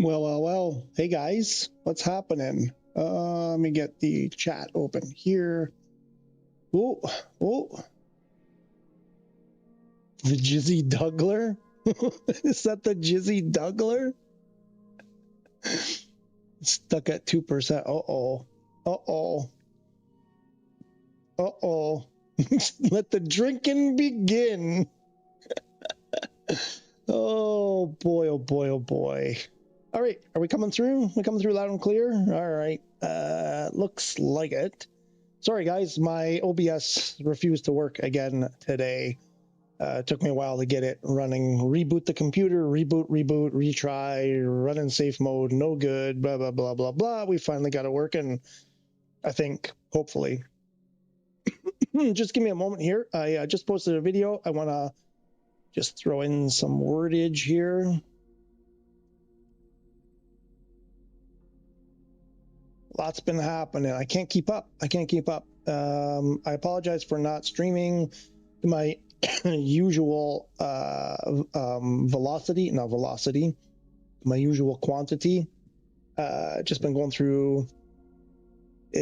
Well. Hey guys, what's happening? Let me get the chat open here. Oh. The Jizzy Dougler? Is that the Jizzy Dougler? Stuck at 2%. Uh-oh. Let the drinking begin. Oh boy. All right, are we coming through? We coming through loud and clear? All right, looks like it. Sorry guys, my OBS refused to work again today. It took me a while to get it running. Reboot the computer, reboot, retry, run in safe mode, no good, blah, blah, blah, blah, blah. We finally got it working, I think, hopefully. Just give me a moment here. I just posted a video. I want to just throw in some wordage here. Lots been happening. I can't keep up. I apologize for not streaming my usual my usual quantity. Just been going through. I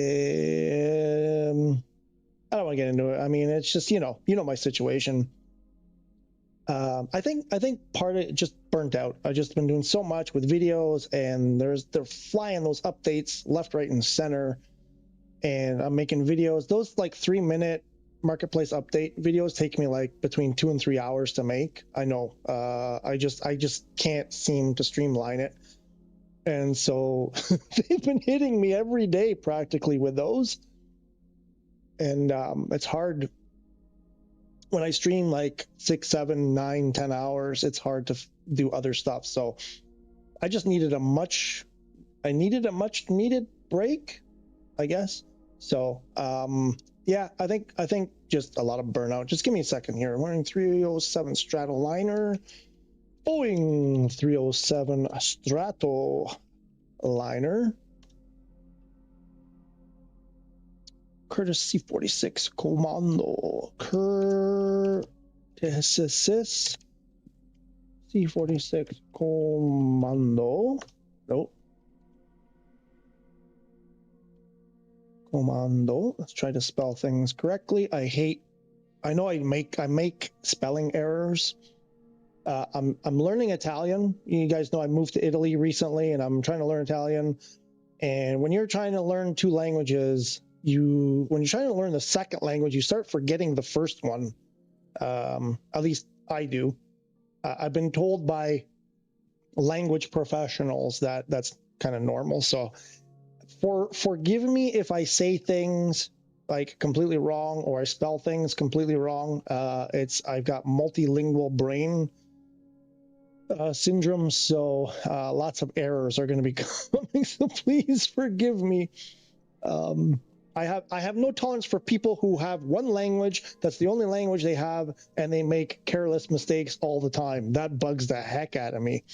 don't want to get into it. I mean, it's just you know my situation. I think part of it just burnt out. I've just been doing so much with videos, and they're flying those updates left, right, and center. And I'm making videos. Those like 3-minute marketplace update videos take me like between 2 and 3 hours to make. I know. I just can't seem to streamline it. And so they've been hitting me every day practically with those. And it's hard when I stream like 6, 7, 9, 10 hours. It's hard to do other stuff. So I just needed a much needed break, I guess. So yeah, I think just a lot of burnout. Just give me a second here. I'm wearing 307 Stratoliner, Boeing 307 Stratoliner, Curtis C46 Commando, Curtis C46 Commando. Nope. Commando. Let's try to spell things correctly. I know I make spelling errors. I'm learning Italian. You guys know I moved to Italy recently, and I'm trying to learn Italian. And when you're trying to learn two languages, when you're trying to learn the second language, you start forgetting the first one. At least I do. I've been told by language professionals that that's kind of normal. So forgive me if I say things like completely wrong or I spell things completely wrong. I've got multilingual brain syndrome, so lots of errors are going to be coming. So please forgive me. I have no tolerance for people who have one language that's the only language they have, and they make careless mistakes all the time. That bugs the heck out of me.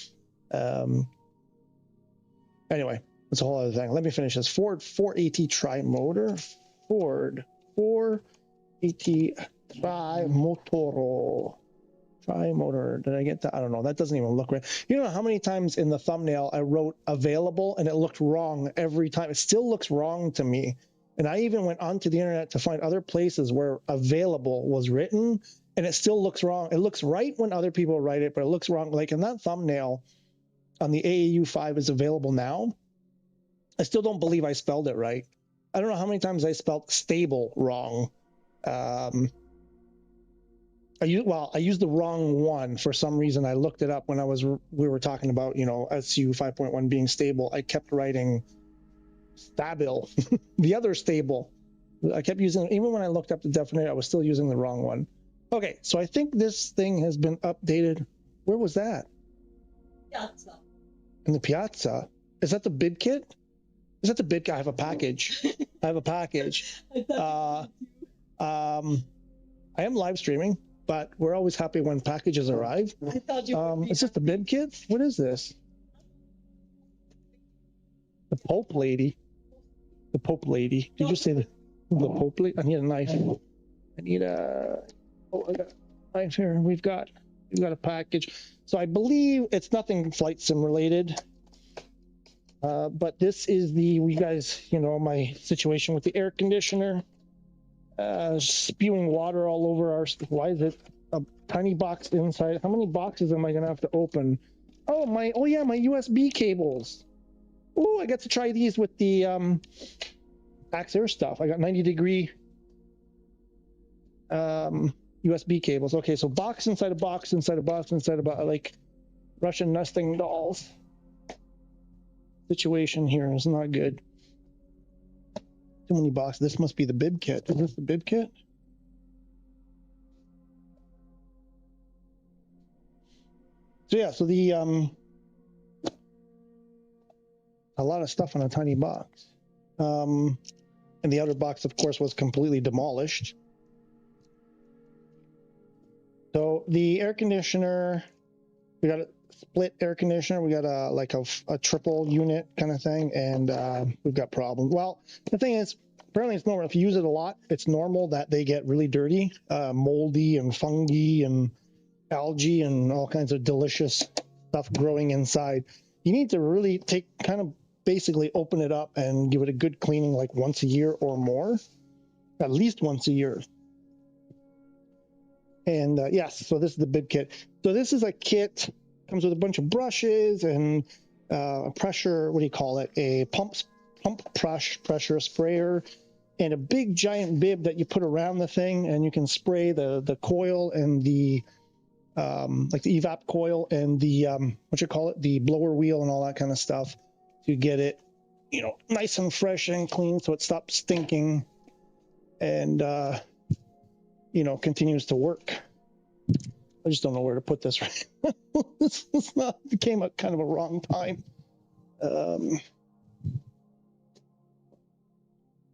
Anyway. That's a whole other thing. Let me finish this. Ford 4AT tri-motor. Ford 4AT tri-motor. Tri-motor. Did I get that? I don't know. That doesn't even look right. You know how many times in the thumbnail I wrote available and it looked wrong every time? It still looks wrong to me. And I even went onto the internet to find other places where available was written, and it still looks wrong. It looks right when other people write it, but it looks wrong. Like in that thumbnail on the AAU5 is available now. I still don't believe I spelled it right. I don't know how many times I spelled stable wrong. I used the wrong one for some reason. I looked it up when we were talking about, SU 5.1 being stable. I kept writing stabil, the other stable. I kept using, even when I looked up the definition, I was still using the wrong one. Okay, so I think this thing has been updated. Where was that? Piazza. In the Piazza. Is that the bid kit? Is that the bid? I have a package. I have a package. I am live streaming, but we're always happy when packages arrive. I thought you is this the bid kit? What is this? The Pope Lady. The Pope Lady. Did you say the Pope Lady? I need a knife. I need a. Oh, I got a knife here. We've got a package. So I believe it's nothing flight sim related. But this is you guys, my situation with the air conditioner, spewing water all over why is it a tiny box inside? How many boxes am I going to have to open? Oh, my USB cables. Oh, I get to try these with the Axe Air stuff. I got 90-degree USB cables. Okay, so box inside a box inside a box inside a box, like Russian nesting dolls. Situation here is not good. Too many boxes. This must be the bib kit. Is this the bib kit? So yeah, so the a lot of stuff in a tiny box. And the outer box, of course, was completely demolished. So the air conditioner, we got a split air conditioner. We got a triple unit kind of thing, and we've got problems. Well, the thing is, apparently it's normal. If you use it a lot, it's normal that they get really dirty, moldy and fungi and algae and all kinds of delicious stuff growing inside. You need to really basically open it up and give it a good cleaning like once a year or more, at least once a year. And yes, so this is the bib kit. So this is a kit, comes with a bunch of brushes and pressure, what do you call it? A pump pressure sprayer and a big giant bib that you put around the thing, and you can spray the coil and the like the evap coil and the the blower wheel and all that kind of stuff to get it, nice and fresh and clean so it stops stinking and continues to work. I just don't know where to put this right now. This came at kind of a wrong time.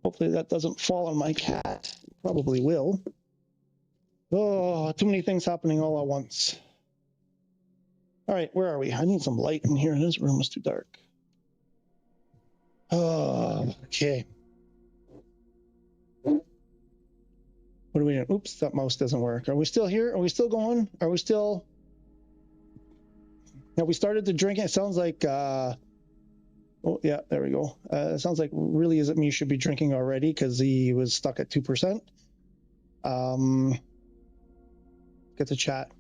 Hopefully that doesn't fall on my cat. It probably will. Oh, too many things happening all at once. All right, where are we? I need some light in here. This room is too dark. Oh, okay. What are we doing? Oops, that mouse doesn't work. Are we still here? Are we still going? Are we still... Have we started to drink? It sounds like... Oh, yeah, there we go. It sounds like really is it me should be drinking already because he was stuck at 2%. Get to chat.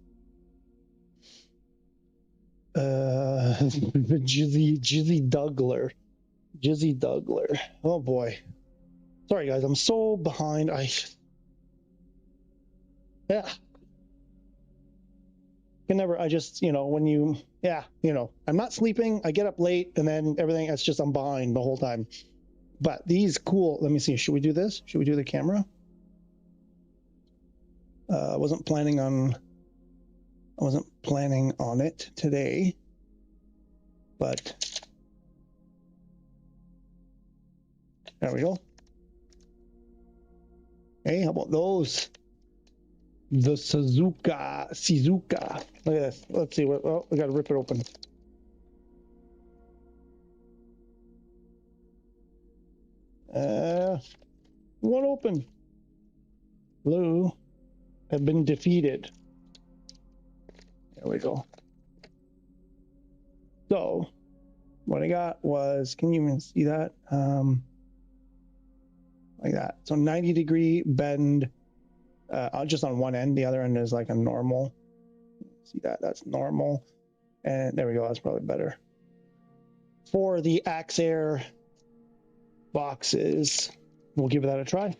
Jizzy Dougler. Oh, boy. Sorry, guys. I'm so behind. Yeah. Can never, I just, when you, I'm not sleeping, I get up late, and then everything, it's just, I'm behind the whole time. But these cool, let me see, should we do this? Should we do the camera? I wasn't planning on it today, but there we go. Hey, how about those? The Shizuka. Look at this. Let's see what. Oh, we got to rip it open. One open. Blue have been defeated. There we go. So, what I got was, can you even see that? Like that. So 90-degree bend. Just on one end, the other end is like a normal. See that? That's normal. And there we go. That's probably better. For the Axe Air boxes, we'll give that a try.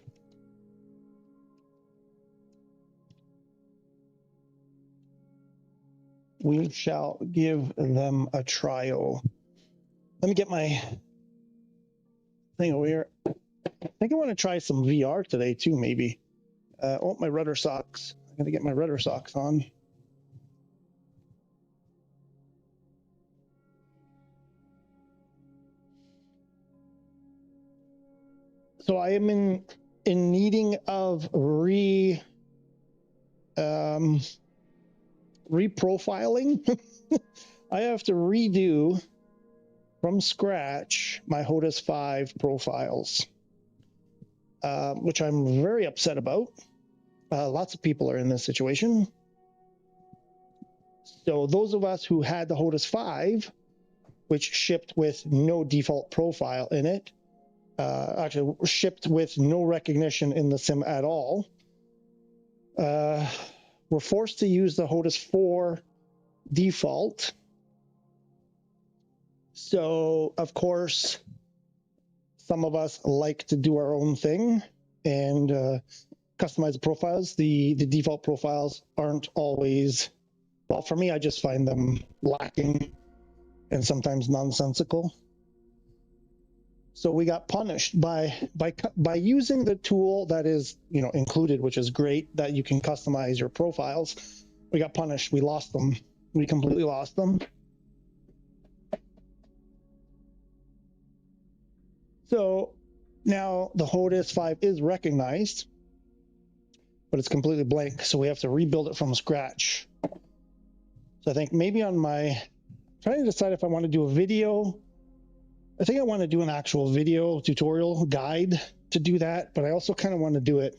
We shall give them a trial. Let me get my thing over here. I think I want to try some VR today too, maybe. Oh, my rudder socks. I gotta get my rudder socks on. So I am in needing of reprofiling. I have to redo from scratch my HOTAS 5 profiles, which I'm very upset about. Lots of people are in this situation. So those of us who had the HOTAS 5 which shipped with no default profile in it. Actually, shipped with no recognition in the sim at all. We're forced to use the HOTAS 4 default. So, of course, some of us like to do our own thing and customize the profiles. The default profiles aren't always, well, for me, I just find them lacking and sometimes nonsensical. So we got punished by using the tool that is, you know, included, which is great, that you can customize your profiles. We got punished. We lost them. We completely lost them. So now the HOTAS 5 is recognized, but it's completely blank. So we have to rebuild it from scratch. So I think maybe on my, trying to decide if I want to do a video. I think I want to do an actual video tutorial guide to do that, but I also kind of want to do it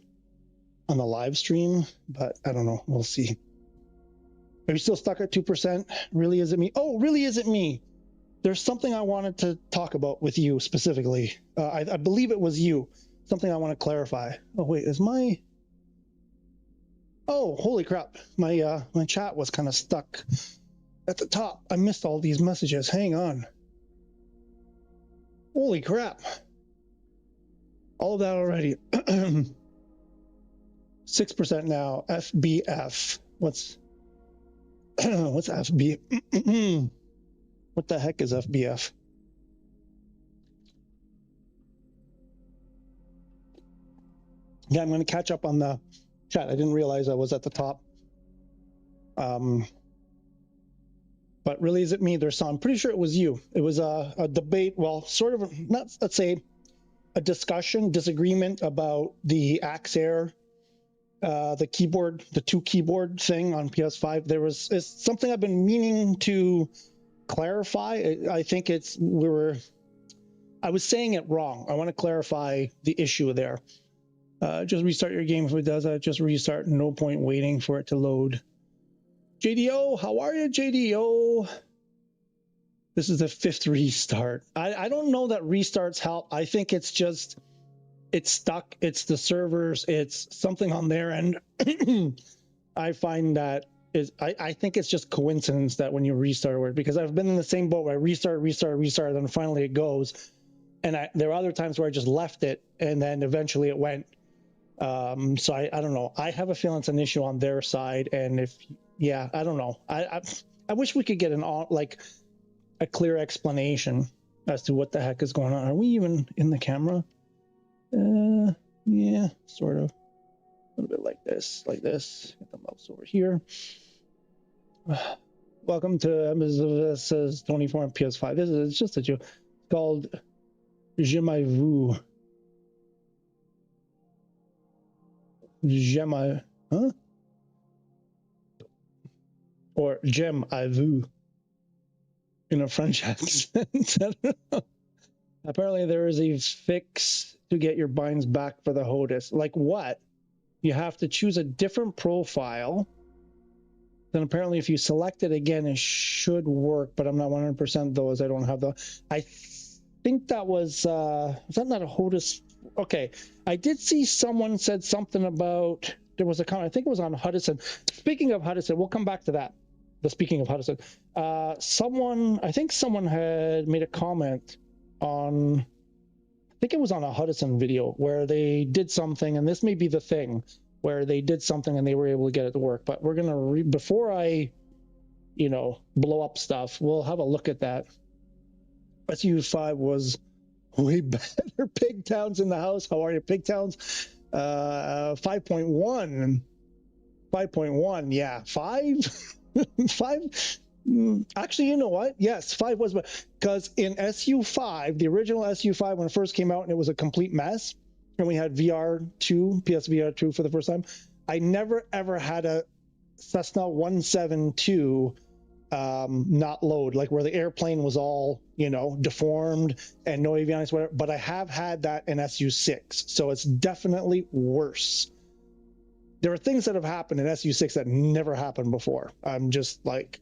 on the live stream, but I don't know. We'll see. Are you still stuck at 2%? Really isn't me? Oh, really isn't me. There's something I wanted to talk about with you specifically. I believe it was you. Something I want to clarify. Oh, wait, is my... Oh, holy crap. My chat was kind of stuck at the top. I missed all these messages. Hang on. Holy crap. All of that already. 6% now. FBF. What's FB? What the heck is FBF? Yeah, I'm going to catch up on the chat. I didn't realize I was at the top. But really, is it me? There's some. I'm pretty sure it was you. It was a debate. Well, sort of not. Let's say a discussion, disagreement about the Axe-Air, the keyboard, the 2 keyboard thing on PS5. There was something I've been meaning to clarify. I think it's I was saying it wrong. I want to clarify the issue there. Just restart your game if it does that. Just restart. No point waiting for it to load. JDO, how are you, JDO? This is the 5th restart. I don't know that restarts help. I think it's just, it's stuck. It's the servers. It's something on their end. I find that I think it's just coincidence that when you restart it, because I've been in the same boat where I restart, and then finally it goes. And there are other times where I just left it and then eventually it went. So I don't know. I have a feeling it's an issue on their side. And yeah, I don't know. I wish we could get a clear explanation as to what the heck is going on. Are we even in the camera? Yeah, sort of. A little bit like this. Get the mouse over here. Welcome to MSS 24 on PS5. It's just a joke. It's called Je m'ai vu. Huh? Or Gem I vu in a French accent. Apparently there is a fix to get your binds back for the HOTAS. Like what? You have to choose a different profile. Then apparently if you select it again, it should work, but I'm not 100% though, as I don't have the... I think that was that not a HOTAS? Okay, I did see someone said something about, there was a comment, I think it was on Hudson. Speaking of Hudson, we'll come back to that. Speaking of Hudson, I think someone had made a comment on, I think it was on a Hudson video where they did something, and this may be the thing, where they did something and they were able to get it to work. But we're gonna before I, blow up stuff, we'll have a look at that. SU5 was way better. Pig Towns in the house. How are you, Pig Towns? 5.1. 5.1. Yeah, 5. 5. Actually, you know what? Yes, 5 was, because in SU5, the original SU5, when it first came out and it was a complete mess, and we had VR2, PSVR2 for the first time, I never ever had a Cessna 172 not load, like where the airplane was all, deformed and no avionics, whatever. But I have had that in SU6, so it's definitely worse. There are things that have happened in SU6 that never happened before. I'm just like,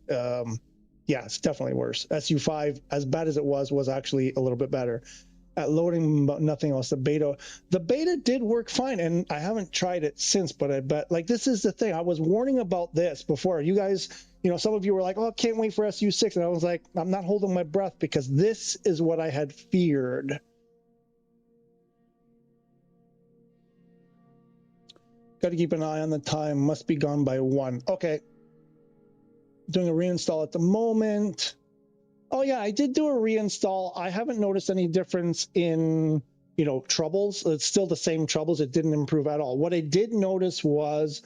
Yeah, it's definitely worse. SU5, as bad as it was actually a little bit better at loading, but nothing else. The beta did work fine, and I haven't tried it since, but I bet, like, this is the thing. I was warning about this before. You guys, you know, some of you were like, oh, can't wait for SU6. And I was like, I'm not holding my breath because this is what I had feared. Got to keep an eye on the time. Must be gone by 1. Okay. Doing a reinstall at the moment. Oh yeah, I did do a reinstall. I haven't noticed any difference in, you know, troubles. It's still the same troubles. It didn't improve at all. What I did notice was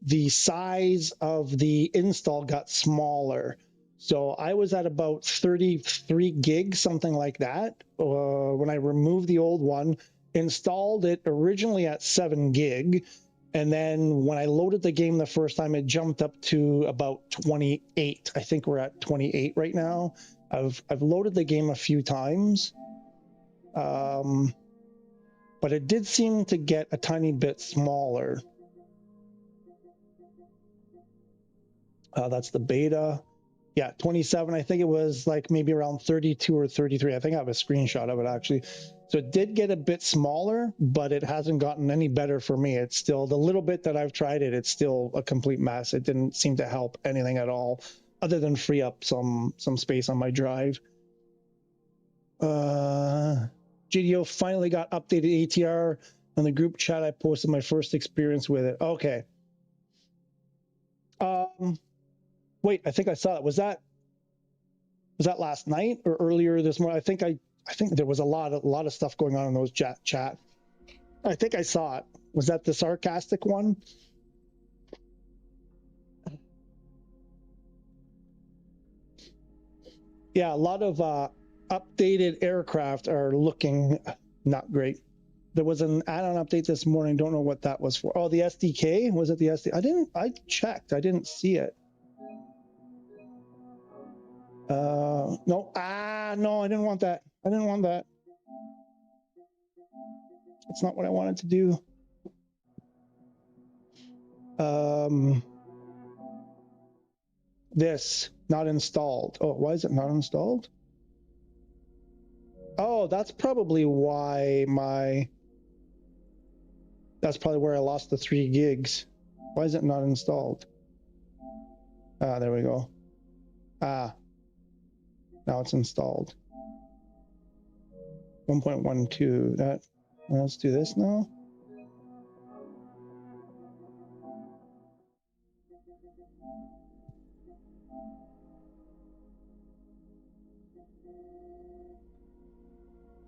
the size of the install got smaller. So I was at about 33 gigs, something like that, when I removed the old one, installed it originally at 7 gig. And then when I loaded the game the first time, it jumped up to about 28. I think we're at 28 right now. I've loaded the game a few times, but it did seem to get a tiny bit smaller. That's the beta. Yeah, 27. I think it was like maybe around 32 or 33. I think I have a screenshot of it actually. So it did get a bit smaller, but it hasn't gotten any better for me. It's still, the little bit that I've tried it, it's still a complete mess. It didn't seem to help anything at all, other than free up some space on my drive. GDO finally got updated ATR. On the group chat, I posted my first experience with it. Okay. Wait, I think I saw it. Was that last night or earlier this morning? I think there was a lot of stuff going on in those chat. I think I saw it. Was that the sarcastic one? Yeah, a lot of updated aircraft are looking not great. There was an add-on update this morning. Don't know what that was for. Oh, the SDK? Was it the SDK? I checked. I didn't see it. No. No, I didn't want that. I didn't want that. That's not what I wanted to do. This, not installed. Oh, why is it not installed? Oh, that's probably why that's probably where I lost the 3 gigs. Why is it not installed? There we go. Now it's installed. 1.12. Let's do this now.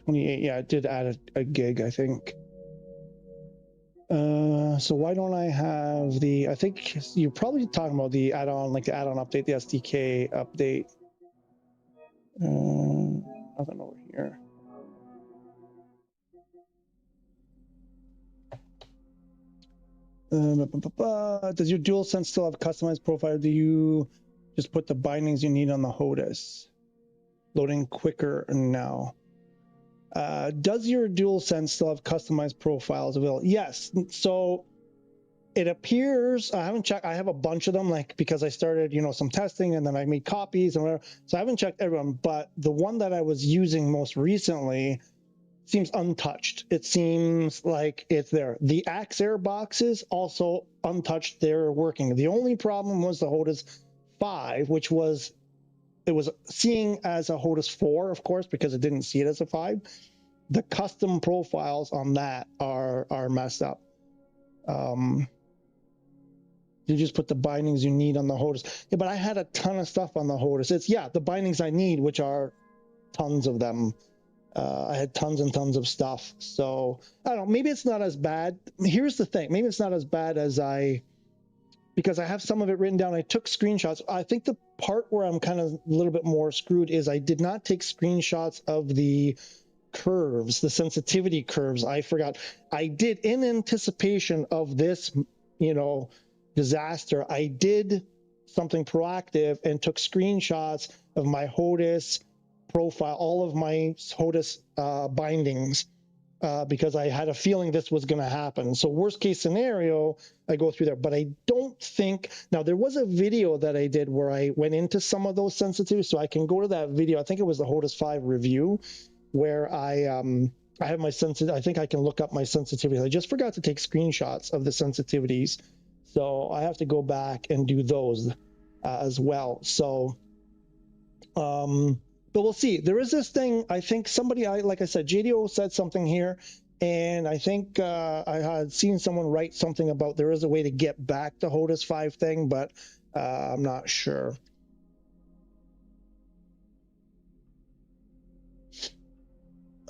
Yeah, it did add a gig, I think. So why don't I have I think you're probably talking about the add-on, like the add-on update, the SDK update. Nothing over here. Does your DualSense still have customized profile? Do you just put the bindings you need on the HOTAS? Loading quicker now. Does your DualSense still have customized profiles available? Yes. So it appears, I haven't checked, I have a bunch of them, like, because I started, you know, some testing and then I made copies and whatever. So I haven't checked everyone, but the one that I was using most recently seems untouched. It seems like it's there. The Axair boxes also untouched, they're working. The only problem was the HOTAS 5, which was, it was seeing as a HOTAS 4, of course, because it didn't see it as a 5. The custom profiles on that are messed up. You just put the bindings you need on the HOTAS. Yeah, but I had a ton of stuff on the HOTAS. It's, yeah, the bindings I need, which are tons of them. I had tons and tons of stuff. So I don't know, maybe it's not as bad. Here's the thing. Maybe it's not as bad as because I have some of it written down. I took screenshots. I think the part where I'm kind of a little bit more screwed is I did not take screenshots of the curves, the sensitivity curves. I forgot. I did, in anticipation of this, you know, disaster, I did something proactive and took screenshots of my HOTAS profile, all of my HOTAS bindings, because I had a feeling this was going to happen. So worst case scenario, I go through there. But I don't think, now there was a video that I did where I went into some of those sensitivities. So I can go to that video. I think it was the HOTAS 5 review where I have my sensitivity. I think I can look up my sensitivities. I just forgot to take screenshots of the sensitivities. So I have to go back and do those as well. So, but we'll see. There is this thing, I think somebody, like I said, JDO said something here, and I think I had seen someone write something about there is a way to get back to HOTAS 5 thing, but I'm not sure.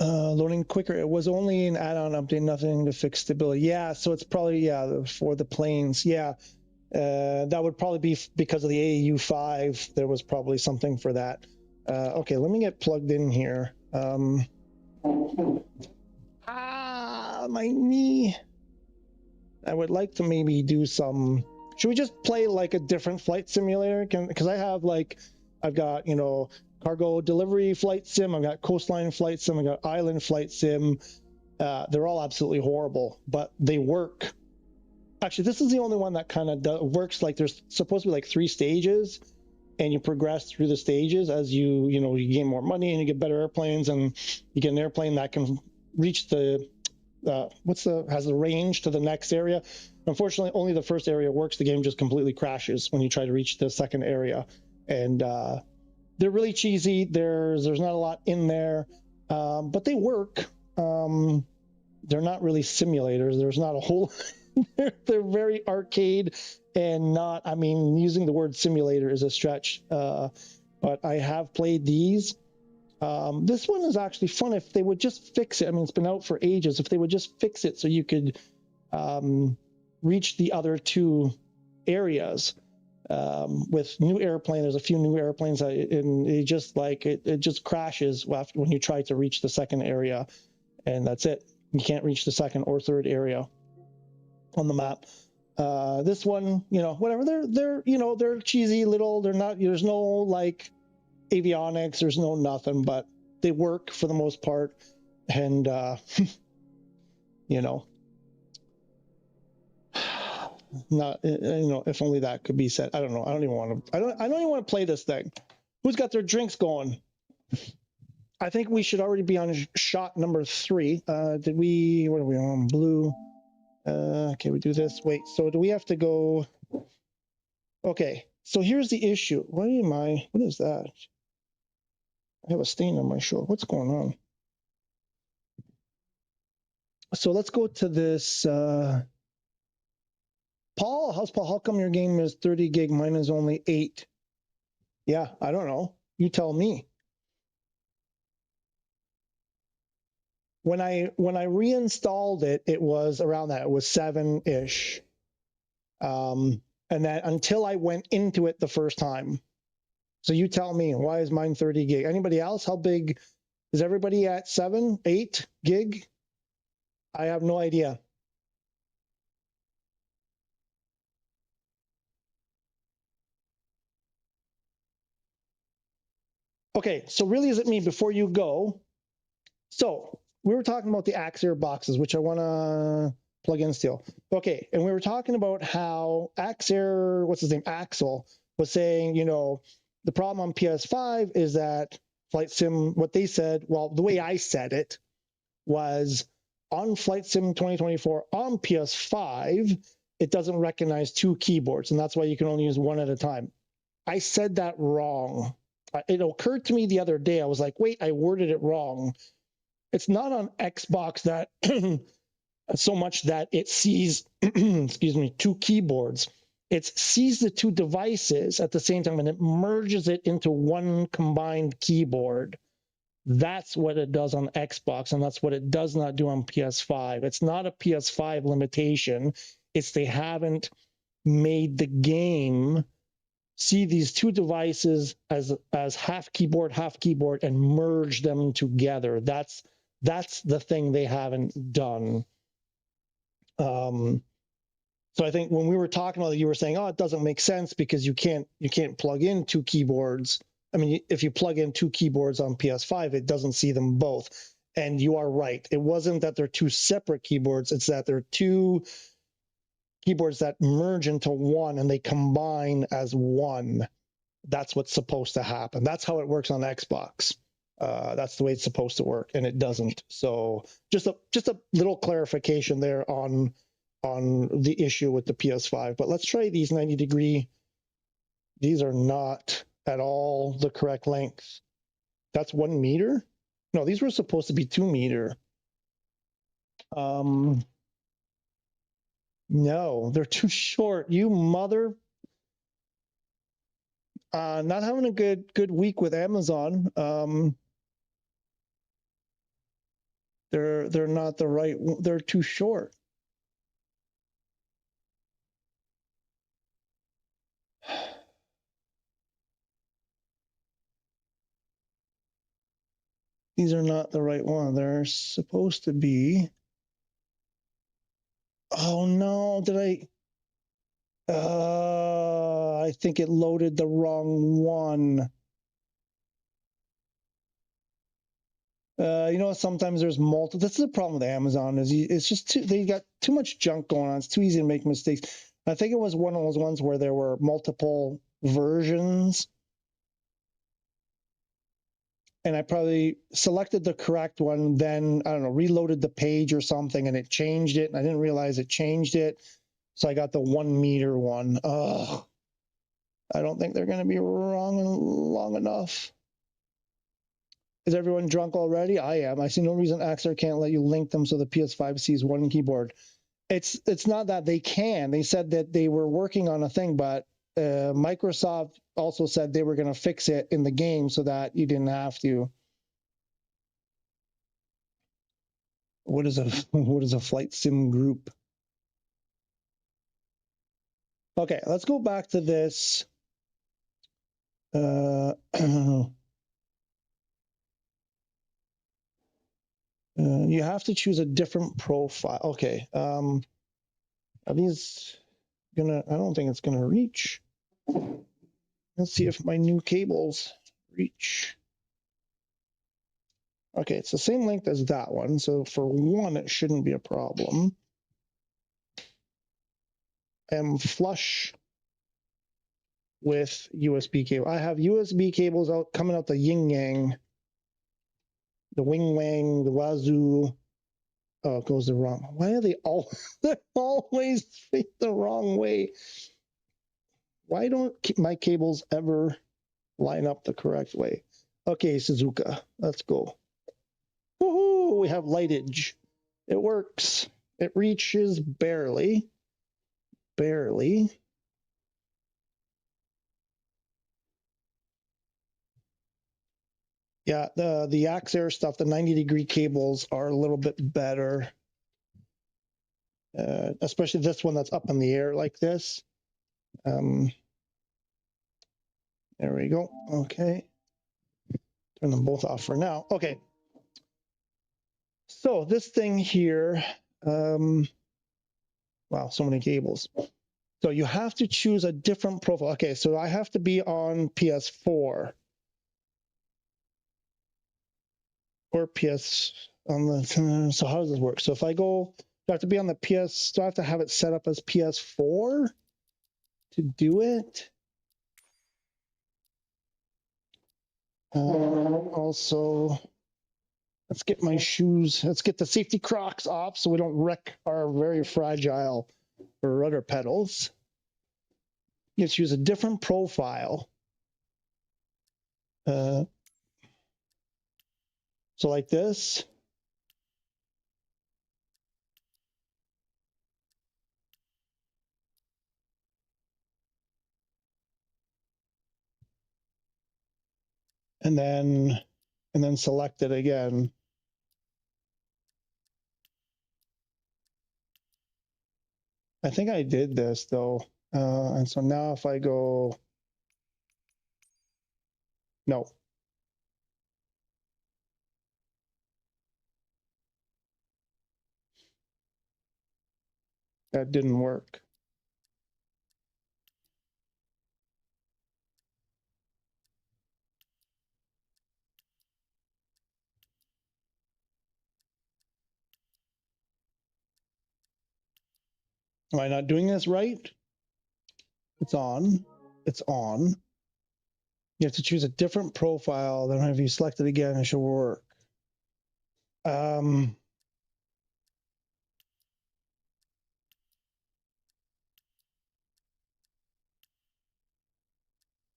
Loading quicker. It was only an add-on update, nothing to fix stability. Yeah, so it's probably, yeah, for the planes. Yeah, that would probably be because of the AU5. There was probably something for that. Okay, let me get plugged in here. My knee. I would like to maybe do some, should we just play like a different flight simulator? Because I have like, I've got, you know, cargo delivery flight sim, I've got coastline flight sim, I've got island flight sim. They're all absolutely horrible, but they work. Actually, this is the only one that kind of works. Like there's supposed to be like 3 stages, and you progress through the stages as you gain more money and you get better airplanes, and you get an airplane that can reach the has the range to the next area. Unfortunately, only the first area works. The game just completely crashes when you try to reach the second area, and they're really cheesy. There's not a lot in there, but they work. They're not really simulators. There's not a whole they're very arcade and not, I mean, using the word simulator is a stretch, but I have played these. This one is actually fun if they would just fix it. I mean, it's been out for ages. If they would just fix it so you could reach the other 2 areas with new airplane. There's a few new airplanes, and it just like it just crashes after when you try to reach the second area, and that's it. You can't reach the second or third area on the map. This one, whatever. They're cheesy little. They're not. There's no like avionics. There's no nothing, but they work for the most part, and not if only that could be said. I don't know. I don't even want to play this thing. Who's got their drinks going? I think we should already be on shot number 3. What are we on? Blue. Okay, we do this. Wait, so do we have to go? Okay, so here's the issue. What is that? I have a stain on my shoulder. What's going on? So let's go to this. Paul, how come your game is 30 gig? Mine is only 8. Yeah, I don't know. You tell me. When I reinstalled it, it was around that. It was 7-ish. And then until I went into it the first time. So you tell me, why is mine 30 gig? Anybody else? How big is everybody at? 7, 8 gig? I have no idea. Okay, so really is it me before you go? So we were talking about the Axair boxes, which I want to plug in still. Okay, and we were talking about how Axair, what's his name, Axel, was saying, the problem on PS5 is that Flight Sim, what they said, well, the way I said it was on Flight Sim 2024 on PS5, it doesn't recognize 2 keyboards, and that's why you can only use 1 at a time. I said that wrong. It occurred to me the other day. I was like, wait, I worded it wrong. It's not on Xbox that so much that it sees, excuse me, 2 keyboards. It sees the 2 devices at the same time, and it merges it into 1 combined keyboard. That's what it does on Xbox, and that's what it does not do on PS5. It's not a PS5 limitation. It's they haven't made the game see these 2 devices as half keyboard, and merge them together. That's the thing they haven't done. So I think when we were talking about it, you were saying, oh, it doesn't make sense because you can't plug in 2 keyboards. I mean, if you plug in 2 keyboards on PS5, it doesn't see them both. And you are right. It wasn't that they're two separate keyboards. It's that they're two keyboards that merge into one and they combine as one. That's what's supposed to happen. That's how it works on Xbox. That's the way it's supposed to work, and it doesn't. So just a little clarification there on the issue with the PS5. But let's try these 90-degree. These are not at all the correct length. That's 1 meter. No, these were supposed to be 2 meter. No, they're too short. You mother. Not having a good week with Amazon. They're not the right. They're too short. These are not the right one. They're supposed to be. Oh no! Did I? I think it loaded the wrong one. You know, sometimes there's multiple. That's the problem with Amazon is it's just they got too much junk going on. It's too easy to make mistakes. I think it was one of those ones where there were multiple versions, and I probably selected the correct one. Then I don't know, reloaded the page or something, and it changed it. And I didn't realize it changed it, so I got the 1 meter one. Ugh. I don't think they're going to be wrong long enough. Is everyone drunk already? I am. I see no reason Axer can't let you link them so the PS5 sees one keyboard. It's not that they can. They said that they were working on a thing, but Microsoft also said they were going to fix it in the game so that you didn't have to. What is a flight sim group? Okay, let's go back to this. You have to choose a different profile. Okay. Are these gonna? I don't think it's gonna reach. Let's see if my new cables reach. Okay, it's the same length as that one, so for one, it shouldn't be a problem. I'm flush with USB cable. I have USB cables out coming out the yin yang, the wing wang, the wazoo. Oh, it goes the wrong. Why are they all? They're always the wrong way. Why don't my cables ever line up the correct way? Okay, Suzuka, let's go. Woohoo! We have lightage. It works. It reaches barely. Barely. Yeah, the Axair stuff, the 90-degree cables are a little bit better. Especially this one that's up in the air like this. There we go. Okay. Turn them both off for now. Okay. So this thing here, wow, so many cables. So you have to choose a different profile. Okay, so I have to be on PS4 or PS on the. So how does this work? So if I go, do I have to be on the PS? Do I have to have it set up as PS4 to do it? Also, let's get my shoes. Let's get the safety Crocs off so we don't wreck our very fragile rudder pedals. Let's use a different profile. So like this. And then select it again. I think I did this though. And so now if I go, no. That didn't work. Am I not doing this right? It's on. It's on. You have to choose a different profile. Then if you select it again, it should work.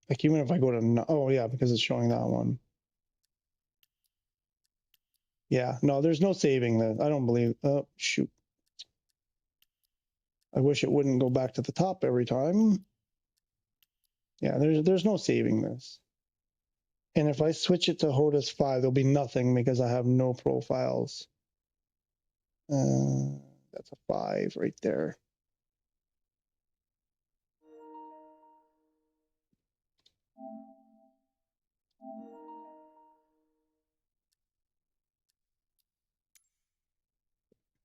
Like even if I go to, oh yeah, because it's showing that one. Yeah, no, there's no saving that. I don't believe. Oh shoot. I wish it wouldn't go back to the top every time. Yeah, there's no saving this. And if I switch it to HOTUS 5, there'll be nothing because I have no profiles. That's a 5 right there.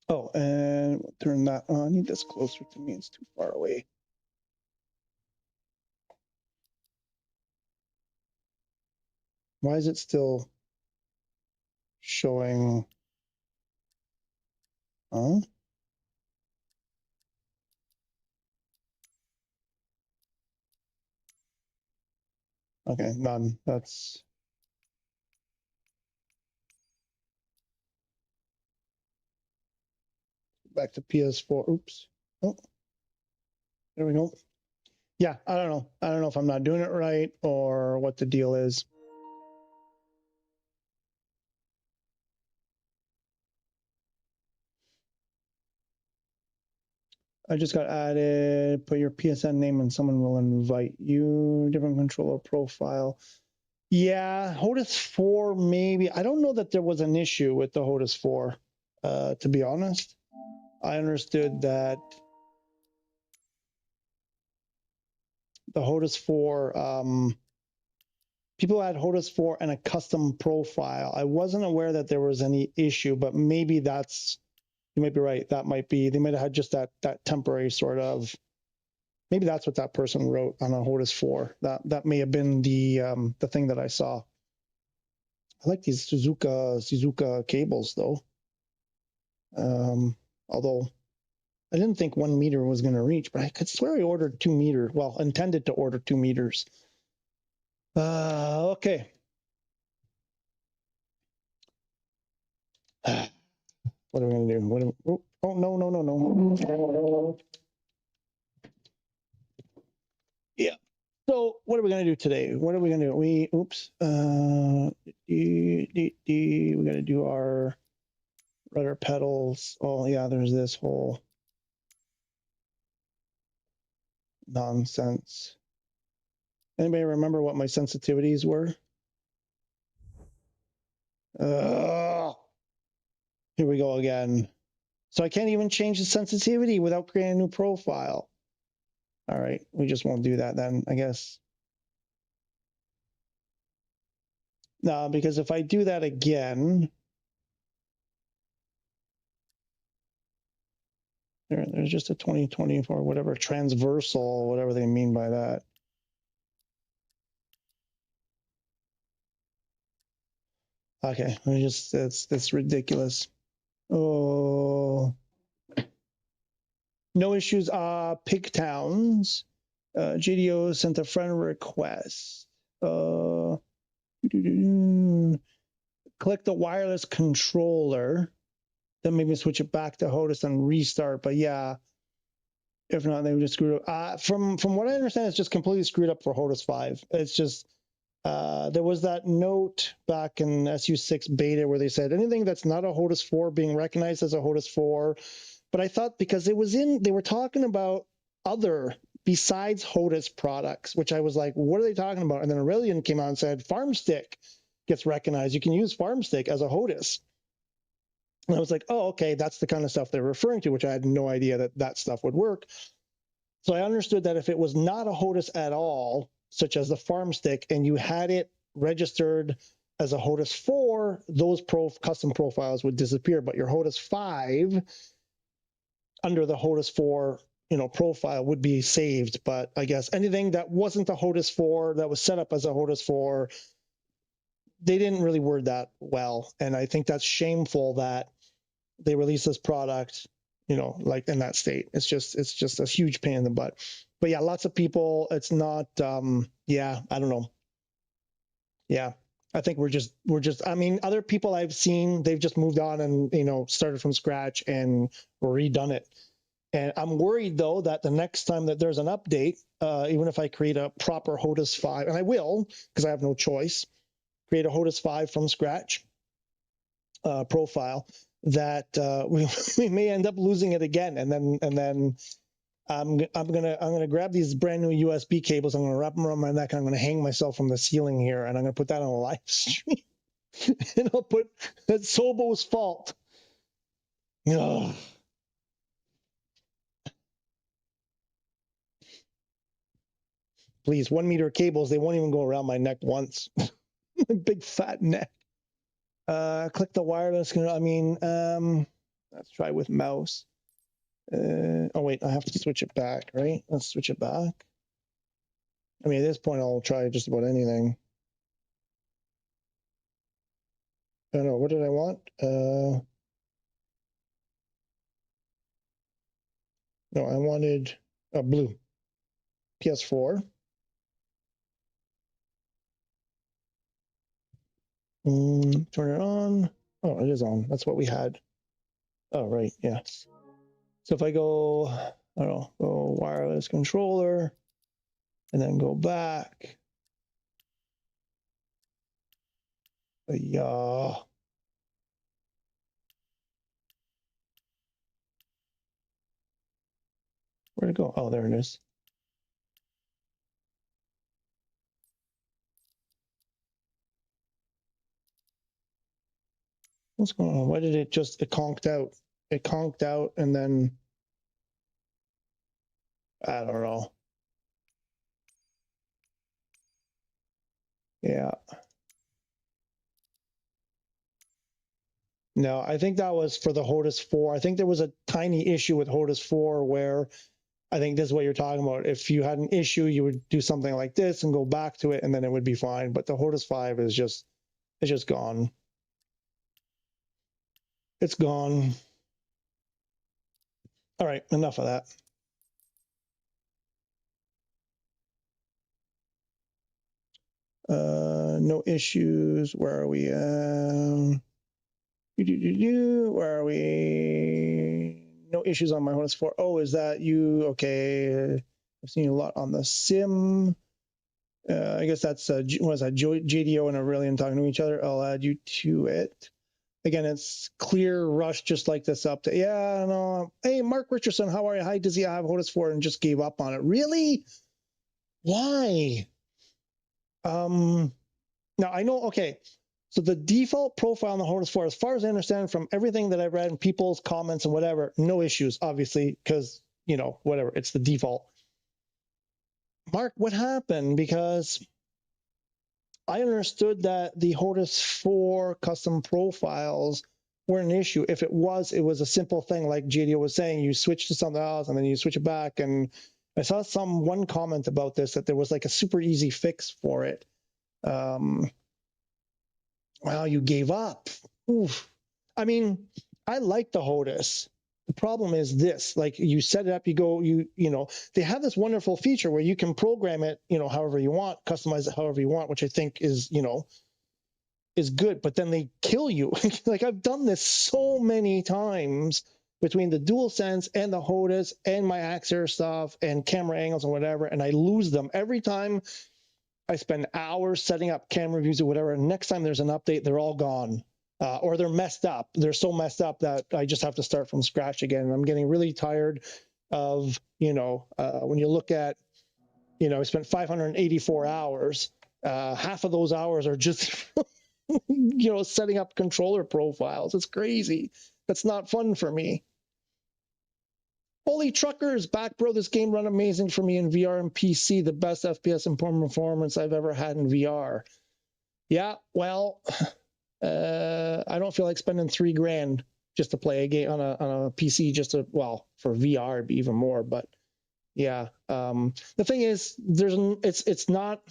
Oh, and we'll turn that on. I need this closer to me. It's too far away. Why is it still showing? Huh? Okay, none. That's back to PS4. Oops. Oh, there we go. Yeah, I don't know. I don't know if I'm not doing it right or what the deal is. I just got added. Put your PSN name and someone will invite you. Different controller profile. Yeah, HOTUS 4 maybe. I don't know that there was an issue with the HOTUS 4, to be honest. I understood that the HOTUS 4, people had HOTUS 4 and a custom profile. I wasn't aware that there was any issue, but maybe that's, you might be right. That might be, they might have had just that temporary sort of, maybe that's what that person wrote on a HOTUS 4. That may have been the thing that I saw. I like these Suzuka cables though. Although I didn't think 1 meter was going to reach, but I could swear I ordered 2 meters. Well, intended to order 2 meters. Okay. What are we going to do? Oh, no. Yeah. So what are we going to do today? What are we going to do? We got to do our rudder pedals. Oh, yeah, there's this whole nonsense. Anybody remember what my sensitivities were? Here we go again. So I can't even change the sensitivity without creating a new profile. All right, we just won't do that then, I guess. No, because if I do that again, there's just a 2024, whatever, transversal, whatever they mean by that. Okay, that's ridiculous. Oh, no issues. Pig Towns. GDO sent a friend request. Click the wireless controller. Then maybe switch it back to HOTUS and restart. But yeah, if not, they would just screw it up. From what I understand, it's just completely screwed up for HOTUS 5. It's just there was that note back in SU6 beta where they said anything that's not a HOTUS 4 being recognized as a HOTUS 4. But I thought because it was they were talking about other besides HOTUS products, which I was like, what are they talking about? And then Aurelian came out and said FarmStick gets recognized. You can use FarmStick as a HOTUS. And I was like, oh, okay, that's the kind of stuff they're referring to, which I had no idea that that stuff would work. So I understood that if it was not a HOTUS at all, such as the FarmStick, and you had it registered as a HOTUS 4, those custom profiles would disappear. But your HOTUS 5 under the HOTUS 4 profile would be saved. But I guess anything that wasn't a HOTUS 4 that was set up as a HOTUS 4, they didn't really word that well. And I think that's shameful that they released this product you know, like in that state. It's just a huge pain in the butt. But yeah, lots of people, it's not, yeah, I don't know. Yeah, I think we're just, I mean, other people I've seen, they've just moved on and, you know, started from scratch and redone it. And I'm worried though that the next time that there's an update, even if I create a proper HOTAS 5, and I will, because I have no choice, create a HOTAS 5 from scratch profile, that we may end up losing it again. And then I'm gonna grab these brand new USB cables. I'm gonna wrap them around my neck. And I'm gonna hang myself from the ceiling here, and I'm gonna put that on a live stream. And I'll put that's Sobo's fault. Ugh. Please, 1 meter cables. They won't even go around my neck once. Big fat neck. Click the wireless. I mean, let's try with mouse. Oh wait, I have to switch it back, right? Let's switch it back. I mean, at this point, I'll try just about anything. I don't know. What did I want? No, I wanted blue. PS4. Turn it on. Oh, it is on. That's what we had. Oh, right. Yeah. So if I go, I don't know, go wireless controller, and then go back. Yeah. Where'd it go? Oh, there it is. What's going on? Why did it conked out? It conked out and then, I don't know. Yeah. No, I think that was for the HOTAS 4. I think there was a tiny issue with HOTAS 4 where I think this is what you're talking about. If you had an issue, you would do something like this and go back to it, and then it would be fine. But the HOTAS 5 is just, it's just gone. It's gone. All right, enough of that. No issues. Where are we? Where are we? No issues on my HOTAS 4. Oh, is that you? Okay. I've seen a lot on the sim. I guess that's, what is that, JDO and Aurelian talking to each other. I'll add you to it. Again, it's clear rush, just like this update. Yeah, no. Hey, Mark Richardson, how are you? Hi, does he have HOTAS 4 and just gave up on it? Really? Why? Now I know, okay. So the default profile on the HOTAS 4, as far as I understand from everything that I've read and people's comments and whatever, no issues, obviously, because, you know, whatever, it's the default. Mark, what happened? Because I understood that the HOTAS 4 custom profiles were an issue. If it was a simple thing like JDO was saying, you switch to something else and then you switch it back. And I saw one comment about this, that there was like a super easy fix for it. Wow, you gave up. Oof. I mean, I like the HOTAS. The problem is this, like you set it up, you go, you know, they have this wonderful feature where you can program it, you know, however you want, customize it however you want, which I think is, you know, is good, but then they kill you. Like I've done this so many times between the DualSense and the HOTAS and my Axer stuff and camera angles and whatever, and I lose them every time. I spend hours setting up camera views or whatever, and next time there's an update, they're all gone. Or they're messed up. They're so messed up that I just have to start from scratch again. And I'm getting really tired of, you know, when you look at, you know, I spent 584 hours. Half of those hours are just, you know, setting up controller profiles. It's crazy. That's not fun for me. Holy truckers, back bro, this game run amazing for me in VR and PC, the best FPS and performance I've ever had in VR. Yeah, well, I don't feel like spending $3,000 just to play a game on a PC, just to, well, for VR it'd be even more, but yeah. The thing is, it's not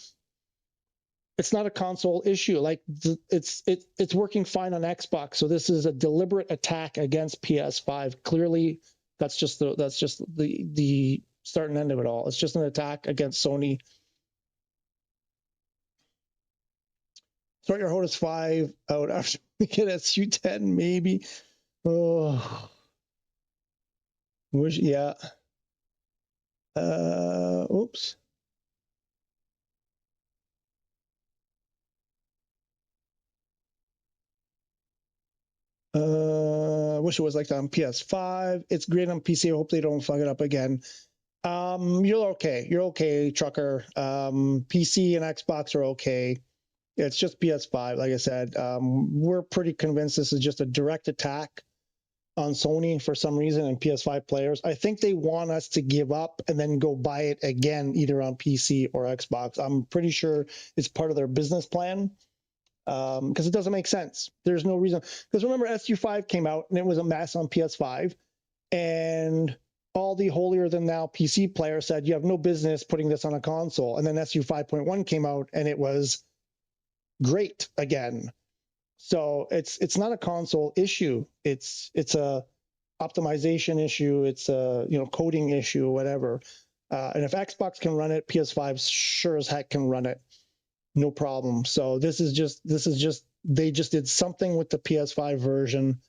a console issue. Like it's working fine on Xbox, so this is a deliberate attack against PS5. Clearly, That's just the start and end of it all. It's just an attack against Sony. Start your HOTAS 5 out after we get SU10, maybe. Oh, wish, yeah. Oops. Wish it was like that on PS5. It's great on PC. I hope they don't fuck it up again. You're okay. You're okay, trucker. PC and Xbox are okay. It's just PS5, like I said. We're pretty convinced this is just a direct attack on Sony for some reason and PS5 players. I think they want us to give up and then go buy it again, either on PC or Xbox. I'm pretty sure it's part of their business plan, because it doesn't make sense. There's no reason. Because remember, SU5 came out and it was a mess on PS5, and all the holier-than-thou PC players said, you have no business putting this on a console. And then SU 5.1 came out and it was great again. So it's not a console issue. It's a optimization issue. It's a coding issue, whatever. And if Xbox can run it, PS5 sure as heck can run it, no problem. So this is just they just did something with the PS5 version.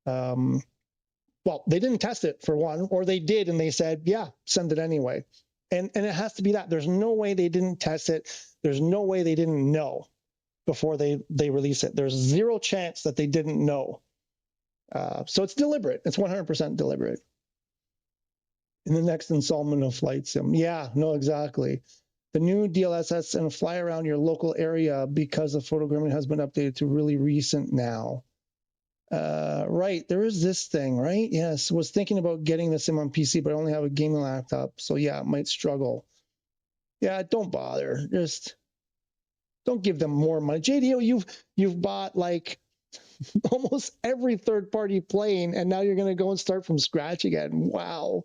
Well, they didn't test it for one, or they did and they said, yeah, send it anyway. And it has to be that. There's no way they didn't test it. There's no way they didn't know before they release it. There's zero chance that they didn't know. So it's deliberate. It's 100% deliberate. In the next installment of Flight Sim. Yeah, no, exactly. The new DLSS and fly around your local area because the photogramming has been updated to really recent now. Right, there is this thing, right? Yes, was thinking about getting the sim on PC, but I only have a gaming laptop, so yeah, it might struggle. Yeah, don't bother. Just don't give them more money. JDO, you've bought like almost every third-party plane, and now you're going to go and start from scratch again. Wow.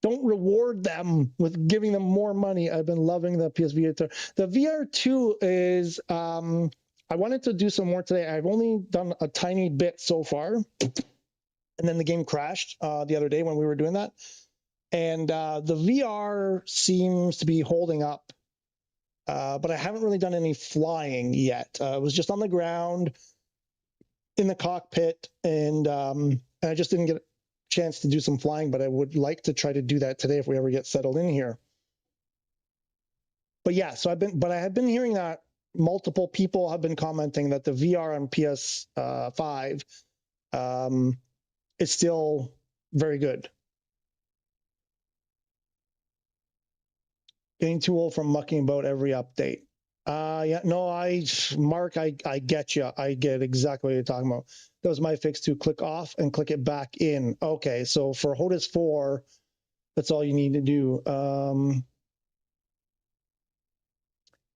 Don't reward them with giving them more money. I've been loving the PSVR. The VR2 is, I wanted to do some more today. I've only done a tiny bit so far. And then the game crashed the other day when we were doing that. And the VR seems to be holding up. But I haven't really done any flying yet. It was just on the ground in the cockpit, and I just didn't get a chance to do some flying, but I would like to try to do that today if we ever get settled in here. But yeah, so I have been hearing that multiple people have been commenting that the VR on PS5 is still very good. Getting too old from mucking about every update. Yeah, no, Mark, I get you. I get exactly what you're talking about. That was my fix to click off and click it back in. Okay, so for HOTAS 4, that's all you need to do.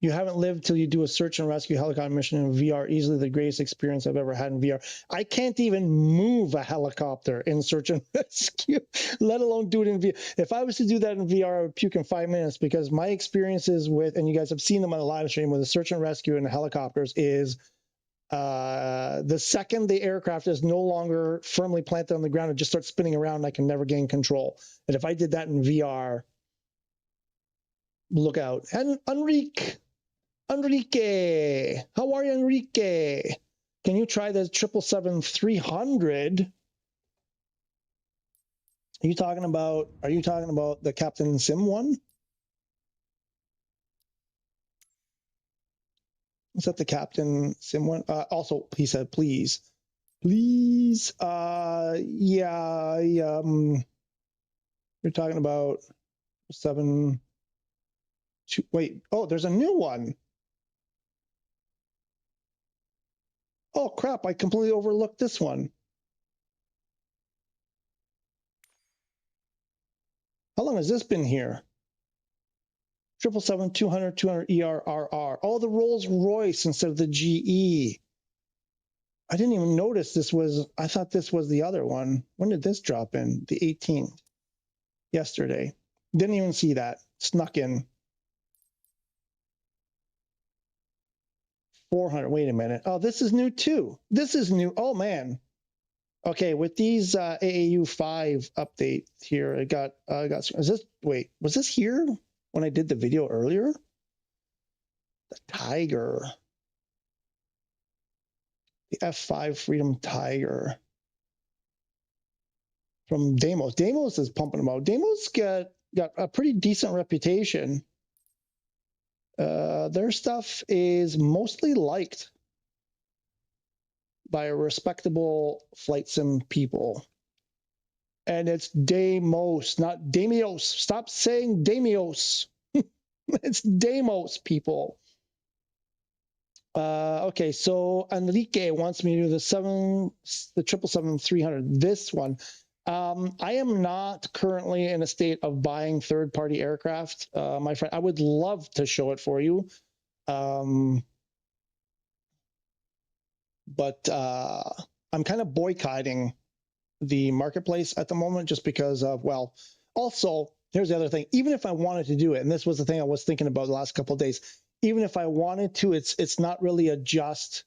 You haven't lived till you do a search and rescue helicopter mission in VR. Easily the greatest experience I've ever had in VR. I can't even move a helicopter in search and rescue, let alone do it in VR. If I was to do that in VR, I would puke in 5 minutes, because my experiences with, and you guys have seen them on the live stream, with the search and rescue and helicopters is the second the aircraft is no longer firmly planted on the ground, it just starts spinning around and I can never gain control. And if I did that in VR, look out. And Enrique, how are you, Enrique? Can you try the 777-300? Are you talking about the Captain Sim one? Is that the Captain Sim one? Also, he said, please. Yeah, you're talking about 7. Wait, oh, there's a new one. Oh, crap, I completely overlooked this one. How long has this been here? 777-200, 200 ERRR. Oh, the Rolls Royce instead of the GE. I didn't even notice this was, I thought this was the other one. When did this drop in? The 18th. Yesterday. Didn't even see that. Snuck in. 400. Wait a minute. Oh, this is new too. This is new. Oh, man. Okay, with these AAU5 update here, was this here when I did the video earlier? The Tiger. The F5 Freedom Tiger. From Deimos. Deimos is pumping them out. Deimos got a pretty decent reputation. Their stuff is mostly liked by respectable flight sim people. And it's Deimos, not Damios. Stop saying Damios. It's Deimos, people. Okay, so Enrique wants me to do the 777-300, this one. I am not currently in a state of buying third-party aircraft, my friend. I would love to show it for you. But I'm kind of boycotting the marketplace at the moment just because of, well, also, here's the other thing. Even if I wanted to do it, and this was the thing I was thinking about the last couple of days, even if I wanted to, it's not really a just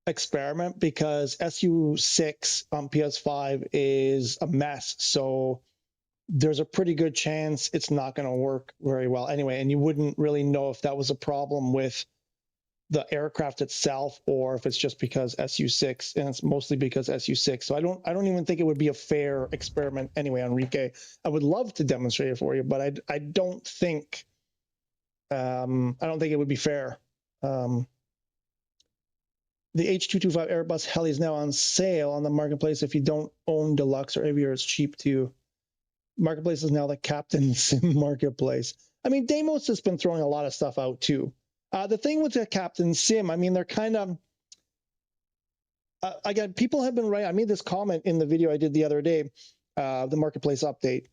experiment because SU6 on PS5 is a mess. So there's a pretty good chance it's not going to work very well anyway. And you wouldn't really know if that was a problem with the aircraft itself or if it's just because SU6, and it's mostly because SU6. So I don't even think it would be a fair experiment anyway, Enrique. I would love to demonstrate it for you, but I don't think it would be fair. The H225 Airbus heli is now on sale on the marketplace. If you don't own Deluxe or Aviator, it's cheap too. Marketplace is now the Captain Sim marketplace. I mean, Deimos has been throwing a lot of stuff out too. The thing with the Captain Sim, I mean, they're kind of, again, people have been writing, I made this comment in the video I did the other day, the marketplace update.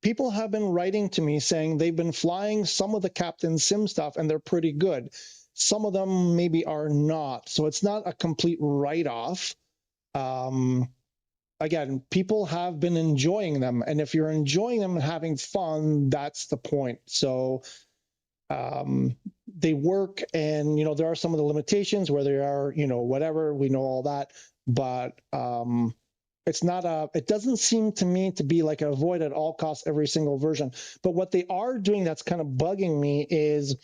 People have been writing to me saying they've been flying some of the Captain Sim stuff and they're pretty good. Some of them maybe are not. So it's not a complete write-off. Again, people have been enjoying them. And if you're enjoying them and having fun, that's the point. So they work, and, you know, there are some of the limitations where they are, you know, whatever, we know all that. But it's not it doesn't seem to me to be like avoid at all costs every single version. But what they are doing that's kind of bugging me is,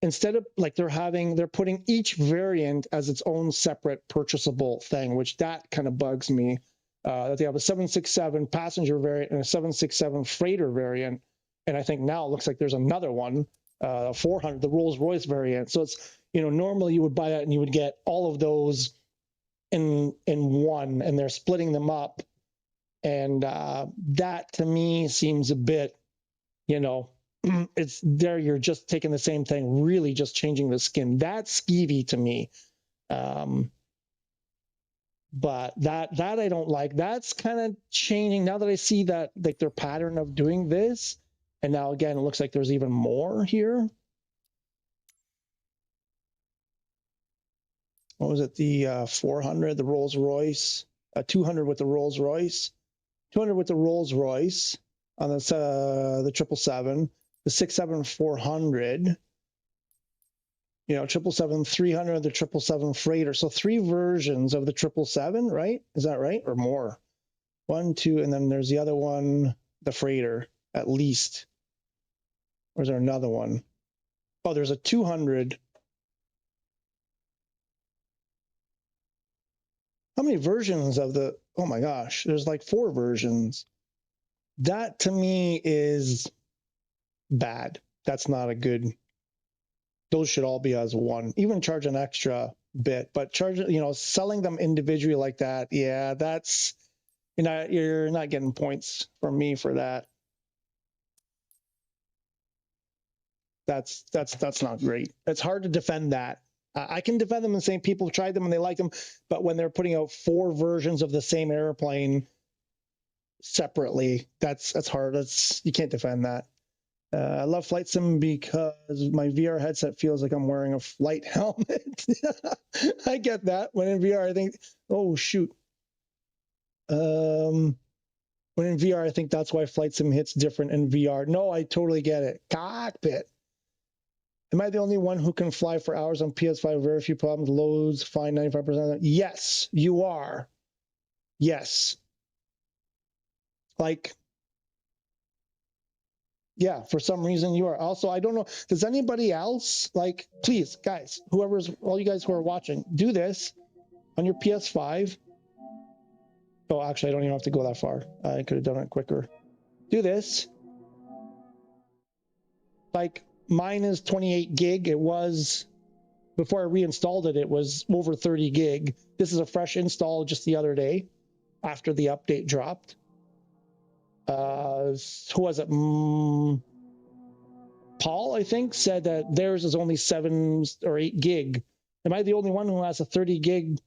instead of like they're putting each variant as its own separate purchasable thing, which that kind of bugs me. That they have a 767 passenger variant and a 767 freighter variant, and I think now it looks like there's another one, 400, the Rolls-Royce variant. So it's, you know, normally you would buy that and you would get all of those in one, and they're splitting them up, and that to me seems a bit, you know, it's there, you're just taking the same thing, really just changing the skin. That's skeevy to me. But that I don't like. That's kind of changing now that I see that, like, their pattern of doing this. And now again, it looks like there's even more here. What was it? The 400, the Rolls-Royce, 200 with the Rolls-Royce, 200 with the Rolls-Royce on the 777, the 67-400. You know, 777-300, the 777 freighter. So 3 versions of the 777, right? Is that right? Or more? 1, 2, and then there's the other one, the freighter, at least. Or is there another one? Oh, there's a 200. How many versions of the, oh my gosh, there's like 4 versions. That to me is bad. That's not a good, those should all be as one. Even charge an extra bit, but charge, you know, selling them individually like that, yeah, that's, you know, you're not getting points from me for that. That's not great. It's hard to defend that. I can defend them and say people tried them and they like them, but when they're putting out 4 versions of the same airplane separately, that's hard. You can't defend that. I love flight sim because my VR headset feels like I'm wearing a flight helmet. I get that. When in VR, I think, oh shoot. When in VR, I think that's why flight sim hits different in VR. No, I totally get it. Cockpit. Am I the only one who can fly for hours on PS5? Very few problems. Loads, fine 95%. Yes, you are. Yes. Like, yeah, for some reason you are. Also, I don't know, does anybody else, like, please, guys, all you guys who are watching, do this on your PS5. Oh, actually, I don't even have to go that far. I could have done it quicker. Do this. Like, mine is 28 gig. It was, before I reinstalled it, it was over 30 gig. This is a fresh install just the other day after the update dropped. Who was it? Paul, I think, said that theirs is only 7 or 8 gig. Am I the only one who has a 30 gig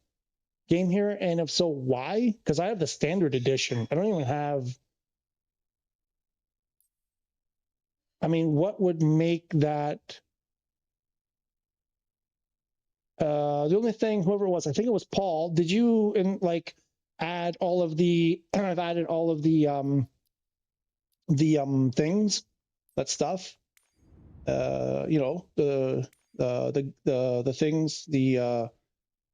game here? And if so, why? Because I have the standard edition. I don't even have. I mean, what would make that? The only thing, whoever it was, I think it was Paul. Did you add all of the? I've added all of the things, that stuff. You know, the things, the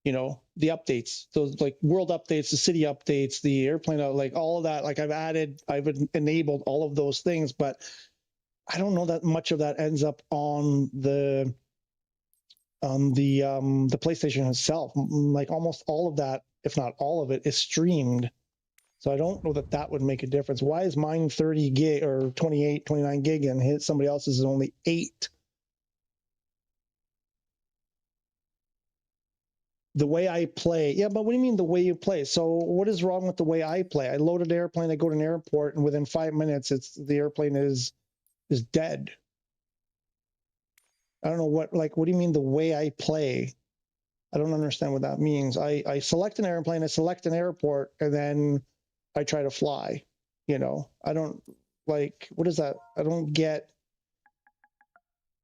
you know, the updates, those like world updates, the city updates, the airplane, like all of that. Like I've enabled all of those things, but I don't know that much of that ends up on the PlayStation itself. Like almost all of that, if not all of it, is streamed. So I don't know that that would make a difference. Why is mine 30 gig or 28, 29 gig and somebody else's is only 8? The way I play. Yeah, but what do you mean the way you play? So what is wrong with the way I play? I load an airplane, I go to an airport, and within 5 minutes, the airplane is dead. I don't know what do you mean the way I play? I don't understand what that means. I select an airplane, I select an airport, and then I try to fly. You know, I don't what is that? I don't get.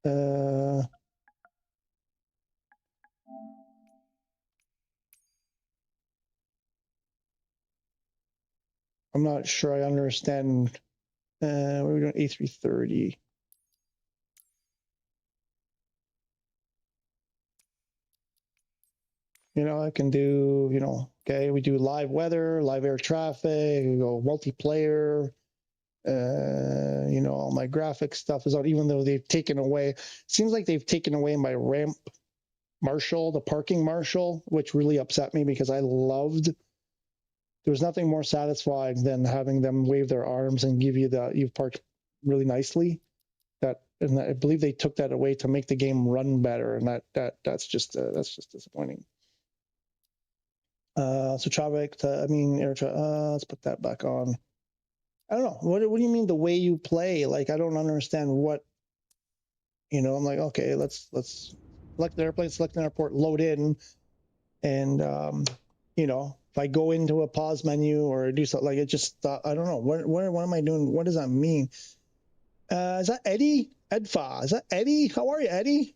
I'm not sure I understand. We're doing A330. You know, I can do, you know, okay, we do live weather, live air traffic, we go multiplayer. You know, all my graphic stuff is out, even though they've taken away, seems like they've taken away my ramp marshal, the parking marshal, which really upset me because I loved, there was nothing more satisfying than having them wave their arms and give you you've parked really nicely. And I believe they took that away to make the game run better, and that's just disappointing. So traffic, I mean, air traffic, let's put that back on. I don't know. What do you mean the way you play? Like, I don't understand what, you know, I'm like, okay, let's select the airplane, select an airport, load in. And, you know, if I go into a pause menu or do something, like it just, I don't know. What am I doing? What does that mean? Is that Eddie? Edfa. Is that Eddie? How are you, Eddie?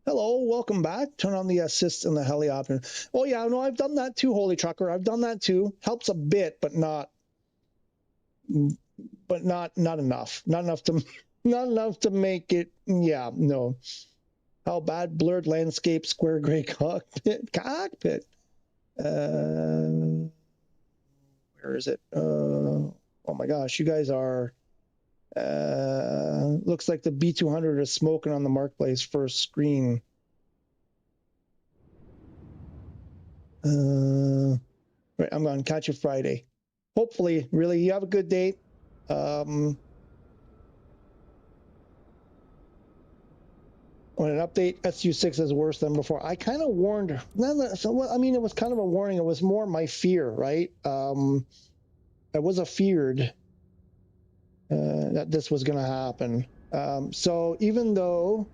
Hello, welcome back. Turn on the assist and the heli option. Oh yeah, no, I've done that too, Holy Trucker. I've done that too. Helps a bit, but not enough. Not enough to make it. Yeah, no. How bad? Blurred landscape, square gray cockpit. Where is it? Oh my gosh, you guys are. Looks like the B200 is smoking on the Marketplace first screen. Right, I'm going to catch you Friday. Hopefully, really, you have a good date. When an update, SU6 is worse than before. I kind of warned. So, I mean, it was kind of a warning. It was more my fear, right? It was a feared that this was going to happen. So even though,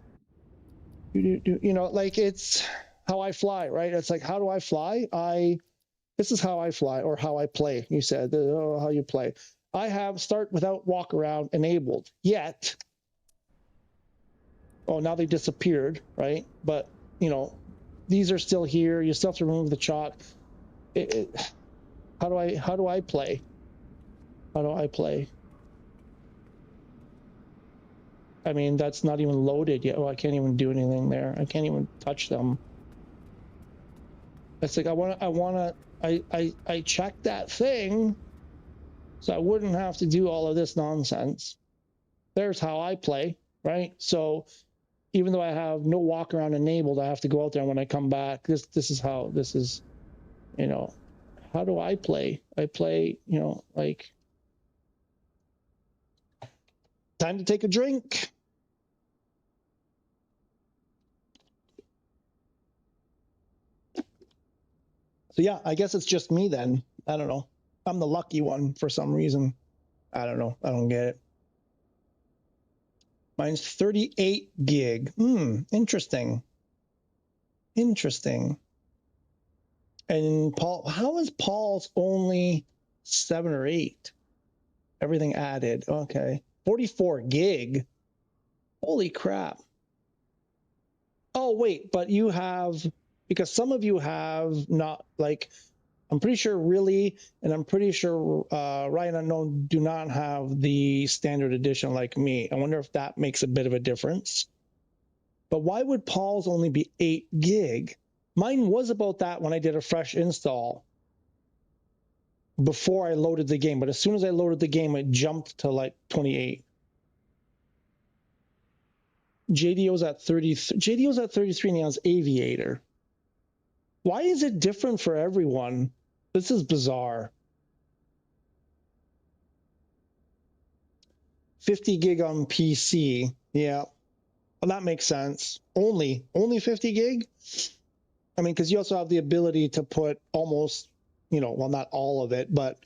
you know, like it's how I fly, right? It's like, how do I fly? This is how I fly or how I play. You said, oh, how you play. I have start without walk around enabled. Yet, oh, now they disappeared, right? But, you know, these are still here. You still have to remove the chalk. How do I play? How do I play? I mean, that's not even loaded yet. Oh, I can't even do anything there. I can't even touch them. It's like I checked that thing so I wouldn't have to do all of this nonsense. There's how I play, right? So even though I have no walk around enabled, I have to go out there, and when I come back, this is how this is, you know, how do I play? I play, you know, like time to take a drink. So yeah, I guess it's just me then. I don't know. I'm the lucky one for some reason. I don't know. I don't get it. Mine's 38 gig. Interesting. Interesting. And Paul, how is Paul's only 7 or 8? Everything added. Okay. 44 gig. Holy crap. Oh, wait, but you have, because some of you have not, like, I'm pretty sure Really, and I'm pretty sure Ryan Unknown do not have the standard edition like me. I wonder if that makes a bit of a difference. But why would Paul's only be 8 gig? Mine was about that when I did a fresh install before I loaded the game. But as soon as I loaded the game, it jumped to like 28. JDO's at 30. JDO's at 33 now. It's Aviator. Why is it different for everyone? This is bizarre. 50 gig on PC. Yeah, well, that makes sense. Only 50 gig? I mean, because you also have the ability to put almost, you know, well, not all of it, but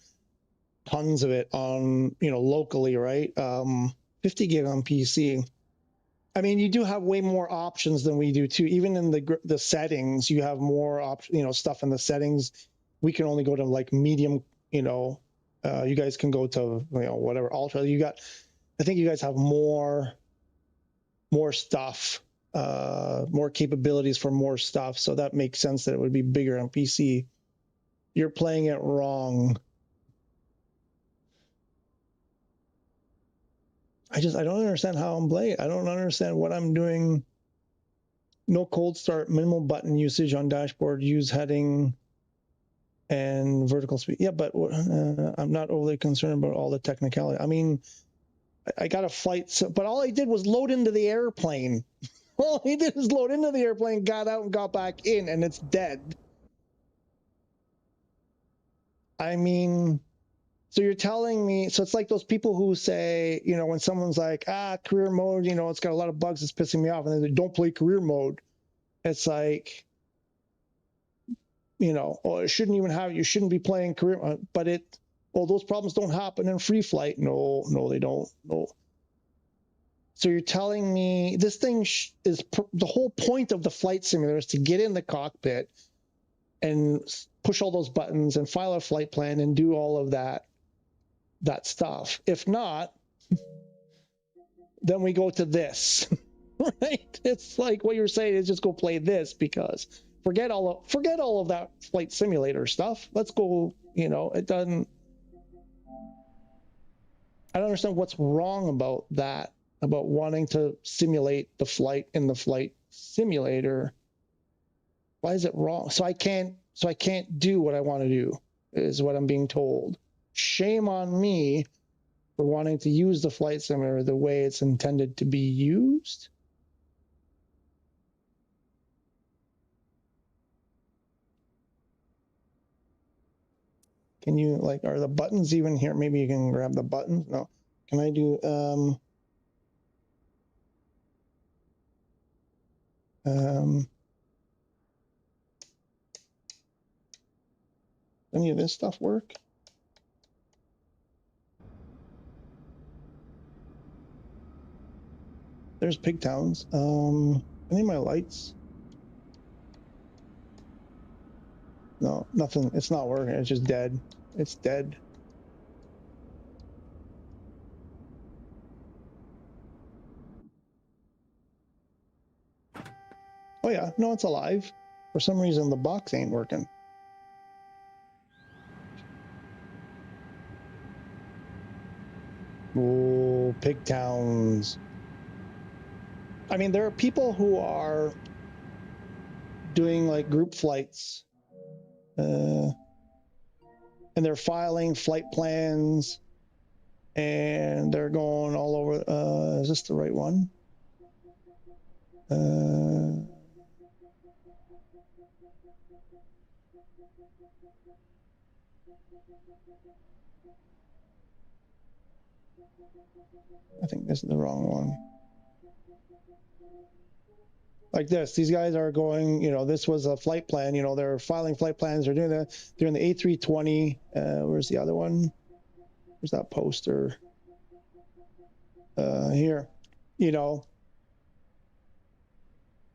tons of it on, you know, locally, right? 50 gig on PC. I mean, you do have way more options than we do too. Even in the settings, you have more you know, stuff in the settings. We can only go to like medium, you know, you guys can go to, you know, whatever, ultra. I think you guys have more stuff, more capabilities for more stuff. So that makes sense that it would be bigger on PC. You're playing it wrong. I don't understand how I'm playing. I don't understand what I'm doing. No cold start, minimal button usage on dashboard, use heading and vertical speed. Yeah, but I'm not overly concerned about all the technicality. I mean, I got a flight, but all I did was load into the airplane. All he did is load into the airplane, got out and got back in, and it's dead. I mean, so you're telling me, so it's like those people who say, you know, when someone's like, career mode, you know, it's got a lot of bugs, it's pissing me off, and they say, don't play career mode. It's like, you know, oh, it shouldn't even have, you shouldn't be playing career, but those problems don't happen in free flight. No, they don't. No. So you're telling me this thing is the whole point of the flight simulator is to get in the cockpit and push all those buttons and file a flight plan and do all of that stuff. If not, then we go to this, right? It's like what you're saying is just go play this, because forget all of that flight simulator stuff. Let's go, you know, it doesn't, I don't understand what's wrong about that, about wanting to simulate the flight in the flight simulator. Why is it wrong? So I can't do what I want to do, is what I'm being told. Shame on me for wanting to use the flight simulator the way it's intended to be used. Can you, like, are the buttons even here? Maybe you can grab the buttons. No. Can I do any of this stuff work? There's Pigtowns. Any of my lights? No, nothing. It's not working. It's just dead. It's dead. Oh yeah, no, it's alive. For some reason, the box ain't working. Oh, Pigtowns. I mean, there are people who are doing like group flights and they're filing flight plans, and they're going all over. Is this the right one? I think this is the wrong one. Like this, these guys are going, you know, this was a flight plan, you know, they're filing flight plans, they're doing the A320. Where's the other one? Where's that poster? Here, you know,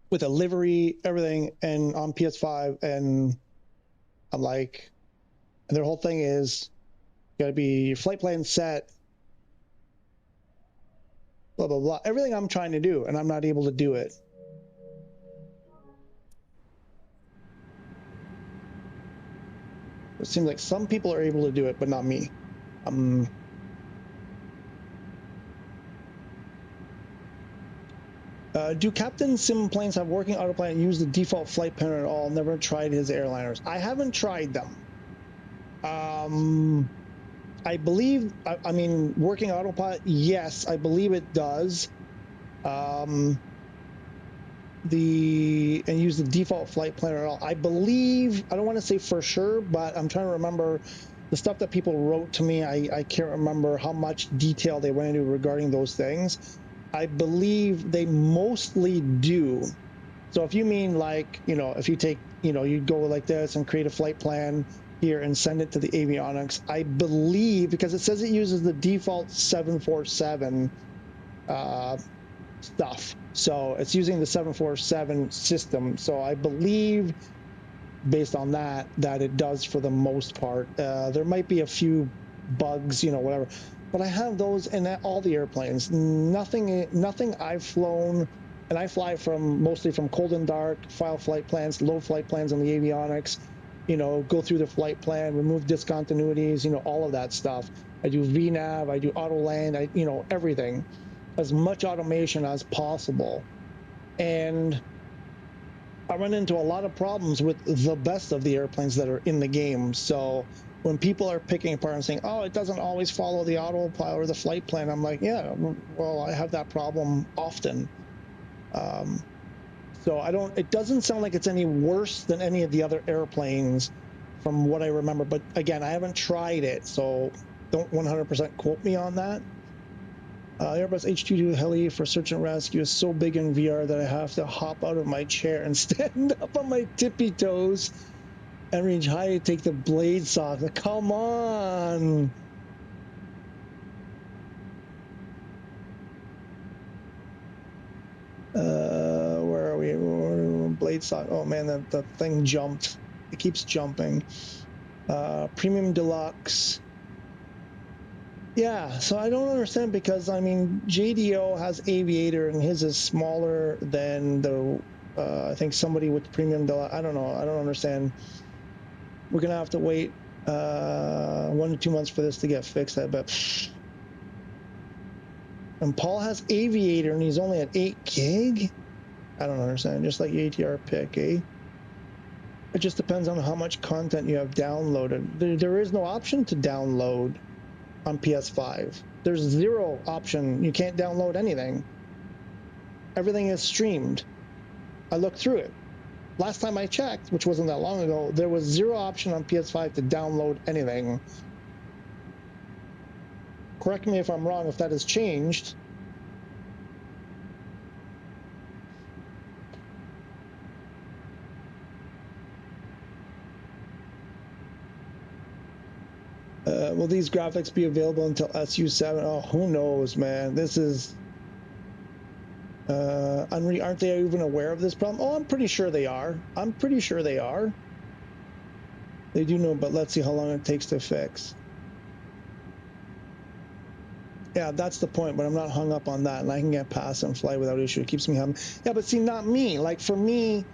with a livery, everything, and on PS5, and I'm like, and their whole thing is gotta be flight plan set, blah blah blah, everything I'm trying to do, and I'm not able to do it. It seems like some people are able to do it, but not me. Do Captain Sim planes have working autopilot and use the default flight plan at all? Never tried his airliners. I haven't tried them. I believe, I mean, working autopilot, yes, I believe it does. And use the default flight plan at all. I believe, I don't want to say for sure, but I'm trying to remember the stuff that people wrote to me. I can't remember how much detail they went into regarding those things. I believe they mostly do. So if you mean like, you know, if you take, you know, you go like this and create a flight plan here and send it to the avionics, I believe, because it says it uses the default 747 stuff. So it's using the 747 system. So I believe based on that it does for the most part. There might be a few bugs, you know, whatever. But I have those in all the airplanes. Nothing I've flown, and I fly mostly from cold and dark, file flight plans, load flight plans on the avionics, you know, go through the flight plan, remove discontinuities, you know, all of that stuff. I do VNAV, I do auto land, you know, everything. As much automation as possible. And I run into a lot of problems with the best of the airplanes that are in the game. So when people are picking apart and saying, oh, it doesn't always follow the autopilot or the flight plan, I'm like, yeah, well, I have that problem often. So it doesn't sound like it's any worse than any of the other airplanes from what I remember. But again, I haven't tried it, so don't 100% quote me on that. Airbus H22 heli for search and rescue is so big in VR that I have to hop out of my chair and stand up on my tippy toes and reach high to take the blades off. Come on. Where are we? Blades off. Oh man, the thing jumped. It keeps jumping. Premium Deluxe. Yeah, so I don't understand, because I mean JDO has Aviator and his is smaller than the I think somebody with the Premium Deluxe. I don't know. I don't understand. We're gonna have to wait 1 to 2 months for this to get fixed, I bet. And Paul has Aviator and he's only at 8 gig. I don't understand. Just like ATR pick, eh? It just depends on how much content you have downloaded. There is no option to download on PS5. There's zero option. You can't download anything. Everything is streamed. I looked through it. Last time I checked, which wasn't that long ago, there was zero option on PS5 to download anything. Correct me if I'm wrong, if that has changed. Will these graphics be available until SU6? Oh, who knows, man. This is... aren't they even aware of this problem? Oh, I'm pretty sure they are. I'm pretty sure they are. They do know, but let's see how long it takes to fix. Yeah, that's the point, but I'm not hung up on that, and I can get past and fly without issue. It keeps me having... Yeah, but see, not me. Like, for me,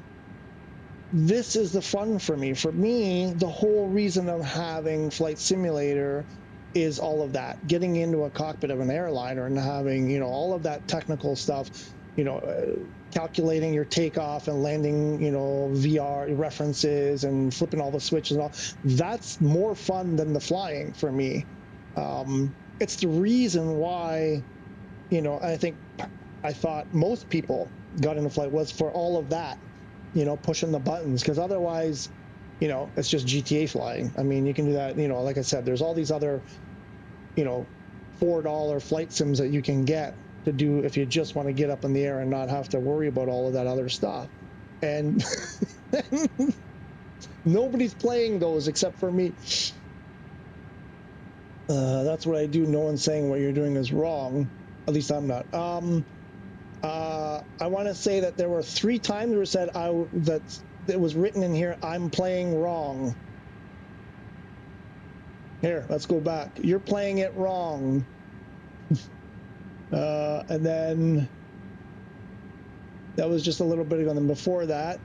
this is the fun for me. For me, the whole reason of having Flight Simulator is all of that. Getting into a cockpit of an airliner and having, you know, all of that technical stuff, you know, calculating your takeoff and landing, you know, VR references and flipping all the switches and all. That's more fun than the flying for me. It's the reason why, you know, I thought most people got into flight was for all of that, you know, pushing the buttons, because otherwise, you know, it's just GTA flying. I mean, you can do that, you know, like I said, there's all these other, you know, $4 flight sims that you can get to do if you just want to get up in the air and not have to worry about all of that other stuff. And nobody's playing those except for me. That's what I do. No one's saying what you're doing is wrong. At least I'm not. I want to say that there were 3 times where it said that it was written in here, I'm playing wrong. Here, let's go back. You're playing it wrong. And then that was just a little bit ago. And then before that,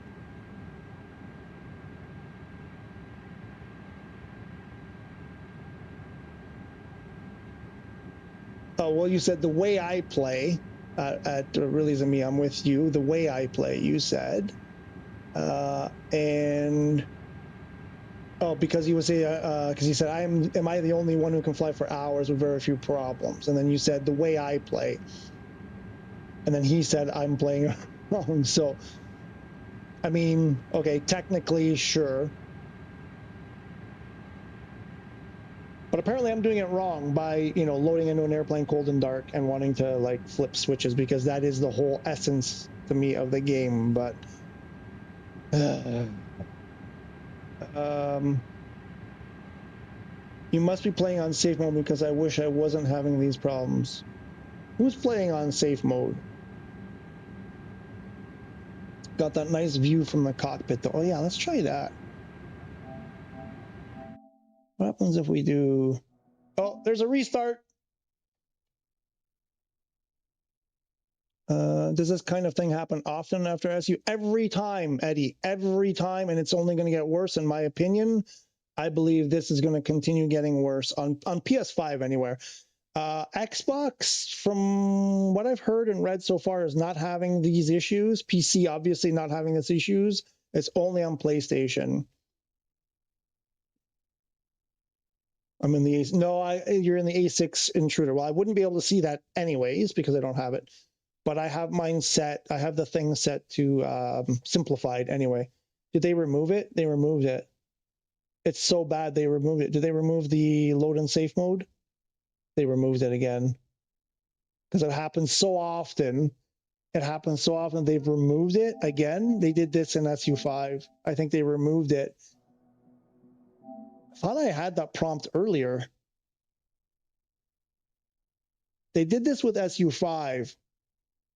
oh, well, you said the way I play at Realism Me, I'm with you. The way I play, you said. And oh, because you would say, because you said, am I the only one who can fly for hours with very few problems? And then you said the way I play. And then he said, I'm playing wrong. So, I mean, okay, technically, sure. But apparently I'm doing it wrong by, you know, loading into an airplane cold and dark and wanting to like flip switches, because that is the whole essence to me of the game. But you must be playing on safe mode, because I wish I wasn't having these problems. Who's playing on safe mode? Got that nice view from the cockpit though. Oh yeah, let's try that. What happens if we do... Oh, there's a restart. Does this kind of thing happen often after SU? Every time, Eddie, every time, and it's only going to get worse, in my opinion. I believe this is going to continue getting worse on PS5 anywhere. Xbox, from what I've heard and read so far, is not having these issues. PC, obviously not having these issues. It's only on PlayStation. I'm in the you're in the A6 intruder. Well, I wouldn't be able to see that anyways because I don't have it. But I have mine set. I have the thing set to simplified anyway. Did they remove it? They removed it. It's so bad they removed it. Did they remove the load and safe mode? They removed it again. Because it happens so often. It happens so often. They've removed it again. They did this in SU5. I think they removed it. I thought I had that prompt earlier. They did this with SU5,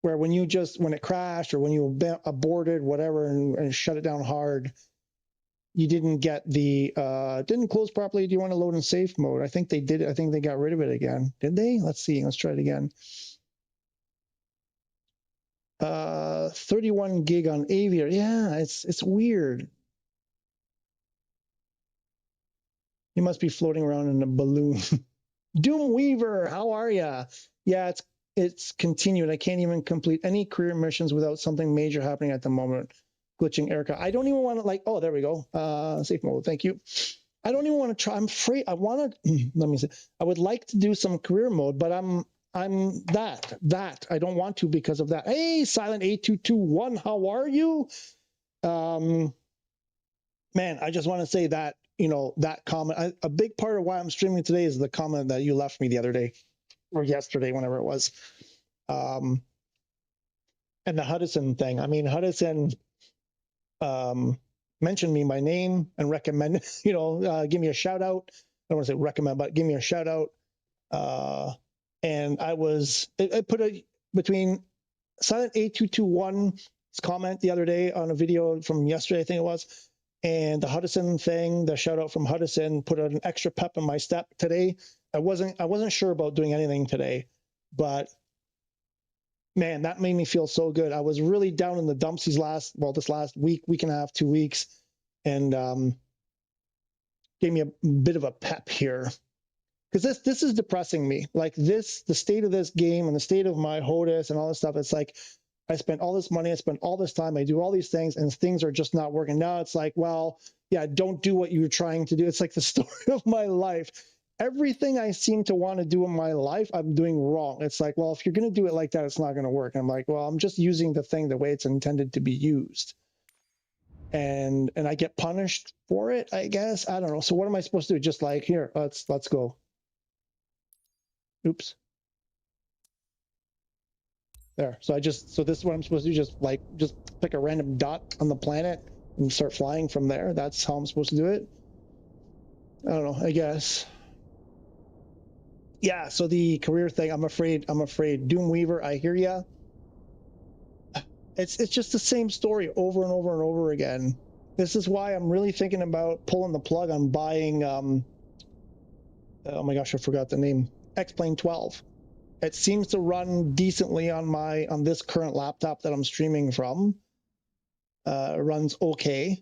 where when it crashed or when you aborted, whatever, and shut it down hard, you didn't get the, didn't close properly. Do you want to load in safe mode? I think they did. I think they got rid of it again. Did they? Let's see. Let's try it again. 31 gig on Aviator. Yeah, it's weird. You must be floating around in a balloon. Doom Weaver, how are ya? Yeah, it's continuing. I can't even complete any career missions without something major happening at the moment. Glitching Erica. I don't even want to oh, there we go. Safe mode. Thank you. I don't even want to try. I'm afraid. I want to. Let me see. I would like to do some career mode, but I'm that. I don't want to because of that. Hey, Silent 8221, how are you? Man, I just want to say that, you know, that comment, a big part of why I'm streaming today is the comment that you left me the other day or yesterday, whenever it was. And the Hudson thing. I mean, Hudson mentioned me by name and recommended, you know, give me a shout out. I don't want to say recommend, but give me a shout out. And I put a between Silent 8221's comment the other day on a video from yesterday, I think it was, and the Hudson thing, the shout out from Hudson put an extra pep in my step today. I wasn't sure about doing anything today, but man, that made me feel so good. I was really down in the dumps this last week and a half, 2 weeks, and gave me a bit of a pep here. Because this is depressing me. Like the state of this game and the state of my HOTUS and all this stuff, it's like, I spent all this money, I spent all this time, I do all these things, and things are just not working. Now it's like, well, yeah, don't do what you're trying to do. It's like the story of my life. Everything I seem to want to do in my life, I'm doing wrong. It's like, well, if you're going to do it like that, it's not going to work. I'm like, well, I'm just using the thing the way it's intended to be used. And I get punished for it, I guess. I don't know. So what am I supposed to do? Just like, here, let's go. Oops. There. So so this is what I'm supposed to do. Just pick a random dot on the planet and start flying from there. That's how I'm supposed to do it. I don't know, I guess. Yeah, so the career thing, I'm afraid. Doomweaver, I hear ya. It's just the same story over and over and over again. This is why I'm really thinking about pulling the plug on buying, oh my gosh, I forgot the name, X-Plane 12. It seems to run decently on this current laptop that I'm streaming from. It runs okay.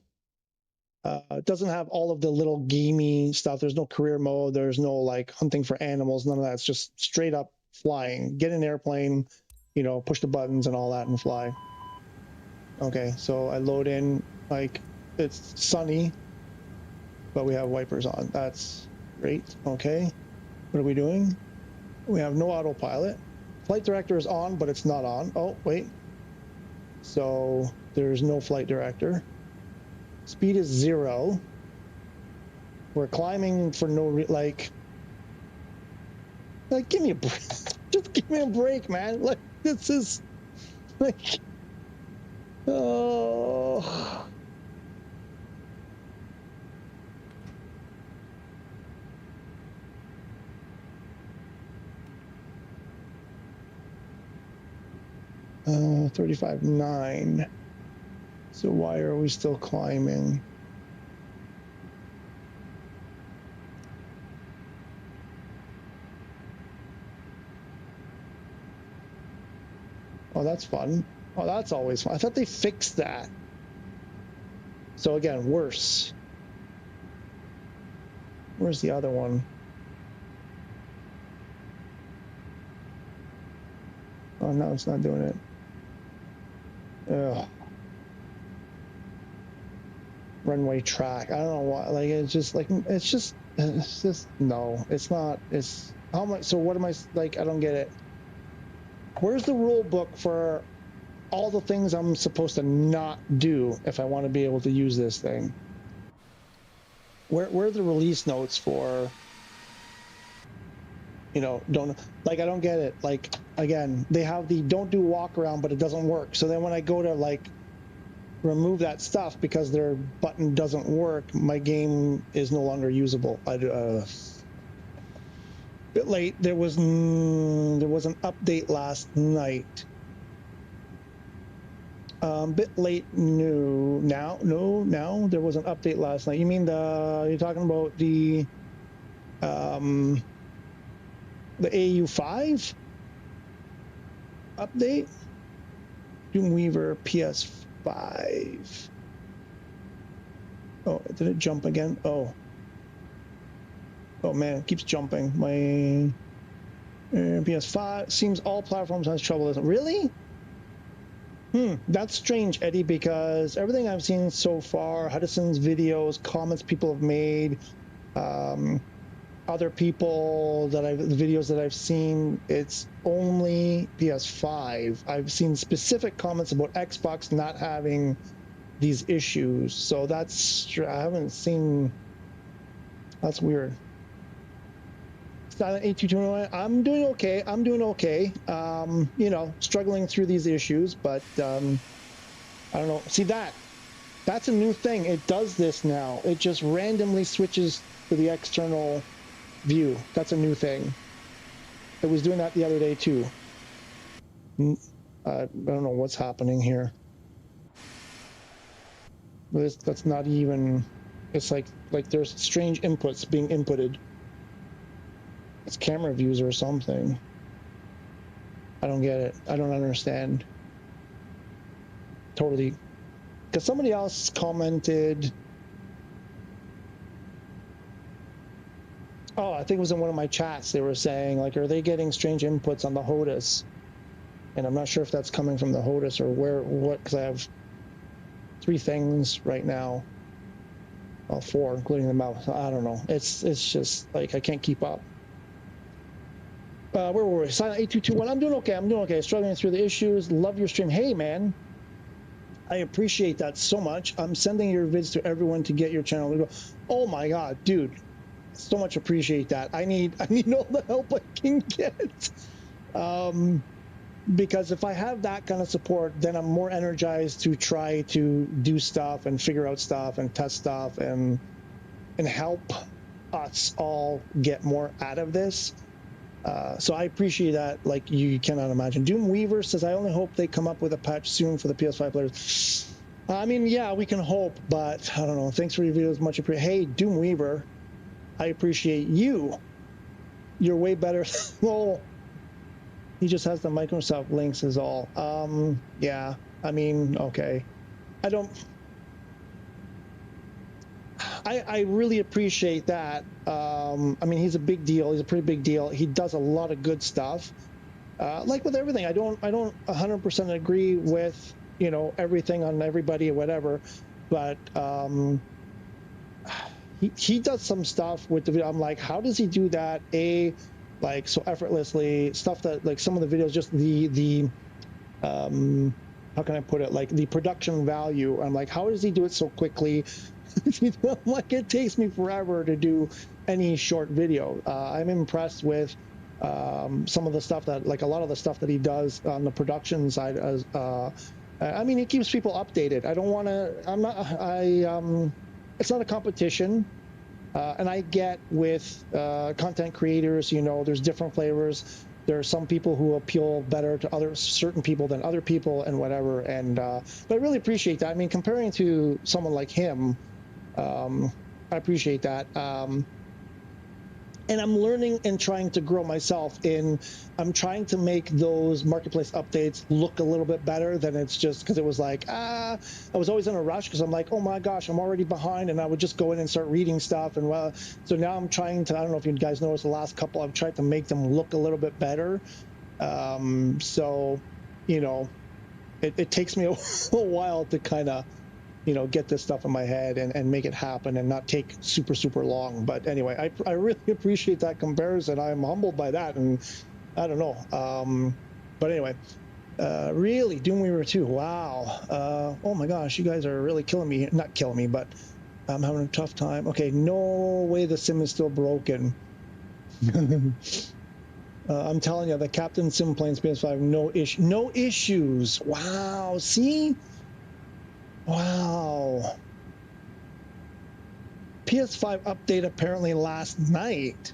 It doesn't have all of the little gamey stuff. There's no career mode. There's no like hunting for animals. None of that. It's just straight up flying. Get in an airplane, you know, push the buttons and all that and fly. Okay, so I load in, like, it's sunny, but we have wipers on. That's great. Okay, what are we doing? We have no autopilot. Flight director is on, but it's not on. Oh, wait. So there's no flight director. Speed is 0. We're climbing for no like give me a break. Just give me a break, man. Like, this is like, oh. Uh, 35.9. So why are we still climbing? Oh, that's fun. Oh, that's always fun. I thought they fixed that. So again, worse. Where's the other one? Oh, no, it's not doing it. Ugh. Runway track. I don't know why. Like, it's just no. It's not. It's how much? So what am I like? I don't get it. Where's the rule book for all the things I'm supposed to not do if I want to be able to use this thing? Where are the release notes for? You know, don't, like, I don't get it. Like, again, they have the don't do walk around, but it doesn't work. So then when I go to like remove that stuff because their button doesn't work, my game is no longer usable. Bit late. There was an update last night. Bit late. Now there was an update last night. You mean you're talking about the AU5 update? Doomweaver PS5. Oh, did it jump again? Oh man, it keeps jumping. My PS5 seems all platforms has trouble. Really? That's strange, Eddie, because everything I've seen so far, Hudson's videos, comments people have made, other people the videos that I've seen, it's only PS5. I've seen specific comments about Xbox not having these issues, so I haven't seen. That's weird. Silent 8221, I'm doing okay. You know, struggling through these issues, but I don't know. See, that's a new thing. It does this now. It just randomly switches to the external view. That's a new thing. It was doing that the other day too. I don't know what's happening here. That's not even. It's like there's strange inputs being inputted. It's camera views or something. I don't get it. I don't understand. Totally. Because somebody else commented. Oh, I think it was in one of my chats. They were saying, like, are they getting strange inputs on the HOTAS? and I'm not sure if that's coming from the HOTAS or what, because I have 3 things right now. Well, 4, including the mouse. I don't know. It's just like I can't keep up. Where were we? Silent 8221. I'm doing okay. I'm doing okay. Struggling through the issues. Love your stream. Hey, man. I appreciate that so much. I'm sending your vids to everyone to get your channel to go. Oh my God, dude. So much appreciate that. I need all the help I can get. Because if I have that kind of support, then I'm more energized to try to do stuff and figure out stuff and test stuff and help us all get more out of this. So I appreciate that like you cannot imagine. Doom Weaver says, I only hope they come up with a patch soon for the PS5 players. I mean, yeah, we can hope, but I don't know. Thanks for your videos. Much appreciated. Hey, Doom Weaver, I appreciate you. You're way better. Well, he just has the Microsoft links is all. Yeah, I mean, okay. I really appreciate that. I mean, he's a big deal. He's a pretty big deal. He does a lot of good stuff. Like with everything, I don't 100% agree with, you know, everything on everybody or whatever, but he does some stuff with the video. I'm like, how does he do that? Like so effortlessly, stuff that like some of the videos, just the how can I put it? Like the production value. I'm like, how does he do it so quickly? You know, like it takes me forever to do any short video. I'm impressed with some of the stuff that, like a lot of the stuff that he does on the production side. I mean, he keeps people updated. I don't want to. It's not a competition. And I get with content creators, you know, there's different flavors. There are some people who appeal better to certain people than other people and whatever. And but I really appreciate that. I mean, comparing to someone like him, I appreciate that. And I'm learning and trying to grow myself I'm trying to make those marketplace updates look a little bit better than it's just because it was like, I was always in a rush because I'm like, oh my gosh, I'm already behind. And I would just go in and start reading stuff. And well, so now I'm trying to, I don't know if you guys noticed the last couple, I've tried to make them look a little bit better. So, you know, it takes me a while to kind of, you know, get this stuff in my head and make it happen and not take super, super long. But anyway, I really appreciate that comparison. I'm humbled by that. And I don't know. But anyway, really, Doom Weaver 2. Wow. Oh my gosh, you guys are really killing me. Not killing me, but I'm having a tough time. Okay, no way the sim is still broken. I'm telling you, the Captain Sim planes PS5, no issues. Wow, see? Wow. PS5 update apparently last night.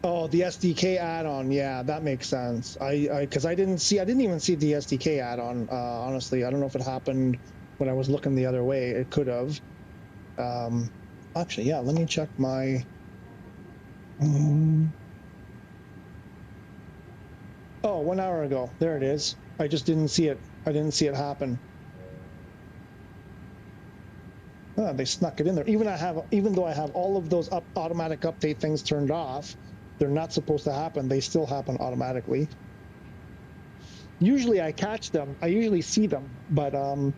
Oh, the SDK add-on. Yeah, that makes sense. Because I didn't even see the SDK add-on. Honestly, I don't know if it happened when I was looking the other way. It could have. Actually, yeah. Let me check my. Oh, 1 hour ago. There it is. I just didn't see it. I didn't see it happen. Oh, they snuck it in there. Even though I have all of those automatic update things turned off, they're not supposed to happen. They still happen automatically. Usually I catch them. I usually see them, but I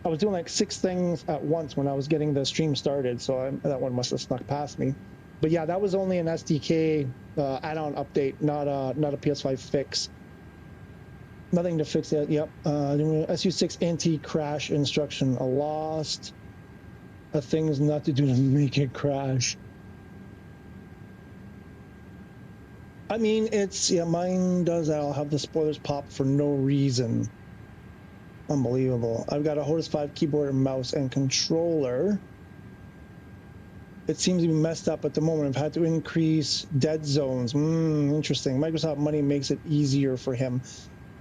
was doing like 6 things at once when I was getting the stream started, so that one must have snuck past me. But yeah, that was only an SDK add-on update, not a PS5 fix. Nothing to fix it. Yep. SU6 anti-crash instruction lost. A thing's not to do to make it crash. I mean, yeah, mine does that. I'll have the spoilers pop for no reason. Unbelievable. I've got a HOTAS 5 keyboard and mouse and controller. It seems to be messed up at the moment. I've had to increase dead zones. Interesting. Microsoft money makes it easier for him.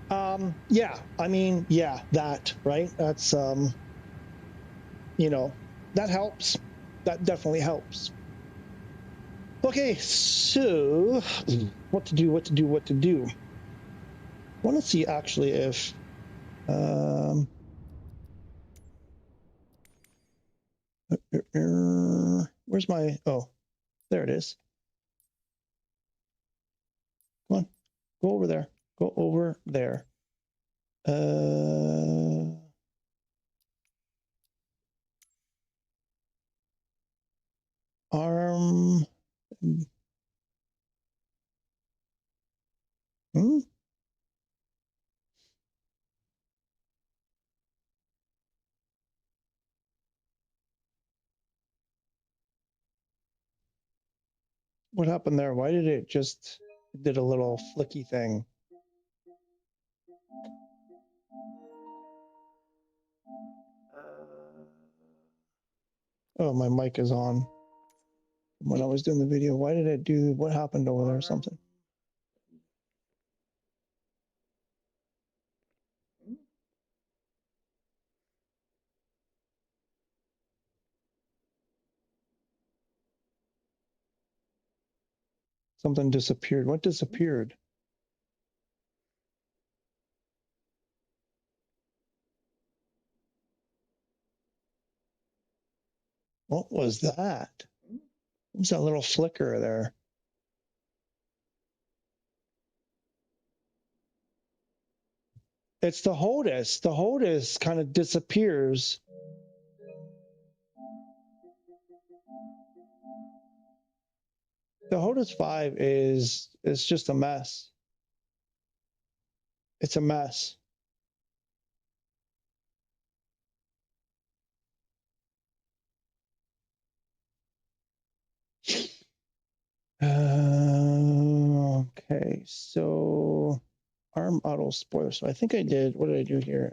Yeah, I mean, yeah, that, right? That's, you know, that helps. That definitely helps. Okay, so what to do? I want to see actually if where's my, oh, there it is. Come on, go over there. Go over there. Arm. Hmm? What happened there? Why did it just did a little flicky thing? Oh, my mic is on. When I was doing the video, why did it do? What happened over there or something? Something disappeared. What disappeared? What was that? What was that little flicker there? It's the HOTUS. The HOTUS kind of disappears. The HOTUS 5 is just a mess. It's a mess. Okay, so ARM auto spoiler. So I think I did. What did I do here?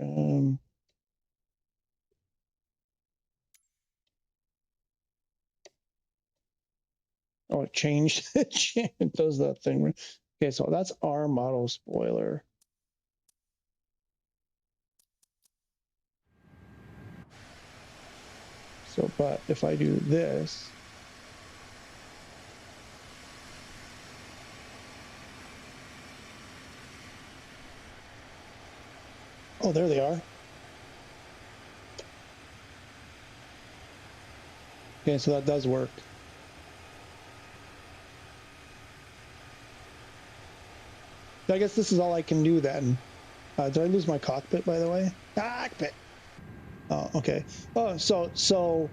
Oh, it changed. It does that thing. Okay, so that's ARM auto spoiler. So, but if I do this, oh, there they are. Okay, so that does work. I guess this is all I can do then. Did I lose my cockpit, by the way? Cockpit. Oh, okay. Oh, so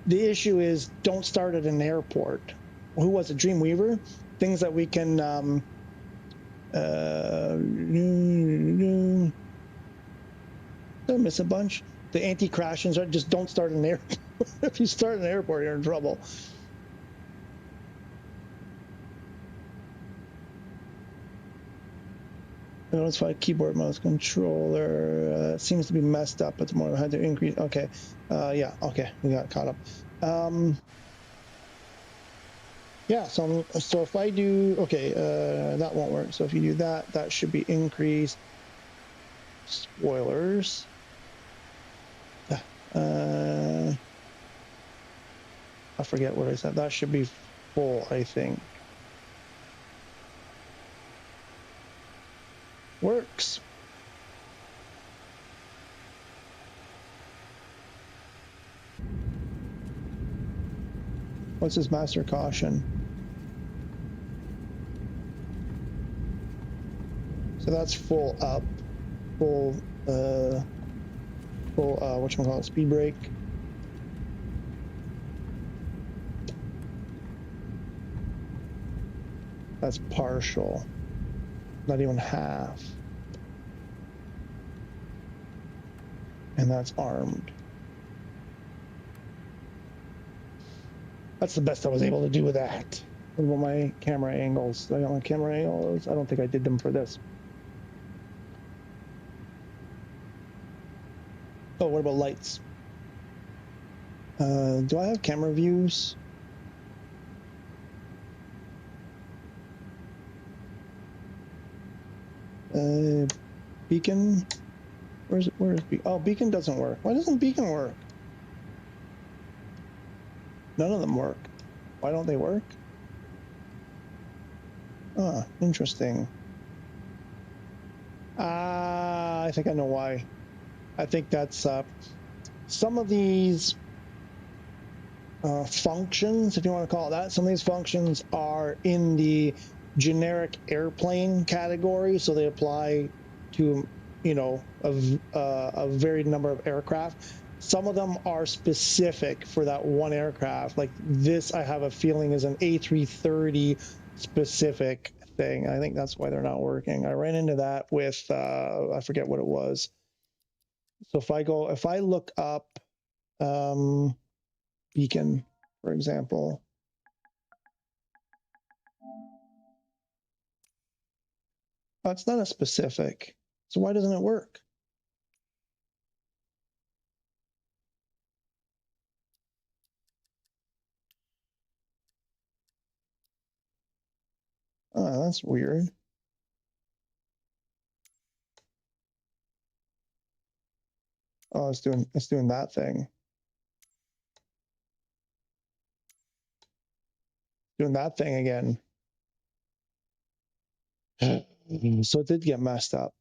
the issue is don't start at an airport. Who was it? Dreamweaver? Things that we can. Did I miss a bunch? The anti-crashes are just don't start an airport. If you start an airport, you're in trouble. Notify keyboard mouse controller. Seems to be messed up. It's more I had to increase. Okay. Yeah. Okay. We got caught up. Yeah. So if I do, okay, that won't work. So if you do that, that should be increased. Spoilers. I forget what I said. That should be full, I think. Works. What's his master caution? So that's full up, full whatchamacallit, speed brake. That's partial, not even half. And that's armed. That's the best I was able to do with that. What about my camera angles? I got my camera angles. I don't think I did them for this. Oh, what about lights? Do I have camera views? Beacon? Where is Beacon? Oh, Beacon doesn't work. Why doesn't Beacon work? None of them work. Why don't they work? Ah, interesting. I think I know why. I think that's some of these functions, if you want to call it that, some of these functions are in the generic airplane category, so they apply to, you know, a varied number of aircraft. Some of them are specific for that one aircraft. Like this, I have a feeling is an A330 specific thing. I think that's why they're not working. I ran into that with I forget what it was. So if I look up beacon, for example. Oh, it's not a specific. So why doesn't it work? Oh, that's weird. Oh, it's doing that thing. Doing that thing again. So it did get messed up.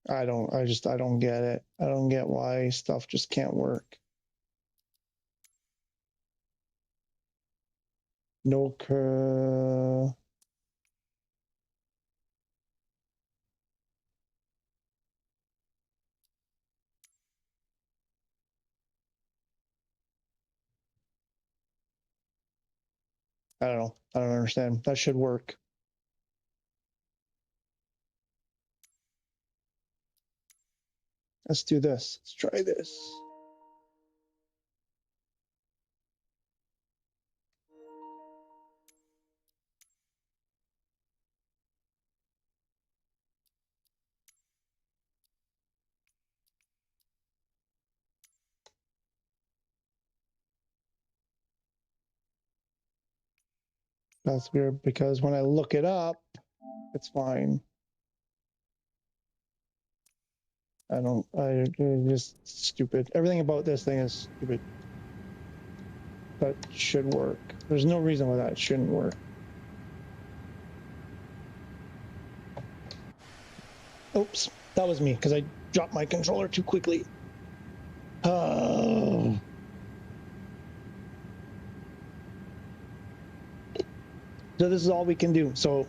I don't get it. I don't get why stuff just can't work. No I don't know. I don't understand. That should work. Let's do this. Let's try this. That's weird because when I look it up, it's fine. It's just stupid. Everything about this thing is stupid. That should work. There's no reason why that shouldn't work. Oops, that was me because I dropped my controller too quickly. Oh. So this is all we can do. So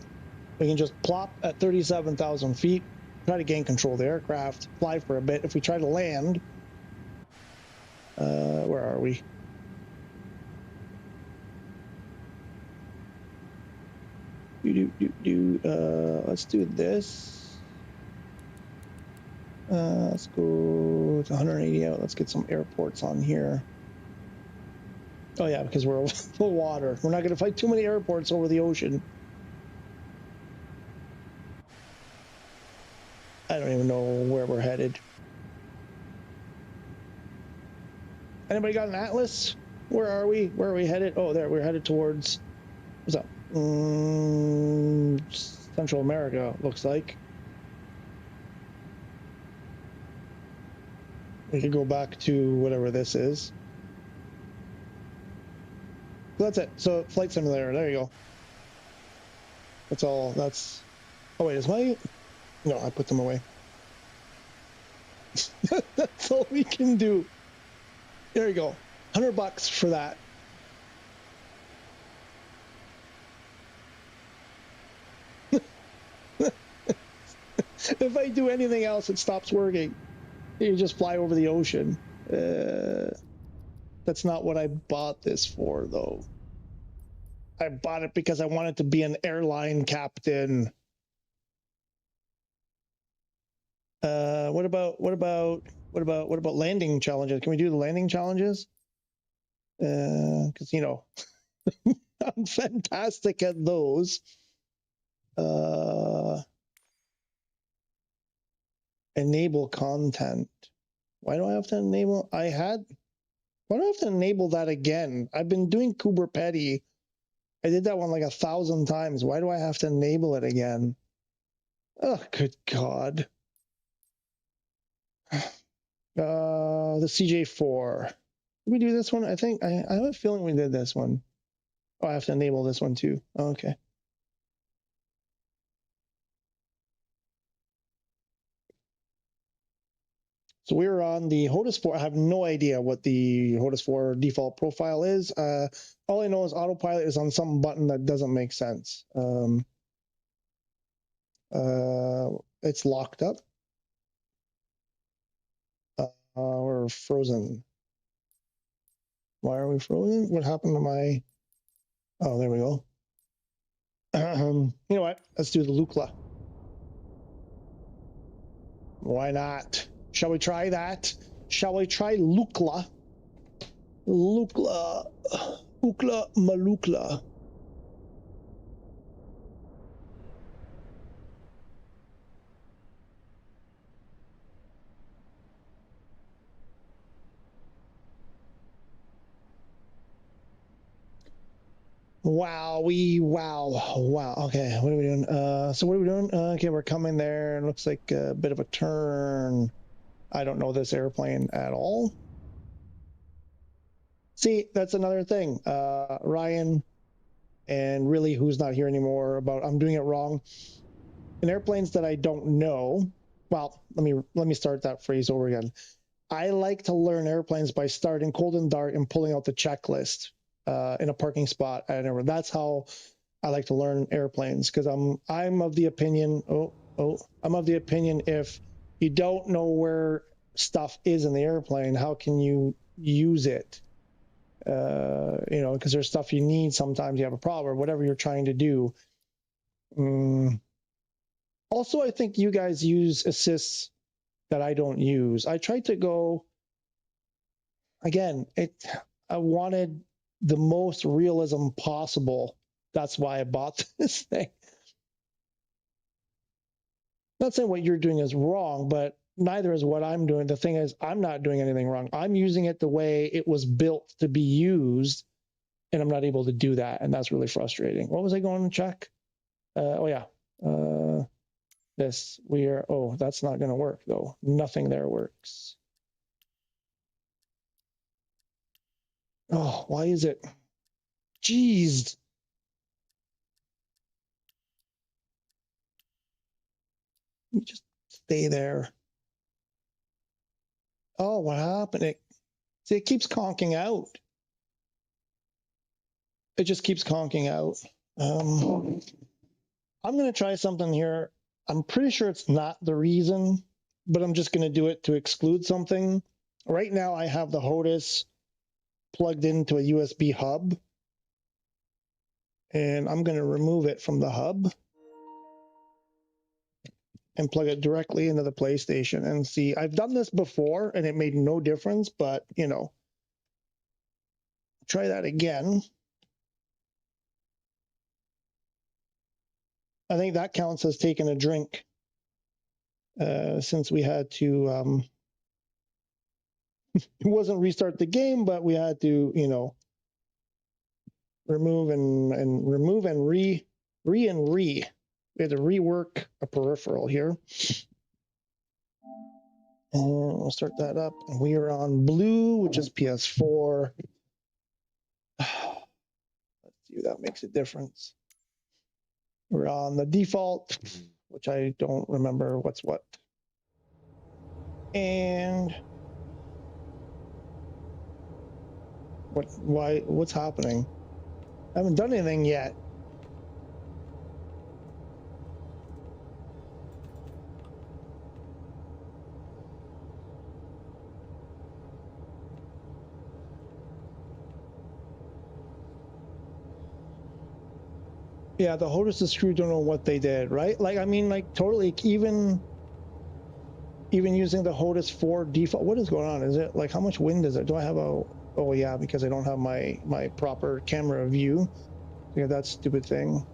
we can just plop at 37,000 feet, try to gain control of the aircraft, fly for a bit. If we try to land, where are we? Let's do this. Let's go to 180 out. Let's get some airports on here. Oh yeah, because we're over the water. We're not going to fight too many airports over the ocean. I don't even know where we're headed. Anybody got an atlas? Where are we? Where are we headed? Oh, there. We're headed towards, what's up? Central America, looks like. We could go back to whatever this is. So that's it. So flight simulator, there you go. That's all. That's, oh wait, is my, no, I put them away. That's all we can do. There you go. $100 for that. If I do anything else, it stops working. You just fly over the ocean. That's not what I bought this for, though. I bought it because I wanted to be an airline captain. What about landing challenges? Can we do the landing challenges? Because you know, I'm fantastic at those. Enable content. Why do I have to enable? Why do I have to enable that again? I've been doing Cooper Petty. I did that one like 1,000 times. Why do I have to enable it again? Oh, good God. The CJ4. Did we do this one? I think I have a feeling we did this one. Oh, I have to enable this one too. Oh, okay. So we're on the HOTAS 4. I have no idea what the HOTAS 4 default profile is. All I know is autopilot is on some button that doesn't make sense. It's locked up. We're frozen. Why are we frozen? What happened to my... Oh, there we go. You know what? Let's do the Lukla. Why not? Shall we try that? Shall we try Lukla? Lukla. Ukla Malukla. Wow, wow. Okay, what are we doing? So what are we doing? Okay, we're coming there. It looks like a bit of a turn. I don't know this airplane at all. See, that's another thing. Ryan, and really who's not here anymore, about I'm doing it wrong. In airplanes that I don't know, well, let me start that phrase over again. I like to learn airplanes by starting cold and dark and pulling out the checklist in a parking spot. That's how I like to learn airplanes, because I'm of the opinion. I'm of the opinion, if you don't know where stuff is in the airplane, how can you use it? You know, because there's stuff you need. Sometimes you have a problem or whatever you're trying to do. Also, I think you guys use assists that I don't use. I tried to go, again, I wanted the most realism possible. That's why I bought this thing. Not saying what you're doing is wrong, but neither is what I'm doing. The thing is, I'm not doing anything wrong. I'm using it the way it was built to be used, and I'm not able to do that, and that's really frustrating. What was I going to check? Oh, yeah. Oh, that's not going to work, though. Nothing there works. Oh, why is it? Jeez. You just stay there. Oh, what happened? See, it keeps conking out. It just keeps conking out. I'm going to try something here. I'm pretty sure it's not the reason, but I'm just going to do it to exclude something. Right now, I have the HOTAS plugged into a USB hub, and I'm going to remove it from the hub and plug it directly into the PlayStation and see. I've done this before, and it made no difference, but, you know, try that again. I think that counts as taking a drink, since we had to, it wasn't restart the game, but we had to, you know, remove and re. We had to rework a peripheral here. And we'll start that up. And we are on blue, which is PS4. Let's see if that makes a difference. We're on the default, which I don't remember what's what. And what's happening? I haven't done anything yet. Yeah, the HOTAS screw don't know what they did, right? Like, I mean, like, totally, even using the HOTAS 4 default, what is going on? Is it, like, how much wind is it? Do I have a, oh yeah, because I don't have my proper camera view. Yeah, that stupid thing.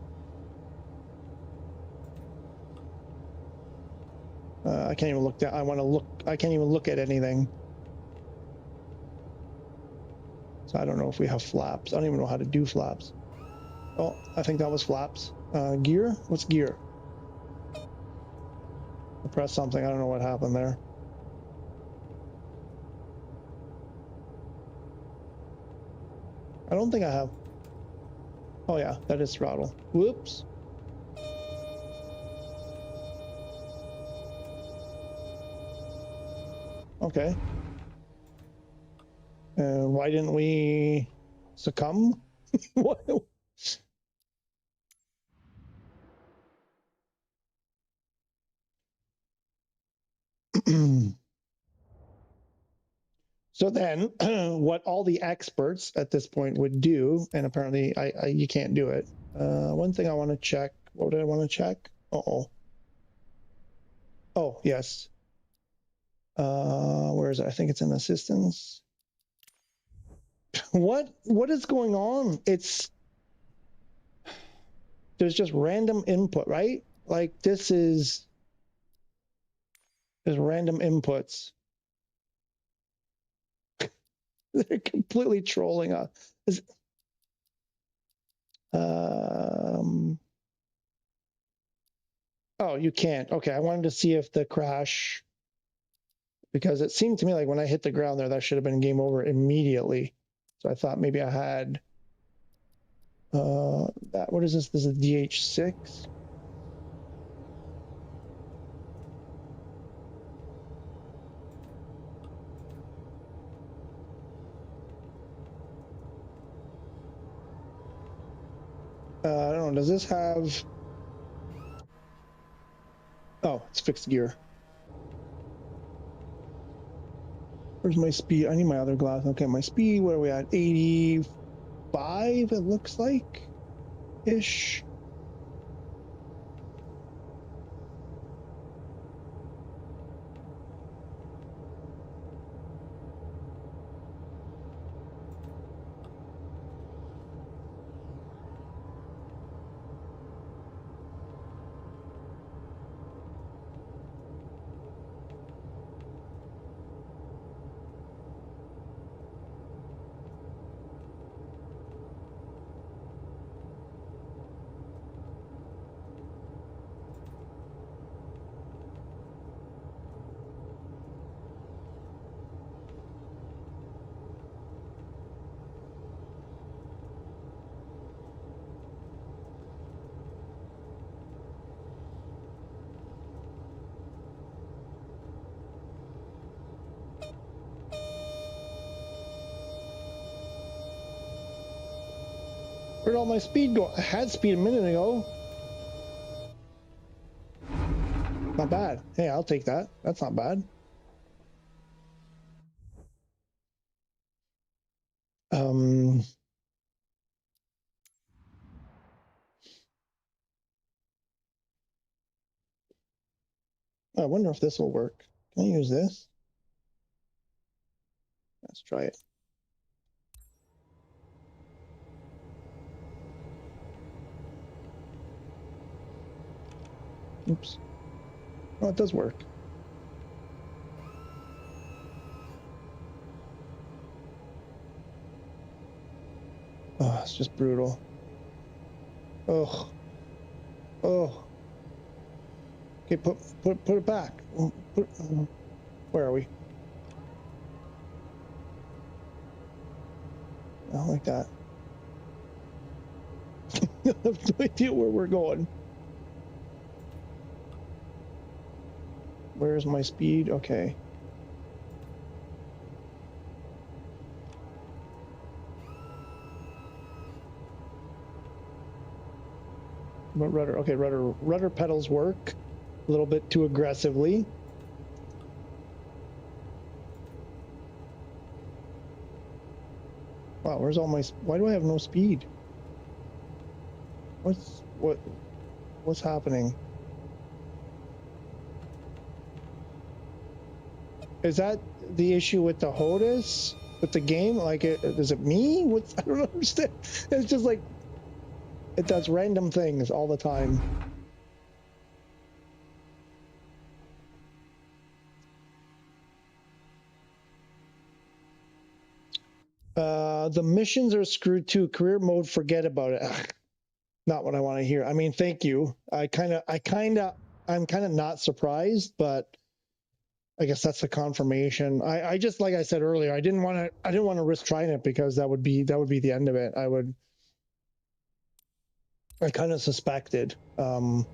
I can't even look down. I can't even look at anything. So I don't know if we have flaps. I don't even know how to do flaps. Oh, I think that was flaps. Gear? What's gear? I pressed something. I don't know what happened there. I don't think I have. Oh yeah, that is throttle. Whoops. Okay. Why didn't we succumb? What? So then, what all the experts at this point would do, and apparently you can't do it. One thing I want to check. What did I want to check? Uh-oh. Oh, yes. Where is it? I think it's in assistance. What is going on? There's just random input, right? Like there's random inputs. They're completely trolling us. Oh, you can't. Okay, I wanted to see if the crash, because it seemed to me like when I hit the ground there, that should have been game over immediately. So I thought maybe I had that. What is this? This is DH6. I don't know. Does this have? Oh, it's fixed gear. Where's my speed? I need my other glass. Okay, my speed. What are we at? 85. It looks like ish. Where'd all my speed go? I had speed a minute ago. Not bad. Hey, I'll take that. That's not bad. I wonder if this will work. Can I use this? Let's try it. Oops. Oh, it does work. Oh, it's just brutal. Oh. Oh. Okay, put it back. Where are we? Oh, like that. I have no idea where we're going. Where's my speed? Okay. But rudder, okay, rudder pedals work a little bit too aggressively. Wow, where's all my? Why do I have no speed? What's happening? Is that the issue with the HOTAS? With the game? Like, is it me? I don't understand. It's just like, it does random things all the time. The missions are screwed too. Career mode, forget about it. Ugh, not what I want to hear. I mean, thank you. I'm kind of not surprised, but I guess that's the confirmation. I just, like I said earlier, I didn't want to risk trying it because that would be the end of it. I kind of suspected. Okay,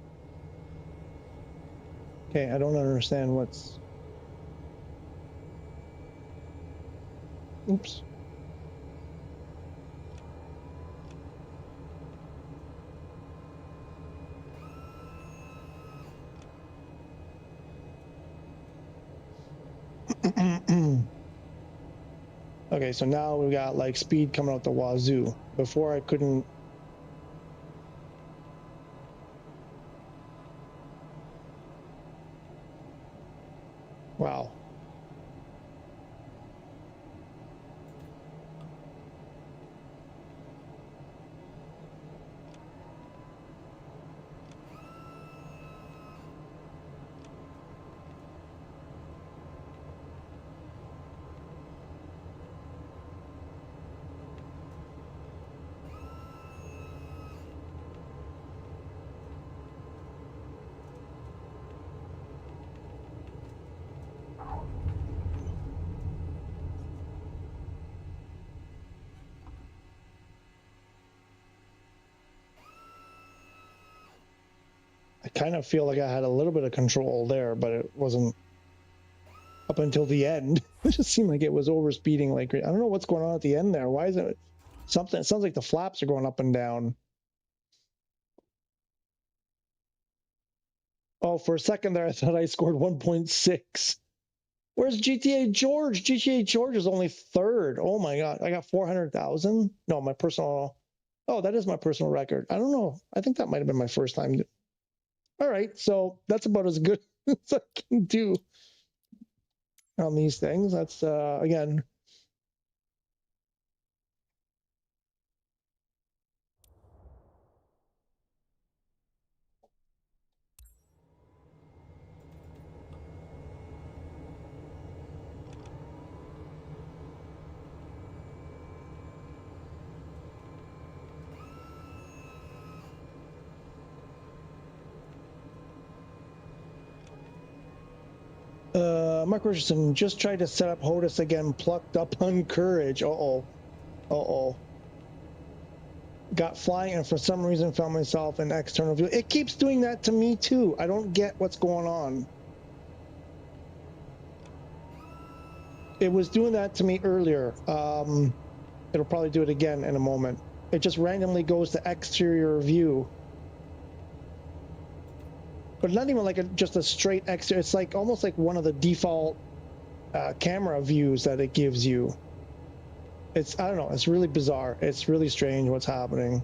I don't understand what's. Oops. Okay, so now we've got like speed coming out the wazoo. Before I couldn't. Wow. I kind of feel like I had a little bit of control there, but it wasn't up until the end. It just seemed like it was over speeding like I don't know what's going on at the end there. Why is it something? It sounds like the flaps are going up and down. Oh, for a second there, I thought I scored 1.6. Where's GTA George? GTA George is only third. Oh my God. I got 400,000. No, my personal. Oh, that is my personal record. I don't know. I think that might have been my first time. All right. So that's about as good as I can do on these things. That's, again, Mark Richardson just tried to set up HOTUS again, plucked up on courage. Uh-oh. Uh-oh. Got flying and for some reason found myself in external view. It keeps doing that to me too. I don't get what's going on. It was doing that to me earlier. It'll probably do it again in a moment. It just randomly goes to exterior view. But not even like just a straight exterior. It's like almost like one of the default camera views that it gives you. It's, I don't know, it's really bizarre. It's really strange what's happening.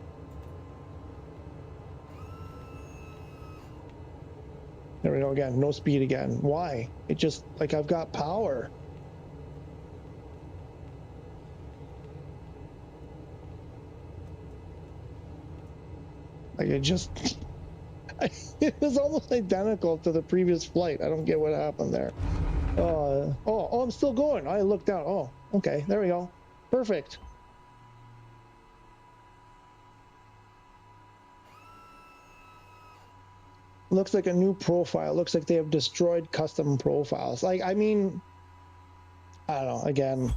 There we go again, no speed again. Why? It just, like I've got power. Like it just, it was almost identical to the previous flight. I don't get what happened there. Oh, I'm still going. I looked down. Oh, okay, there we go. Perfect. Looks like a new profile. Looks like they have destroyed custom profiles. Like, I mean, I don't know. Again,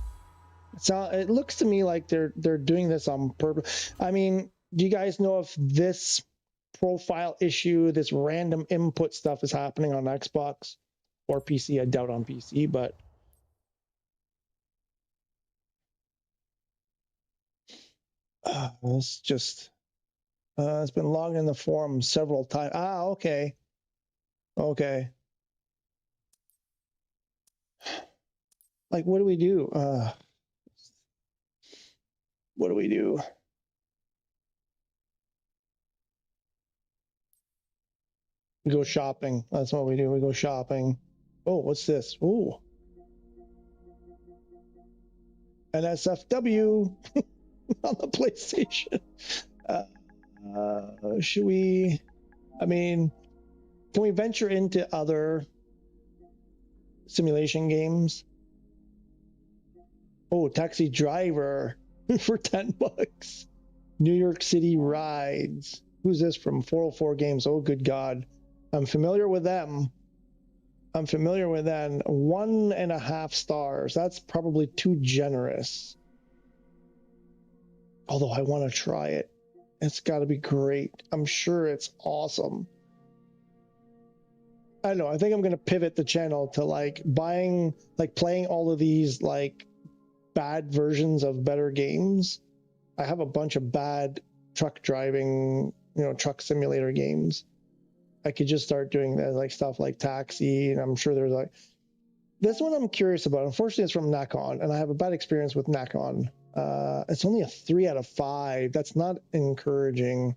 it looks to me like they're doing this on purpose. I mean, do you guys know if this profile issue, this random input stuff is happening on Xbox or PC? I doubt on PC, but it's just it's been logged in the forum several times. Ah, okay. Okay. Like, what do we do? What do we do? We go shopping. That's what we do. We go shopping. Oh, what's this? Ooh. An SFW on the PlayStation. Should we? I mean, can we venture into other simulation games? Oh, Taxi Driver for $10. New York City Rides. Who's this from? 404 Games. Oh, good God. I'm familiar with them. I'm familiar with them. 1.5 stars. That's probably too generous. Although I want to try it. It's got to be great. I'm sure it's awesome. I don't know. I think I'm going to pivot the channel to like buying, like playing all of these like bad versions of better games. I have a bunch of bad truck driving, truck simulator games. I could just start doing that, like stuff like Taxi, and I'm sure there's like this one I'm curious about. Unfortunately, it's from Nakon, and I have a bad experience with Nakon. It's only a 3 out of 5. That's not encouraging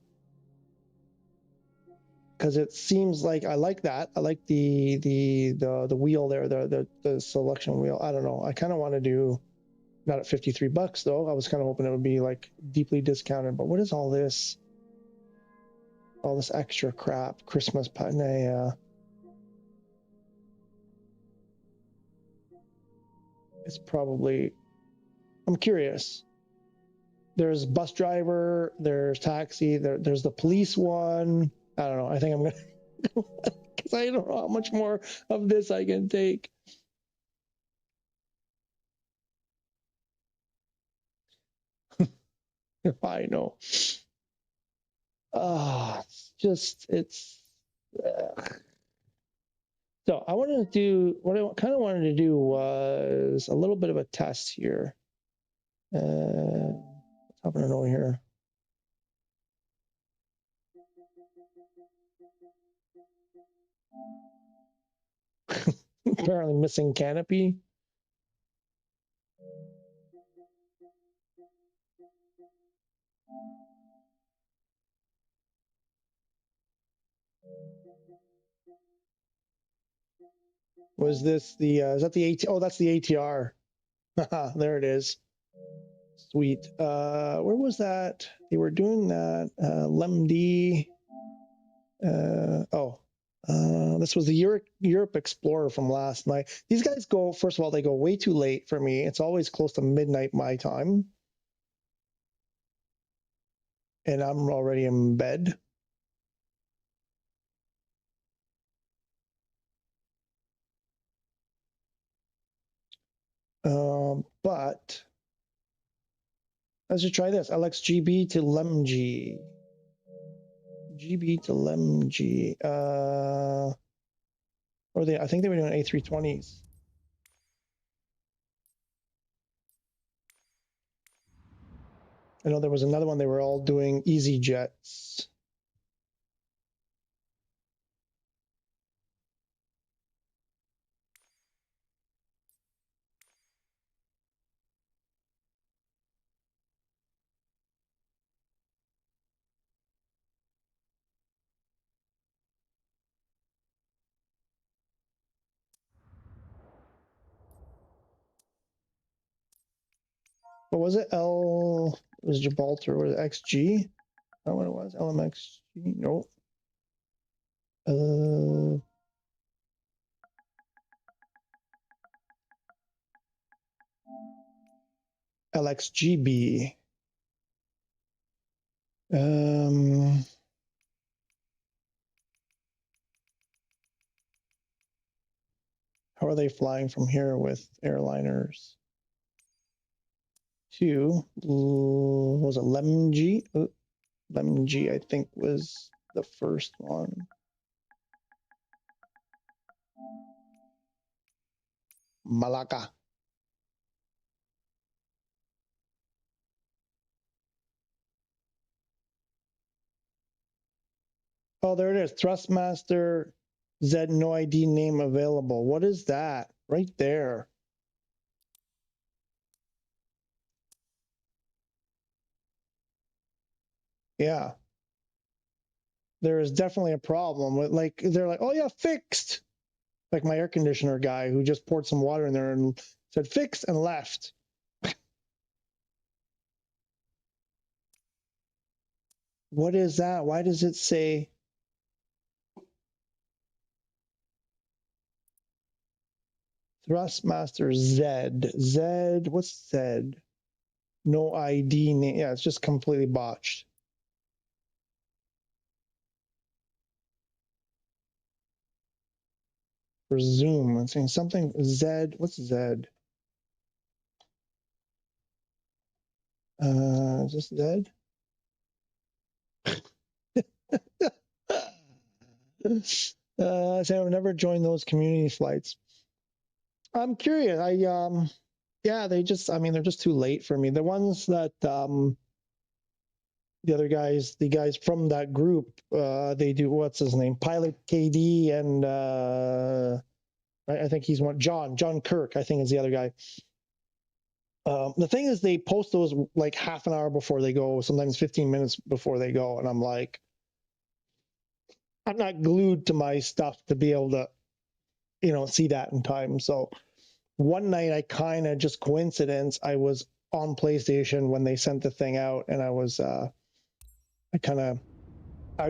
because it seems like I like that. I like the wheel there, the selection wheel. I don't know. I kind of want to do not at $53 though. I was kind of hoping it would be like deeply discounted. But what is all this? All this extra crap, Christmas panier. It's probably, I'm curious. There's bus driver, there's taxi, there's the police one. I don't know. I think I'm going to, because I don't know how much more of this I can take. If I know. It's so I wanted to do, what I kind of wanted to do was a little bit of a test here. What's happening over here? Apparently missing canopy. Was this the, is that the AT? Oh, that's the ATR. There it is. Sweet. Where was that? They were doing that. LemD. This was the Europe Explorer from last night. These guys go, first of all, they go way too late for me. It's always close to midnight my time. And I'm already in bed. But let's just try this. LXGB to LemG. GB to LemG. I think they were doing A320s. I know there was another one, they were all doing EasyJets. What was it? It was Gibraltar, was it XG? Is that what it was? LMXG? No. LXGB. How are they flying from here with airliners? Was it LemG? LemG, I think, was the first one. Malacca. Oh, there it is. Thrustmaster Z, no ID name available. What is that? Right there. Yeah. There is definitely a problem with, like, they're like, oh yeah, fixed. Like my air conditioner guy who just poured some water in there and said fixed and left. What is that? Why does it say Thrustmaster Z? Z, what's Z? No ID name. Yeah, it's just completely botched. Resume. I'm saying something Z. What's Z? Is this Z? So I've never joined those community flights. I'm curious. Yeah, they just, I mean, they're just too late for me. The ones that the other guys, the guys from that group, they do, what's his name? Pilot KD and I think he's one, John Kirk, I think is the other guy. The thing is, they post those like half an hour before they go, sometimes 15 minutes before they go, and I'm like, I'm not glued to my stuff to be able to, you know, see that in time. So one night, I kind of just coincidence, I was on PlayStation when they sent the thing out, and I was, I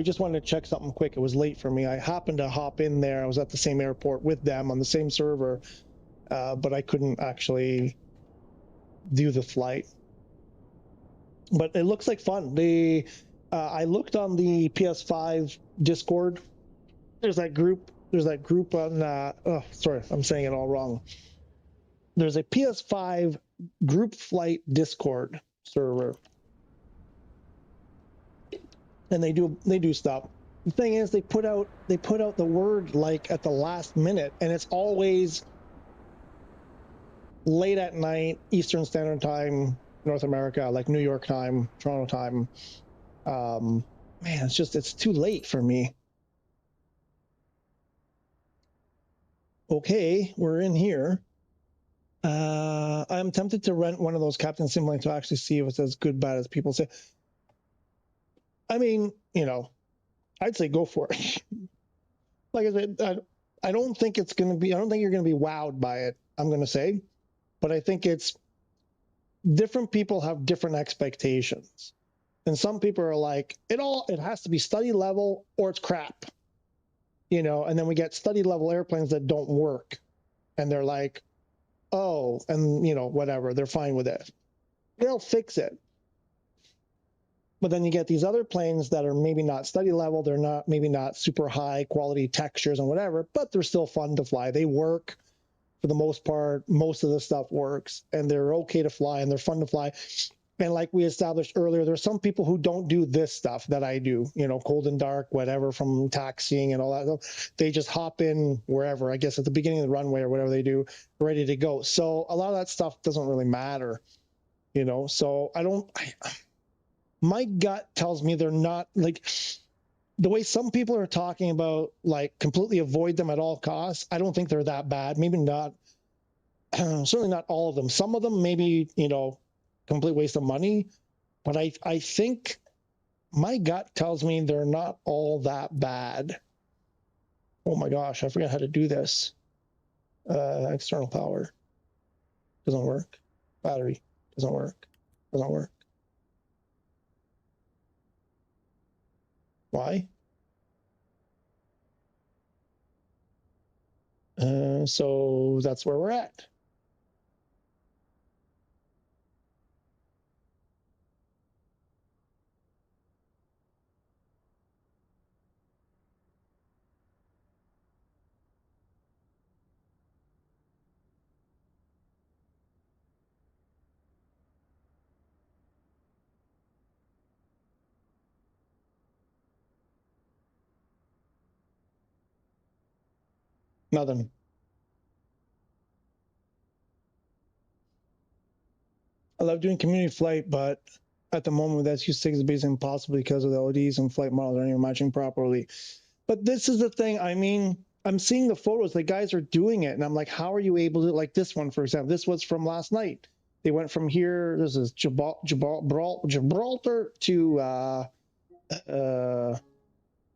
just wanted to check something quick. It was late for me. I happened to hop in there. I was at the same airport with them on the same server, but I couldn't actually do the flight. But it looks like fun. I looked on the PS5 Discord. There's that group. There's that group on. Oh, sorry, I'm saying it all wrong. There's a PS5 group flight Discord server, and they do stuff. The thing is, they put out the word like at the last minute, and it's always late at night, Eastern Standard Time, North America, like New York time, Toronto time. Man, it's too late for me. Okay, we're in here. I'm tempted to rent one of those Captain Simulator to actually see if it's as good bad as people say. I mean, you know, I'd say go for it. Like I said, I don't think it's going to be, I don't think you're going to be wowed by it, I'm going to say. But I think it's, different people have different expectations. And some people are like, it has to be study level or it's crap. You know, and then we get study level airplanes that don't work. And they're like, oh, and you know, whatever, they're fine with it. They'll fix it. But then you get these other planes that are maybe not study level, they're not, maybe not super high quality textures and whatever, but they're still fun to fly. They work for the most part. Most of the stuff works, and they're okay to fly, and they're fun to fly. And like we established earlier, there's some people who don't do this stuff that I do, you know, cold and dark, whatever, from taxiing and all that stuff. They just hop in wherever, I guess at the beginning of the runway or whatever they do, ready to go. So a lot of that stuff doesn't really matter, you know. So my gut tells me they're not, like, the way some people are talking about, like, completely avoid them at all costs. I don't think they're that bad. Maybe not, certainly not all of them. Some of them maybe, you know, complete waste of money. But I think my gut tells me they're not all that bad. Oh my gosh, I forgot how to do this. External power. Doesn't work. Battery. Doesn't work. Doesn't work. Why? So that's where we're at. Nothing. I love doing community flight, but at the moment with SU6 it's basically impossible because of the LEDs and flight models aren't even matching properly. But this is the thing. I mean, I'm seeing the photos. The guys are doing it, and I'm like, how are you able to? Like this one, for example. This was from last night. They went from here. This is Gibraltar to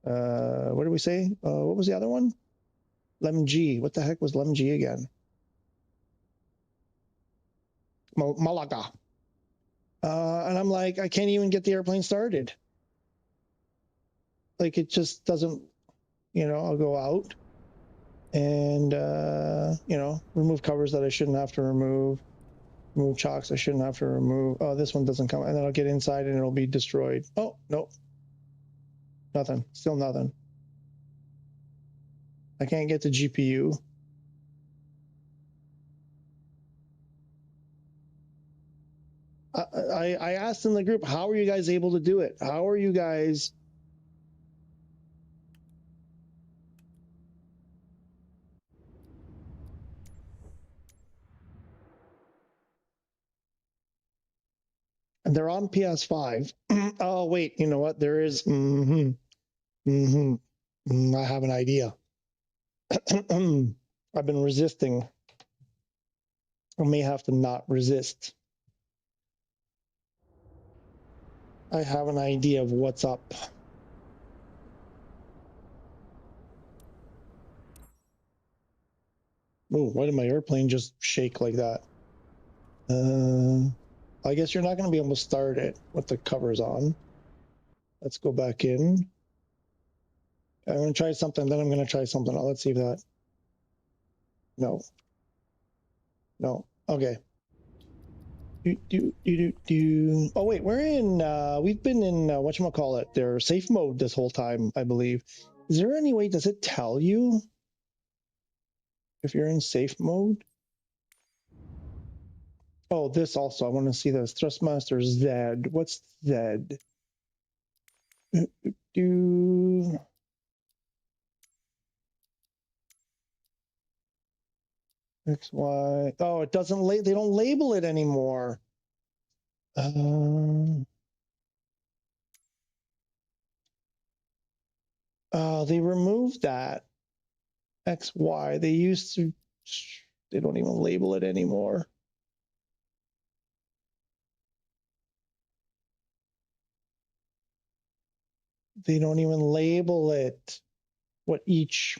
what did we say? What was the other one? LMG. What the heck was LMG again? Malaga. And I'm like, I can't even get the airplane started. Like it just doesn't, you know, I'll go out and, you know, remove covers that I shouldn't have to remove chocks I shouldn't have to remove. Oh, this one doesn't come. And then I'll get inside and it'll be destroyed. Oh, no. Nothing. Still nothing. I can't get the GPU. I asked in the group, how are you guys able to do it? How are you guys? They're on PS5. Oh, wait, you know what? There is. I have an idea. I've been resisting. I may have to not resist. I have an idea of what's up. Oh, why did my airplane just shake like that? I guess you're not going to be able to start it with the covers on. Let's go back in. I'm going to try something, then I'm going to try something else. Let's see if that... No. No. Okay. Oh, wait, we're in... we've been in, whatchamacallit, their safe mode this whole time, I believe. Is there any way, does it tell you if you're in safe mode? Oh, this also, I want to see this. Thrustmaster Z. What's Z? X, Y. Oh, it doesn't they don't label it anymore. They removed that. X, Y. They used to, they don't even label it anymore. They don't even label it. What each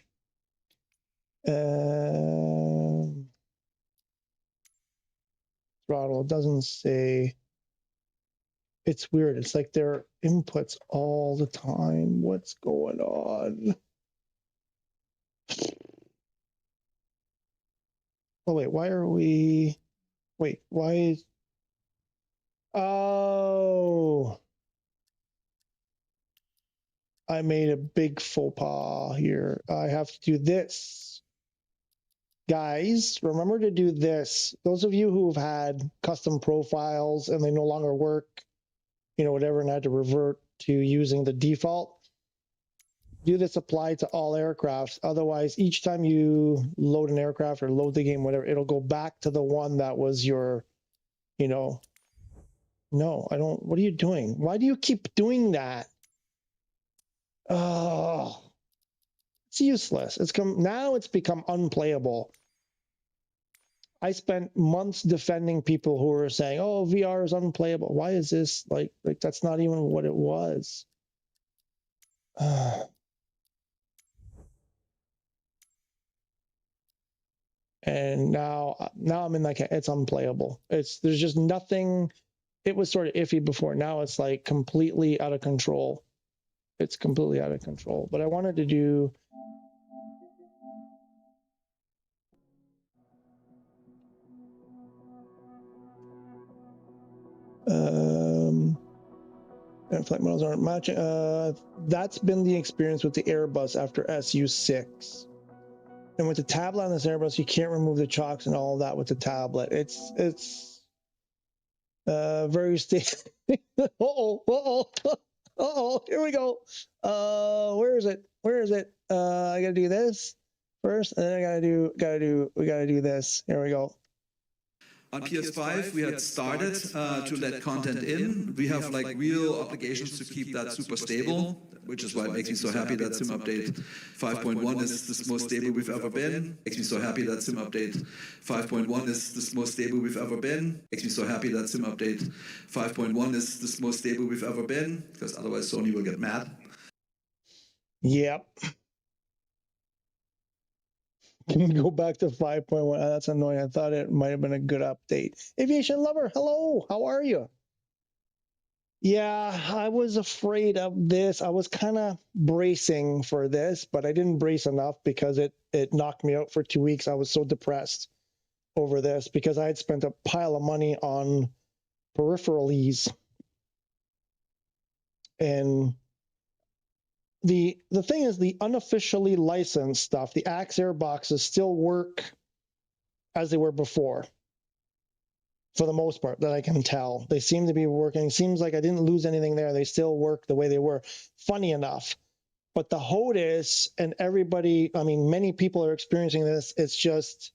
throttle doesn't say. It's weird. It's like their inputs all the time. What's going on? Oh, wait, why are we... Wait, why is... Oh... I made a big faux pas here. I have to do this. Guys, remember to do this. Those of you who have had custom profiles and they no longer work, you know, whatever, and had to revert to using the default, do this apply to all aircrafts. Otherwise, each time you load an aircraft or load the game, whatever, it'll go back to the one that was your, you know. No, I don't. What are you doing? Why do you keep doing that? Oh, it's useless. Now it's become unplayable. I spent months defending people who were saying, "Oh, VR is unplayable." Why is this like that's not even what it was? And now I'm in like it's unplayable. There's just nothing. It was sort of iffy before. Now it's like completely out of control. It's completely out of control. But I wanted to do. And flight models aren't matching. That's been the experience with the Airbus after SU6. And with the tablet on this Airbus, you can't remove the chocks and all of that with the tablet. It's very stable. Here we go. Where is it? I gotta do this first, and then we gotta do this. Here we go. On PS5, we had started to let content in. We have like real obligations to keep that super stable, which is why it makes me so happy that Sim Update 5.1 is the most stable we've ever been. Makes me so happy that Sim Update 5.1 is the most stable we've ever been. Makes me so happy that Sim Update 5.1 is the most stable we've ever been, because otherwise Sony will get mad. Yep. Can we go back to 5.1? That's annoying. I thought it might have been a good update. Aviation lover, hello. How are you? Yeah, I was afraid of this. I was kind of bracing for this, but I didn't brace enough because it knocked me out for 2 weeks. I was so depressed over this because I had spent a pile of money on peripherals. And the thing is, the unofficially licensed stuff, the Axe Air boxes still work as they were before. For the most part, that I can tell. They seem to be working. Seems like I didn't lose anything there. They still work the way they were. Funny enough. But the HOTAS and everybody, I mean, many people are experiencing this. It's just,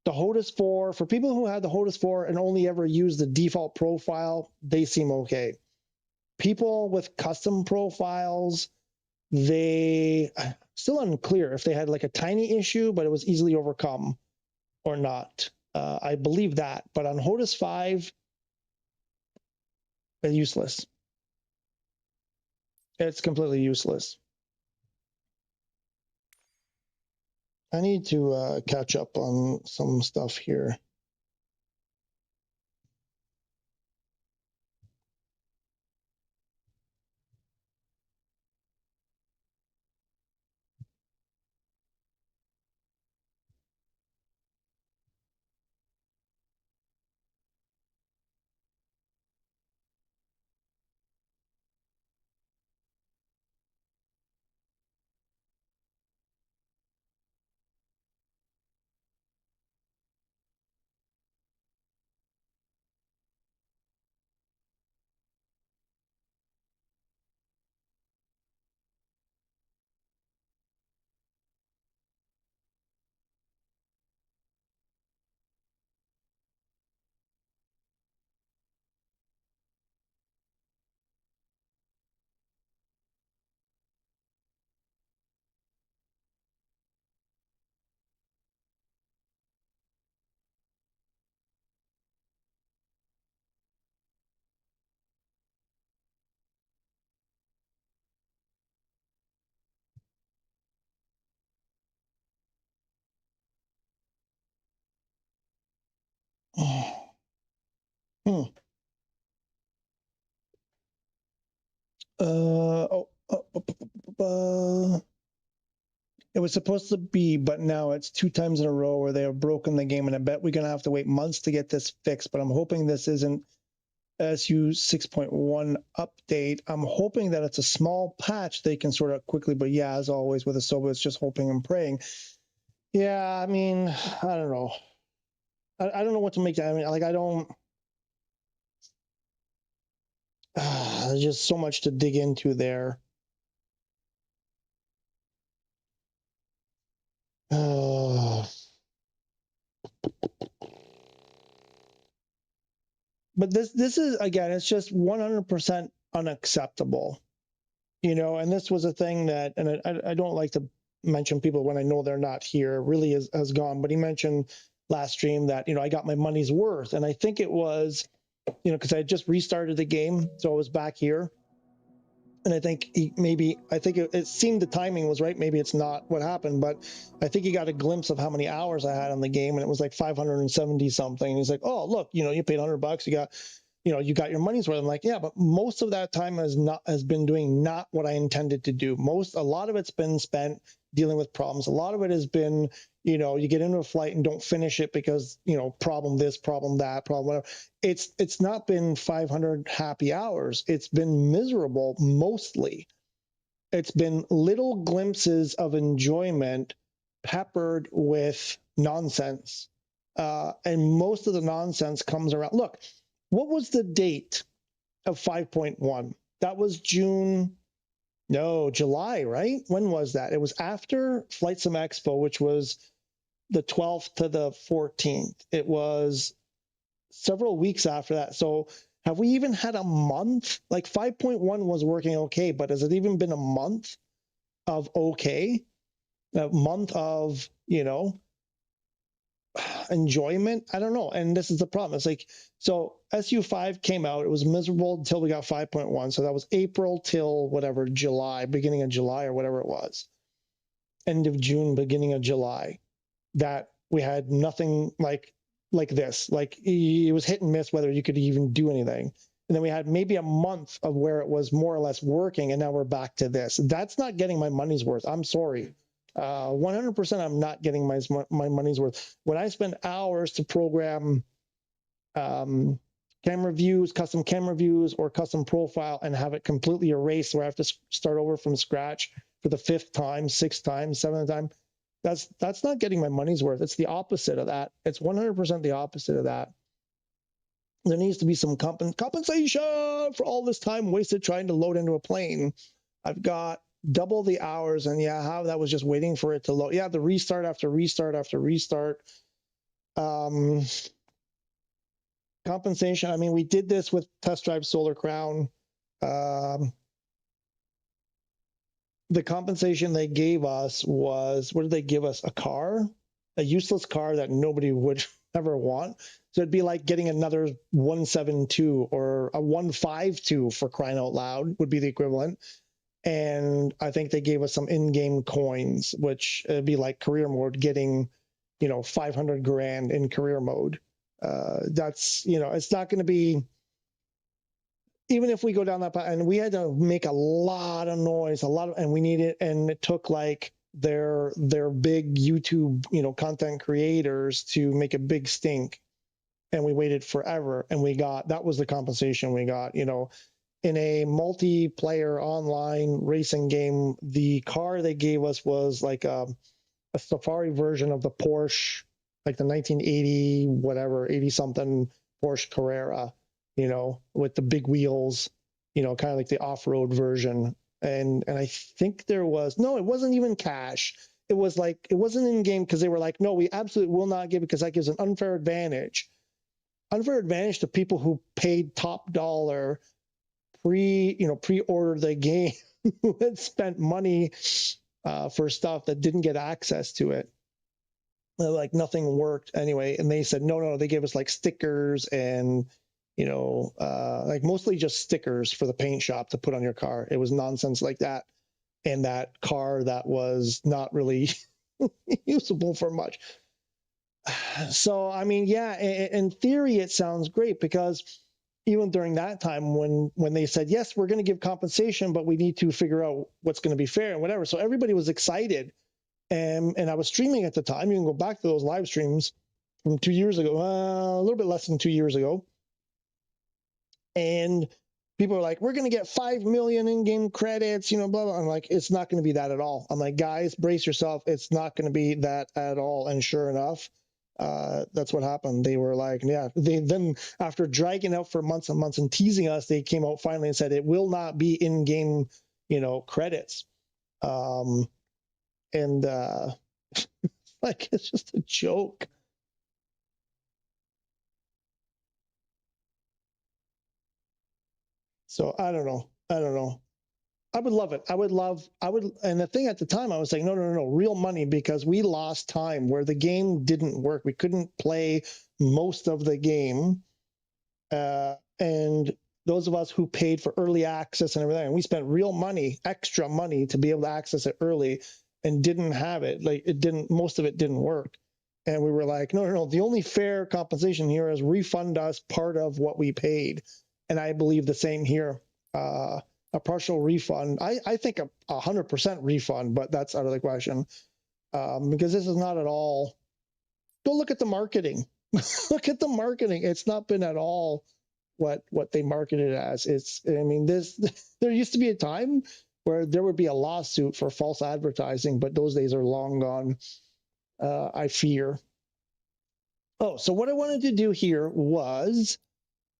The HOTAS 4, for people who had the HOTAS 4 and only ever use the default profile, they seem okay. People with custom profiles, they still unclear if they had like a tiny issue, but it was easily overcome or not. I believe that, but on HOTAS 5, it's useless. It's completely useless. I need to catch up on some stuff here. Hmm. It was supposed to be, but now it's 2 times in a row where they have broken the game, and I bet we're going to have to wait months to get this fixed, but I'm hoping this isn't SU 6.1 update. I'm hoping that it's a small patch they can sort of quickly, but yeah, as always with Asoba, it's just hoping and praying. Yeah, I mean, I don't know. I don't know what to make. I mean, like, I don't. There's just so much to dig into there. But this is, again, it's just 100% unacceptable, you know. And this was a thing that, and I don't like to mention people when I know they're not here, really has gone. But he mentioned last stream that, you know, I got my money's worth, and I think it was, you know, because I had just restarted the game, so I was back here. And I think it seemed the timing was right. Maybe it's not what happened, but I think he got a glimpse of how many hours I had on the game, and it was like 570 something. And he's like, "Oh, look, you know, you paid $100, you got your money's worth." I'm like, "Yeah, but most of that time has been doing not what I intended to do. A lot of it's been spent dealing with problems. A lot of it has been, you know, you get into a flight and don't finish it because, you know, problem this, problem that, problem whatever. It's not been 500 happy hours. It's been miserable mostly. It's been little glimpses of enjoyment peppered with nonsense. And most of the nonsense comes around. Look, what was the date of 5.1? That was July, right? When was that? It was after Flight Sim Expo, which was the 12th to the 14th. It was several weeks after that. So have we even had a month? Like 5.1 was working okay, but has it even been a month of okay? A month of, you know, enjoyment? I don't know. And this is the problem. It's like, so SU5 came out. It was miserable until we got 5.1. So that was April till whatever, July, beginning of July or whatever it was. End of June, beginning of July. That we had nothing like this. Like, it was hit and miss whether you could even do anything. And then we had maybe a month of where it was more or less working, and now we're back to this. That's not getting my money's worth. I'm sorry. 100% I'm not getting my money's worth. When I spend hours to program camera views, custom camera views, or custom profile, and have it completely erased where I have to start over from scratch for the 5th time, 6th time, 7th time, that's not getting my money's worth. It's the opposite of that. It's 100% the opposite of that. There needs to be some compensation for all this time wasted trying to load into a plane. I've got double the hours, and yeah, how that was just waiting for it to load. Yeah, the restart after restart after restart. Um, compensation. I mean, we did this with Test Drive Solar Crown. The compensation they gave us was, what did they give us? A car, a useless car that nobody would ever want. So it'd be like getting another 172 or a 152 for crying out loud would be the equivalent. And I think they gave us some in-game coins, which would be like career mode, getting, 500 grand in career mode. That's, it's not going to be, even if we go down that path, and we had to make a lot of noise, and we needed, and it took like their big YouTube, content creators to make a big stink, and we waited forever, and that was the compensation we got, in a multiplayer online racing game. The car they gave us was like a safari version of the Porsche, like the 1980 whatever, 80 something Porsche Carrera, with the big wheels, kind of like the off-road version. And I think it wasn't even cash. It was like, it wasn't in game, because they were like, no, we absolutely will not give it, because that gives an unfair advantage to people who paid top dollar, pre-ordered the game, who had spent money for stuff that didn't get access to it. Like nothing worked anyway. And they said, no, they gave us like stickers and, like mostly just stickers for the paint shop to put on your car. It was nonsense like that. And that car that was not really usable for much. So, I mean, yeah, in theory, it sounds great, because even during that time when they said, yes, we're going to give compensation, but we need to figure out what's going to be fair and whatever. So everybody was excited. And I was streaming at the time. You can go back to those live streams from 2 years ago, a little bit less than 2 years ago. And people are like, we're going to get 5 million in-game credits, blah, blah. I'm like, it's not going to be that at all. I'm like, guys, brace yourself. It's not going to be that at all. And sure enough, that's what happened. They were like, yeah, then after dragging out for months and months and teasing us, they came out finally and said, it will not be in-game, credits. And like, it's just a joke. So I don't know. I would love it. And the thing at the time, I was saying, no, real money, because we lost time where the game didn't work. We couldn't play most of the game. And those of us who paid for early access and everything, and we spent real money, extra money, to be able to access it early, and didn't have it. Like, most of it didn't work. And we were like, no, the only fair compensation here is refund us part of what we paid. And I believe the same here. A partial refund. I think a 100% refund, but that's out of the question. Because this is not at all. Go look at the marketing. Look at the marketing. It's not been at all what they marketed as. There used to be a time where there would be a lawsuit for false advertising, but those days are long gone, I fear. Oh, so what I wanted to do here was,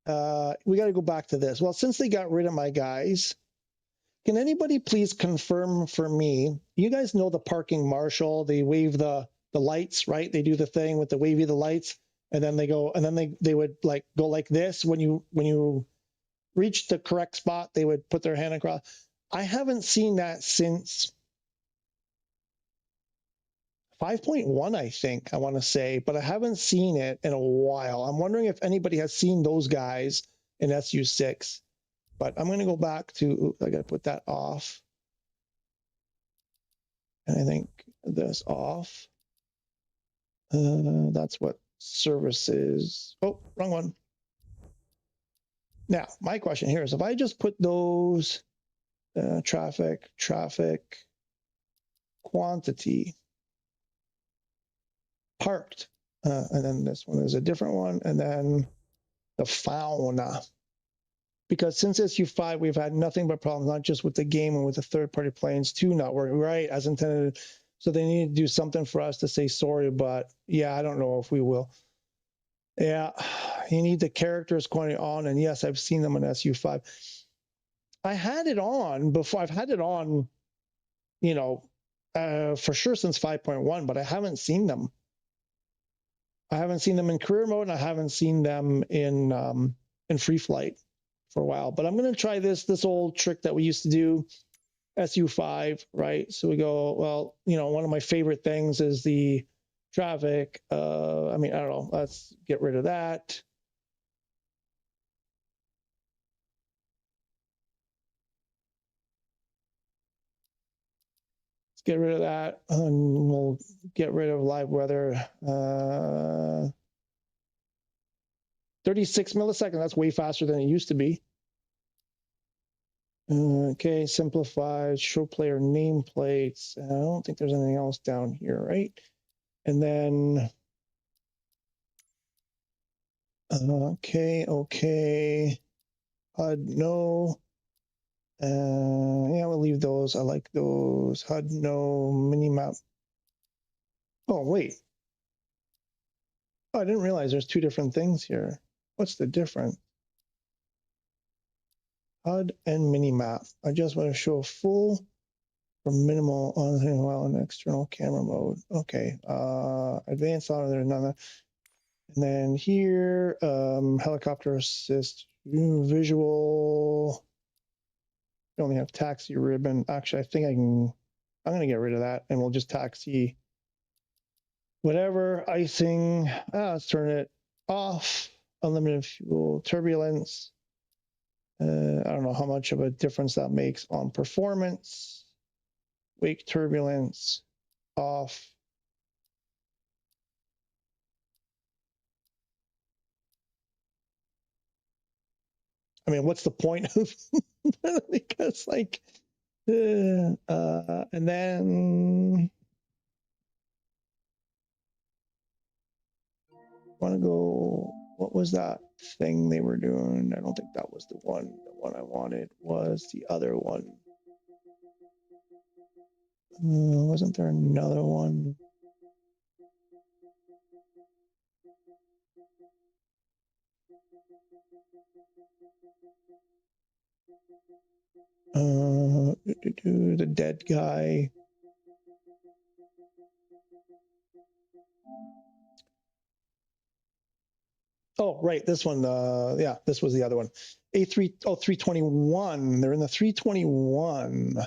we got to go back to this. Well, since they got rid of my guys, can anybody please confirm for me? You guys know the parking marshal. They wave the lights, right? They do the thing with the wavy the lights, and then they go, and then they would like go like this when you reach the correct spot. They would put their hand across. I haven't seen that since 5.1, I think, I want to say, but I haven't seen it in a while. I'm wondering if anybody has seen those guys in SU6. But I'm going to go back to, I got to put that off. And I think this off. That's what services. Oh, wrong one. Now, my question here is, if I just put those traffic, quantity, parked, and then this one is a different one, and then the fauna. Because since SU5, we've had nothing but problems, not just with the game and with the third-party planes too not working right as intended. So they need to do something for us to say sorry, but yeah, I don't know if we will. Yeah, you need the characters quantity on, and yes, I've seen them on SU5. I had it on before. I've had it on, for sure since 5.1, but I haven't seen them. I haven't seen them in career mode, and I haven't seen them in free flight for a while. But I'm gonna try this old trick that we used to do, SU5, right? So we go, well, you know, one of my favorite things is the traffic. I mean, I don't know. Let's get rid of that. Let's get rid of that, and we'll get rid of live weather. 36 milliseconds. That's way faster than it used to be. Okay, simplified, show player nameplates. I don't think there's anything else down here, right? And then, okay, HUD, no. Yeah, we'll leave those. I like those. HUD, no. Minimap. Oh, wait. Oh, I didn't realize there's two different things here. What's the difference? HUD and minimap. I just want to show full or minimal on while in external camera mode. Okay. Advanced auto, there's none. And then here, helicopter assist, visual. We only have taxi ribbon. Actually, I think I'm going to get rid of that, and we'll just taxi whatever. Icing. Let's turn it off. Unlimited fuel. Turbulence. I don't know how much of a difference that makes on performance. Wake turbulence off. I mean, what's the point of because like, and then want to go, what was that thing they were doing? I don't think that was the one. The one I wanted was the other one. Wasn't there another one? The dead guy. Oh, right, this one. Yeah, this was the other one. A3, 321. They're in the 321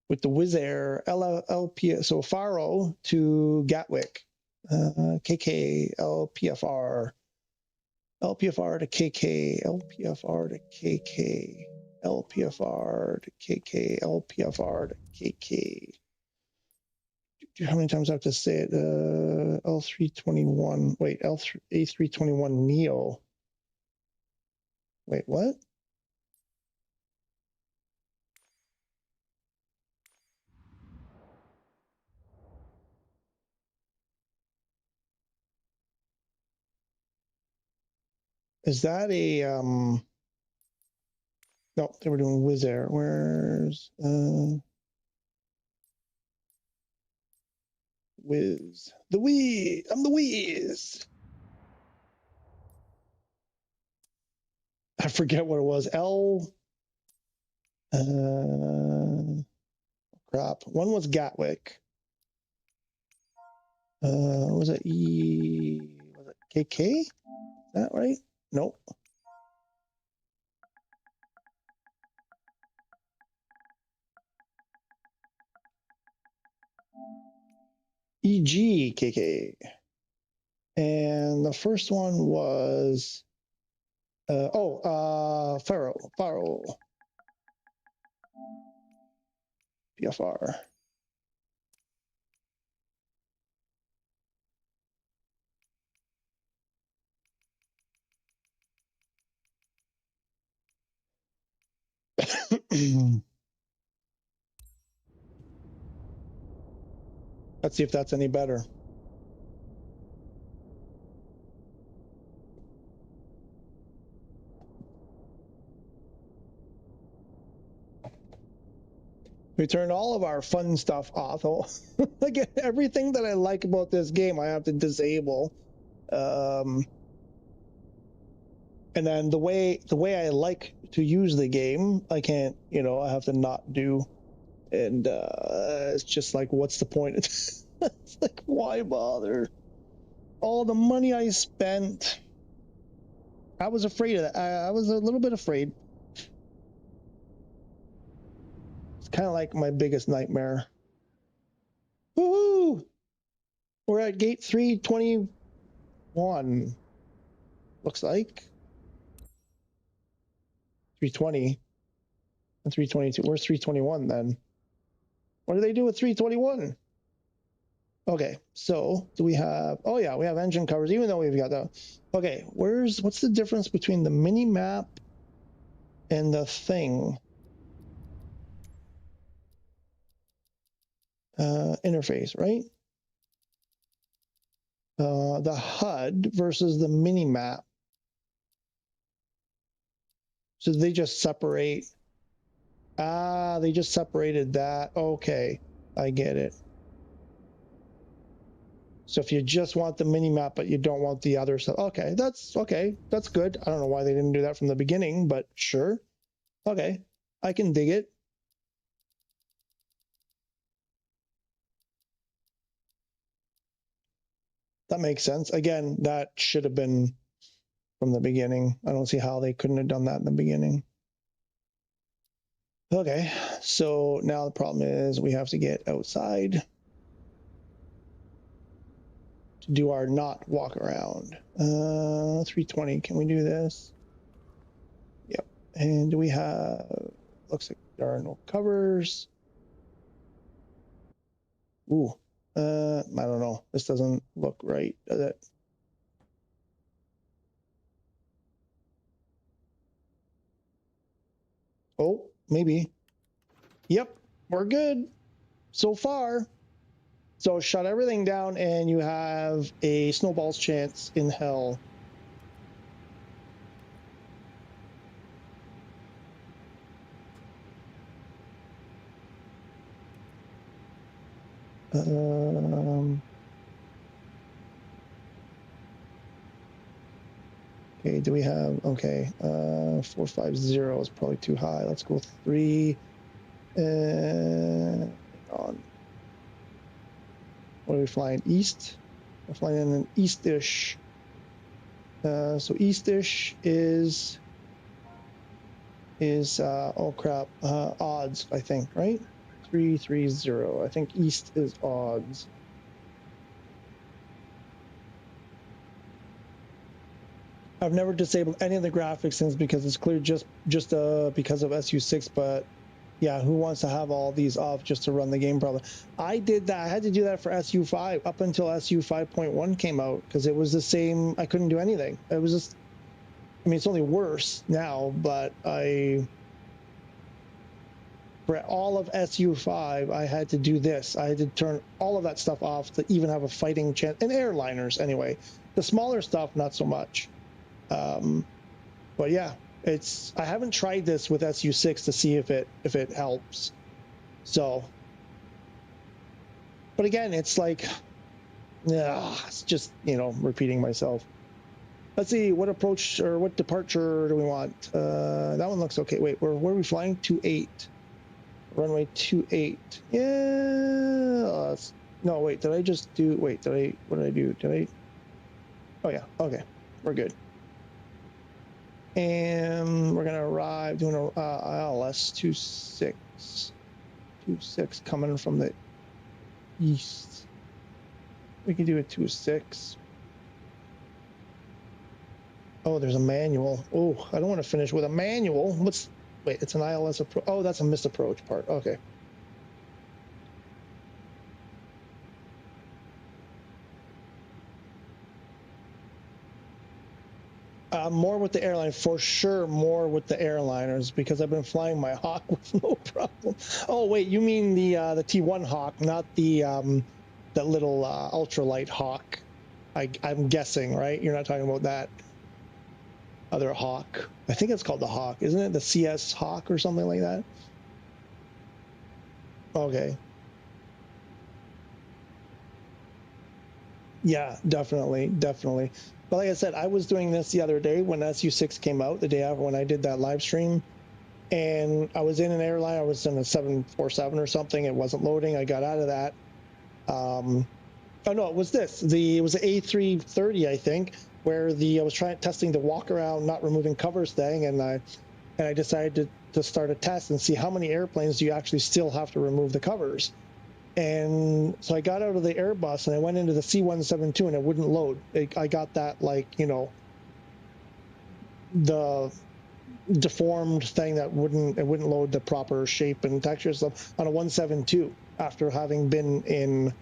with the Wizz Air LP. So Faro to Gatwick, KK, LPFR. LPFR to KK, LPFR to KK, LPFR to KK, LPFR to KK. How many times I have to say it? L321, wait, A321 Neo. Wait, what? Is that a, no, they were doing Wizz Air. Where's, Wiz. The Wiz. I'm the Wiz. I forget what it was. Crap. One was Gatwick. Was it was it KK? Is that right? Nope. EG KK. And the first one was Faro PFR. Let's see if that's any better. We turned all of our fun stuff off. Like everything that I like about this game, I have to disable. And then the way I like to use the game, I can't. You know, I have to not do. And it's just like, what's the point? It's like, why bother? all the money I spent. I was afraid of that. I was a little bit afraid. It's kind of like my biggest nightmare. Woohoo! We're at gate 321. Looks like 320 and 322. Where's 321 then? What do they do with 321? Okay, so do we have, oh yeah, we have engine covers, even though we've got the, okay, what's the difference between the mini map and the thing? Interface, right? The HUD versus the mini map. So they just separate. Ah, they just separated that. Okay, I get it. So if you just want the mini map, but you don't want the other stuff, okay, that's good. I don't know why they didn't do that from the beginning, but sure. Okay, I can dig it. That makes sense. Again, that should have been from the beginning. I don't see how they couldn't have done that in the beginning. Okay, so now the problem is we have to get outside to do our not walk around. 320, can we do this? Yep, and do we have, looks like there are no covers. Ooh, I don't know. This doesn't look right, does it? Oh, maybe. Yep, we're good so far. So shut everything down and you have a snowball's chance in hell. Okay, do we have, okay, 450 is probably too high. Let's go 3, on. What are we flying, east? We're flying in an eastish. So eastish is oh crap, odds, I think, right? 330, I think east is odds. I've never disabled any of the graphics since because it's clear just because of SU6, but yeah, who wants to have all these off just to run the game probably? I did that. I had to do that for SU5 up until SU 5.1 came out because it was the same. I couldn't do anything. It was just, I mean, it's only worse now, but for all of SU5, I had to do this. I had to turn all of that stuff off to even have a fighting chance. And airliners, anyway. The smaller stuff, not so much. But yeah, I haven't tried this with SU6 to see if it helps. So, but again, it's like, it's just, repeating myself. Let's see, what approach or what departure do we want? That one looks okay. Wait, where are we flying? 28. Runway 28. Yeah. No, wait, did I just do, what did I do? Oh yeah, okay, we're good. And we're gonna arrive doing a ILS 26 coming from the east. We can do a 26. Oh, there's a manual. Oh, I don't want to finish with a manual. Wait, it's an ILS approach. Oh, that's a missed approach part. Okay. More with the airline, for sure, more with the airliners, because I've been flying my Hawk with no problem. Oh, wait, you mean the T1 Hawk, not the that little ultralight Hawk. I'm guessing, right? You're not talking about that other Hawk. I think it's called the Hawk, isn't it? The CS Hawk or something like that? Okay. Yeah, definitely. But like I said, I was doing this the other day when SU6 came out, the day after when I did that live stream. And I was in an airline, I was in a 747 or something. It wasn't loading. I got out of that. Oh no, it was this. It was the A330, I think, where I was testing the walk around, not removing covers thing, and I decided to start a test and see how many airplanes do you actually still have to remove the covers. And so I got out of the Airbus and I went into the C-172 and it wouldn't load. I got that, like, you know, the deformed thing that wouldn't load the proper shape and texture stuff on a 172 after having been in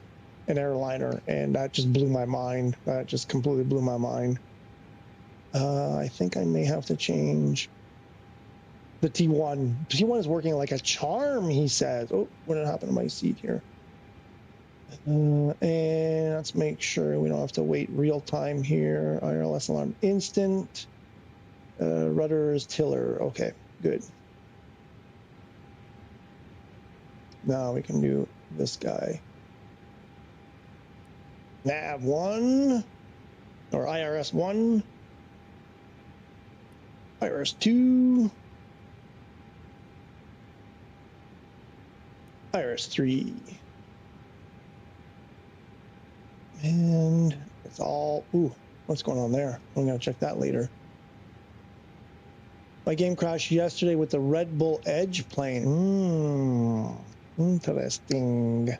an airliner, and that just blew my mind. That just completely blew my mind. I think I may have to change the T1. T1 is working like a charm, he says. Oh, what did happen to my seat here? And let's make sure we don't have to wait real time here. IRLS alarm instant. Rudders, tiller. Okay, good. Now we can do this guy. Nav 1 or IRS 1. IRS 2. IRS 3. And it's all, ooh, what's going on there? I'm gonna check that later. My game crashed yesterday with the Red Bull Edge plane. Interesting.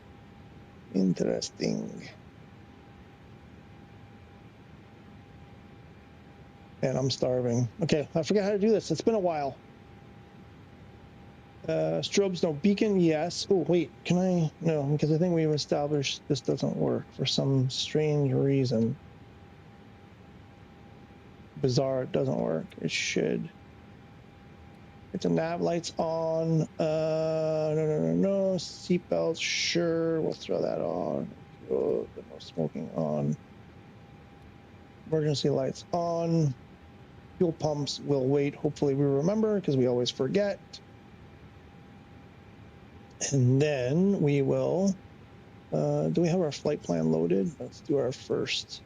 Interesting. And I'm starving. Okay, I forget how to do this. It's been a while. Strobes, no beacon, yes. Oh, wait, can I? No, because I think we've established this doesn't work for some strange reason. Bizarre, it doesn't work. It should. Get the nav lights on. No. Seatbelts, sure, we'll throw that on. Oh, no smoking on. Emergency lights on. Fuel pumps will wait. Hopefully we remember, because we always forget. And then we will, do we have our flight plan loaded? Let's do our first.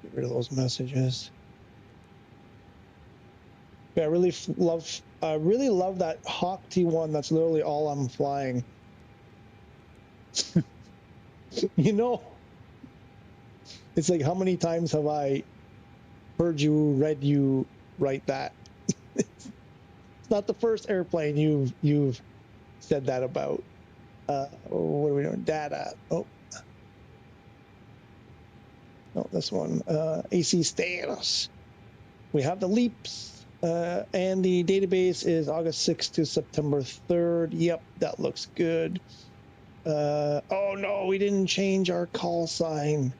Get rid of those messages. Yeah, I really love that Hawk T1. That's literally all I'm flying. You know, it's like, how many times have I heard you, read you write that? Not the first airplane you've said that about. What are we doing? Data. Oh, no, this one. AC status. We have the leaps, and the database is August 6th to September 3rd. Yep, that looks good. Oh no, we didn't change our call sign.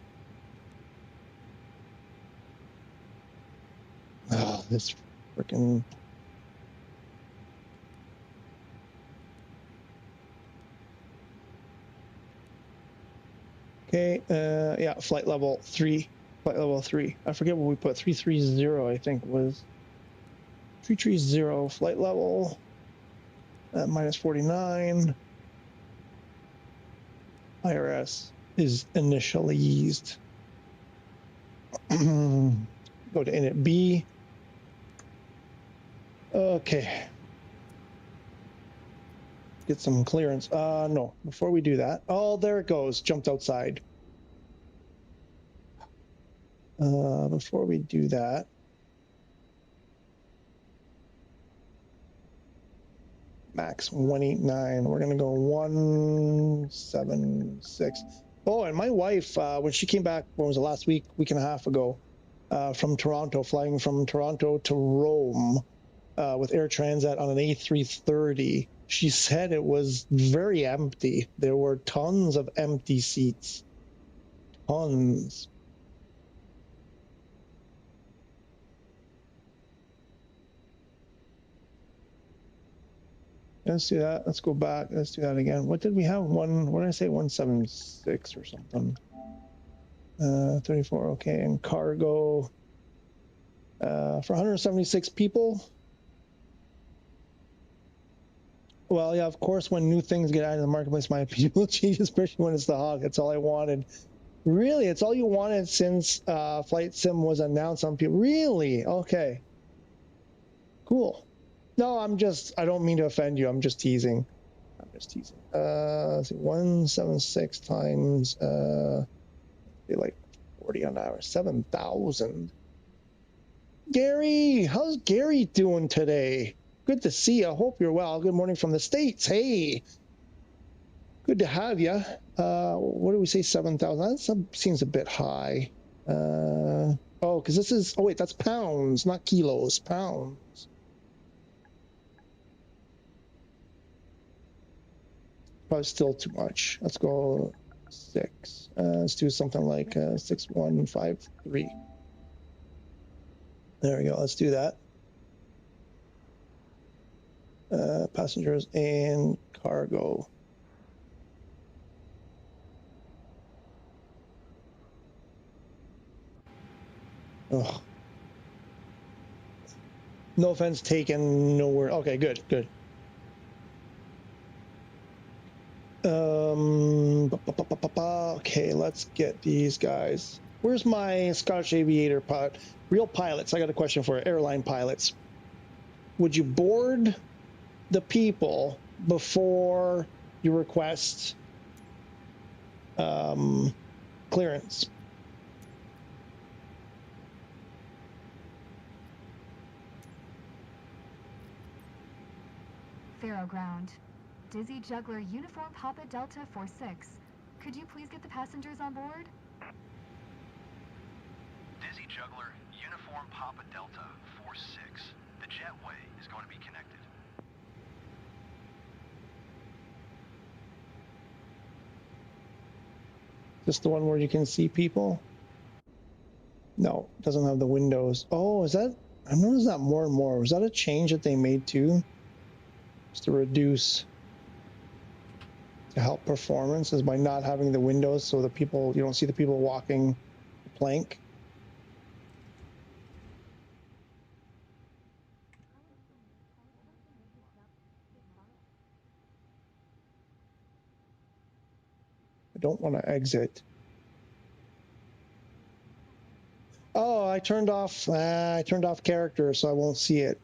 Oh, this freaking. Okay, yeah, flight level 3. Flight level 3. I forget what we put. 330, I think, was 330 flight level. Minus 49. IRS is initialized. Go to init B. Okay. Get some clearance. No, before we do that. Oh, there it goes. Jumped outside. Before we do that. Max 189. We're going to go 176. Oh, and my wife, when she came back, when was it, last week and a half ago, from Toronto, flying from Toronto to Rome with Air Transat on an A330, she said it was very empty. There were tons of empty seats. Tons. Let's do that. Let's go back. Let's do that again. What did we have? What did I say? 176 or something. 34. Okay. And cargo for 176 people. Well, yeah, of course, when new things get out of the marketplace, my opinion will change, especially when it's the Hawk. That's all I wanted. Really? It's all you wanted since Flight Sim was announced on people? Really? Okay. Cool. No, I don't mean to offend you. I'm just teasing. just teasing. Let's see, 176 times be like 40 on hour, 7,000. Gary, how's Gary doing today? Good to see you. I hope you're well. Good morning from the States. Hey, good to have you. What do we say, 7,000? That seems a bit high. Oh, because this is, oh wait, that's pounds, not kilos, pounds. Probably still too much. Let's go 6. Let's do something like 6153. There we go. Let's do that. Passengers and cargo. Oh. No offense taken. Nowhere. Okay, good, good. Okay, let's get these guys. Where's my Scottish Aviator pod? Real pilots, I got a question for airline pilots. Would you board the people before you request clearance? Pharaoh Ground. Dizzy Juggler Uniform Papa Delta 46. Could you please get the passengers on board? Dizzy Juggler Uniform Papa Delta 46. The jetway is going to be connected. This the one where you can see people? No, it doesn't have the windows. Oh, is that? I've noticed that more and more. Was that a change that they made too? Just to reduce, to help performance, is by not having the windows so the people, you don't see the people walking the plank. I don't want to exit. Oh, I turned off character, so I won't see it.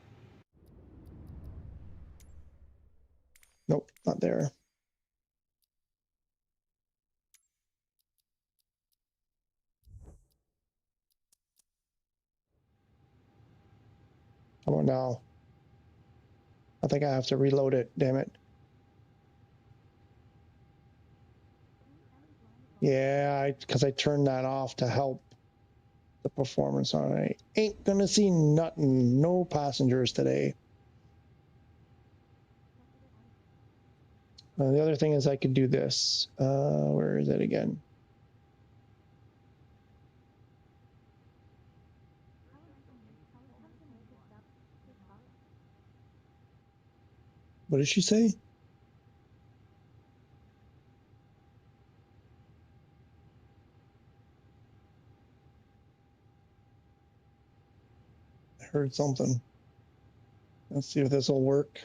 Nope, not there. How about now? I think I have to reload it, damn it. Yeah, because I turned that off to help the performance on it. I ain't gonna see nothing, no passengers today. The other thing is I could do this. Where is it again? What did she say? I heard something. Let's see if this will work.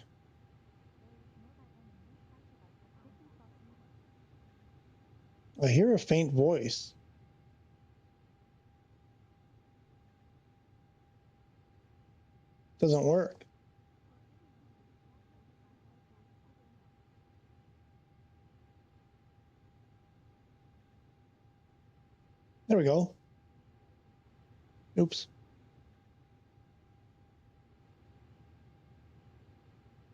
I hear a faint voice. Doesn't work. There we go. Oops.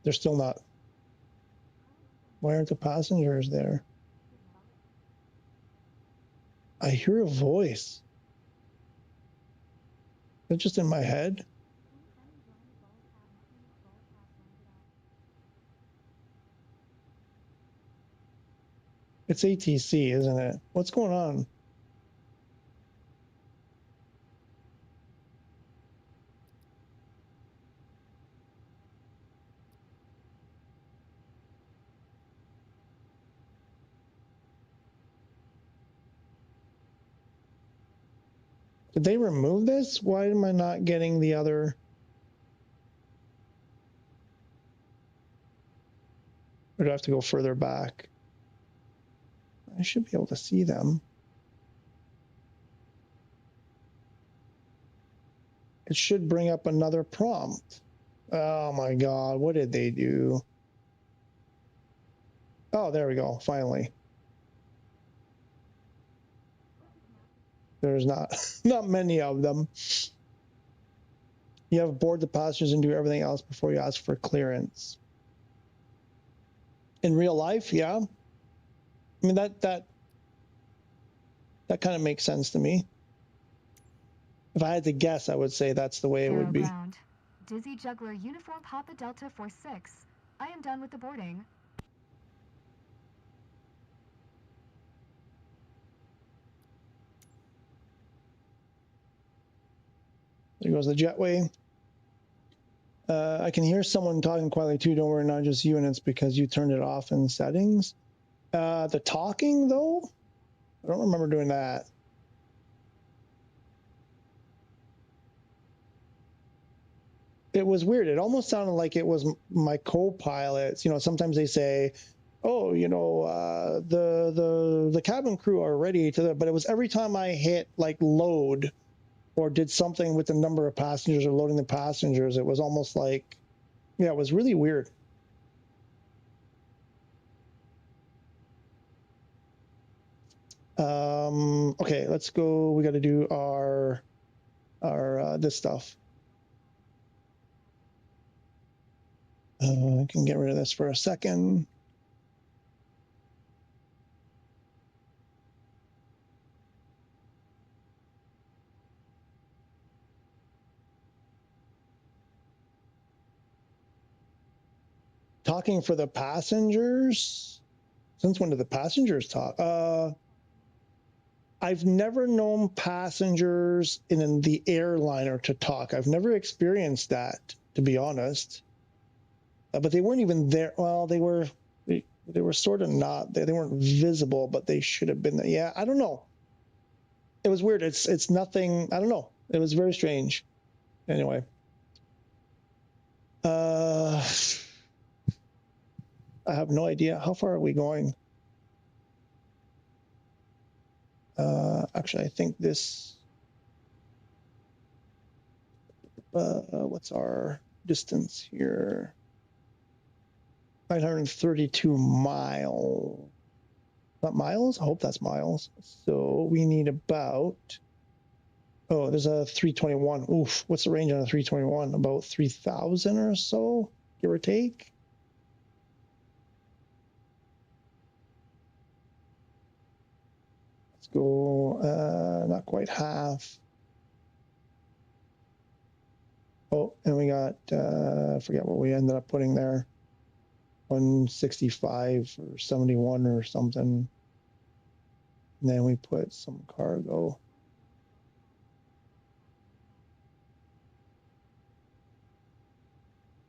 They're still not. Why aren't the passengers there? I hear a voice. Is it just in my head? It's ATC, isn't it? What's going on? Did they remove this? Why am I not getting the other? Or do I have to go further back? I should be able to see them. It should bring up another prompt. Oh my God, what did they do? Oh, there we go. Finally. There's not not many of them. You have to board the passengers and do everything else before you ask for clearance. In real life, yeah. I mean that kind of makes sense to me. If I had to guess, I would say that's the way it would be. Ground. Dizzy Juggler Uniform Papa Delta 46. I am done with the boarding. There goes the jetway. I can hear someone talking quietly too. Don't worry, not just you, and it's because you turned it off in settings. The talking though, I don't remember doing that. It was weird. It almost sounded like it was my co-pilots. You know, sometimes they say, "Oh, you know, the cabin crew are ready to," but it was every time I hit like load or did something with the number of passengers or loading the passengers, it was almost like, yeah, it was really weird. Okay, let's go. We got to do our this stuff. I can get rid of this for a second. Talking for the passengers? Since when did the passengers talk? I've never known passengers in the airliner to talk. I've never experienced that, to be honest. But they weren't even there. Well, they were sort of not. They weren't visible, but they should have been there. Yeah, I don't know. It was weird. It's nothing. I don't know. It was very strange. Anyway. I have no idea. How far are we going? Actually, I think this. What's our distance here? 932 miles. Not miles? I hope that's miles. So we need about. Oh, there's a 321. Oof. What's the range on a 321? About 3,000 or so, give or take. Let's go. Not quite half. Oh, and we got. I forget what we ended up putting there. 165 or 71 or something. And then we put some cargo.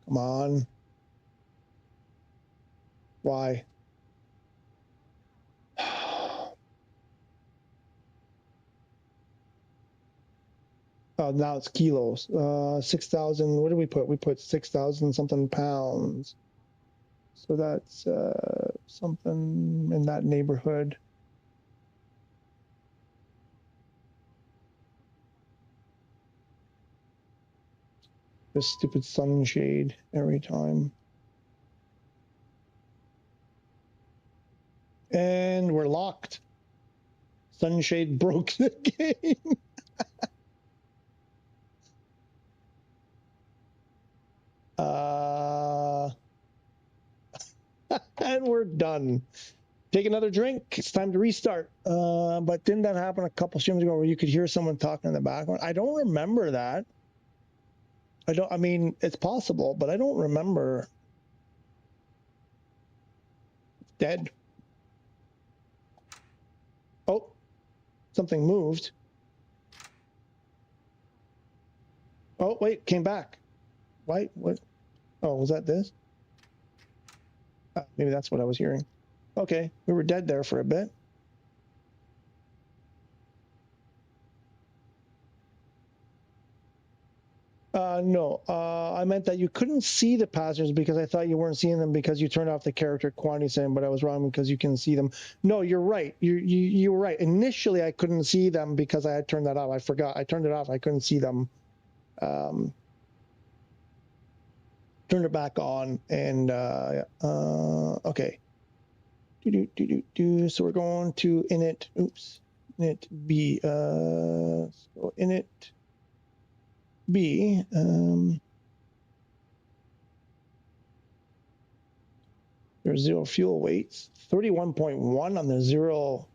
Come on. Why? Oh, now it's kilos. 6,000. What did we put? We put 6,000 something pounds. So that's something in that neighborhood. This stupid sunshade every time. And we're locked. Sunshade broke the game. And we're done. Take another drink. It's time to restart. But didn't that happen a couple streams ago where you could hear someone talking in the background? I don't remember that. I mean, it's possible, but I don't remember. It's dead. Oh, something moved. Oh, wait, came back. Why? What? Oh, was that this? Maybe that's what I was hearing. Okay, we were dead there for a bit. No, I meant that you couldn't see the passengers because I thought you weren't seeing them because you turned off the character quantity setting, but I was wrong because you can see them. No, you're right. You were right. Initially, I couldn't see them because I had turned that off. I forgot. I turned it off. I couldn't see them. Turned it back on, and okay. So we're going to init. Oops. Init B. So init B. There's 0 fuel weights. 31.1 on the 0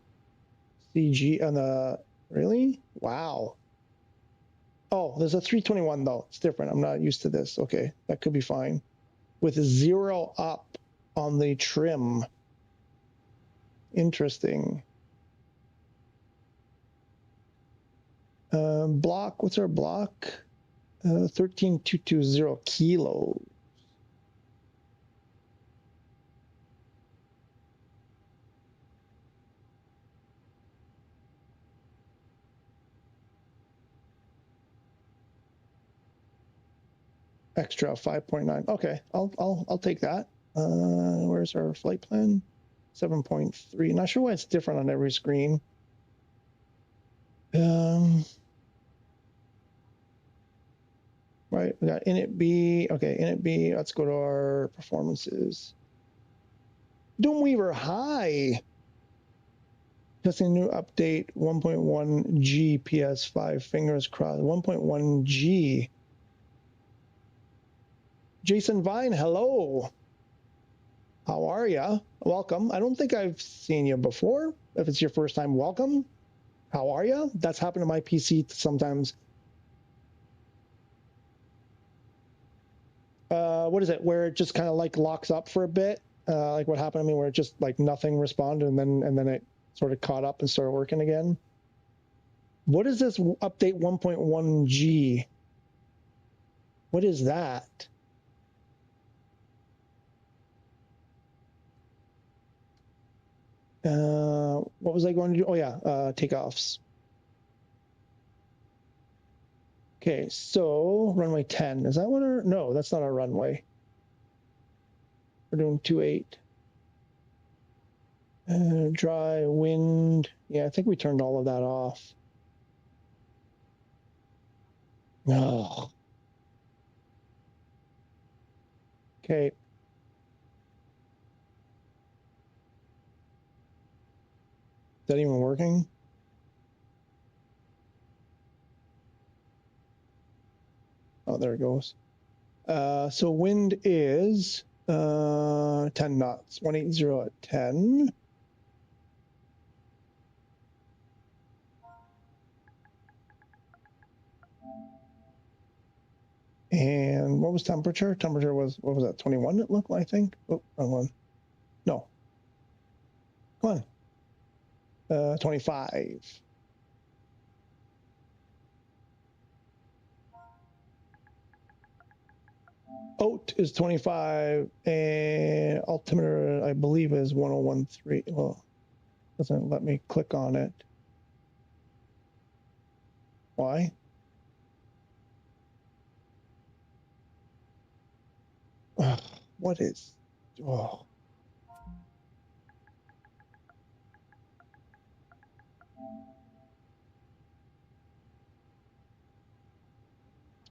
CG on the. Really? Wow. Oh, there's a 321 though. It's different. I'm not used to this. Okay, that could be fine. With 0 up on the trim. Interesting. Block, what's our block? 13,220 kilos. Extra 5.9. Okay, I'll take that. Where's our flight plan? 7.3. Not sure why it's different on every screen. Right, we got init B. Okay, init B. Let's go to our performances. Doomweaver, hi. Testing new update 1.1 G PS5. Fingers crossed. 1.1 G. Jason Vine, hello. How are ya? Welcome. I don't think I've seen you before. If it's your first time, welcome. How are ya? That's happened to my PC sometimes. What is it? Where it just kind of like locks up for a bit, like what happened to me, where it just like nothing responded, and then it sort of caught up and started working again. What is this update 1.1 G? What is that? What was I going to do? Oh yeah, takeoffs. Okay, so runway 10. Is that what our, no, that's not our runway. We're doing 28. Dry, wind. Yeah, I think we turned all of that off. Oh. Okay. Is that even working? Oh, there it goes. So wind is 10 knots, 180 at 10. And what was temperature? Temperature was, what was that, 21 it looked like, I think? Oh, wrong one. No. Come on. 25. Oat is 25, and altimeter, I believe, is 1013. Well, doesn't let me click on it. Why? What is? Oh.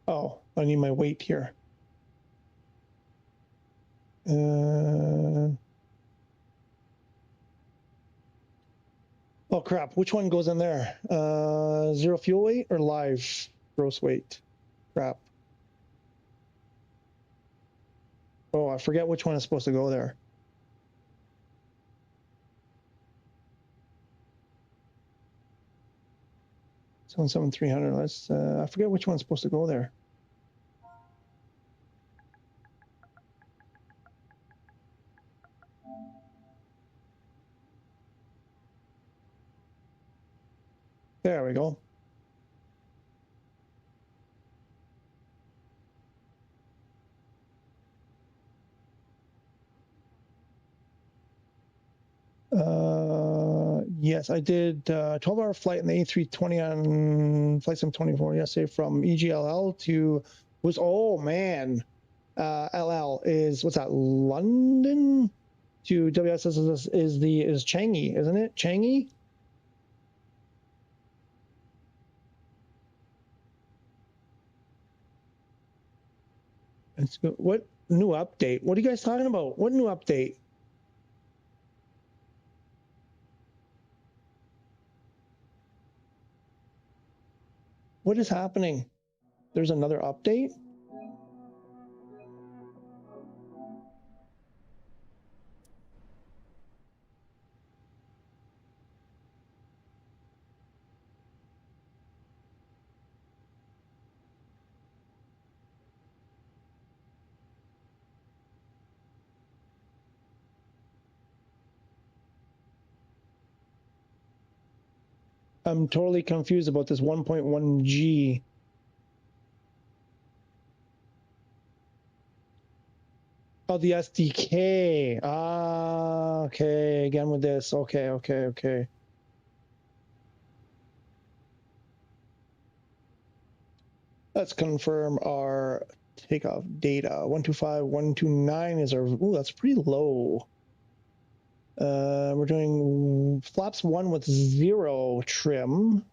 Oh, I need my weight here. Oh crap, which one goes in there? 0 fuel weight or live gross weight? Crap. Oh, I forget which one is supposed to go there. So 7300, let's, I forget which one's supposed to go there. There we go. Yes, I did 12-hour flight in the A320 on Flight Sim 24 yesterday from EGLL to, was, oh man, LL is, what's that, London to WSS is Changi, isn't it? Changi? Let's go. What new update? What are you guys talking about? What new update? What is happening? There's another update? I'm totally confused about this 1.1G. Oh, the SDK. Ah, okay. Again with this. Okay, okay, okay. Let's confirm our takeoff data. 125, 129 is our. Ooh, that's pretty low. We're doing flaps 1 with 0 trim.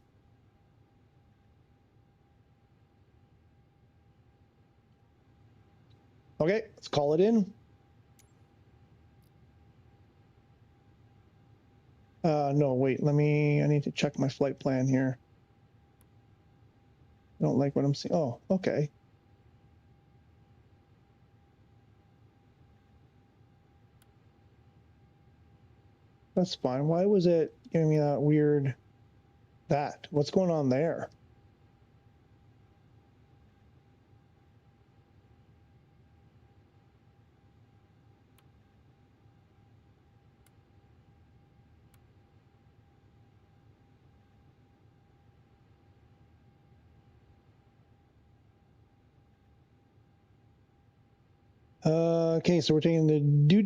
Okay, let's call it in. No, wait, I need to check my flight plan here. I don't like what I'm seeing. Oh, okay. That's fine. Why was it giving me that weird, what's going on there? Okay, so we're taking the do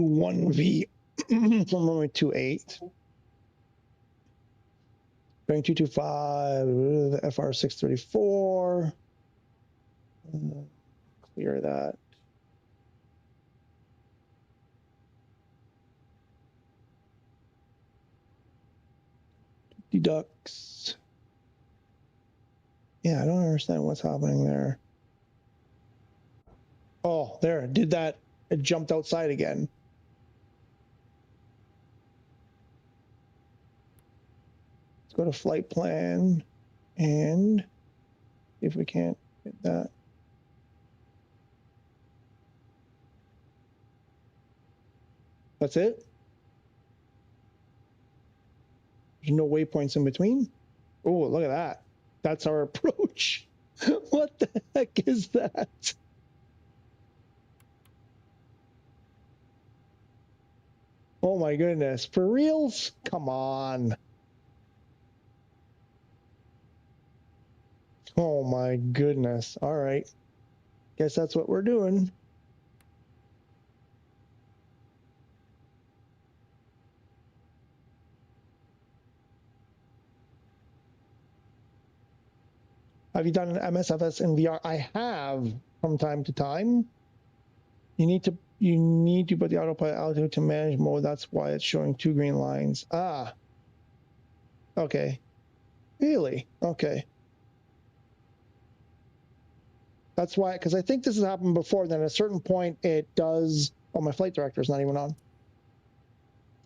1V from runway 28. Going 225, the FR 634. Clear that. Deducts. Yeah, I don't understand what's happening there. Oh, there, did that. It jumped outside again. Let's go to flight plan and see if we can't get that. That's it? There's no waypoints in between? Oh, look at that. That's our approach. What the heck is that? Oh my goodness. For reals? Come on. Oh my goodness. All right. Guess that's what we're doing. Have you done an MSFS in VR? I have from time to time. You need to put the autopilot altitude to manage mode. That's why it's showing 2 green lines. Ah. Okay. Really? Okay. That's why, because I think this has happened before. Then at a certain point, it does. Oh, my flight director is not even on.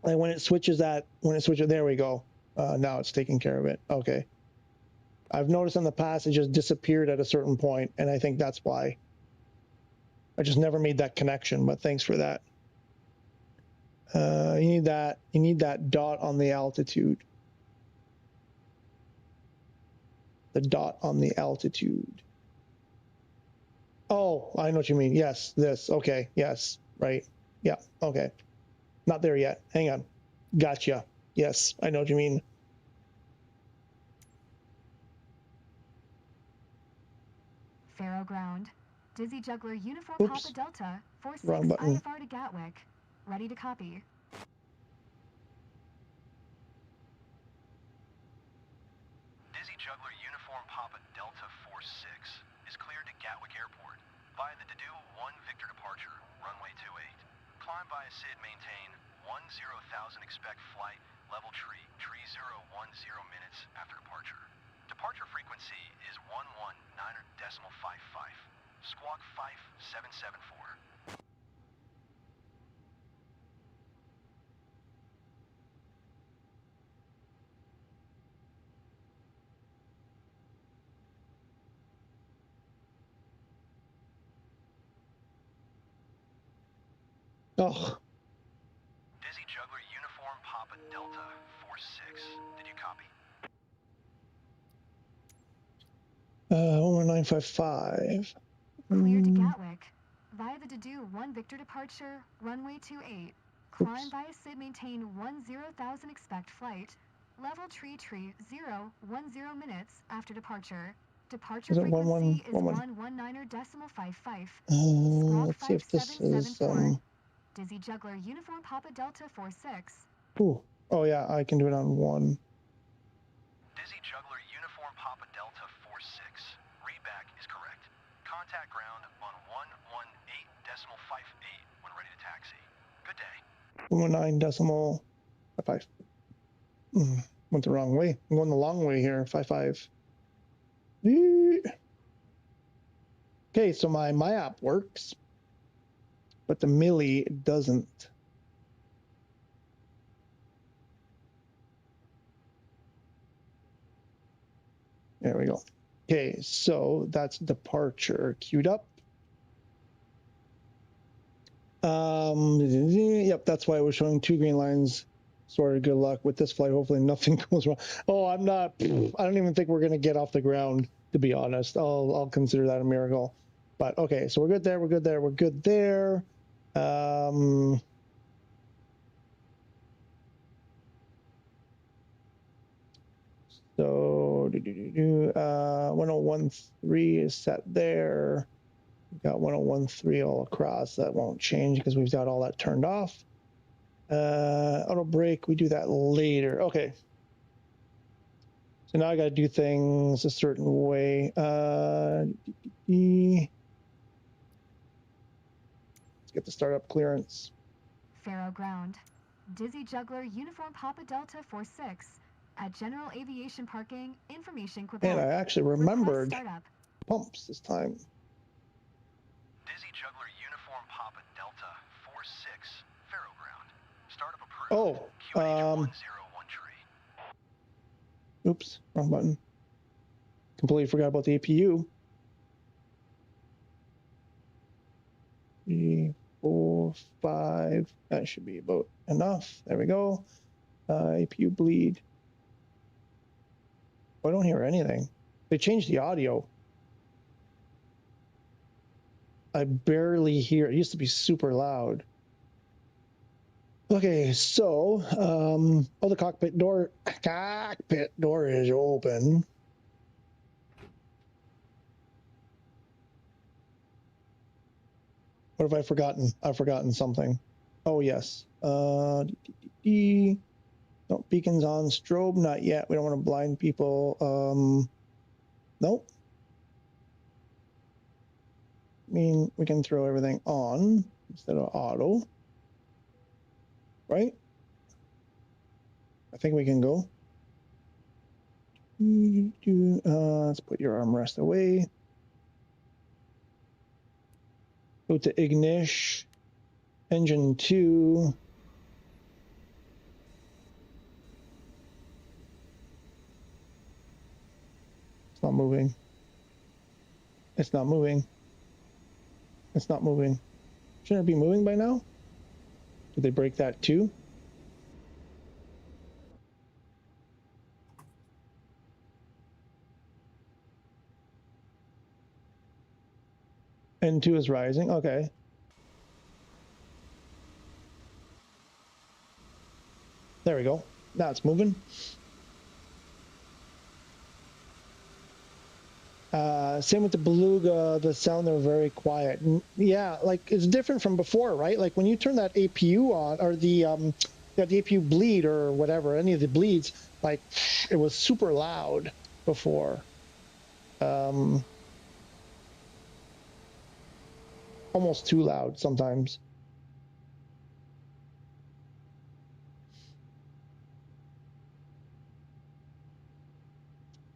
And when it switches, there we go. Now it's taking care of it. Okay. I've noticed in the past it just disappeared at a certain point, and I think that's why. I just never made that connection, but thanks for that. You need that dot on the altitude. The dot on the altitude. Oh, I know what you mean. Yes, this. Okay. Yes. Right. Yeah. Okay. Not there yet. Hang on. Gotcha. Yes, I know what you mean. Faro ground. Dizzy Juggler Uniform Oops. Papa Delta, 46 Wrong button. IFR to Gatwick. Ready to copy. Dizzy Juggler Uniform Papa Delta 46 is cleared to Gatwick Airport via the Dedu 1 Victor departure, runway 28. Climb via SID maintain 10,000 expect flight, level tree 010 minutes after departure. Departure frequency is 119.55. Squawk 5774. Oh, Dizzy Juggler Uniform Papa Delta 46. Did you copy? 11955. Cleared to Gatwick. Via the Dedu 1 Victor departure, runway 28. Climb Oops. via SID maintain 10,000 expect flight. Level tree 010 minutes after departure. Departure Is it frequency is 1111? 119.55. Squawk Let's see if this is 5774. Dizzy Juggler Uniform Papa Delta 46. Ooh. Oh yeah, I can do it on 1. Dizzy Juggler Uniform Papa Delta 46. Readback is correct. Contact ground on 118.58 when ready to taxi. Good day. 119.55. Went the wrong way. I'm going the long way here. 55. Okay, so my app works, but the milli doesn't. There we go. Okay, so that's departure queued up. Yep, that's why I was showing 2 green lines. Sort of good luck with this flight. Hopefully nothing goes wrong. Oh, I don't even think we're gonna get off the ground, to be honest. I'll consider that a miracle. But okay, so we're good there, we're good there, we're good there. So 1013 is set there. We've got 1013 all across. That won't change because we've got all that turned off. Auto brake, we do that later. Okay. So now I got to do things a certain way. Let's get the startup clearance. Faro ground. Dizzy Juggler Uniform Papa Delta 46. At General Aviation Parking, Information Quebec. And I actually remembered pumps this time. Dizzy Juggler Uniform Papa Delta 46. Faro ground. Startup approved. Oh, QH101 tree. Oops, wrong button. Completely forgot about the APU. 3, 4, 5. That should be about enough. There we go. APU bleed. I don't hear anything. They changed the audio. I barely hear. It used to be super loud. Okay, so oh, the cockpit door is open. What have I forgotten? I've forgotten something. Oh yes. No, beacons on. Strobe, not yet. We don't want to blind people. Nope. I mean, we can throw everything on instead of auto. Right? I think we can go. Let's put your armrest away. Go to Ignish. Engine 2. It's not moving. It's not moving. It's not moving. Shouldn't it be moving by now? Did they break that too? N2 is rising. Okay. There we go. Now it's moving. Same with the Beluga, the sound, they're very quiet. Yeah, like it's different from before, right? Like when you turn that APU on, or the APU bleed or whatever, any of the bleeds, like it was super loud before. Almost too loud sometimes.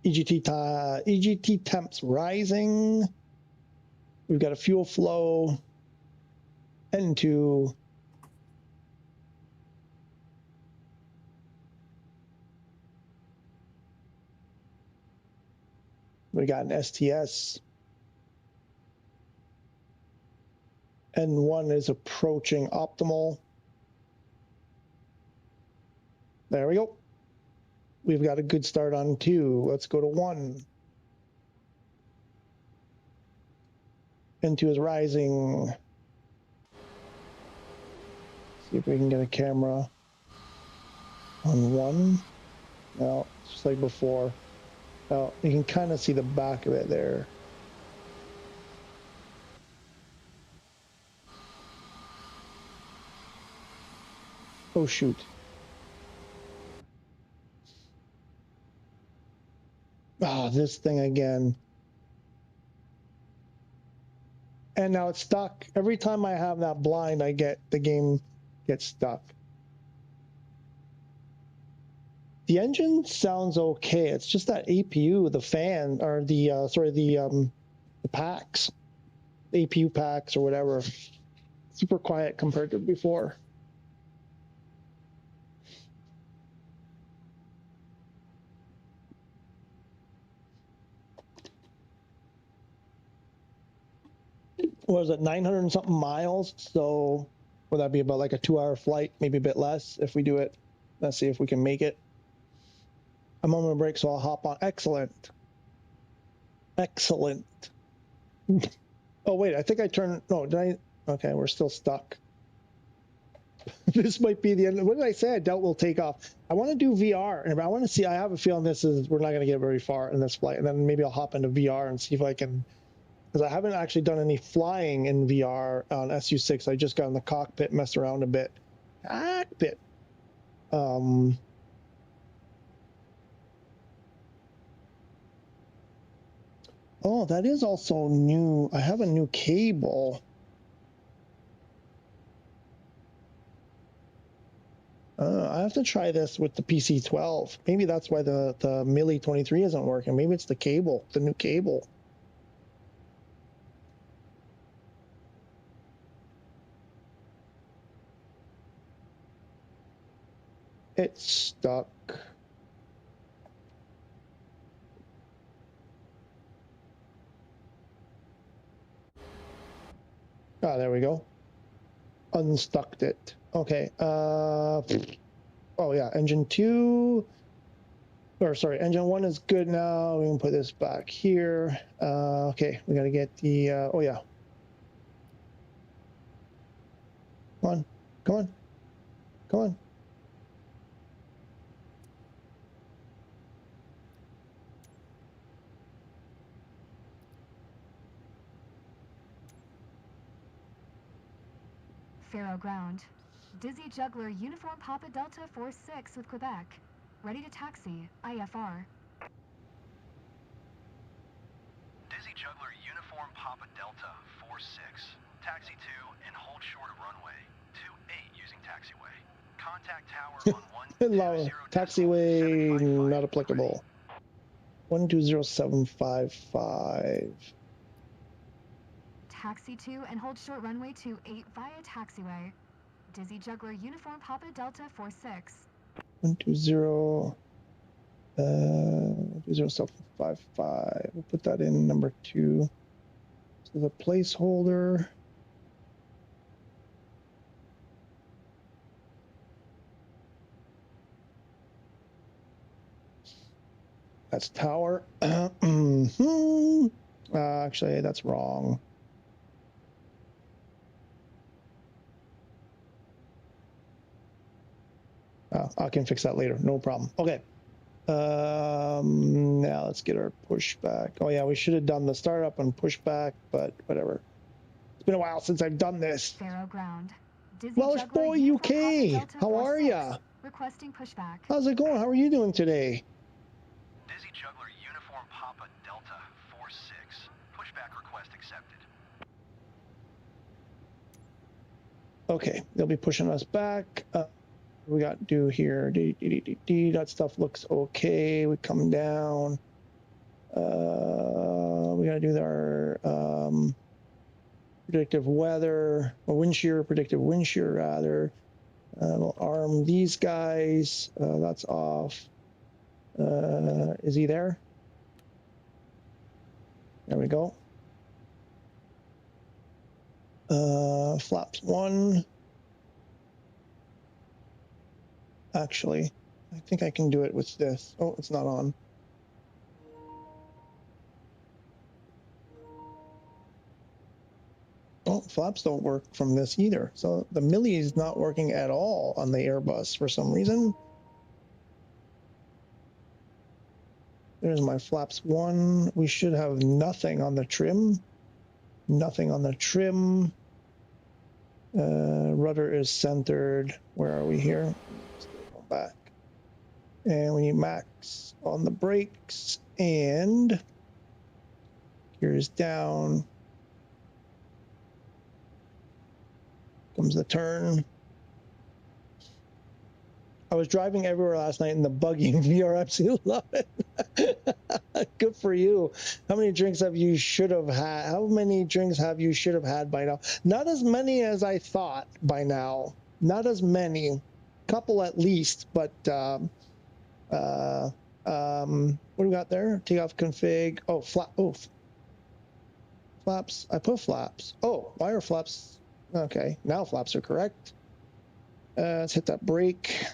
EGT temps rising. We've got a fuel flow. N2. We got an STS. and 1 is approaching optimal. There we go. We've got a good start on 2. Let's go to 1. N2 is rising. See if we can get a camera on 1. No, just like before. Now you can kind of see the back of it there. Oh shoot. Ah, this thing again. And now it's stuck. Every time I have that blind, the game gets stuck. The engine sounds okay. It's just that APU, the fan, or the packs, APU packs or whatever, super quiet compared to before. What was it, 900 and something miles? So would that be about like a 2-hour flight, maybe a bit less if we do it? Let's see if we can make it. I'm on my break, so I'll hop on. Excellent. Excellent. Oh, wait, I think I turned, no, did I? Okay, we're still stuck. This might be the end. What did I say? I doubt we'll take off. I want to do VR, and I want to see, I have a feeling we're not going to get very far in this flight, and then maybe I'll hop into VR and see if I can, because I haven't actually done any flying in VR on SU6. I just got in the cockpit, messed around a bit. Cockpit. Oh, that is also new. I have a new cable. I have to try this with the PC12. Maybe that's why the Milli 23 isn't working. Maybe it's the cable, the new cable. It's stuck. Ah, there we go. Unstucked it. Okay. Oh yeah, engine 2. Or sorry, engine 1 is good now. We can put this back here. Okay, we gotta get the. Oh yeah. Come on, come on, come on. Faro ground. Dizzy Juggler Uniform Papa Delta 46 with Quebec. Ready to taxi, IFR. Dizzy Juggler Uniform Papa Delta 46. Taxi 2 and hold short of runway 28 using taxiway. Contact tower on 120. Taxiway not applicable. 120755. Taxi 2 and hold short runway 28 via taxiway. Dizzy Juggler Uniform Papa Delta 46. 120. 20755. We'll put that in number 2. So the placeholder. That's tower. Actually, that's wrong. I can fix that later. No problem. Okay. Now let's get our pushback. Oh yeah, we should have done the startup and pushback, but whatever. It's been a while since I've done this. Faro ground. Dizzy Welsh Juggler boy Uniform UK, Papa Delta how are 46. ya? Requesting pushback. How's it going? How are you doing today? Dizzy Juggler Uniform Papa Delta 46. Pushback request accepted. Okay, they'll be pushing us back. We got to do here. That stuff looks okay. We come down. We got to do our predictive weather, or predictive wind shear rather. We'll arm these guys. That's off. Is he there? There we go. Flaps 1. Actually, I think I can do it with this. Oh, it's not on. Oh, flaps don't work from this either. So the milli is not working at all on the Airbus for some reason. There's my flaps 1. We should have nothing on the trim. Nothing on the trim. Rudder is centered. Where are we here? Still going back. And we need max on the brakes. And gears down. Comes the turn. I was driving everywhere last night in the buggy in VR. I absolutely love it. Good for you. How many drinks have you should have had? How many drinks have you should have had by now? Not as many as I thought by now. Not as many. Couple at least, but what do we got there? Take off config. Oh, flaps. I put flaps. Oh, why are flaps? Okay, now flaps are correct. Let's hit that brake.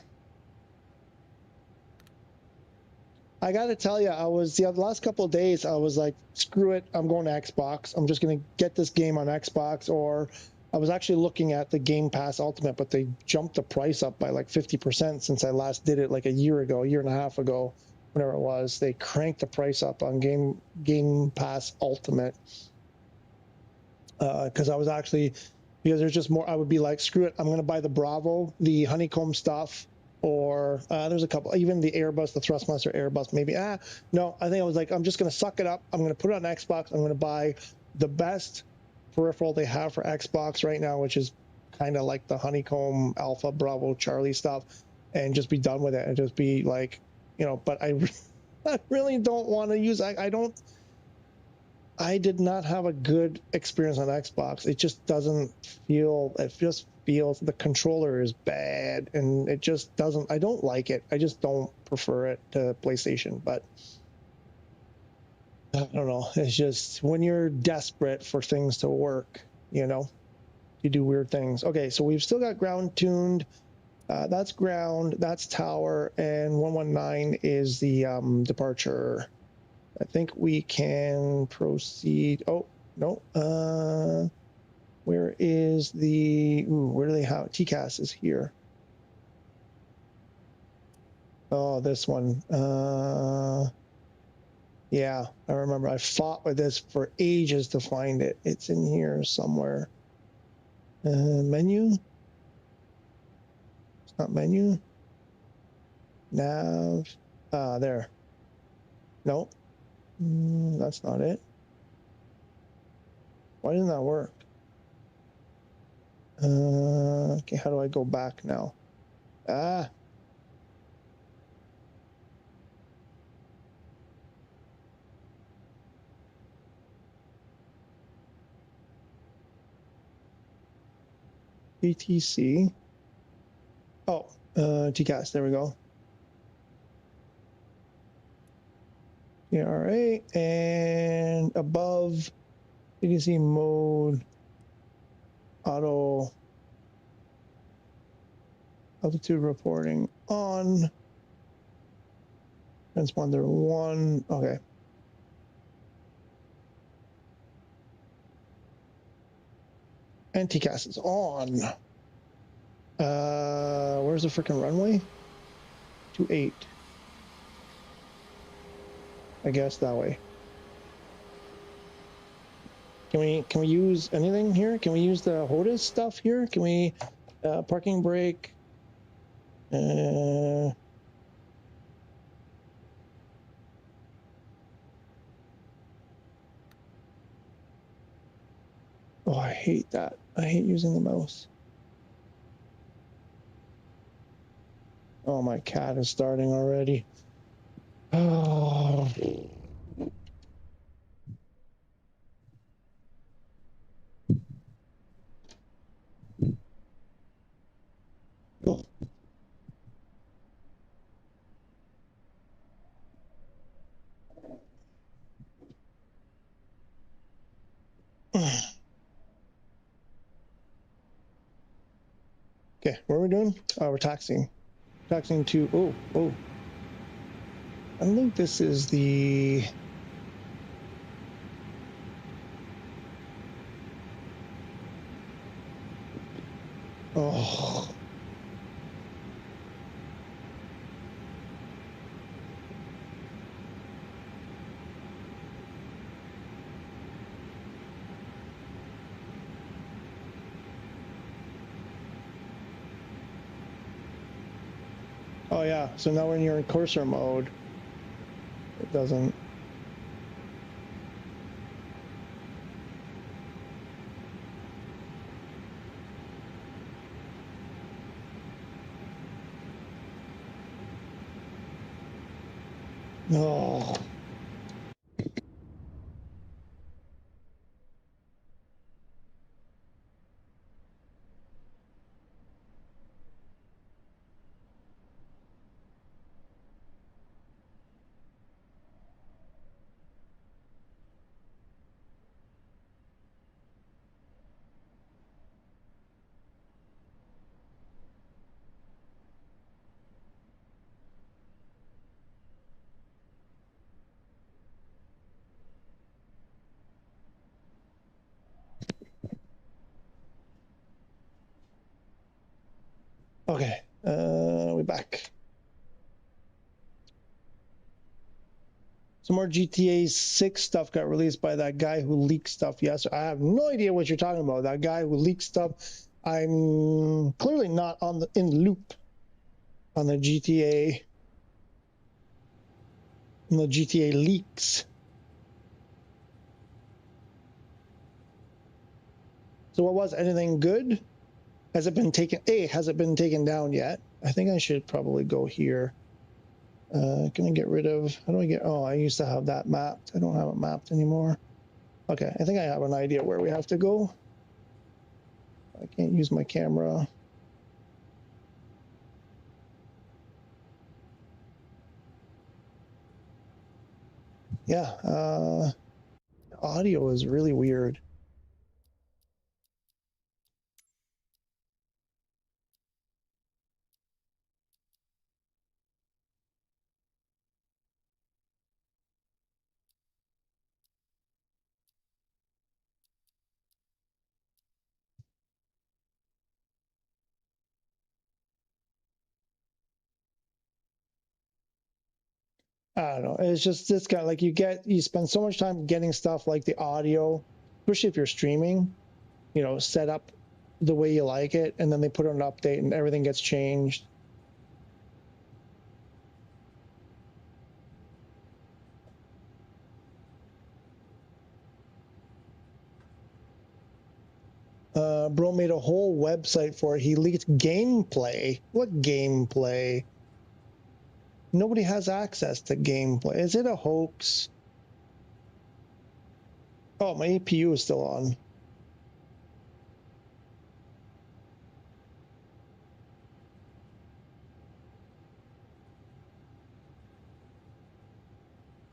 I got to tell you, I was the last couple of days, I was like, screw it, I'm going to Xbox. I'm just going to get this game on Xbox. Or I was actually looking at the Game Pass Ultimate, but they jumped the price up by like 50% since I last did it like a year and a half ago, whatever it was. They cranked the price up on Game Pass Ultimate. Because I was actually, because there's just more, I would be like, screw it, I'm going to buy the Bravo, the Honeycomb stuff. Or there's a couple, even the Airbus, the Thrustmaster Airbus, maybe. No, I think I was like, I'm just going to suck it up. I'm going to put it on Xbox. I'm going to buy the best peripheral they have for Xbox right now, which is kind of like the Honeycomb Alpha Bravo Charlie stuff, and just be done with it and just be like, but I really don't want to use, I did not have a good experience on Xbox. It just doesn't feel, it just feels, the controller is bad and it just doesn't, I don't like it. I just don't prefer it to PlayStation, but I don't know. It's just when you're desperate for things to work, you do weird things. Okay, so we've still got ground tuned. That's ground, that's tower, and 119 is the departure. I think we can proceed. Oh, no. Where is the, where do they have, TCAS is here. Oh, this one. Yeah, I remember I fought with this for ages to find it. It's in here somewhere. Menu? It's not menu. Nav. There. No, that's not it. Why didn't that work? Okay, how do I go back now? BTC. Oh, TCAS, there we go. CRA, and above, BTC mode, auto, altitude reporting on, transponder 1, okay. And TCAS is on. Where's the freaking runway? 28. I guess that way. Can we use anything here? Can we use the HOTAS stuff here? Can we parking brake? Oh, I hate that. I hate using the mouse. Oh, my cat is starting already. Oh. Okay, what are we doing? Oh, we're taxing. Taxing to, oh. I don't think this is the... Oh. Oh yeah, so now when you're in cursor mode, it doesn't. No. Okay, we're back. Some more GTA 6 stuff got released by that guy who leaked stuff yesterday. I have no idea what you're talking about. That guy who leaked stuff. I'm clearly not in the loop on the GTA leaks. So what was anything good? Has it been taken? Has it been taken down yet? I think I should probably go here. Can I get rid of? How do I get? Oh, I used to have that mapped. I don't have it mapped anymore. Okay, I think I have an idea where we have to go. I can't use my camera. Yeah, audio is really weird. I don't know. It's just this kind of like you spend so much time getting stuff like the audio, especially if you're streaming, set up the way you like it, and then they put on an update and everything gets changed. Bro made a whole website for it. He leaked gameplay. What gameplay? Nobody has access to gameplay. Is it a hoax? Oh, my APU is still on.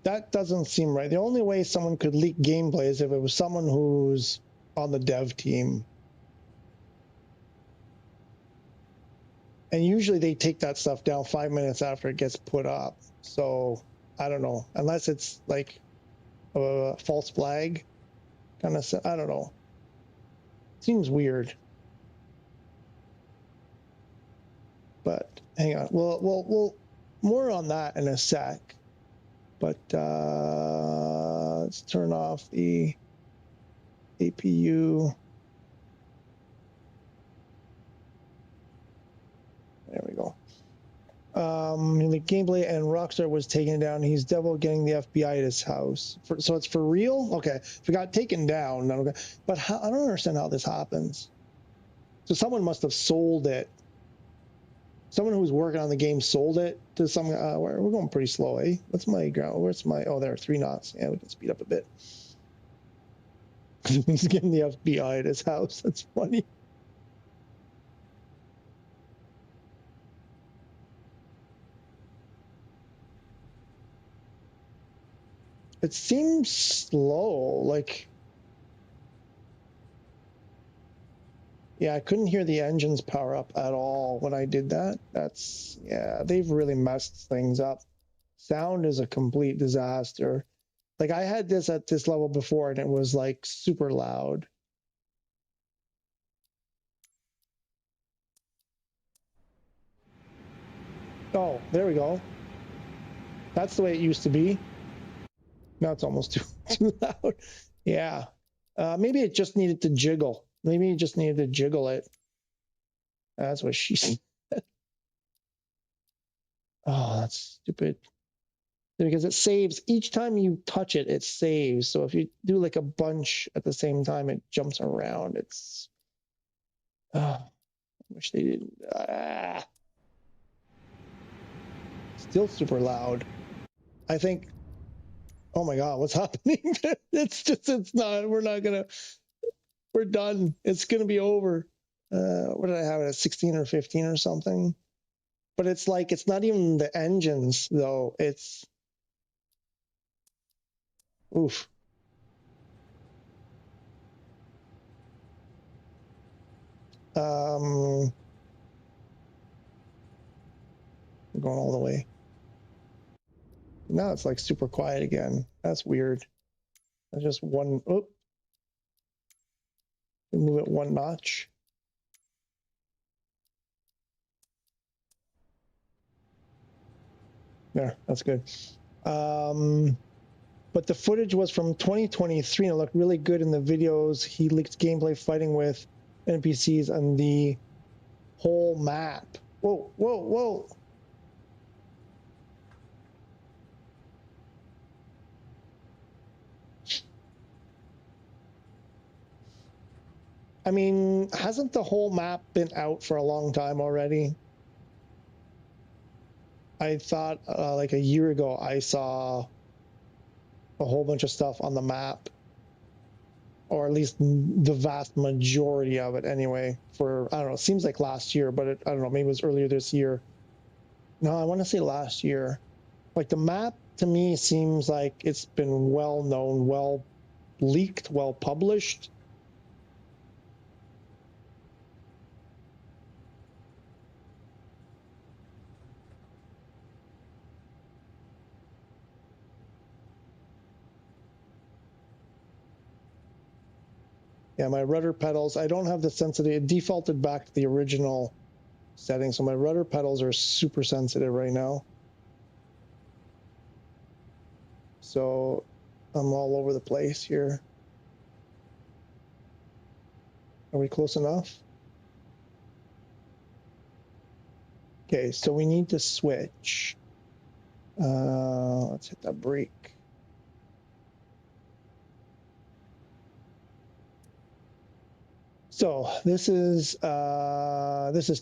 That doesn't seem right. The only way someone could leak gameplay is if it was someone who's on the dev team. And usually they take that stuff down 5 minutes after it gets put up. So I don't know, unless it's like a false flag kind of. I don't know. Seems weird. But hang on. We'll more on that in a sec. But let's turn off the APU. There we go. The gameplay and Rockstar was taken down. He's devil getting the FBI at his house. So it's for real? Okay. If it got taken down, then okay. But I don't understand how this happens. So someone must have sold it. Someone who was working on the game sold it to some. We're going pretty slow, eh? What's my ground? Where's my? Oh, there, 3 knots. Yeah, we can speed up a bit. He's getting the FBI at his house. That's funny. It seems slow. Like Yeah, I couldn't hear the engines power up at all when I did that. That's, yeah, they've really messed things up. Sound is a complete disaster. Like I had this at this level before and it was like super loud. Oh, there we go. That's the way it used to be. Now it's almost too loud. Yeah. Maybe it just needed to jiggle. Maybe you just needed to jiggle it. That's what she said. Oh, that's stupid. Because it saves each time you touch it, it saves. So if you do like a bunch at the same time, it jumps around. It's. I wish they didn't. Still super loud. I think. Oh my God, what's happening? It's not. We're not gonna. We're done. It's gonna be over. What did I have it at 16 or 15 or something? But it's like it's not even the engines though. It's. Oof. We're going all the way. Now it's like super quiet again. That's weird. That's just one. Oh, move it one notch. There, that's good. But the footage was from 2023 and it looked really good in the videos. He leaked gameplay fighting with NPCs on the whole map. Whoa, whoa, whoa. I mean, hasn't the whole map been out for a long time already? I thought like a year ago I saw a whole bunch of stuff on the map, or at least the vast majority of it anyway, for, I don't know, it seems like last year, but I don't know, maybe it was earlier this year. No, I want to say last year. Like the map to me seems like it's been well known, well leaked, well published. Yeah, my rudder pedals, I don't have the sensitivity. It defaulted back to the original setting, so my rudder pedals are super sensitive right now. So I'm all over the place here. Are we close enough? Okay, so we need to switch. Let's hit that brake. So this is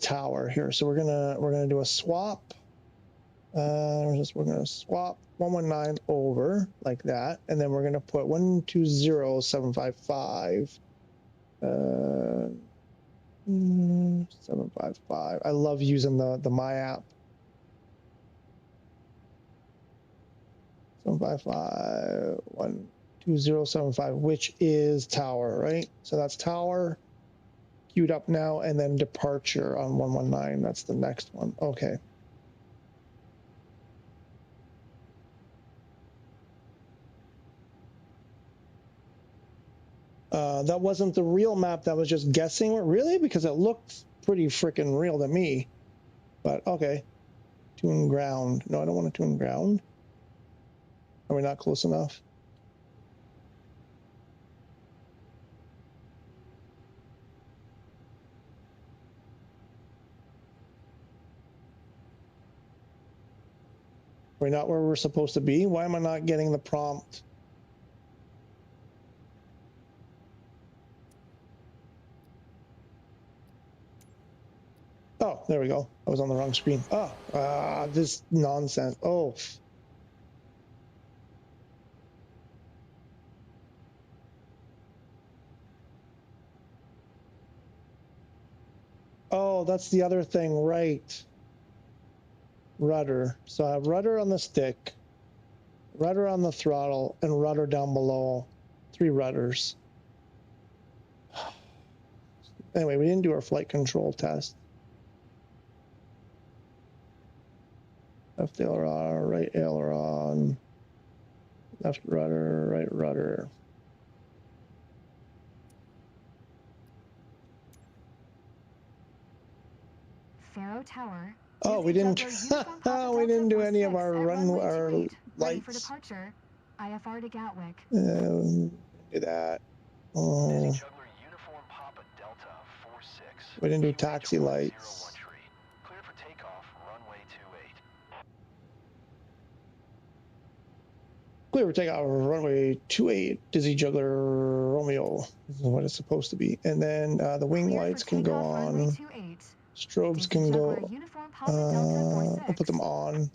tower here. So we're gonna do a swap. We're gonna swap 119 over like that, and then we're gonna put 120,755. 755. I love using the My app. 755 12075, which is tower, right? So that's tower queued up now, and then departure on 119. That's the next one. Okay. That wasn't the real map. That was just guessing. Really? Because it looked pretty freaking real to me. But okay. Tune ground. No, I don't want to tune ground. Are we not close enough? We're not where we're supposed to be? Why am I not getting the prompt? Oh, there we go. I was on the wrong screen. Oh, this nonsense. Oh. Oh, that's the other thing, right. Rudder. So I have rudder on the stick, rudder on the throttle, and rudder down below. 3 rudders. Anyway, we didn't do our flight control test. Left aileron, right aileron, left rudder, right rudder. Faro Tower. Oh, we didn't. We didn't do any of our our Ready for lights. departure. IFR to Gatwick. Do that. Dizzy Juggler Uniform Papa Delta 46. We didn't do QH taxi 101 lights. tree. Cleared for takeoff, runway 28. Clear for takeoff, runway 28. Dizzy Juggler Romeo. This is what it's supposed to be. And then the wing Clear lights for can go takeoff, runway on. 28. Strobes Dizzy can Juggler go. Uniform Papa Delta 46. I'll put them on.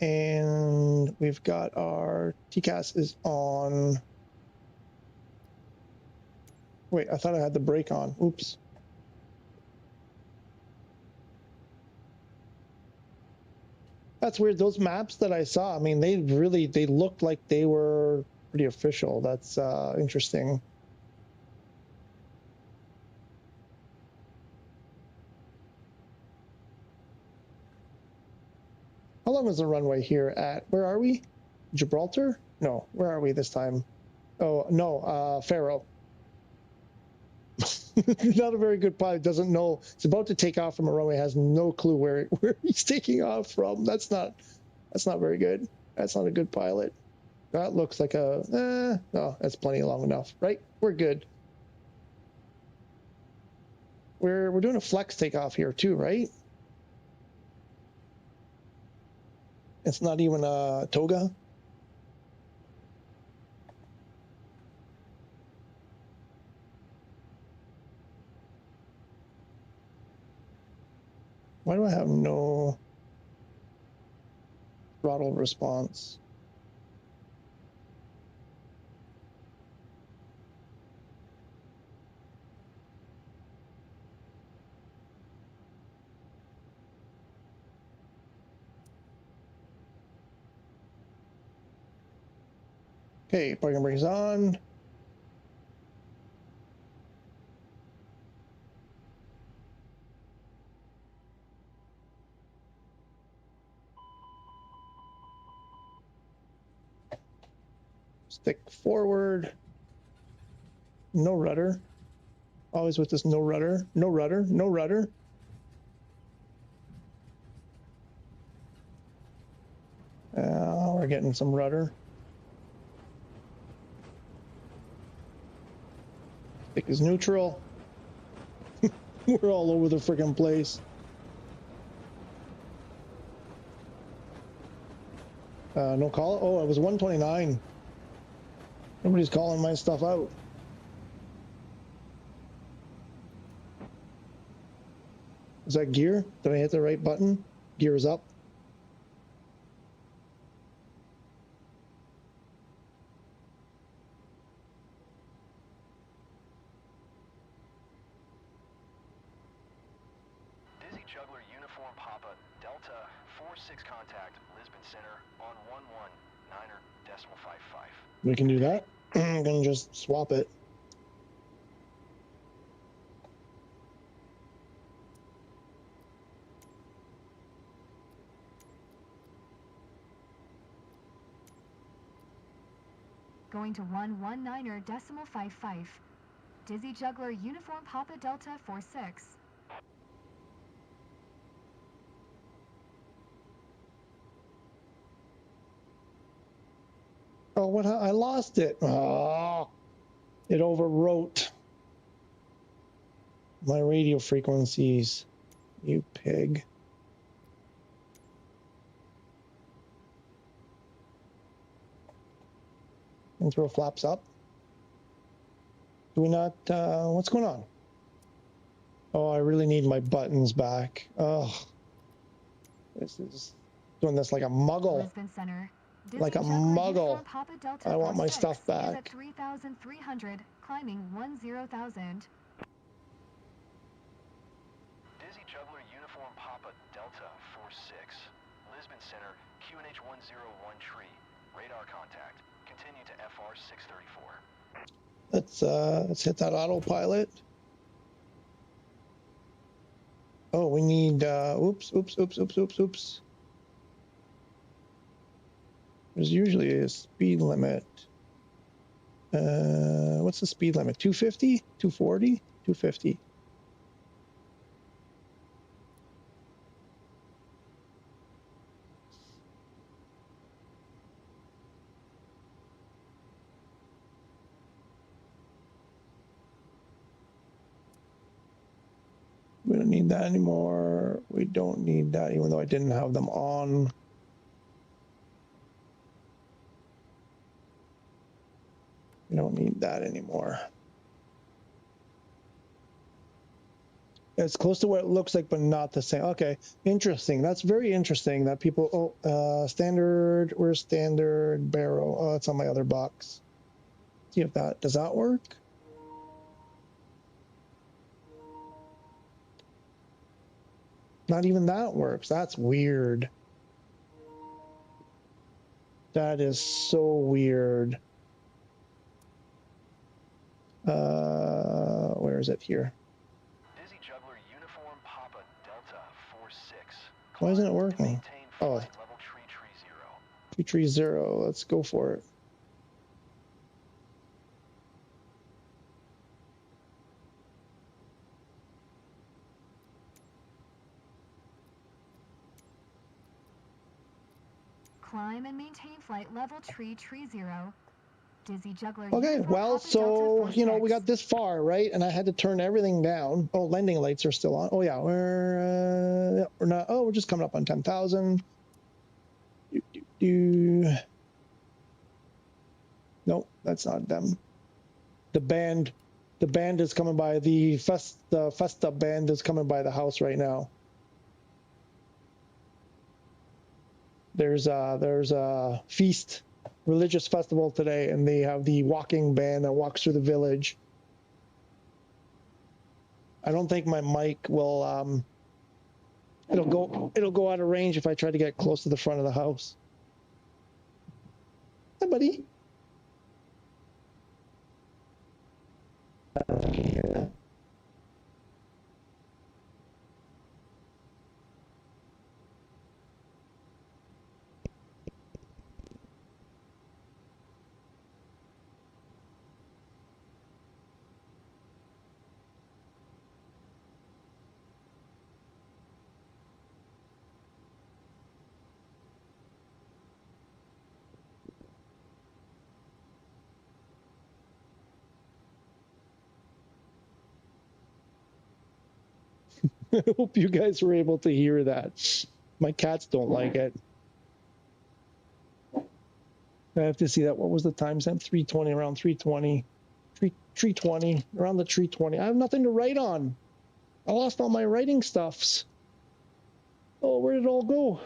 And we've got our TCAS is on. Wait, I thought I had the brake on. Oops. That's weird. Those maps that I saw, I mean, they looked like they were pretty official. That's interesting. How long is the runway here at? Where are we? Gibraltar? No, where are we this time? Oh, no, Faro. Not a very good pilot. Doesn't know. It's about to take off from a runway. Has no clue where he's taking off from. That's not very good. That's not a good pilot. That looks like a. No, that's plenty long enough, right? We're good. We're doing a flex takeoff here too, right? It's not even a toga. Why do I have no throttle response? Okay, parking brakes on. Stick forward. No rudder. Always with this no rudder. No rudder. No rudder. We're getting some rudder. Stick is neutral. We're all over the friggin' place. No call. Oh, it was 129. Nobody's calling my stuff out. Is that gear? Did I hit the right button? Gear is up. Dizzy Juggler Uniform Papa Delta 46 contact Lisbon Center on 119er.55. We can do that. I'm gonna just swap it. Going to 119er.55. Dizzy Juggler Uniform Papa Delta 46. Oh, what? I lost it. Oh, it overwrote my radio frequencies. You pig. And throw flaps up. Do we not? What's going on? Oh, I really need my buttons back. Oh, this is doing this like a muggle. Lisbon Center. Like a muggle. I want my stuff back. At 3,300, climbing 10,000. Dizzy Juggler Uniform Papa Delta 46. Lisbon Center, QNH 101 tree. Radar contact. Continue to FR 634. Let's hit that autopilot. Oh, we need, oops. There's usually a speed limit. What's the speed limit? 250? 240? 250. We don't need that anymore. We don't need that, even though I didn't have them on. We don't need that anymore. It's close to what it looks like, but not the same. Okay, interesting. That's very interesting that people, standard, where's standard barrel? Oh, it's on my other box. See if that, does that work? Not even that works. That's weird. That is so weird. Where is it here? Dizzy Juggler Uniform Papa Delta 46. Why isn't it working? Maintain Oh, flight level tree 0. tree 0. Let's go for it. Climb and maintain flight level tree 0. Dizzy Juggler. Okay, Uniform well, Papa so, Delta you know, we 46. got this far, right? And I had to turn everything down. Oh, landing lights are still on. Oh, yeah, we're not, oh, we're just coming up on 10,000. Nope, that's not them. The band is coming by. The Festa band is coming by the house right now. There's a feast, religious festival today, and they have the walking band that walks through the village. I don't think my mic will it'll go out of range if I try to get close to the front of the house. Hi, buddy. I hope you guys were able to hear that. My cats don't like it. I have to see that. What was the timestamp? 3:20, around 3:20. 3:20, around the 3:20. I have nothing to write on. I lost all my writing stuffs. Oh, where did it all go?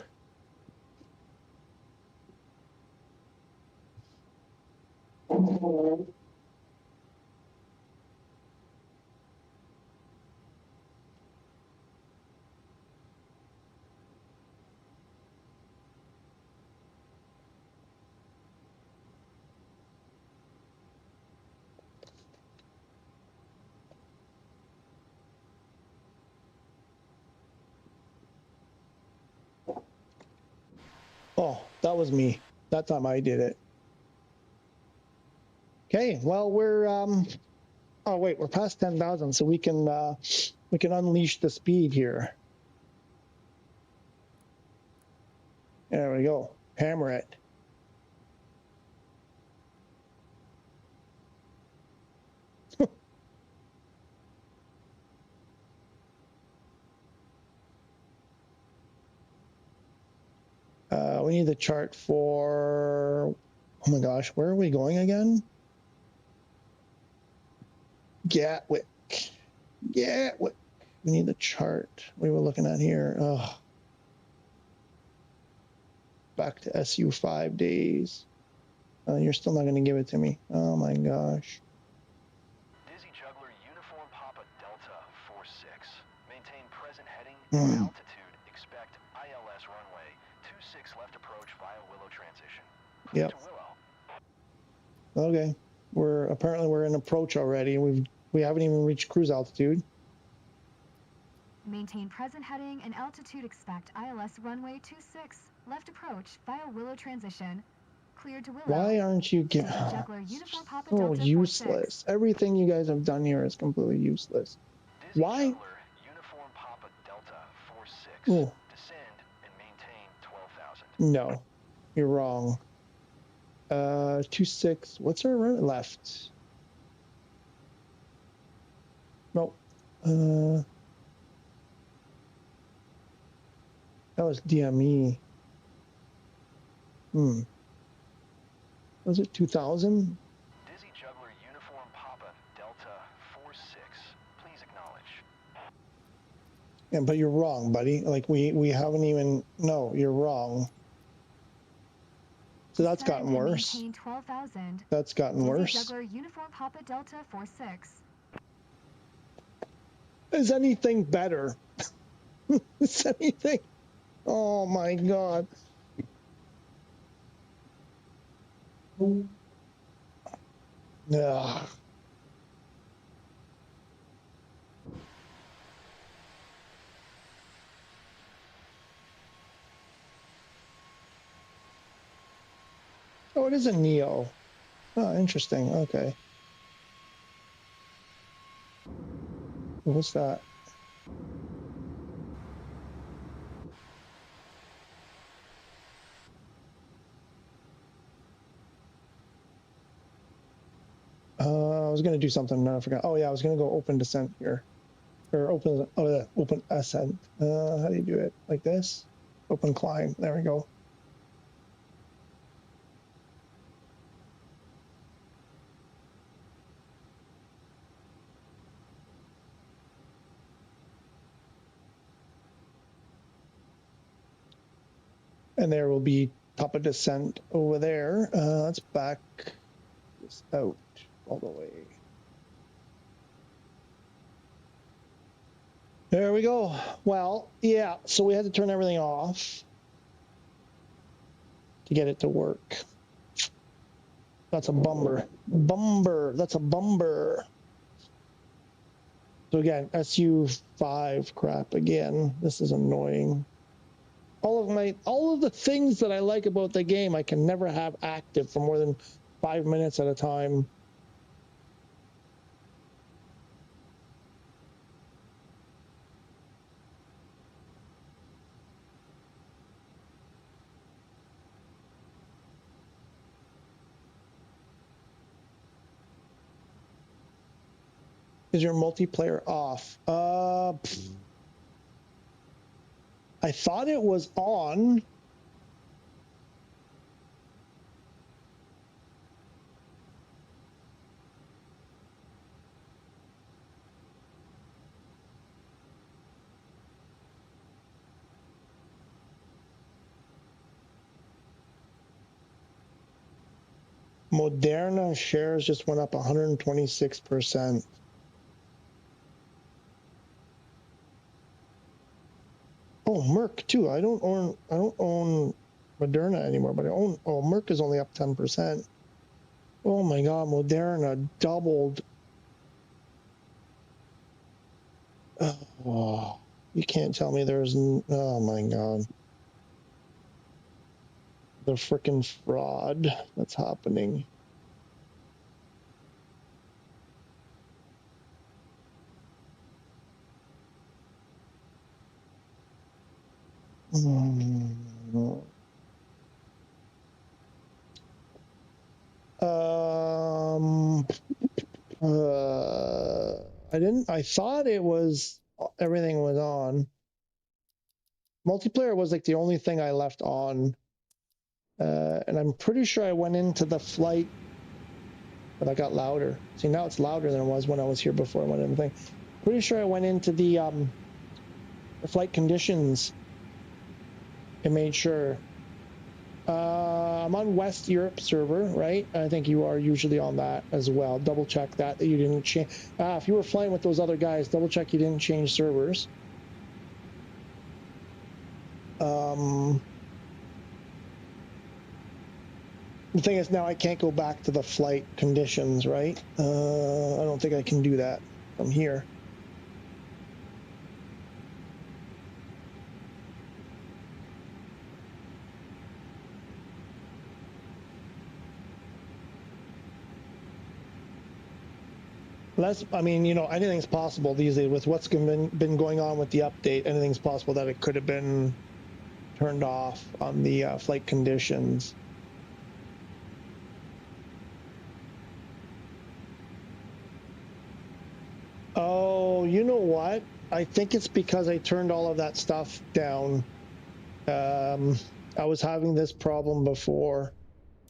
Oh, that was me. That time I did it. Okay, well, we're oh wait, we're past 10,000, so we can unleash the speed here. There we go. Hammer it. We need the chart for, oh my gosh, where are we going again? Gatwick. Gatwick. We need the chart we were looking at here. Oh. Back to SU5 days. You're still not going to give it to me. Oh my gosh. Dizzy Juggler Uniform Papa Delta 46. Maintain present heading Hmm. altitude. Expect ILS runway 26 left approach via Willow transition. Clear Yep. to Willow. Okay. We're in approach already. We haven't even reached cruise altitude. maintain present heading and altitude, expect ILS runway 26, left approach via Willow transition. Cleared to Willow. Why aren't you getting Juggler Uniform Papa so Delta 46. useless? Everything you guys have done here is completely useless. Dizzy Why? Juggler, Uniform Papa Delta 46. Ooh. Descend and maintain 12,000. No, you're wrong. 26. What's our right left? Nope. That was DME. Was it 2000? Dizzy Juggler Uniform Papa Delta 46. Please acknowledge. Yeah, but you're wrong, buddy. Like we haven't even. No, you're wrong. So that's Descend gotten and worse. maintain 12,000. That's gotten Dizzy worse. Juggler Uniform Papa Delta 46. Is anything better? Is anything? Oh my God. Ugh. Oh, it is a Neo. Oh, interesting. Okay. What's that? I was gonna do something. No, I forgot. Oh yeah, I was gonna go open descent here, or open. Oh yeah, open ascent. How do you do it? Like this? Open climb. There we go. And there will be Papa descent over there. Let's back this out all the way. There we go. Well, yeah, so we had to turn everything off to get it to work. That's a bummer. That's a bummer. So again, SU5 crap again. This is annoying. All of the things that I like about the game, I can never have active for more than 5 minutes at a time. Is your multiplayer off? I thought it was on. Moderna shares just went up 126%. Oh, Merck too. I don't own Moderna anymore, but I own. Oh, Merck is only up 10%. Oh my God, Moderna doubled. Oh, you can't tell me there's. Oh my God, the frickin' fraud that's happening. I thought it was, everything was on. Multiplayer was like the only thing I left on. And I'm pretty sure I went into the flight, but I got louder. See, now it's louder than it was when I was here before I went in the thing. Pretty sure I went into the flight conditions and made sure. I'm on West Europe server, right? I think you are usually on that as well. Double check that you didn't change. If you were flying with those other guys, double check you didn't change servers. The thing is, now I can't go back to the flight conditions, right? I don't think I can do that from here. That's, I mean, you know, anything's possible these days with what's been going on with the update. Anything's possible that it could have been turned off on the flight conditions. Oh, you know what? I think it's because I turned all of that stuff down. I was having this problem before.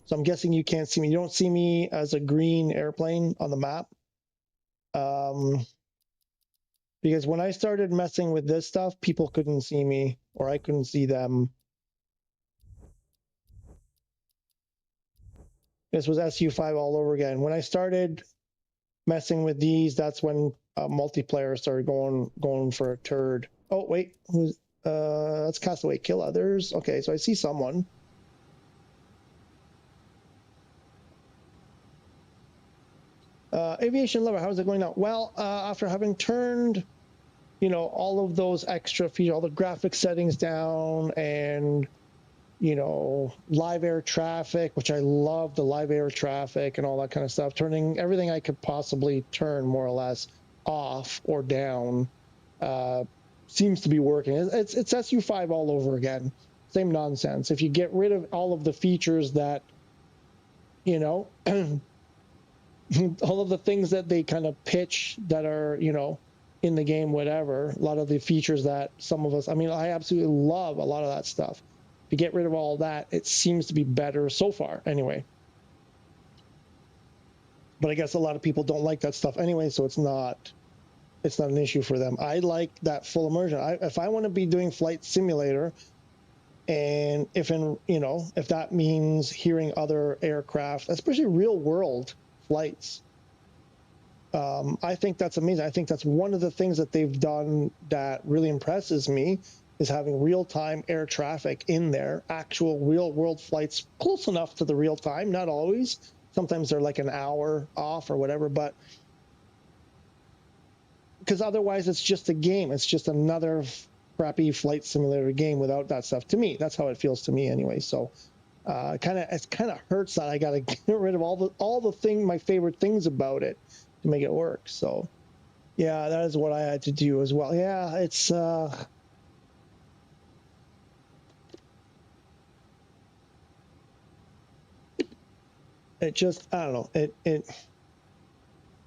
So I'm guessing you can't see me. You don't see me as a green airplane on the map. Because when I started messing with this stuff, people couldn't see me or I couldn't see them. This was SU5 all over again. When I started messing with these, that's when multiplayer started going for a turd. Oh, wait. That's Castaway Kill Others. Okay, so I see someone. Aviation Lover, how's it going now? Well, after having turned, you know, all of those extra features, all the graphic settings down and, you know, live air traffic, which I love the live air traffic and all that kind of stuff, turning everything I could possibly turn more or less off or down, seems to be working. It's SU5 all over again. Same nonsense. If you get rid of all of the features that, you know, all of the things that they kind of pitch that are, you know, in the game, whatever, a lot of the features that some of us, I mean, I absolutely love a lot of that stuff. If you get rid of all that, it seems to be better so far anyway. But I guess a lot of people don't like that stuff anyway, so it's not an issue for them. I like that full immersion. If I want to be doing flight simulator, and if that means hearing other aircraft, especially real world flights, I think that's amazing. I think that's one of the things that they've done that really impresses me, is having real-time air traffic in there, actual real-world flights, close enough to the real time, not always. Sometimes they're like an hour off or whatever, but because otherwise it's just a game. It's just another crappy flight simulator game without that stuff. To me, that's how it feels to me anyway. So it kind of hurts that I got to get rid of all the my favorite things about it to make it work. So yeah, that is what I had to do as well. Yeah, it's it just, I don't know, it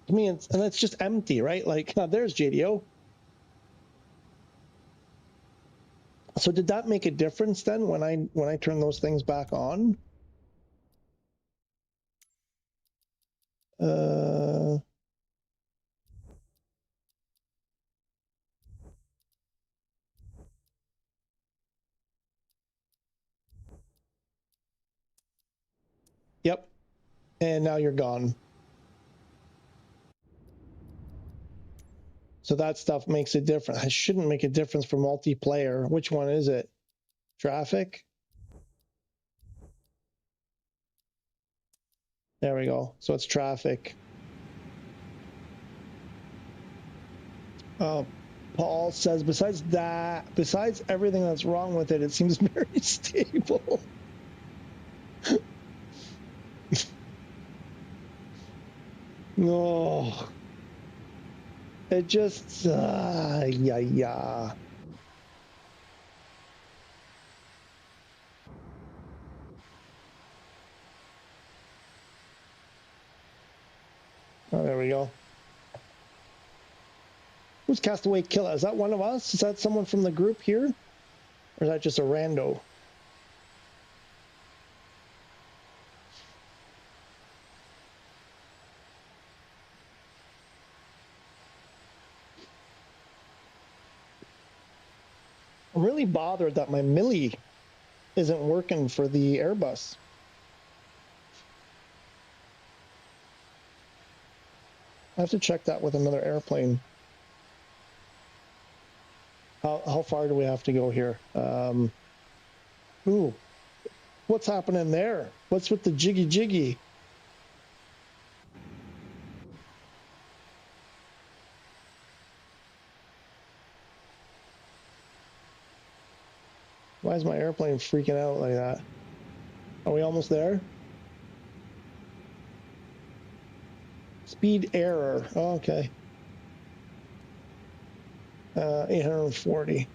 I mean, it's just empty, right? Like, there's JDO. So did that make a difference then when I turn those things back on? Yep. And now you're gone. So that stuff makes a difference. It shouldn't make a difference for multiplayer. Which one is it? Traffic? There we go. So it's traffic. Paul says, besides everything that's wrong with it, it seems very stable. No. It just, yeah. Oh, there we go. Who's Castaway Killer? Is that one of us? Is that someone from the group here? Or is that just a rando? I'm really bothered that my Millie isn't working for the Airbus. I have to check that with another airplane. How far do we have to go here? Ooh, what's happening there? What's with the jiggy? Why is my airplane freaking out like that? Are we almost there? Speed error. Oh, okay. 840.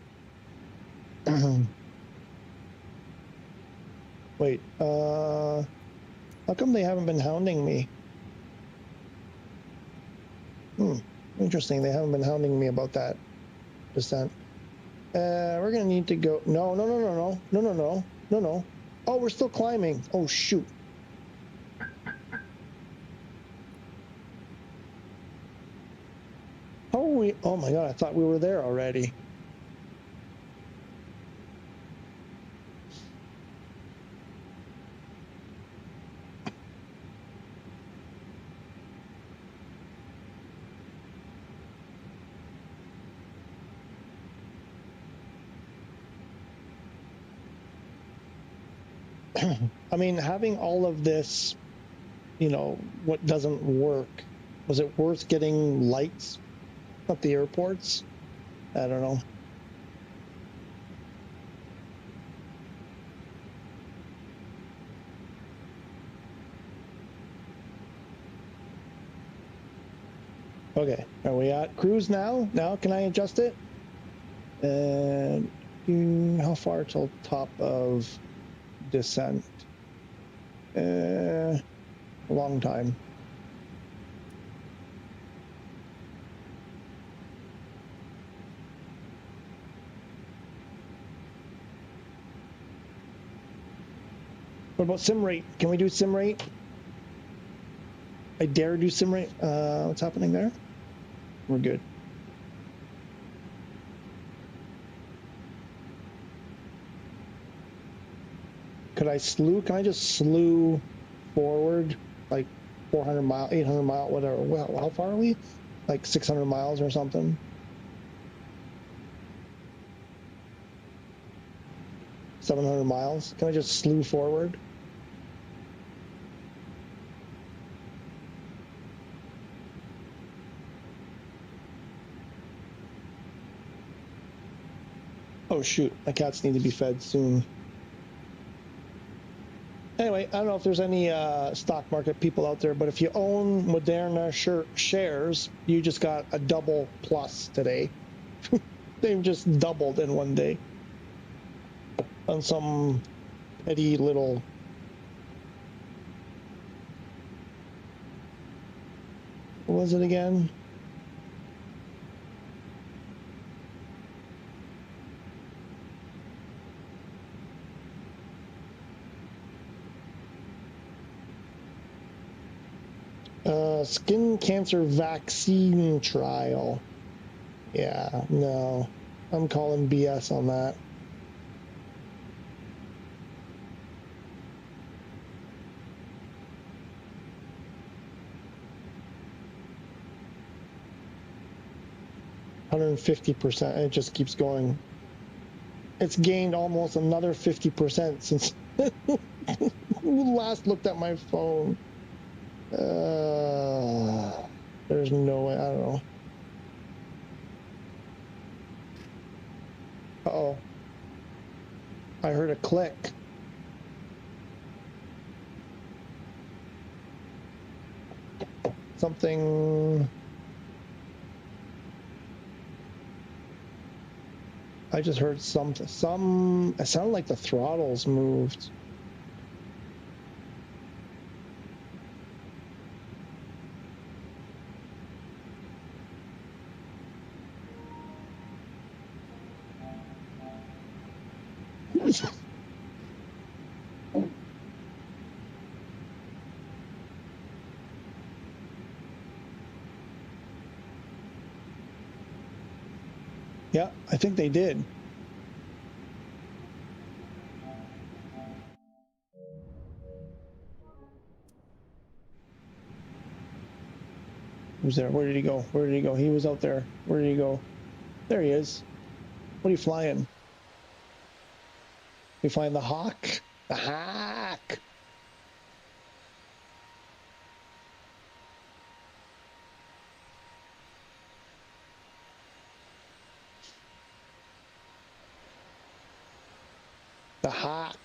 Wait, how come they haven't been hounding me? Interesting, they haven't been hounding me about that descent. We're gonna need to go. No. Oh, we're still climbing. Oh, shoot. How are we? Oh my God, I thought we were there already. I mean, having all of this, you know, what doesn't work, was it worth getting lights at the airports? I don't know. Okay, are we at cruise now? Now can I adjust it? And how far till top of descent? A long time. What about sim rate? Can we do sim rate? I dare do sim rate. What's happening there? We're good. Could I slew? Can I just slew forward like 400 mile, 800 mile, whatever? Well, how far are we? Like 600 miles or something? $700 miles? Can I just slew forward? Oh shoot, my cats need to be fed soon. Anyway, I don't know if there's any stock market people out there, but if you own Moderna shares, you just got a double plus today. They've just doubled in one day on some petty little. What was it again? Skin cancer vaccine trial. Yeah, no, I'm calling BS on that. %150%. It just keeps going. It's gained almost another 50% since last looked at my phone. There's no way. I don't know. Uh-oh. I heard a click. Something. I just heard something. It sounded like the throttles moved. Yeah, I think they did. Who's there? Where did he go? Where did he go? He was out there. Where did he go? There he is. What are you flying? You flying the Hawk? The Hawk! The Hawk.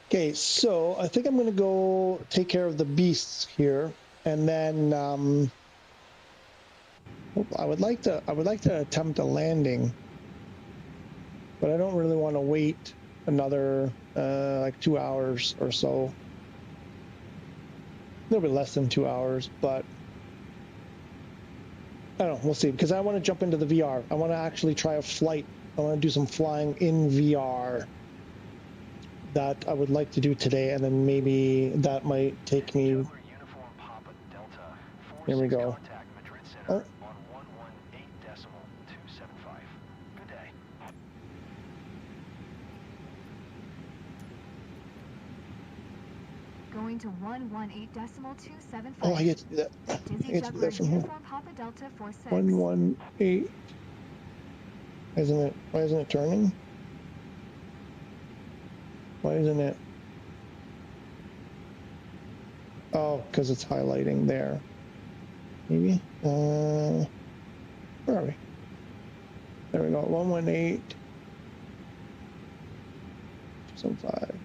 Okay, so I think I'm gonna go take care of the beasts here, and then I would like to attempt a landing, but I don't really want to wait another like 2 hours or so. A little bit less than 2 hours, but I don't know. We'll see, because I want to jump into the VR. I want to actually try a flight. I want to do some flying in VR. That I would like to do today, and then maybe that might take me. Juggler Uniform Papa Delta. Here we 46 go. Contact Madrid Center Oh. on 118.275. Good day. Going to 118.275. Oh, I get to do that. I Dizzy get to do Juggler that from here. Uniform Papa Delta 46. 118. Why isn't it turning? Why isn't it? Oh, because it's highlighting there. Maybe. Where are we? There we go. 118.275.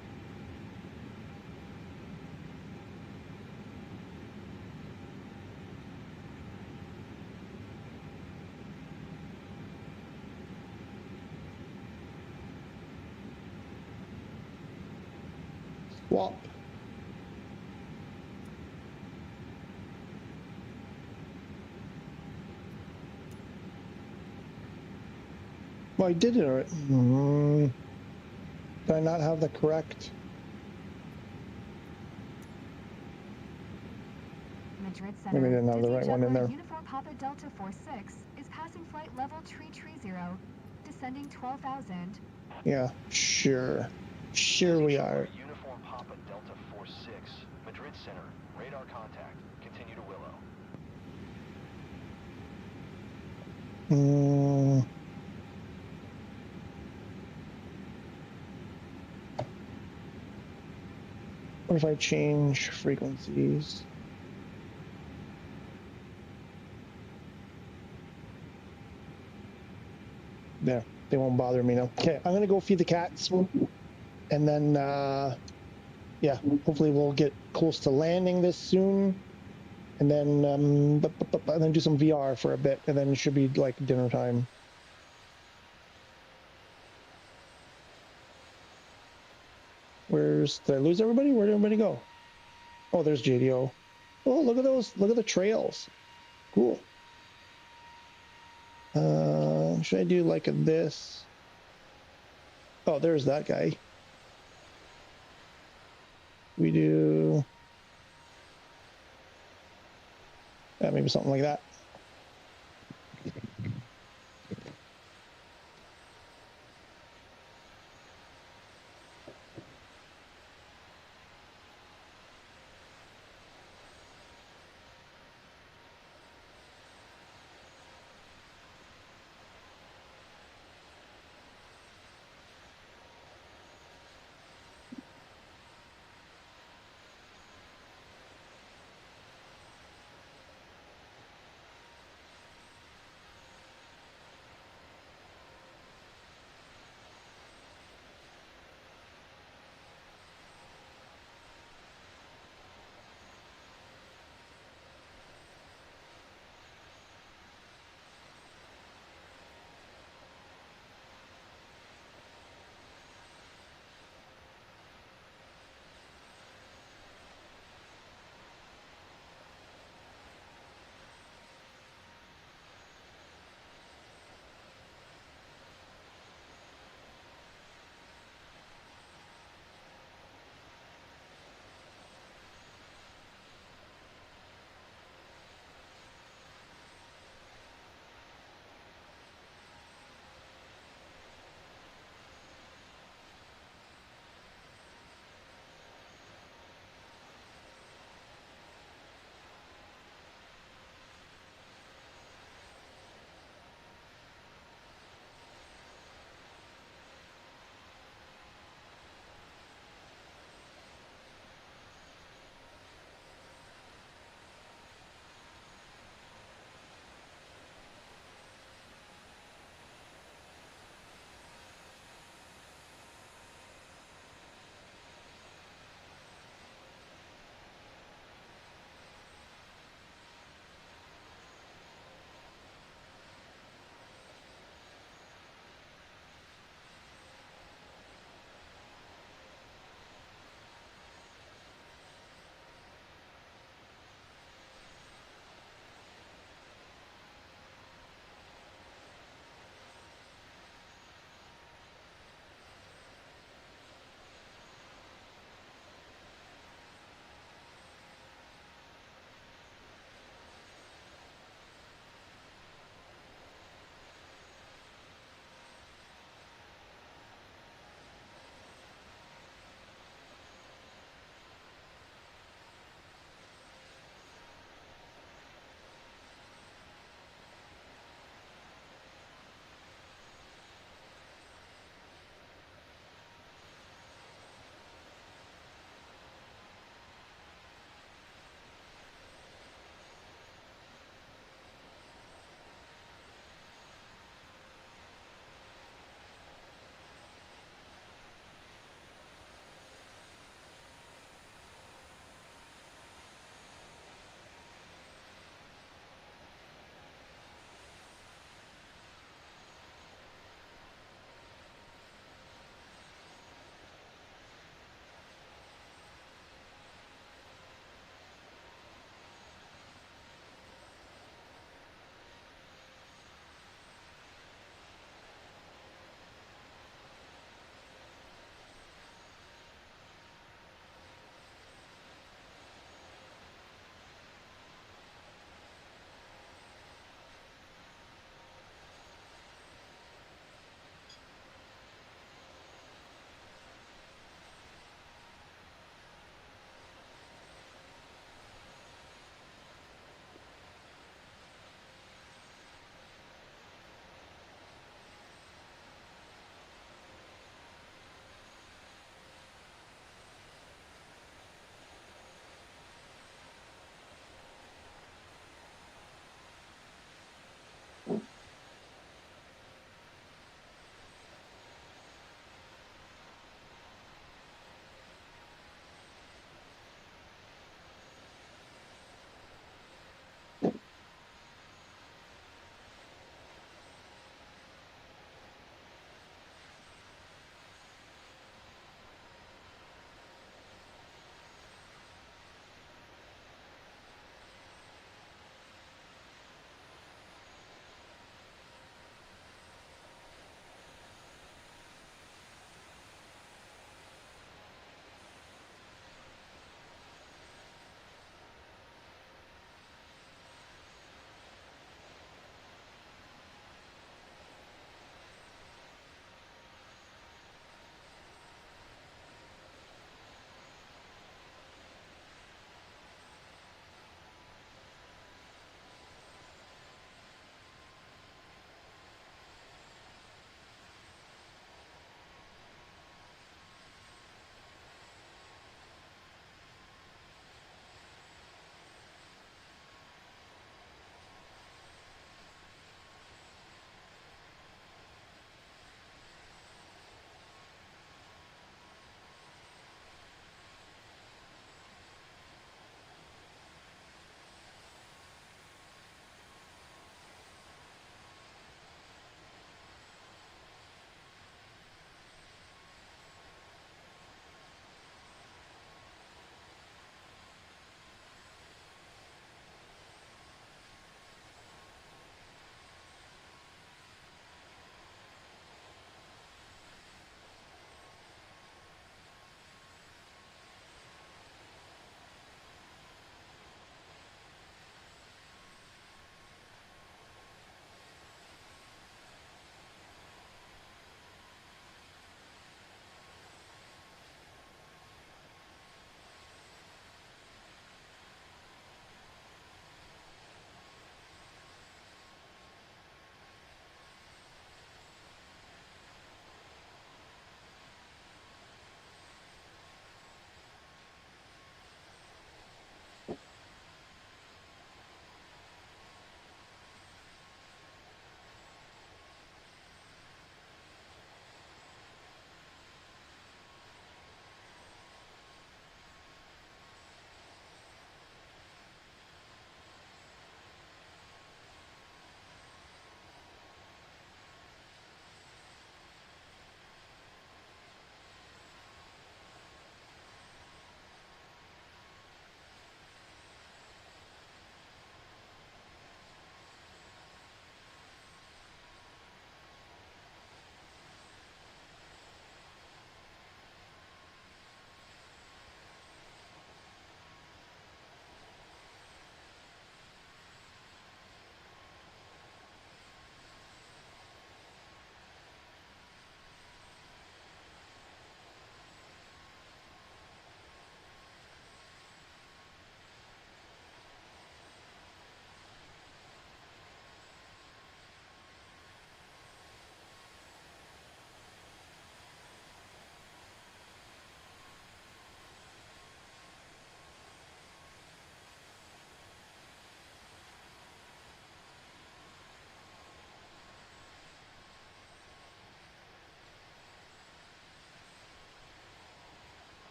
Swap. Well, I did it already. Did I not have the correct? Madrid Center. Maybe I didn't have the Dizzy right one in Juggler there. Uniform Papa Delta 46 is passing flight level 330, descending 12,000. Yeah, sure. Sure we are. Uniform Papa Delta 46. Madrid Center. Radar contact. Continue to Willow. What if I change frequencies? There, they won't bother me now. Okay, I'm gonna go feed the cats, and then yeah, hopefully we'll get close to landing this soon, and then do some VR for a bit, and then it should be like dinner time. Did I lose everybody? Where did everybody go? Oh, there's JDO. Oh, look at those, look at the trails. Cool. Should I do like this? Oh, there's that guy. We do, yeah, maybe something like that.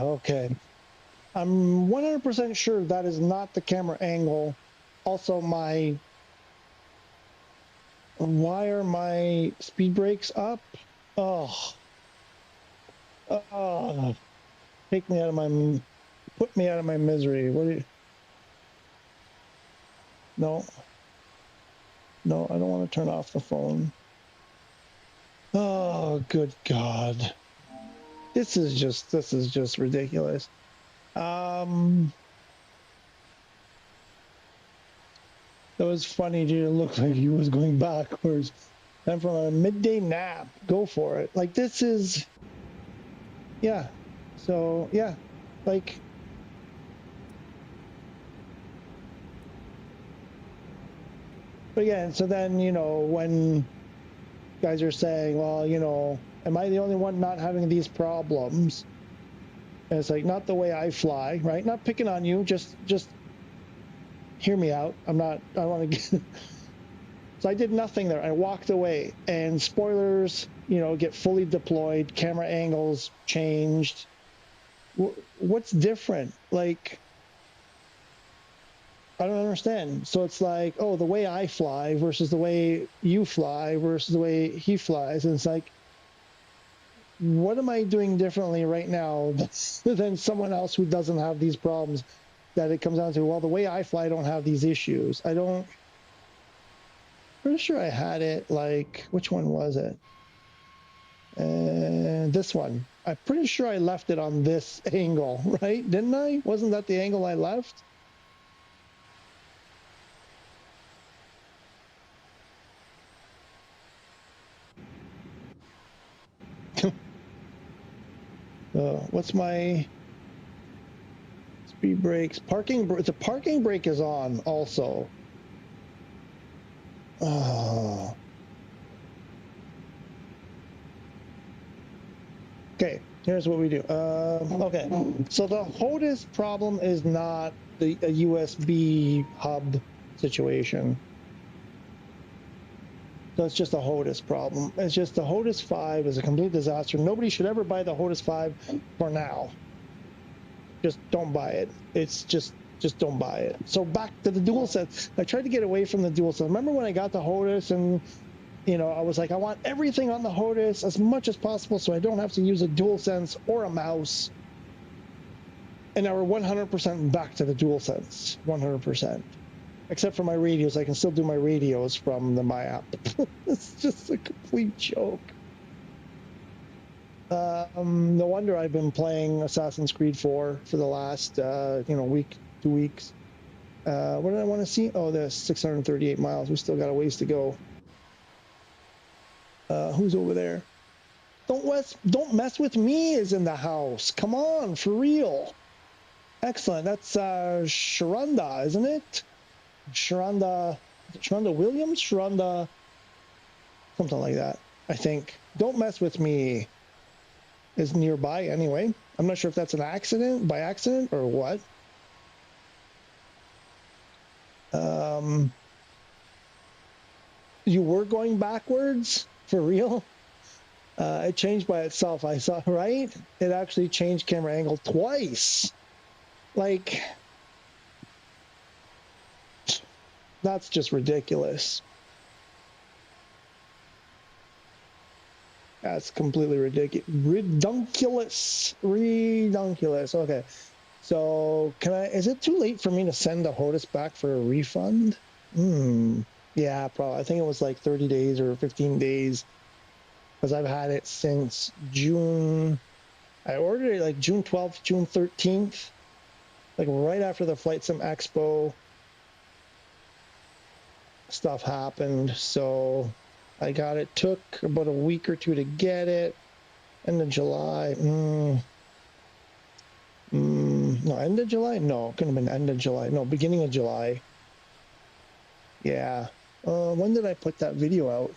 Okay. I'm 100% sure that is not the camera angle. Also, why are my speed brakes up? Oh, take me out of put me out of my misery. What do you? No, no, I don't want to turn off the phone. Oh, good God. This is just ridiculous. That was funny. It looked like he was going backwards. And from a midday nap, go for it. Like, this is, yeah. So, yeah, like, but again, so then, you know, when guys are saying, well, you know, am I the only one not having these problems? And it's like, not the way I fly, right? Not picking on you, just hear me out. I want to get, so I did nothing there. I walked away, and spoilers, you know, get fully deployed, camera angles changed. What's different? Like, I don't understand. So it's like, oh, the way I fly versus the way you fly versus the way he flies. And it's like, what am I doing differently right now than someone else who doesn't have these problems? That it comes down to, well, the way I fly, I don't have these issues. Pretty sure I had it, like, which one was it? This one. I'm pretty sure I left it on this angle, right? Didn't I? Wasn't that the angle I left? What's my speed brakes? The parking brake is on also. Oh. Okay, here's what we do. Okay, so the HOTUS problem is not a USB hub situation. So it's just a HOTUS problem. It's just the HOTUS 5 is a complete disaster. Nobody should ever buy the HOTUS 5 for now. Just don't buy it. It's just don't buy it. So back to the DualSense. I tried to get away from the DualSense. Remember when I got the HOTUS and, you know, I was like, I want everything on the HOTUS as much as possible so I don't have to use a DualSense or a mouse. And now we're 100% back to the DualSense. 100%. Except for my radios. I can still do my radios from my app. It's just a complete joke. No wonder I've been playing Assassin's Creed 4 for the last, week, 2 weeks. What did I want to see? Oh, there's 638 miles. We still got a ways to go. Who's over there? Don't mess with me is in the house. Come on, for real. Excellent. That's Sharonda, isn't it? Sharonda Williams? Sharonda, something like that, I think. Don't mess with me is nearby anyway. I'm not sure if that's an accident, by accident, or what. You were going backwards? For real? It changed by itself, I saw, right? It actually changed camera angle twice. Like, that's just ridiculous. That's completely ridiculous. Redunculous. Okay. So is it too late for me to send the HOTUS back for a refund? Yeah, probably. I think it was like 30 days or 15 days because I've had it since June. I ordered it like June 12th, June 13th, like right after the Flight Sim Expo stuff happened. So I got it. Took about a week or two to get it. End of July. No, end of July? No, it couldn't have been end of July. No, beginning of July. Yeah. When did I put that video out?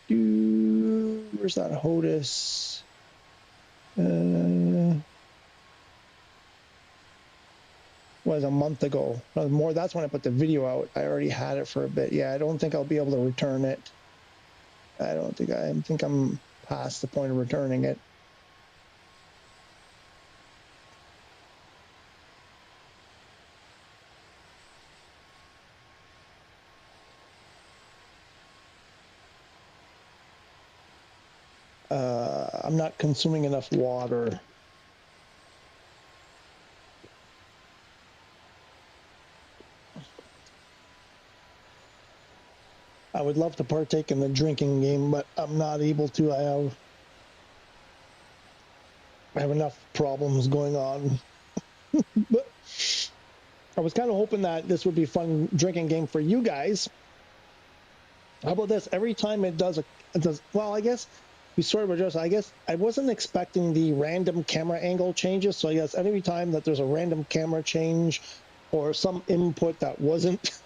Where's that HOTUS? Was a month ago. More. That's when I put the video out. I already had it for a bit. Yeah, I don't think I'll be able to return it. I think I'm past the point of returning it. I'm not consuming enough water. I would love to partake in the drinking game, but I'm not able to. I have enough problems going on. But I was kind of hoping that this would be a fun drinking game for you guys. How about this? Every time it does, well, I guess we sort of address. I guess I wasn't expecting the random camera angle changes, so I guess every time that there's a random camera change or some input that wasn't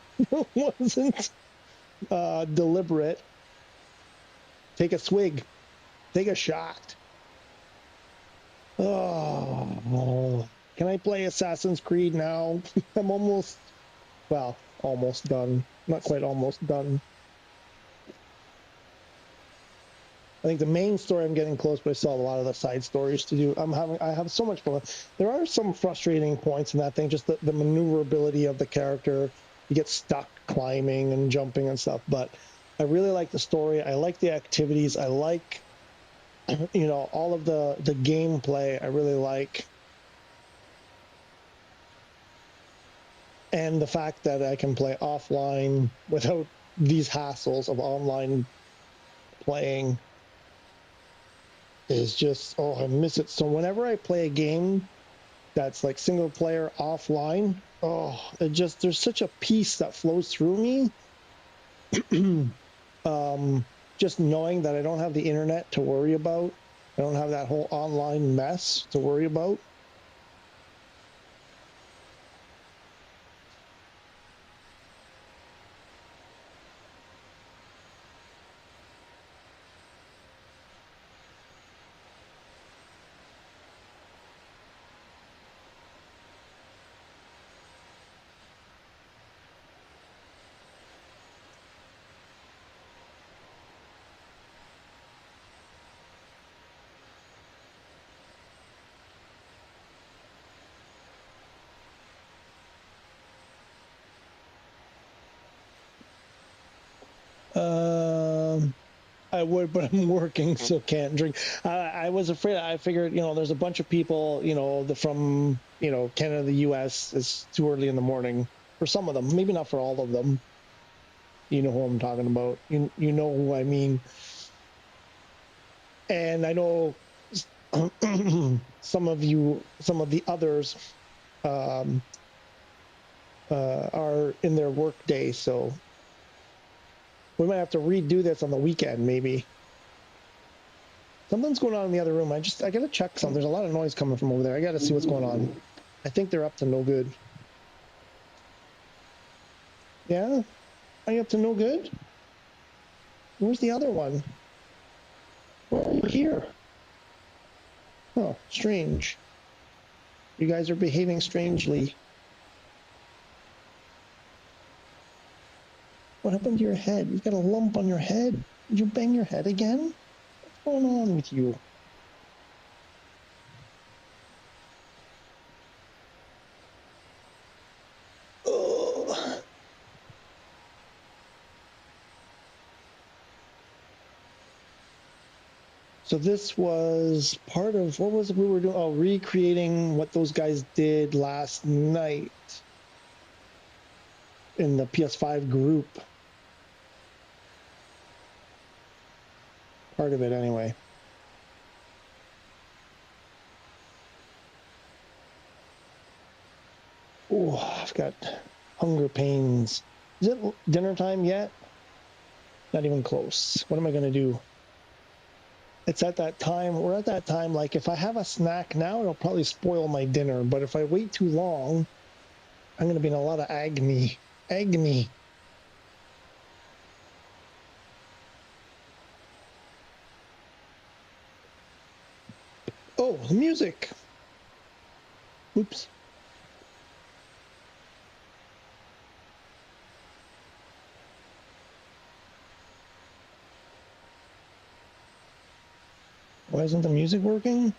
deliberate, take a swig, take a shot. Oh, can I play Assassin's Creed now? I'm almost done. Not quite almost done. I think the main story I'm getting close, but I still have a lot of the side stories to do. I have so much fun. There are some frustrating points in that thing, just the maneuverability of the character. You get stuck climbing and jumping and stuff, but I really like the story. I like the activities. I like, all of the gameplay. I really like. And the fact that I can play offline without these hassles of online playing is just, I miss it. So whenever I play a game that's like single player offline, there's such a peace that flows through me. Just knowing that I don't have the internet to worry about. I don't have that whole online mess to worry about. I would, but I'm working, so can't drink. I was afraid. I figured, there's a bunch of people, from, Canada, the U.S. It's too early in the morning for some of them. Maybe not for all of them. You know who I'm talking about. You know who I mean. And I know some of the others are in their work day, so We might have to redo this on the weekend, maybe. Something's going on in the other room. I gotta check something. There's a lot of noise coming from over there. I gotta see what's going on. I think they're up to no good. Yeah? Are you up to no good? Where's the other one? Why are you here? Oh, strange. You guys are behaving strangely. What happened to your head? You've got a lump on your head. Did you bang your head again? What's going on with you? Ugh. So this was part of, what was it we were doing? Oh, recreating what those guys did last night in the PS5 group. Part of it, anyway. Oh, I've got hunger pains. Is it dinner time yet? Not even close. What am I going to do? It's at that time, we're at that time, like if I have a snack now, it'll probably spoil my dinner. But if I wait too long, I'm going to be in a lot of agony. Agony. Oh, the music. Oops. Why isn't the music working?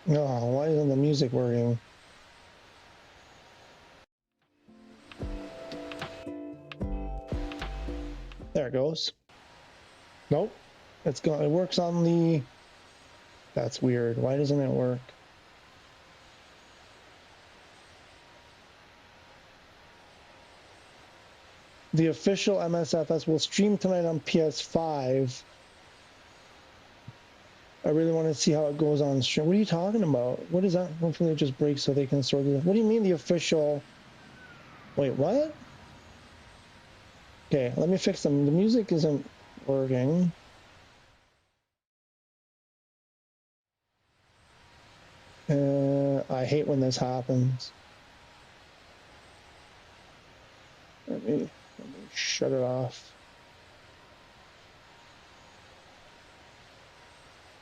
No, why isn't the music working? There it goes. Nope. It's gone. It works on the... That's weird. Why doesn't it work? The official MSFS will stream tonight on PS5. I really want to see how it goes on stream. What are you talking about? What is that? Hopefully it just breaks so they can sort it. What do you mean the official? Wait, what? Okay, let me fix them. The music isn't working. I hate when this happens. Let me shut it off.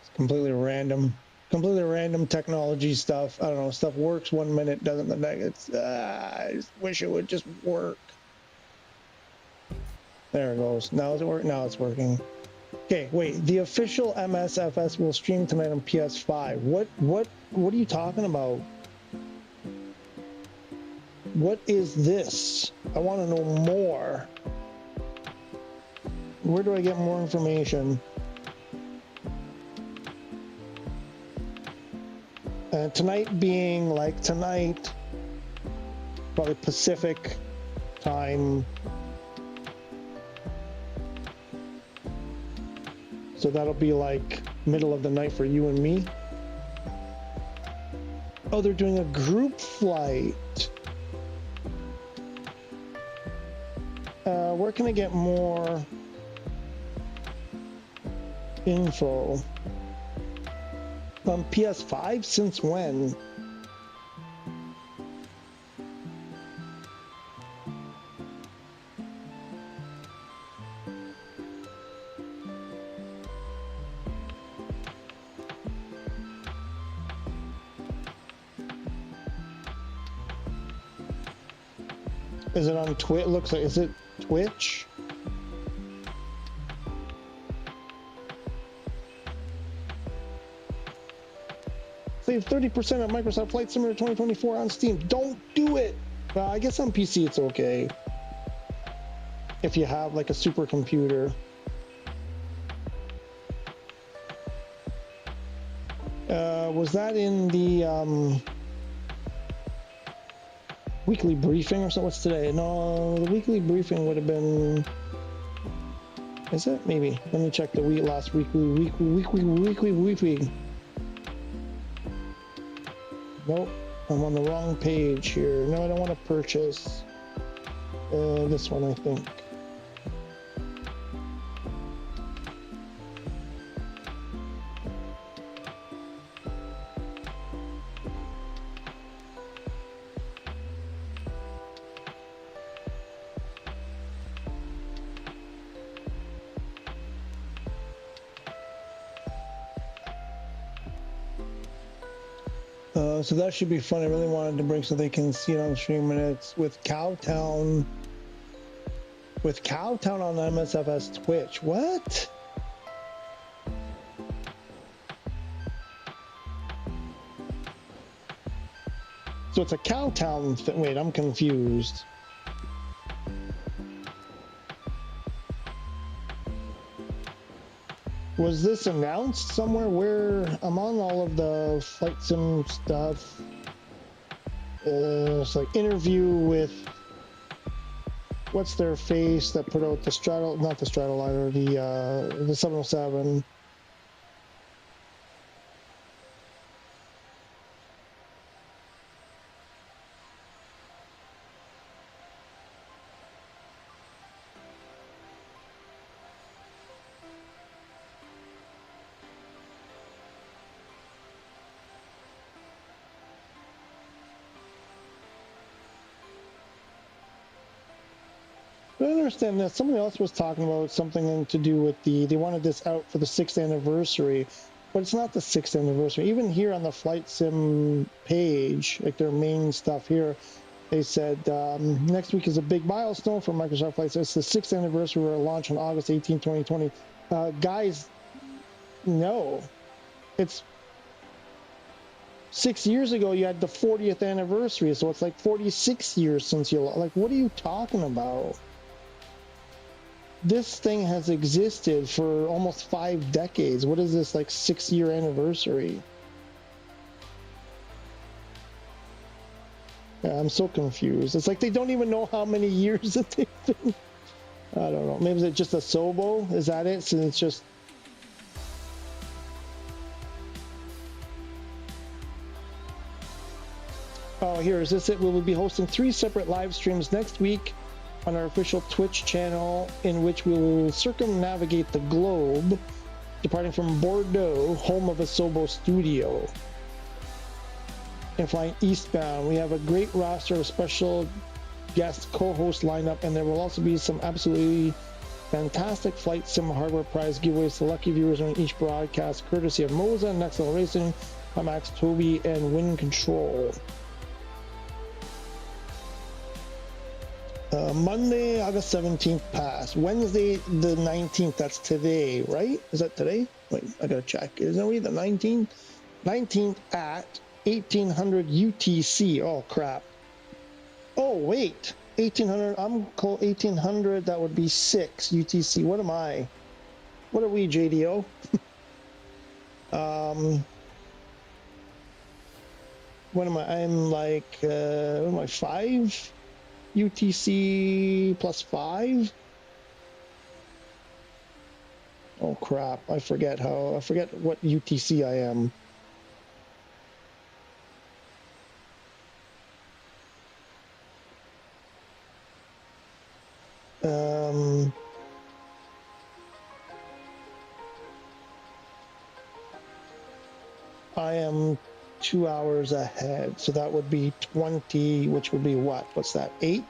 It's completely random technology stuff. I don't know, stuff works 1 minute, doesn't the next. I just wish it would just work. There it goes. Now it's working. Now it's working. Okay, wait. The official MSFS will stream tonight on PS5. What are you talking about? What is this? I want to know more. Where do I get more information? Tonight being like tonight, probably Pacific time. So that'll be like middle of the night for you and me. Oh, they're doing a group flight. Where can I get more info? On PS5? Since when? Is it on Twitch? Looks like, is it Twitch? Save 30% at Microsoft Flight Simulator 2024 on Steam. Don't do it! Well, I guess on PC it's okay. If you have like a supercomputer. Was that in the weekly briefing or so? What's today? No, the weekly briefing would have been... Is it? Maybe. Let me check the last weekly. Nope, I'm on the wrong page here. No, I don't want to purchase. This one, I think. So that should be fun. I really wanted to bring so they can see it on stream, and it's with Cowtown. With Cowtown on MSFS Twitch. What? So it's a Cowtown thing. Wait, I'm confused. Was this announced somewhere? Where I'm on all of the flight sim stuff. It's like interview with what's their face that put out the straddle, not the Stratoliner, the 707. I understand that somebody else was talking about something to do with they wanted this out for the 6th anniversary, but it's not the 6th anniversary. Even here on the flight sim page, like their main stuff here, they said next week is a big milestone for Microsoft Flight Sim. It's the 6th anniversary. We're launch on August 18, 2020. Guys, no, it's 6 years ago. You had the 40th anniversary, so it's like 46 years since you. Like, what are you talking about? This thing has existed for almost 5 decades. What is this, like 6-year anniversary? Yeah, I'm so confused. It's like they don't even know how many years that they've been. I don't know. Maybe it's just a Sobo? Is that it? So it's just. Oh, here is this it. We will be hosting 3 separate live streams next week on our official Twitch channel, in which we will circumnavigate the globe, departing from Bordeaux, home of Asobo Studio, and flying eastbound. We have a great roster of special guest co-host lineup, and there will also be some absolutely fantastic flight sim hardware prize giveaways to lucky viewers on each broadcast, courtesy of Moza, Nexel Racing, Max Toby, and Wind Control. Monday, August 17th passed. Wednesday, the 19th, that's today, right? Is that today? Wait, I gotta check. Isn't we the 19th? 19th at 1800 UTC. Oh, crap. Oh, wait. 1800, I'm called 1800, that would be 6 UTC. What am I? What are we, JDO? What am I? I'm like, what am I, 5? UTC plus 5. Oh crap, I forget what UTC I am. I am 2 hours ahead, so that would be 20, which would be what? What's that, 8?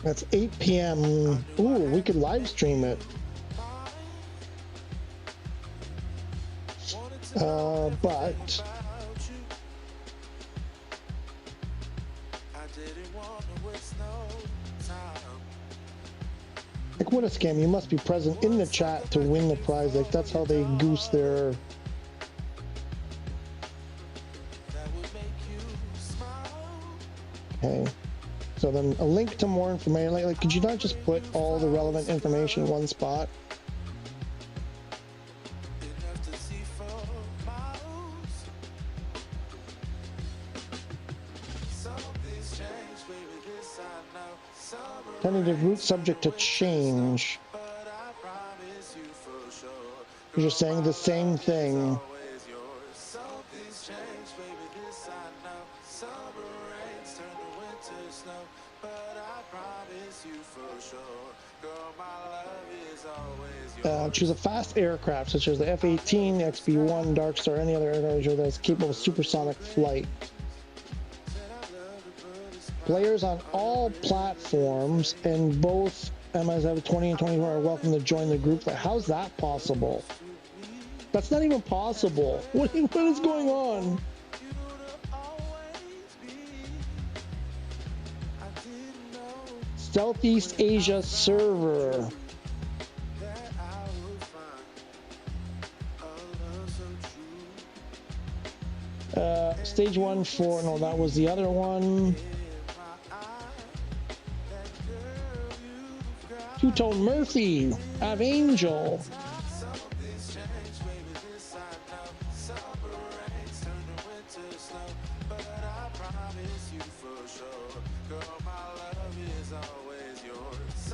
That's 8 p.m. Ooh, we could live stream it. But like, what a scam. You must be present in the chat to win the prize. Like, that's how they goose their. Okay. So then a link to more information. Like, could you not just put all the relevant information in one spot? Tentative route subject to change. You're just saying the same thing. Choose a fast aircraft such as the F-18, the XB-1, Darkstar, any other aircraft that's capable of supersonic flight. Players on all platforms and both MS-20 and 24 are welcome to join the group. How's that possible? That's not even possible. What is going on? Southeast Asia server. Stage 1 for, no, that was the other one. Two-Tone Murphy, Av Angel.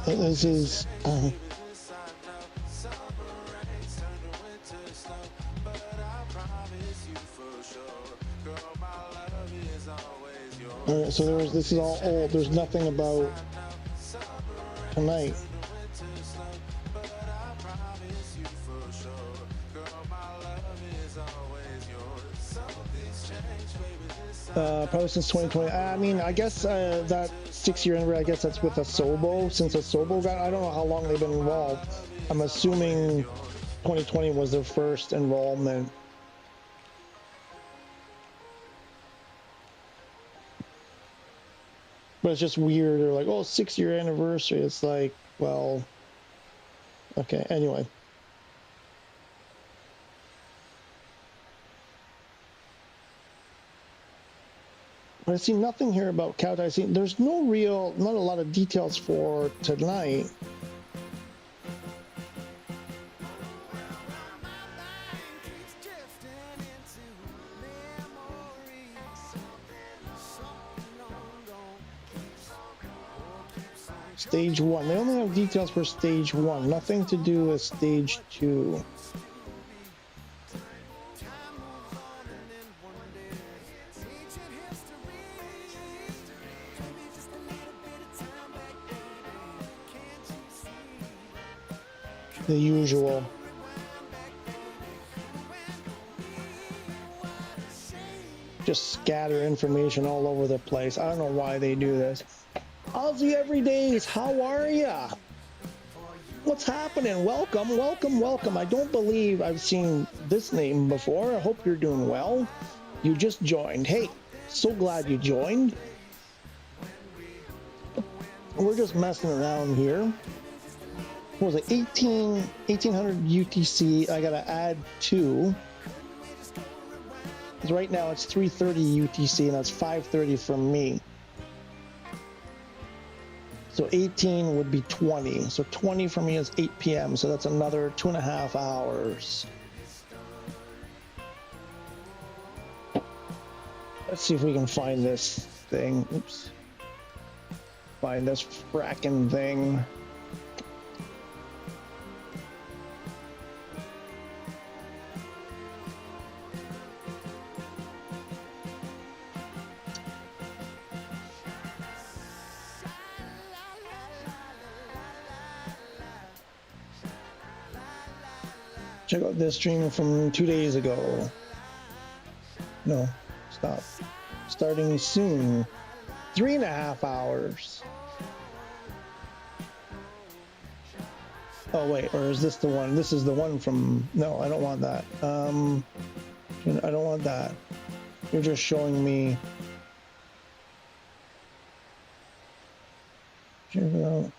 This is so this is all old. There's nothing about tonight. Probably since 2020. I mean, I guess that 6-year anniversary, I guess that's with Asobo. Since Asobo got, I don't know how long they've been involved. I'm assuming 2020 was their first involvement. But it's just weird. They're like, oh, 6-year anniversary. It's like, well, okay, anyway. But I see nothing here about Couch. I see there's not a lot of details for tonight. Stage 1. They only have details for stage 1. Nothing to do with stage 2. The usual. Just scatter information all over the place. I don't know why they do this. Aussie Everydays, how are ya? What's happening? Welcome, welcome, welcome. I don't believe I've seen this name before. I hope you're doing well. You just joined. Hey, so glad you joined. We're just messing around here. What was it? 1800 UTC. I gotta add 2. Because right now it's 330 UTC and that's 530 from me. So 18 would be 20. So 20 for me is 8 p.m. So that's another 2.5 hours. Let's see if we can find this thing. Oops. Find this fracking thing. Check out this stream from 2 days ago. No, stop. Starting soon. 3.5 hours. Oh wait, or is this the one? This is the one from, no, I don't want that. I don't want that. You're just showing me. Check it out.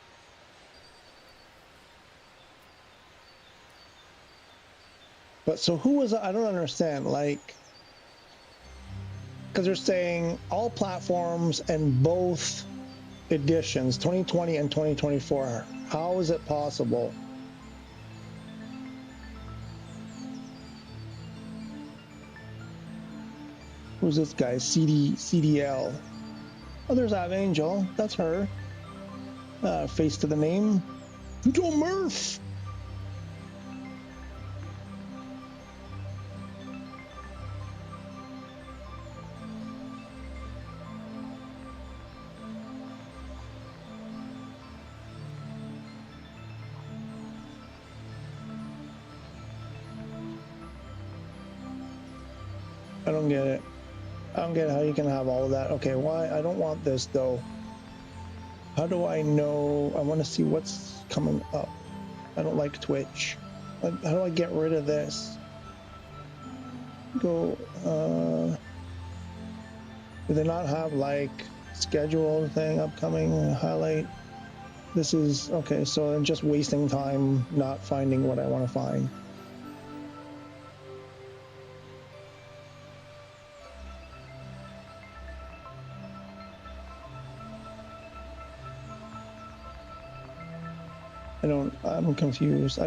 But so who was, I don't understand, like, because they're saying all platforms and both editions, 2020 and 2024. How is it possible? Who's this guy? CDL. Oh, there's that Angel. That's her. Face to the name. Joe Murph. I don't get it. I don't get how you can have all of that. Okay, why? I don't want this though. How do I know? I want to see what's coming up. I don't like Twitch. How do I get rid of this? Go, do they not have like schedule thing upcoming highlight? This is, okay, so I'm just wasting time not finding what I want to find. I'm confused.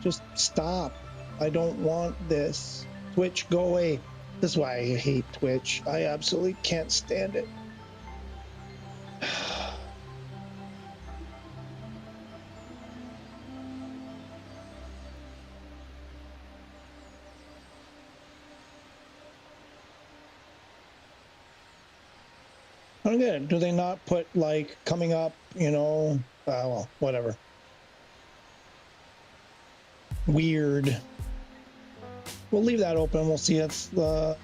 Just stop. I don't want this. Twitch, go away. This is why I hate Twitch. I absolutely can't stand it. I don't get it. Do they not put like coming up, you know, well, whatever. Weird. We'll leave that open. We'll see. It's not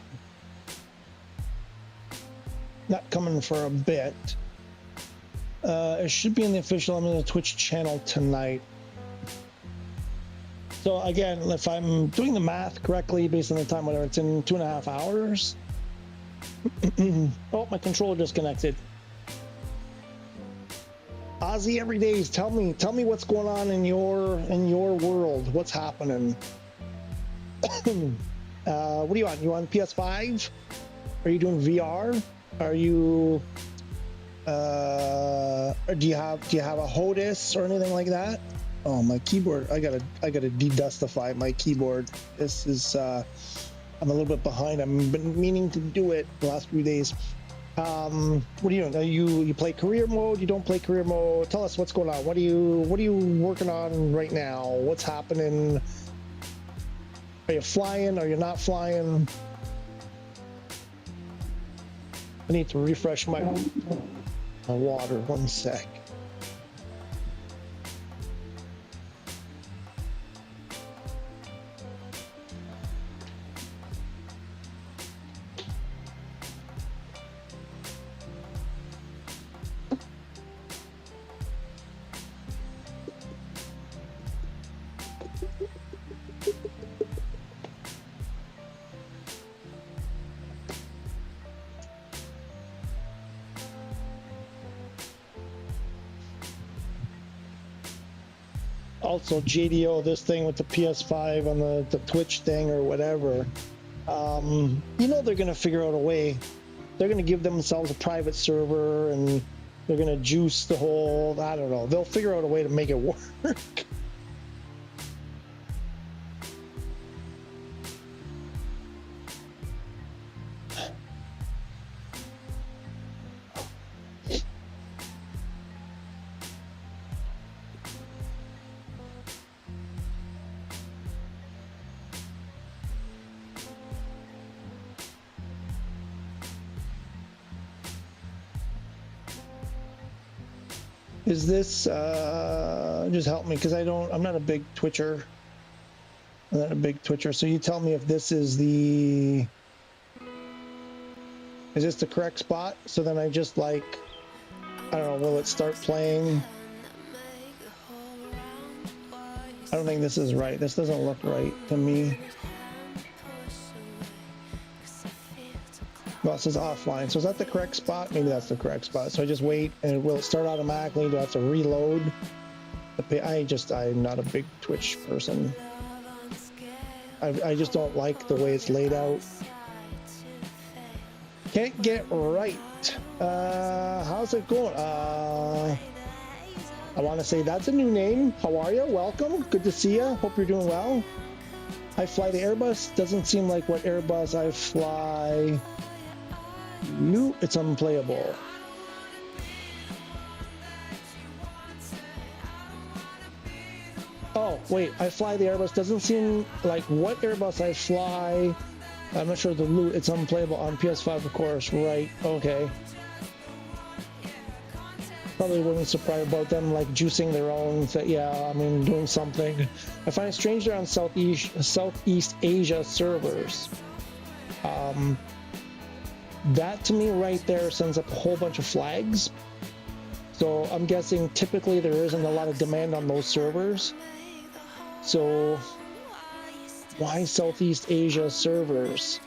coming for a bit. It should be in the official. I'm in the Twitch channel tonight. So again, if I'm doing the math correctly based on the time, whatever, it's in 2.5 hours. Oh, my controller disconnected. Ozzy Everydays, tell me what's going on in your world. What's happening? What are you on? You on PS5? Are you doing VR? Are you or do you have a HOTAS or anything like that? Oh, my keyboard. I gotta de-dustify my keyboard. This is I'm a little bit behind. I've been meaning to do it the last few days. What are you doing? You play career mode? You don't play career mode? Tell us what's going on. What are you working on right now? What's happening? Are you flying? Are you not flying? I need to refresh my water. 1 sec. Also, JDO, this thing with the PS5 on the Twitch thing or whatever, you know they're going to figure out a way. They're going to give themselves a private server and they're going to juice the whole, I don't know. They'll figure out a way to make it work. Is this just help me, because I'm not a big Twitcher. I'm not a big Twitcher. So you tell me if this is the correct spot? So then I just like, I don't know, will it start playing? I don't think this is right. This doesn't look right to me. Well, it says offline. So is that the correct spot? Maybe that's the correct spot. So I just wait and will it start automatically? Do I have to reload? I'm not a big Twitch person. I just don't like the way it's laid out. Can't get right. How's it going? I want to say that's a new name. How are you? Welcome. Good to see you. Hope you're doing well. I fly the Airbus. Doesn't seem like what Airbus I fly. It's unplayable. Oh, wait, I fly the Airbus. Doesn't seem like what Airbus I fly. I'm not sure the loot. It's unplayable on PS5, of course. Right. Okay. Probably wouldn't surprise about them like juicing their own. Yeah, I mean, doing something. I find it strange they're on Southeast Asia servers. That to me right there sends up a whole bunch of flags. So I'm guessing typically there isn't a lot of demand on those servers. So why Southeast Asia servers?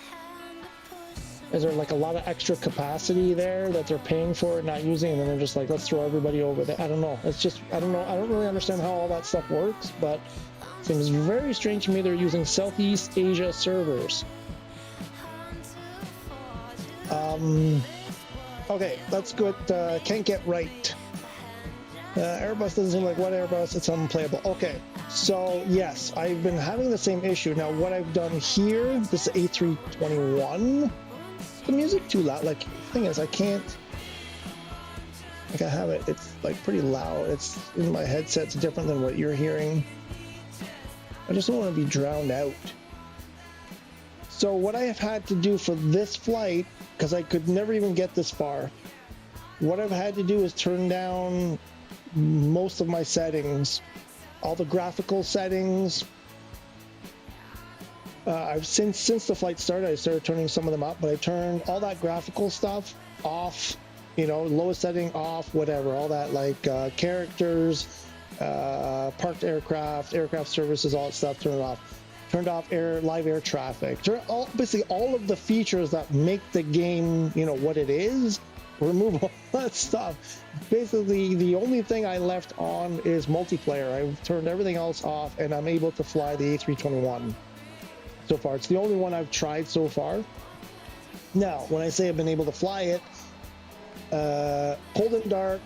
Is there like a lot of extra capacity there that they're paying for and not using, and then they're just like, let's throw everybody over there? I don't know. It's just, I don't know. I don't really understand how all that stuff works, but it seems very strange to me they're using Southeast Asia servers. Okay, that's good. Can't get right. Airbus doesn't seem like what Airbus, it's unplayable. Okay, so yes, I've been having the same issue. Now what I've done here, this is A321. The music too loud. Like, the thing is, I can't, like I have it, it's like pretty loud. It's in my headset's different than what you're hearing. I just don't want to be drowned out. So what I have had to do for this flight, because I could never even get this far, what I've had to do is turn down most of my settings, all the graphical settings. I've since the flight started, I started turning some of them up, but I turned all that graphical stuff off, you know, lowest setting off, whatever, all that like characters, parked aircraft services, all that stuff, turned off. Turned off live air traffic. Basically all of the features that make the game, you know, what it is. Remove all that stuff. Basically, the only thing I left on is multiplayer. I've turned everything else off, and I'm able to fly the A321 so far. It's the only one I've tried so far. Now, when I say I've been able to fly it, pulled in dark,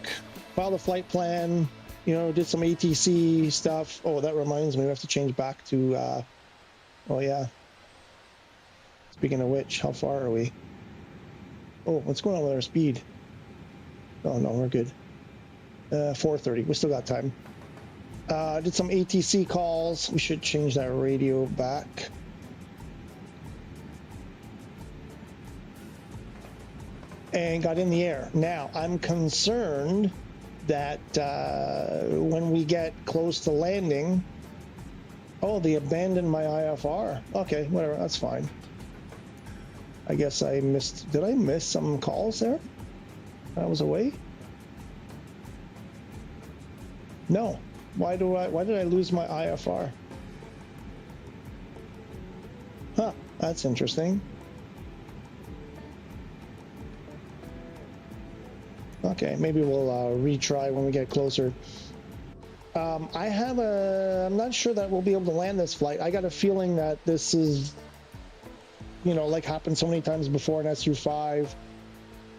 filed a flight plan, you know, did some ATC stuff. Oh, that reminds me, we have to change back to, oh yeah. Speaking of which, how far are we? Oh, what's going on with our speed? Oh no, we're good. 4:30, we still got time. Did some ATC calls. We should change that radio back. And got in the air. Now, I'm concerned that when we get close to landing, oh, they abandoned my IFR. Okay, whatever, that's fine. I guess I missed, did I miss some calls there? I was away? No. Why did I lose my IFR? Huh, that's interesting. Okay, maybe we'll retry when we get closer. I'm not sure that we'll be able to land this flight. I got a feeling that this is, you know, like happened so many times before in SU5,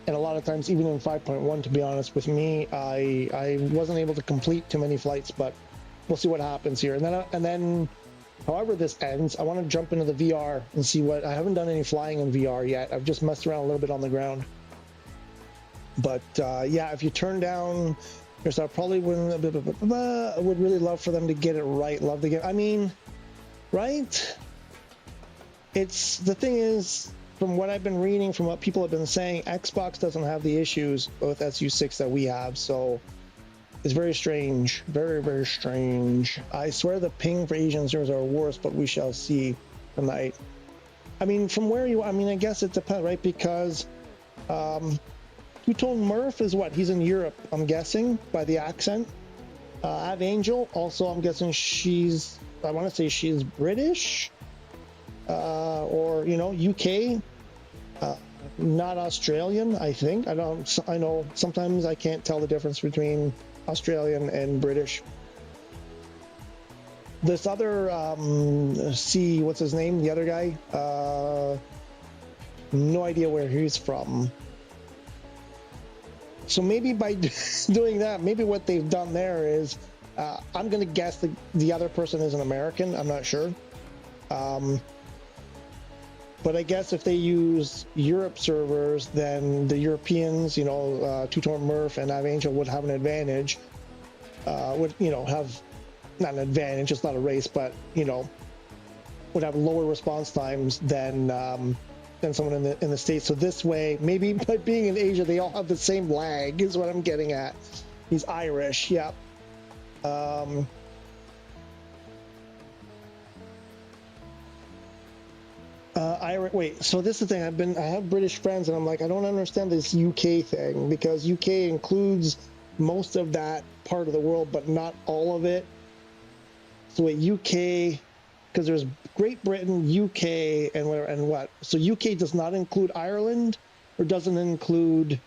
and a lot of times even in 5.1, to be honest with me, I wasn't able to complete too many flights, but we'll see what happens here. And then however this ends, I want to jump into the VR and see what, I haven't done any flying in VR yet. I've just messed around a little bit on the ground. But yeah, if you turn down your stuff, probably wouldn't, I would really love for them to get it right. Love to get, I mean, right? It's, the thing is, from what I've been reading, from what people have been saying, Xbox doesn't have the issues with SU6 that we have, so it's very strange. Very, very strange. I swear the ping for Asian servers are worse, but we shall see tonight. I mean, from where you, I mean, I guess it depends, right? Because Two-Tone Murph is what? He's in Europe, I'm guessing, by the accent. Av Angel, also, I'm guessing she's, I want to say she's British. Or, you know, UK, not Australian, I think. I know sometimes I can't tell the difference between Australian and British. This other, what's his name? The other guy? No idea where he's from. So maybe by doing that, maybe what they've done there is, I'm going to guess the other person is an American. I'm not sure. But I guess if they use Europe servers, then the Europeans, you know, Two-Tone Murph and Av Angel would have an advantage. Would, you know, have not an advantage, it's not a race, but you know, would have lower response times than someone in the States. So this way, maybe by being in Asia, they all have the same lag, is what I'm getting at. He's Irish, yeah. Wait, so this is the thing. I have British friends, and I'm like, I don't understand this UK thing, because UK includes most of that part of the world, but not all of it. So wait, UK, because there's Great Britain, UK, and whatever, and what? So UK does not include Ireland, or doesn't include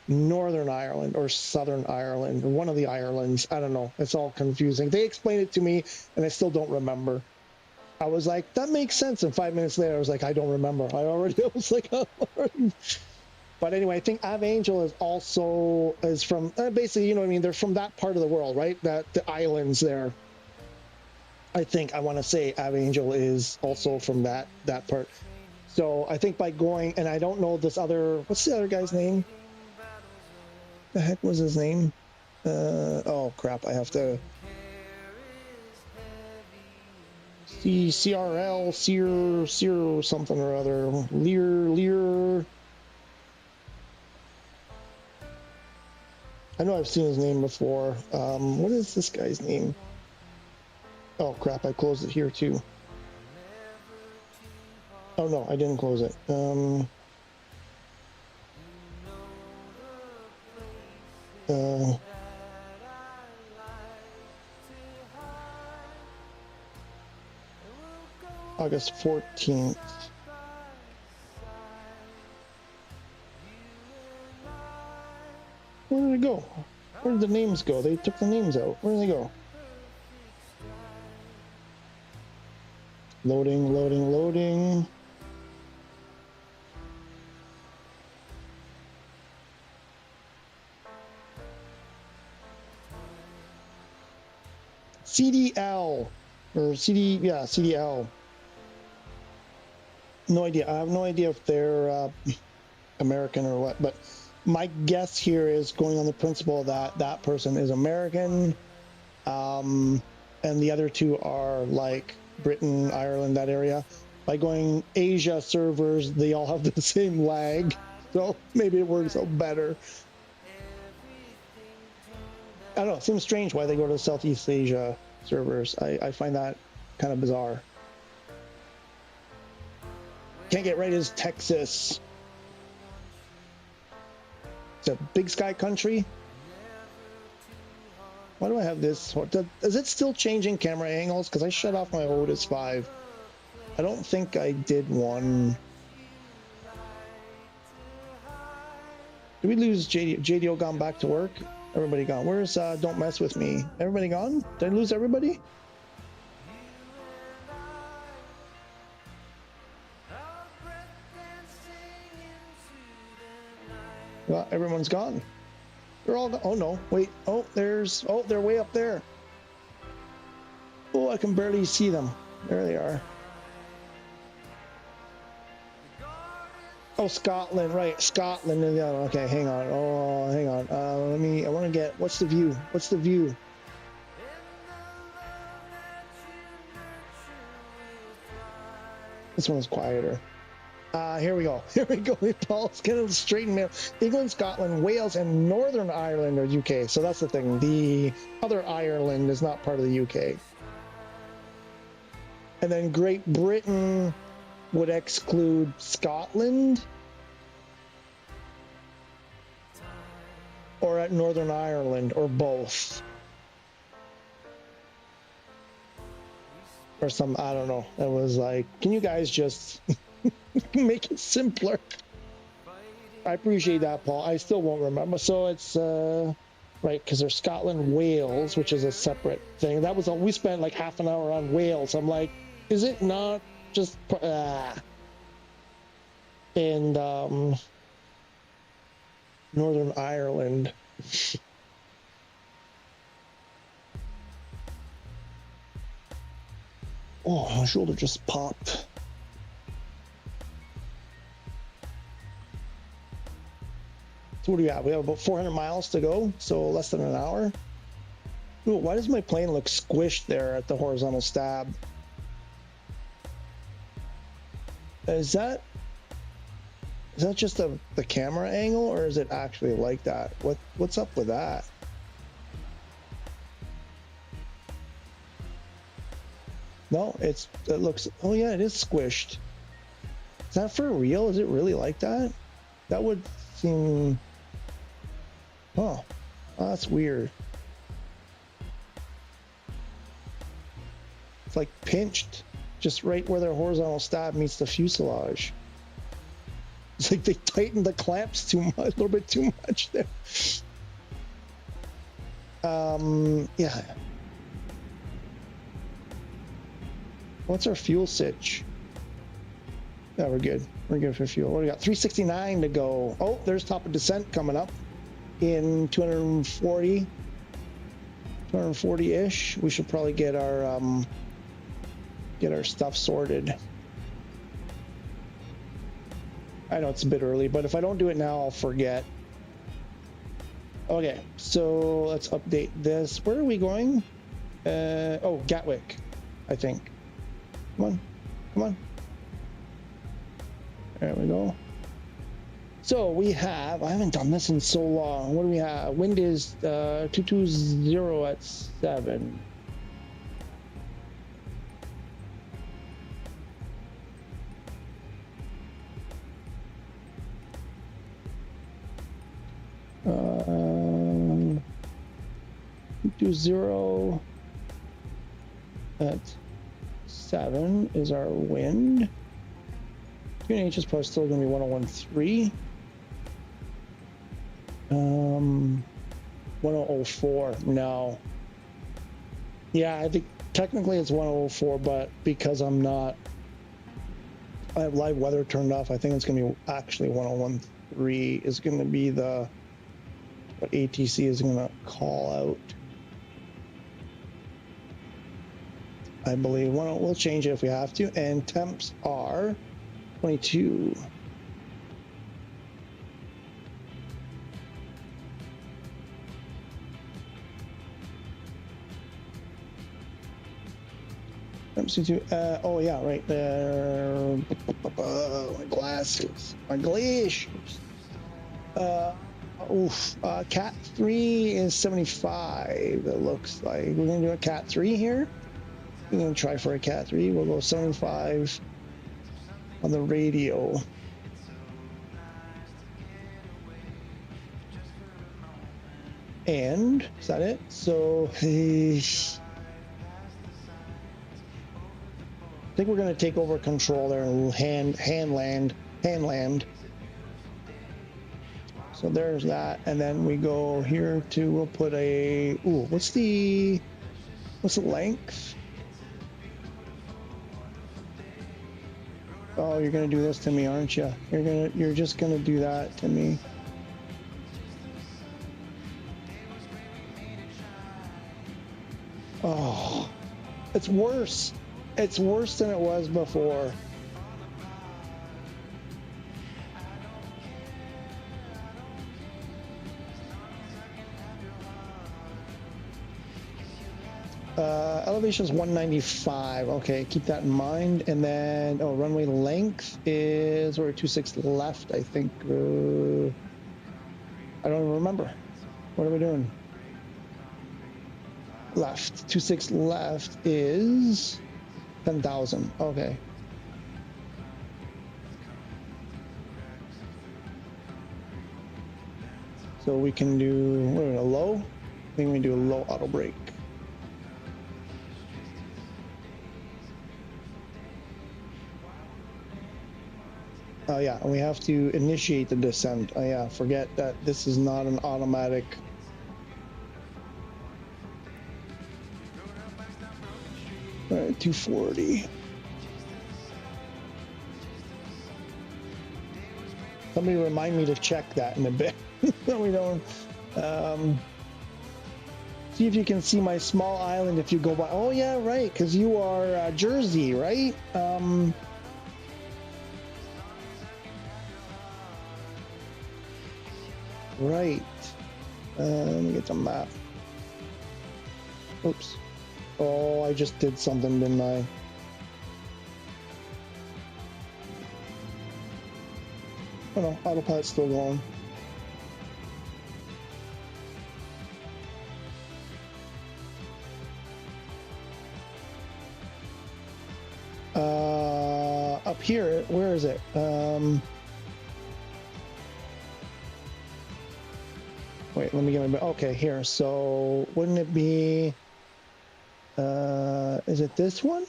Northern Ireland or Southern Ireland, or one of the Irelands. I don't know. It's all confusing. They explained it to me, and I still don't remember. I was like, that makes sense. And 5 minutes later, I was like, I don't remember. I was like, but anyway, I think Ave Angel is from basically, you know what I mean? They're from that part of the world, right? That the islands there. I think I want to say Ave Angel is also from that part. So I think by going, and I don't know this other, what's the other guy's name? The heck was his name? Oh crap, I have to. CRL, Sear something or other. Lear. I know I've seen his name before. What is this guy's name? Oh crap, I closed it here too. Oh no, I didn't close it. August 14th. Where did it go? Where did the names go? They took the names out. Where did they go? Loading. CDL. Or CDL. No idea. I have no idea if they're American or what, but my guess here is going on the principle that that person is American, and the other two are like Britain, Ireland, that area. By going Asia servers, they all have the same lag, so maybe it works out better. I don't know. It seems strange why they go to Southeast Asia servers. I find that kind of bizarre. Can't get right as Texas. It's a Big Sky country. Why do I have this? Is it still changing camera angles? Because I shut off my Otis 5. I don't think I did one. Did we lose JDO? JDO gone back to work? Everybody gone. Where's Don't Mess With Me? Everybody gone? Did I lose everybody? Well, everyone's gone. They're all gone. Oh no, wait. Oh, they're way up there. Oh, I can barely see them. There they are. Oh, Scotland, right. Scotland. Yeah, okay, hang on. Oh, hang on. I want to get, what's the view? What's the view? This one's quieter. Here we go. Here we go. Paul's getting straight mail. England, Scotland, Wales, and Northern Ireland are UK. So that's the thing. The other Ireland is not part of the UK. And then Great Britain would exclude Scotland or at Northern Ireland or both. Or some, I don't know. It was like, can you guys just make it simpler? I appreciate that, Paul. I still won't remember. So it's right, because there's Scotland, Wales, which is a separate thing. That was all we spent like half an hour on Wales. I'm like, is it not just and Northern Ireland? Oh, my shoulder just popped. So what do we have? We have about 400 miles to go, so less than an hour. Ooh, why does my plane look squished there at the horizontal stab? Is that just the camera angle, or is it actually like that? What's up with that? No, it looks, oh yeah, it is squished. Is that for real? Is it really like that? That would seem, oh, that's weird. It's like pinched, just right where their horizontal stab meets the fuselage. It's like they tightened the clamps too much, a little bit too much there. Yeah. What's our fuel sitch? Yeah, we're good. We're good for fuel. What do we got? 369 to go. Oh, there's top of descent coming up in 240-ish. We should probably get our stuff sorted. I know it's a bit early, but if I don't do it now, I'll forget. Okay, so let's update this. Where are we going? Oh, Gatwick, I think. Come on, come on. There we go. So we have, I haven't done this in so long. What do we have? Wind is 220 at 7. Um, 220 at 7 is our wind. QNH is probably still going to be 1013. 1004. No. Yeah, I think technically it's 1004, but because I have live weather turned off, I think it's going to be actually 1013 is going to be what ATC is going to call out. I believe we'll change it if we have to. And temps are 22. Oh yeah, right there. My glasses, my glaciers. Cat 3 is 75. It looks like we're gonna do a Cat 3 here. We're gonna try for a Cat 3. We'll go 75 on the radio. And is that it? So I think we're gonna take over control there and hand land. So there's that, and then we go here to, we'll put a, what's the length? Oh, you're gonna do this to me, aren't you? You're just gonna do that to me. Oh, it's worse. It's worse than it was before. Elevation is 195. Okay, keep that in mind. And then, runway length is, we're 26 left, I think. I don't even remember. What are we doing? Left. 26 left is 10,000. Okay. So we can do, what are we, a low? I think we can do a low auto brake. Oh yeah, and we have to initiate the descent. Oh yeah, forget that this is not an automatic. All right, 240. Somebody remind me to check that in a bit. So we don't. See if you can see my small island if you go by. Oh yeah, right, because you are Jersey, right? Right. Let me get the map. Oops. Oh, I just did something, didn't I? Oh no, autopilot's still going. Up here, where is it? Wait, let me get my, okay, here. So wouldn't it be, is it this one?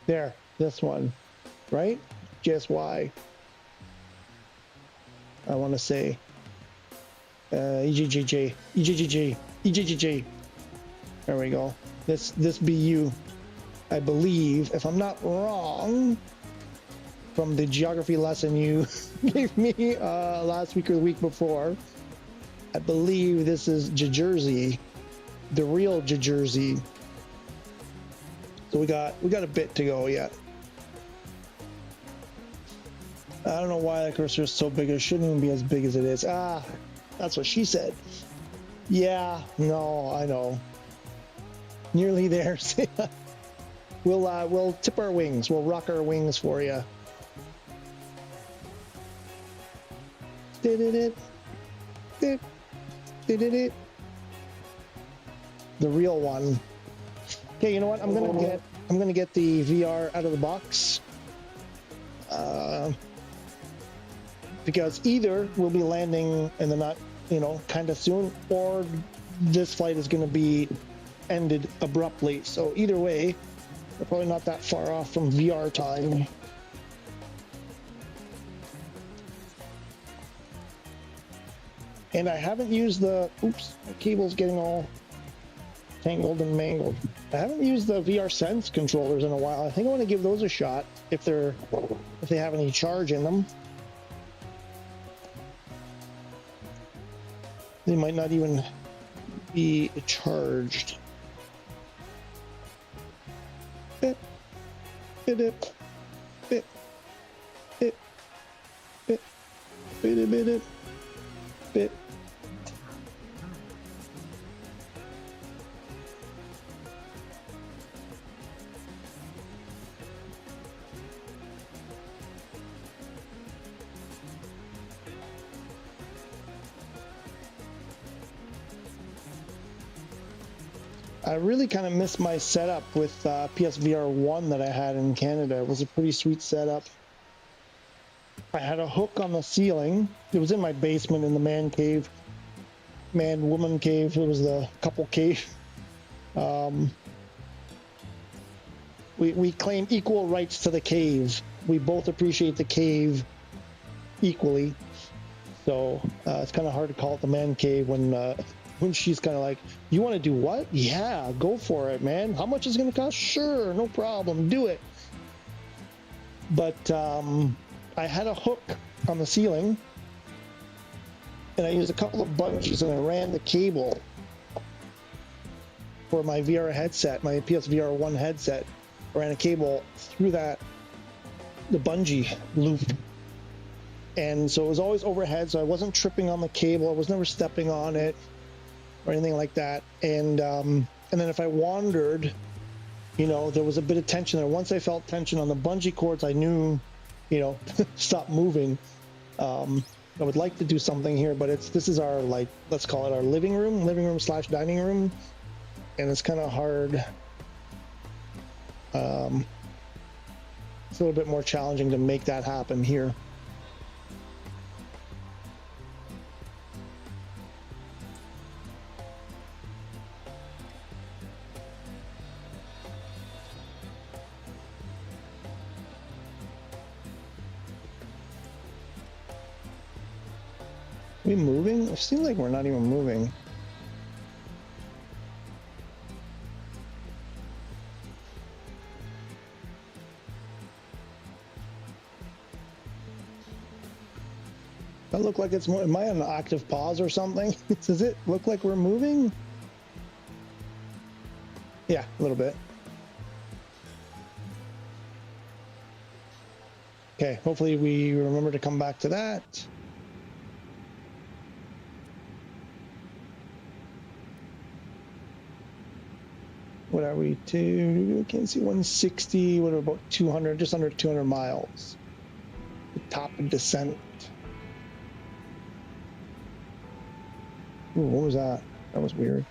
There, this one, right? GSY. I want to say, EGGG. There we go. This BU, I believe, if I'm not wrong, from the geography lesson you gave me last week or the week before, I believe this is Jersey, the real Jersey. So we got a bit to go yet. I don't know why that cursor is so big. It shouldn't even be as big as it is. Ah, that's what she said. Yeah, no, I know. Nearly there. We'll tip our wings. We'll rock our wings for you. The real one. Okay, you know what? I'm gonna get the VR out of the box. Because either we'll be landing in the not, kind of soon, or this flight is going to be ended abruptly. So either way, we're probably not that far off from VR time. And I haven't used the, oops, my cable's getting all tangled and mangled. I haven't used the VR Sense controllers in a while. I think I want to give those a shot if they have any charge in them. They might not even be charged. Bit, bit, bit, bit, bit, bit, bit, bit, bit. I really kind of missed my setup with PSVR 1 that I had in Canada. It was a pretty sweet setup. I had a hook on the ceiling. It was in my basement in the man cave. Man-woman cave. It was the couple cave. We claim equal rights to the cave. We both appreciate the cave equally. So it's kind of hard to call it the man cave when she's kind of like, you want to do what? Yeah, go for it, man. How much is it going to cost? Sure, no problem, do it. But I had a hook on the ceiling, and I used a couple of bungees, and I ran the cable for my VR headset, my PSVR 1 headset. I ran a cable through the bungee loop. And so it was always overhead, so I wasn't tripping on the cable. I was never stepping on it or anything like that. And then if I wandered, there was a bit of tension there. Once I felt tension on the bungee cords, I knew, stop moving. I would like to do something here, but this is our, let's call it our living room / dining room. And it's kind of hard. It's a little bit more challenging to make that happen here. Are we moving? It seems like we're not even moving. That look like it's more, am I on an active pause or something? Does it look like we're moving? Yeah, a little bit. Okay, hopefully we remember to come back to that. What are we to? Can't see 160. What are about 200? Just under 200 miles. The top of descent. Ooh, what was that? That was weird.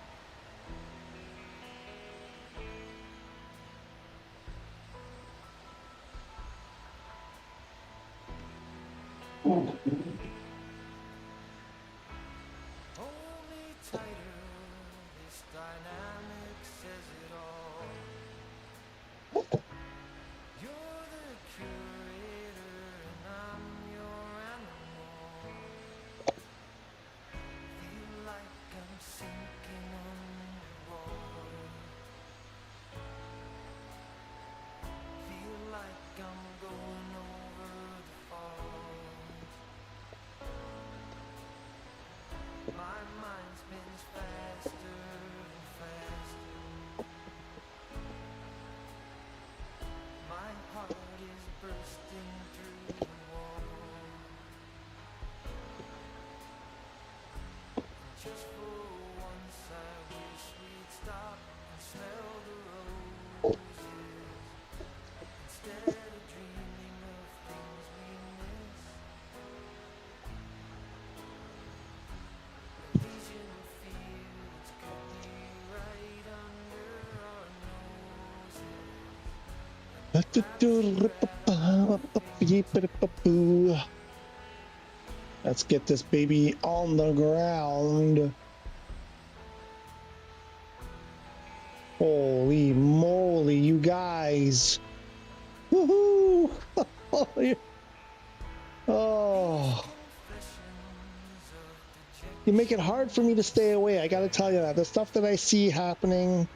Let's get this baby on the ground. Holy moly, you guys. Woohoo! Oh. You make it hard for me to stay away. I gotta tell you that. The stuff that I see happening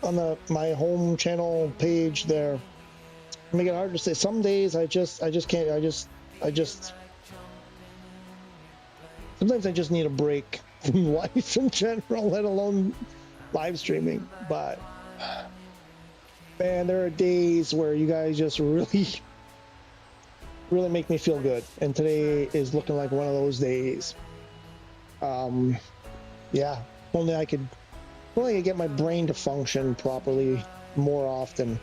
on my home channel page there make it hard to say. Some days I just can't. Sometimes I just need a break from life in general, let alone live streaming. But man, there are days where you guys just really make me feel good, and today is looking like one of those days. Yeah, only I could get my brain to function properly more often.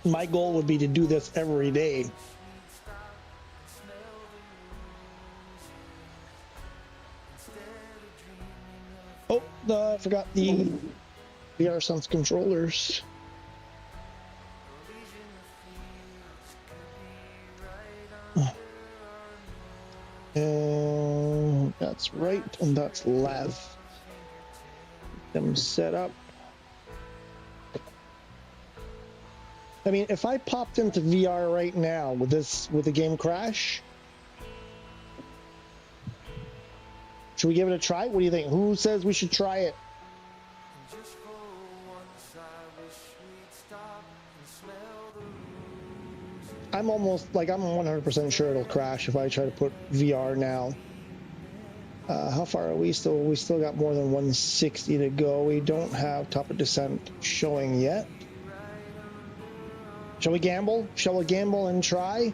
My goal would be to do this every day. Oh, I forgot the VR Sense controllers. And that's right, and that's left. Get them set up. I mean, if I popped into VR right now with the game crash, should we give it a try? What do you think? Who says we should try it? I'm almost like I'm 100% sure it'll crash if I try to put VR now. How far are we still? We still got more than 160 to go. We don't have top of descent showing yet. Shall we gamble? Shall we gamble and try?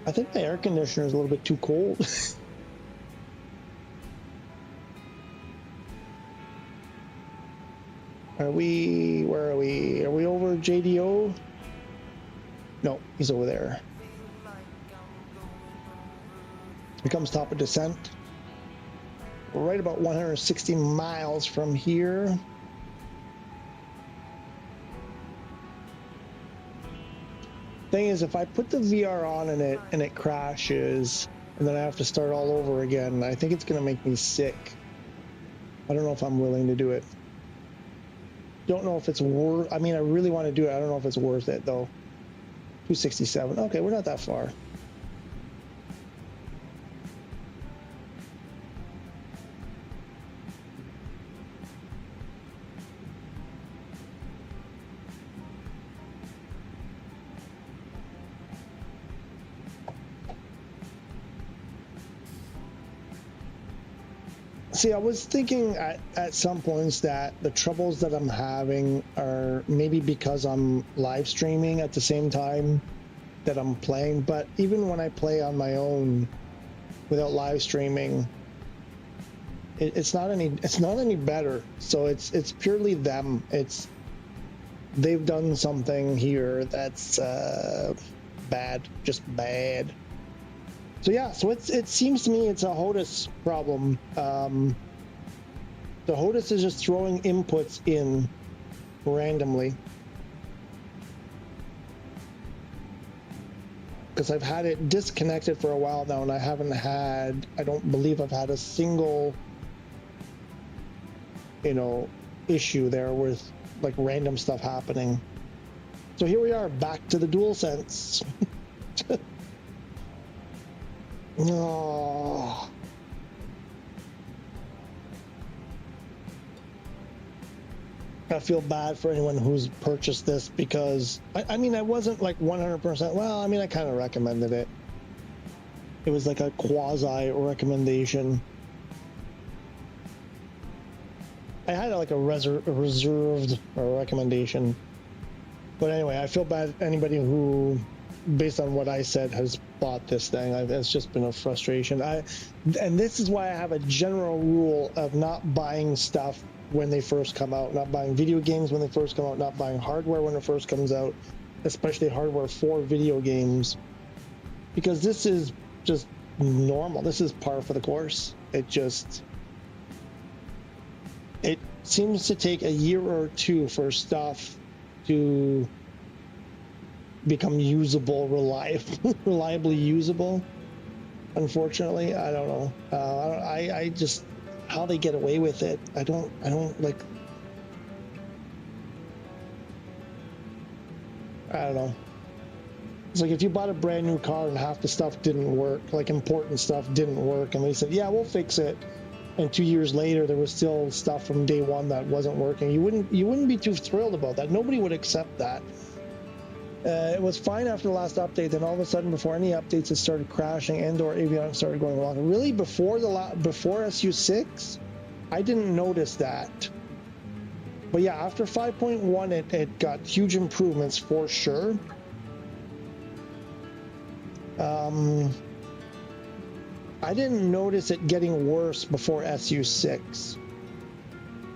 I think the air conditioner is a little bit too cold. Where are we? Are we over JDO? No, he's over there. Here comes top of descent. We're right about 160 miles from here. Thing is, if I put the VR on and it crashes, and then I have to start all over again, I think it's gonna make me sick. I don't know if I'm willing to do it. Don't know if it's worth. I mean, I really want to do it. I don't know if it's worth it though. 267. Okay, we're not that far. See, I was thinking at some points that the troubles that I'm having are maybe because I'm live streaming at the same time that I'm playing, but even when I play on my own without live streaming, it's not any better. So it's purely them. They've done something here that's bad, just bad. So yeah, so it seems to me it's a HOTAS problem. The HOTAS is just throwing inputs in randomly. Because I've had it disconnected for a while now, and I don't believe I've had a single, issue there with like random stuff happening. So here we are, back to the DualSense. Oh. I feel bad for anyone who's purchased this because I mean I wasn't like 100%. Well, I mean I kind of recommended it. It was like a quasi recommendation. I had like a reserved recommendation. But anyway, I feel bad anybody who, based on what I said, has bought this thing. It's just been a frustration. And this is why I have a general rule of not buying stuff when they first come out, not buying video games when they first come out, not buying hardware when it first comes out, especially hardware for video games, because this is just normal. This is par for the course. It seems to take a year or two for stuff to become usable, reliably usable. Unfortunately, I don't know. I just, how they get away with it, I don't like. I don't know. It's like if you bought a brand new car and half the stuff didn't work, like important stuff didn't work, and they said, yeah, we'll fix it, and 2 years later there was still stuff from day one that wasn't working. You wouldn't be too thrilled about that. Nobody would accept that. It was fine after the last update, then all of a sudden, before any updates, it started crashing and/or avionics started going wrong. Really, before SU6, I didn't notice that. But yeah, after 5.1, it got huge improvements for sure. I didn't notice it getting worse before SU6.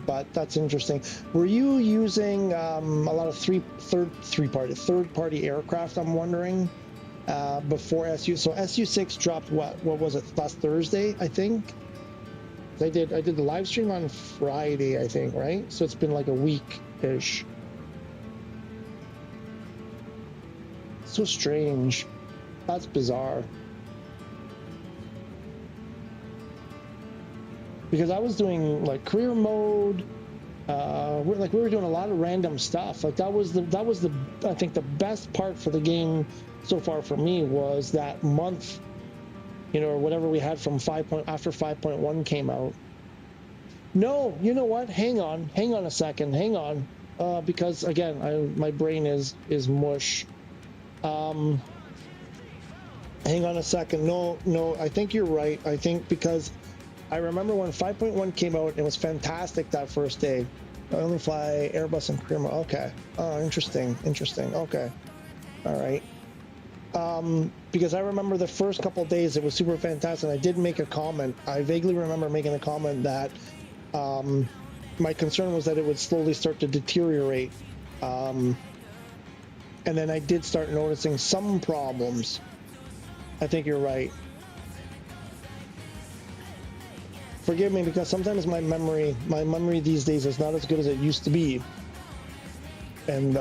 But that's interesting. Were you using a lot of third-party aircraft, I'm wondering, before SU? So SU6 dropped what was it, last Thursday, I think? I did the live stream on Friday, I think, right? So it's been like a week-ish. So strange. That's bizarre. Because I was doing like career mode, we were doing a lot of random stuff. Like that was the I think the best part for the game so far for me was that month, or whatever we had from after 5.1 came out. No, you know what? Hang on a second, because again, my brain is mush. Hang on a second. No, I think you're right. I think because I remember when 5.1 came out, it was fantastic that first day. I only fly Airbus and career mode. Okay. Oh, interesting. Okay. All right. Because I remember the first couple of days, it was super fantastic. And I did make a comment. I vaguely remember making a comment that my concern was that it would slowly start to deteriorate. And then I did start noticing some problems. I think you're right. Forgive me, because sometimes my memory these days is not as good as it used to be, and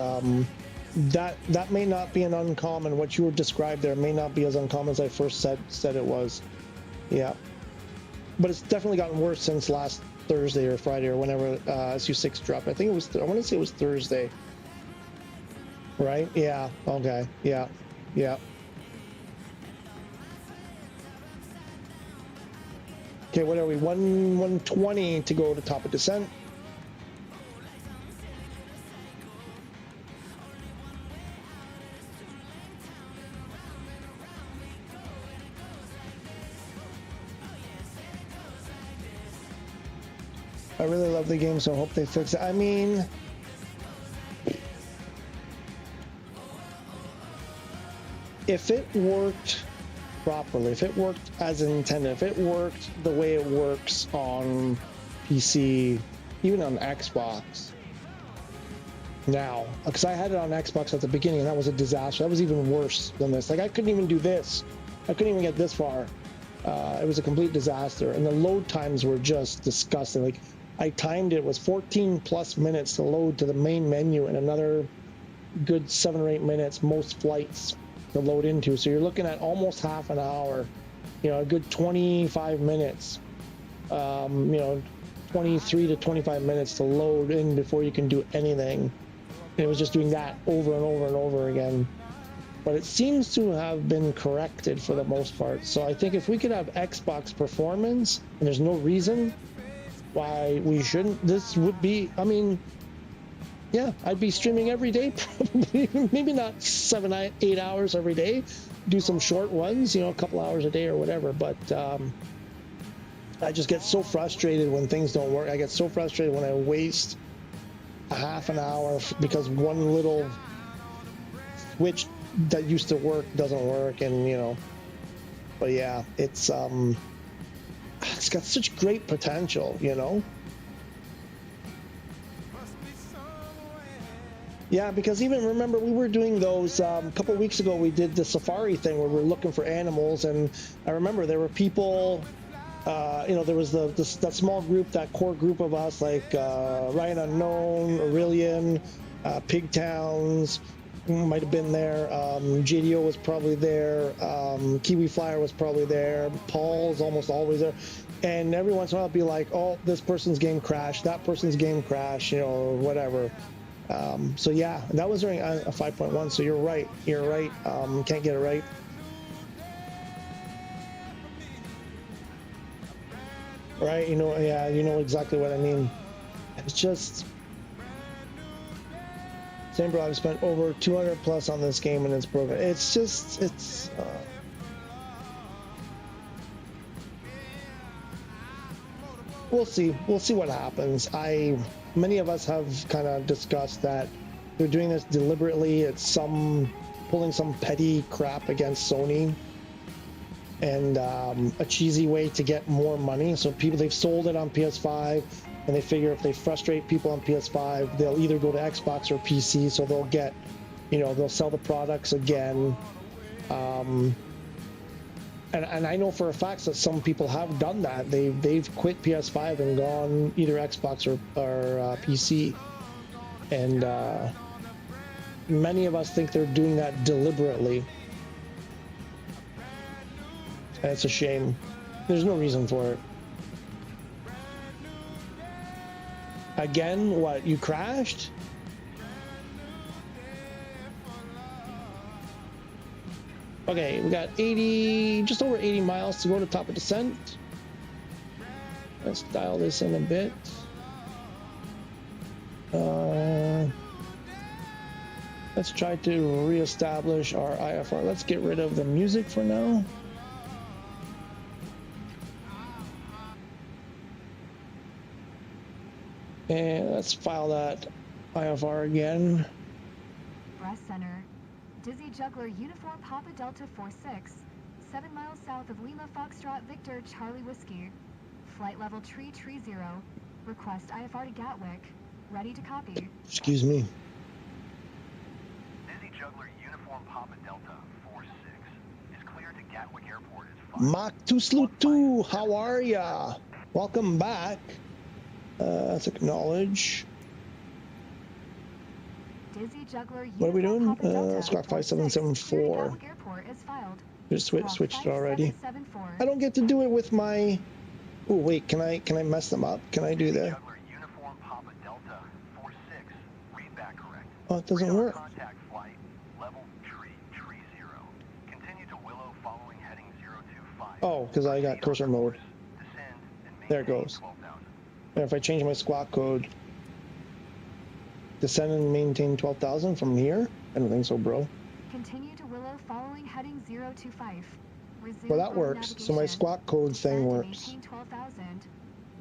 that may not be an uncommon. What you were described there may not be as uncommon as I first said it was. Yeah, but it's definitely gotten worse since last Thursday or Friday or whenever SU6 dropped. I think it was. I want to say it was Thursday. Right? Yeah. Okay. Yeah. Okay, what are we? 120 to go to top of descent. I really love the game, so I hope they fix it. I mean, if it worked properly, if it worked as intended, if it worked the way it works on PC, even on Xbox now, because I had it on Xbox at the beginning and that was a disaster. That was even worse than this. Like I couldn't even do this. I couldn't even get this far. It was a complete disaster, and the load times were just disgusting. Like I timed it was 14 plus minutes to load to the main menu and another good 7 or 8 minutes most flights to load into. So you're looking at almost half an hour, you know, a good 25 minutes, you know, 23 to 25 minutes to load in before you can do anything. And it was just doing that over and over and over again. But it seems to have been corrected for the most part. So I think if we could have Xbox performance, and there's no reason why we shouldn't, this would be, I mean, yeah, I'd be streaming every day, probably. Maybe not 7, 8 hours every day. Do some short ones, you know, a couple hours a day or whatever. But I just get so frustrated when things don't work. I get so frustrated when I waste a half an hour because one little switch that used to work doesn't work, and you know. But yeah, it's got such great potential, you know. Yeah, because even remember we were doing those a couple weeks ago. We did the safari thing where we're looking for animals, and I remember there were people. You know, there was that small group, that core group of us, like Ryan Unknown, Aurelian, Pigtowns might have been there. JDO was probably there. Kiwi Flyer was probably there. Paul's almost always there. And every once in a while, I'll be like, "Oh, this person's game crashed. That person's game crashed. You know, or whatever." So yeah, that was during a 5.1. So you're right. You're right. Can't get it right. Right, you know, yeah, you know exactly what I mean. It's just, same bro, I've spent over 200 plus on this game and it's broken. It's just, it's, we'll see what happens. Many of us have kind of discussed that they're doing this deliberately. It's pulling some petty crap against Sony. And a cheesy way to get more money. So they've sold it on PS5, and they figure if they frustrate people on PS5, they'll either go to Xbox or PC. So they'll get, you know, they'll sell the products again. And I know for a fact that some people have done that. They've quit PS5 and gone either Xbox or PC. And many of us think they're doing that deliberately. And it's a shame. There's no reason for it. Again, what? You crashed? Okay, we got just over 80 miles to go to top of descent. Let's dial this in a bit. Let's try to reestablish our IFR. Let's get rid of the music for now. And let's file that IFR again. Breast Center. Dizzy Juggler Uniform Papa Delta 46, 7 miles south of Lima Foxtrot Victor Charlie Whiskey. Flight level Tree 0. Request IFR to Gatwick. Ready to copy. Excuse me. Dizzy Juggler Uniform Papa Delta 46 is cleared to Gatwick Airport as 5. Maktuslutu, how are ya? Welcome back. Let's acknowledge. Dizzy Juggler What are we doing? Papa Delta Squawk 5774. Gatwick Airport is filed. Just switched it already. 5774. I don't get to do it with my. Oh wait, can I mess them up? Can I do that? Juggler Uniform Papa Delta 46. Read back correct. Oh, it doesn't Radar work. Contact flight level tree 0. Continue to Willow following heading 025. Oh, because I got cursor mode. Descend and There it maintain goes. 12,000. And if I change my squawk code, descend and maintain 12,000 from here? I don't think so, bro. Continue to Willow following heading 025. Resume Well, that on works. So my navigation. squawk code thing Descend and works. maintain 12,000.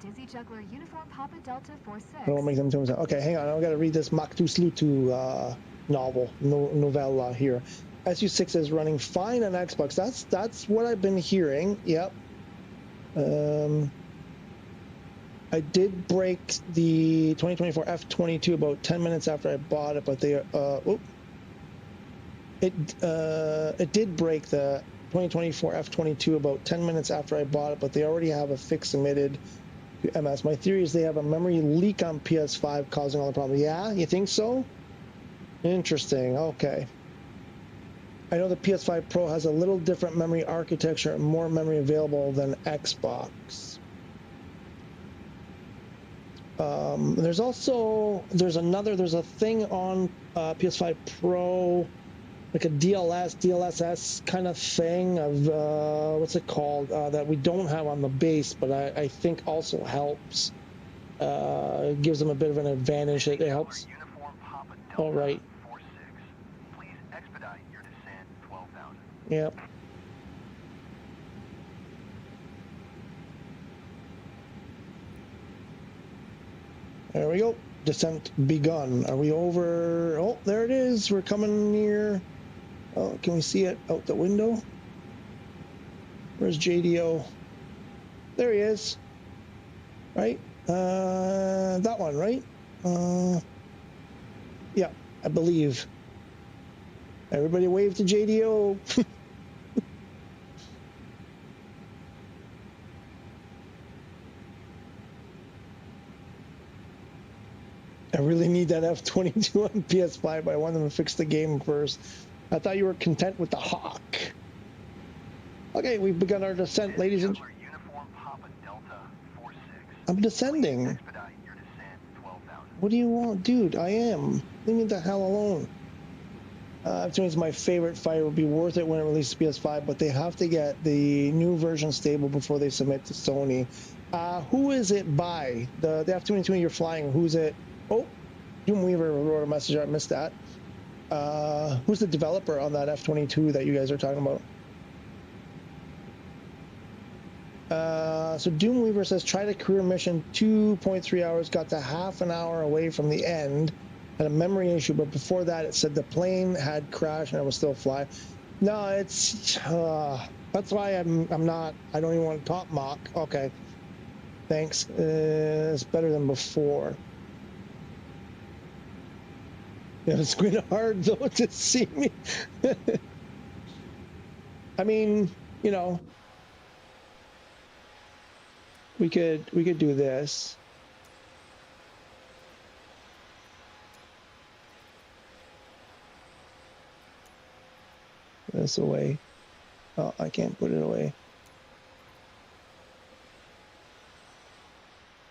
Dizzy Juggler Uniform Papa Delta 46. I won't make them 2%. Okay, hang on. I've got to read this Maktuslutu novel, novella here. SU6 is running fine on Xbox. That's what I've been hearing. Yep. I did break the 2024 F22 about 10 minutes after I bought it, but it did break the 2024 F22 about 10 minutes after I bought it, but they already have a fix submitted to MS. My theory is they have a memory leak on PS5 causing all the problems. Yeah, you think so? Interesting. Okay. I know the PS5 Pro has a little different memory architecture and more memory available than Xbox. There's a thing on PS5 Pro, like a DLSS kind of thing of, what's it called, that we don't have on the base, but I think also helps. It gives them a bit of an advantage. It helps. All right. Please expedite your descent 12,000. Yep. There we go. Descent begun. Are we over? Oh, there it is. We're coming near. Oh, can we see it out the window? Where's JDO? There he is. Right? That one, right? Yeah, I believe. Everybody wave to JDO. I really need that F22 on PS5, but I want them to fix the game first. I thought you were content with the Hawk. Okay, we've begun our descent, ladies and... I'm descending. What do you want? Dude, I am. Leave me the hell alone. F22 is my favorite fighter. It would be worth it when it releases PS5, but they have to get the new version stable before they submit to Sony. Who is it by? The F22 you're flying, who's it? Oh, Doom Weaver wrote a message. I missed that. Who's the developer on that F22 that you guys are talking about? So Doom Weaver says, tried a career mission 2.3 hours, got to half an hour away from the end, had a memory issue, but before that it said the plane had crashed and I was still flying. No, it's that's why I don't even want to talk mock. Okay, thanks. It's better than before. Yeah, it's kind of hard though to see me. I mean, you know, we could do this. This away. Oh, I can't put it away.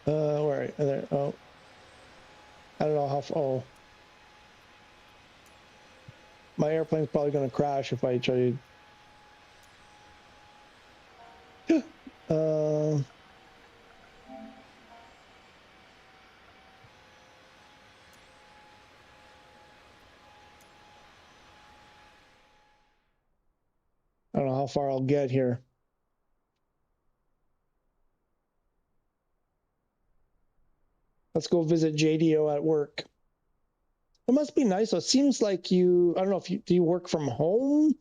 Where are there? Oh, I don't know how. Oh. My airplane's probably going to crash if I try to... I don't know how far I'll get here. Let's go visit JDO at work. It must be nice. So it seems like you, I don't know if do you work from home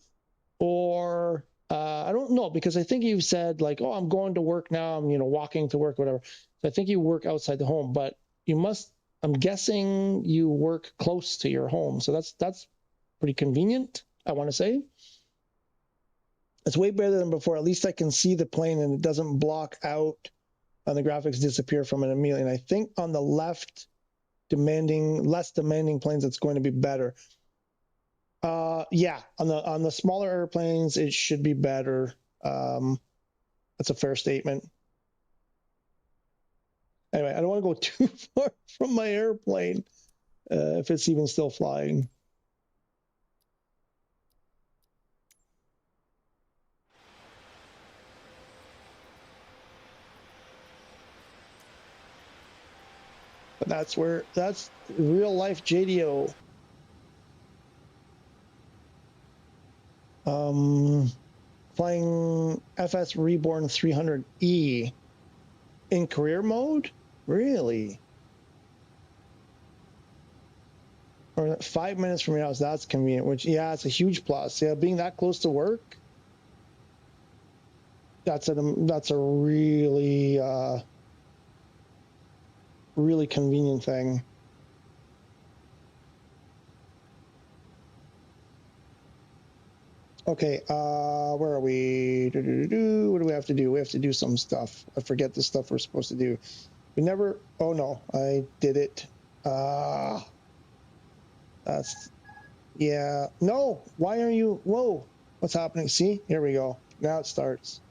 or I don't know, because I think you've said like, oh, I'm going to work now. I'm, walking to work, whatever. So I think you work outside the home, but you must, I'm guessing you work close to your home. So that's pretty convenient, I want to say. It's way better than before. At least I can see the plane and it doesn't block out and the graphics disappear from it immediately. And I think on the left, less demanding planes, it's going to be better. Yeah, on the smaller airplanes, it should be better. That's a fair statement. Anyway, I don't want to go too far from my airplane if it's even still flying. But that's real life JDO. Flying FS Reborn 300E in career mode? Really? Or 5 minutes from your house, that's convenient, which, yeah, it's a huge plus. Yeah, being that close to work, that's a really, really convenient thing. Okay, where are we? What do we have to do? We have to do some stuff. I forget the stuff we're supposed to do. We never, oh no, I did it. That's, yeah, no, why are you, whoa, what's happening? See, here we go. Now it starts.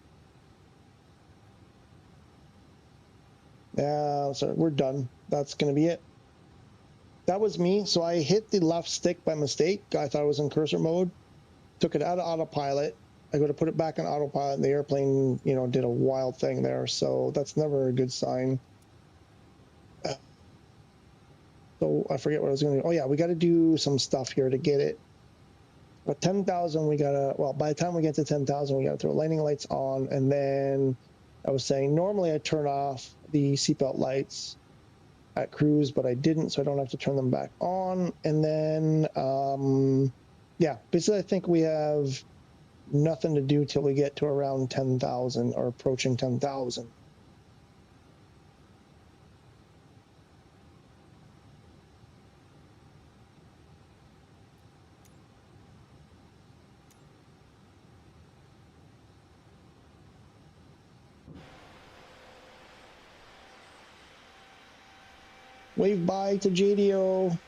Yeah, so we're done. That's gonna be it. That was me. So I hit the left stick by mistake. I thought it was in cursor mode. Took it out of autopilot. I go to put it back in autopilot, and the airplane, you know, did a wild thing there. So that's never a good sign. So I forget what I was going to do. Oh yeah, we got to do some stuff here to get it. But 10,000, we got to, well, by the time we get to 10,000, we got to throw landing lights on. And then I was saying, normally I turn off the seatbelt lights at cruise, but I didn't, so I don't have to turn them back on. And then, yeah, basically I think we have nothing to do till we get to around 10,000 or approaching 10,000. Wave bye to JDO.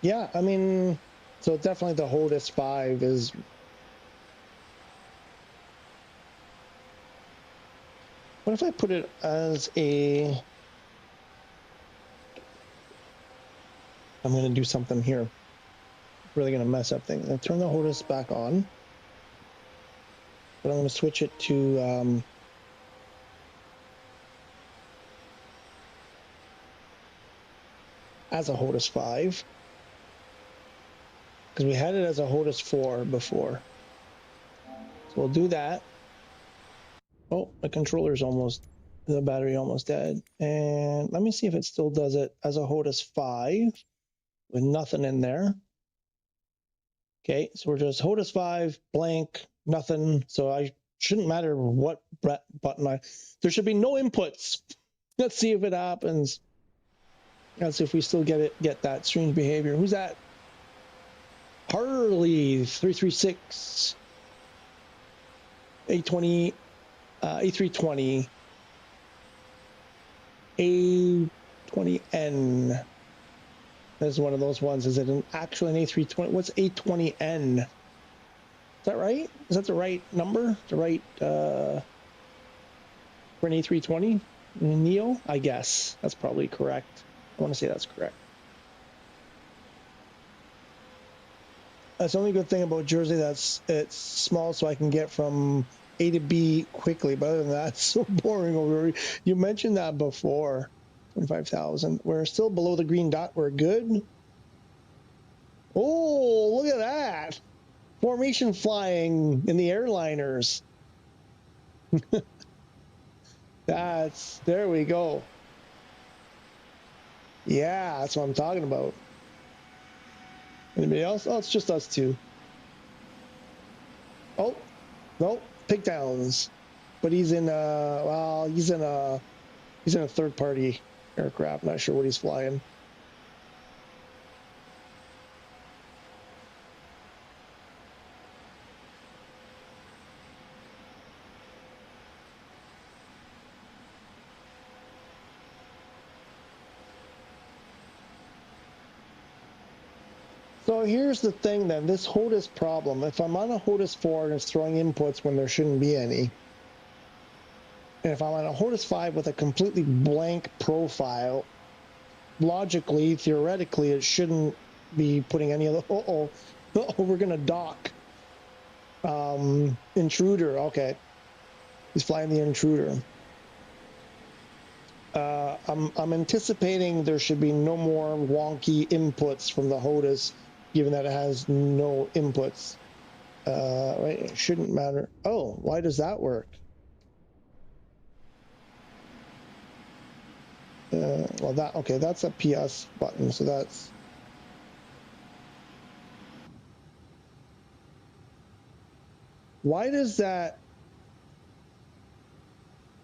Yeah, I mean, so definitely the Hodis 5 is. What if I put it as a. I'm going to do something here. Really going to mess up things. I turn the Hodis back on. But I'm going to switch it to. As a Hodis 5. Because we had it as a Hodis 4 before. So we'll do that. Oh, the controller's almost, the battery almost dead. And let me see if it still does it as a Hodis 5 with nothing in there. Okay, so we're just Hodis 5, blank, nothing. So I shouldn't matter what button there should be no inputs. Let's see if it happens. Let's see if we still get that strange behavior. Who's that? Harley 336 A20 A320 A20N. This is one of those ones. Is it actually an A320? What's A20N? Is that right? Is that the right number? The right for an A320 Neo? I guess that's probably correct. I want to say that's correct. That's the only good thing about Jersey. It's small, so I can get from A to B quickly. But other than that, it's so boring over here. You mentioned that before. 25,000. We're still below the green dot. We're good. Oh, look at that! Formation flying in the airliners. There we go. Yeah, that's what I'm talking about. Anybody else? Oh, it's just us two. Oh, no, takedowns. But he's in well, he's in a third party aircraft. Not sure what he's flying. So here's the thing then, this Hodis problem. If I'm on a Hodis 4 and it's throwing inputs when there shouldn't be any, and if I'm on a Hodis 5 with a completely blank profile, logically, theoretically, it shouldn't be putting any of the, we're gonna dock. Intruder, okay. He's flying the intruder. I'm anticipating there should be no more wonky inputs from the HOTAS, given that it has no inputs. Right, it shouldn't matter. Oh, why does that work? Well, okay, that's a PS button, so that's... Why does that...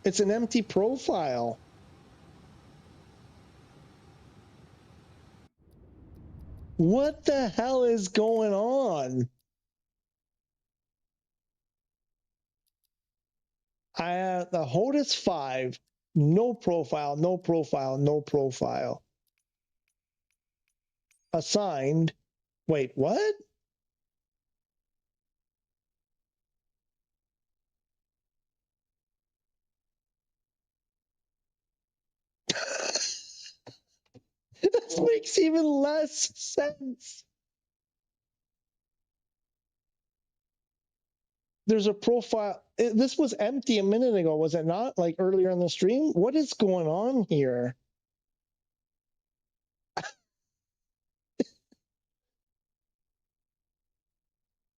It's an empty profile. What the hell is going on? The HOTAS 5, no profile, no profile, no profile. Assigned. Wait, what? This makes even less sense. There's a profile. This was empty a minute ago, was it not? Like earlier in the stream? What is going on here?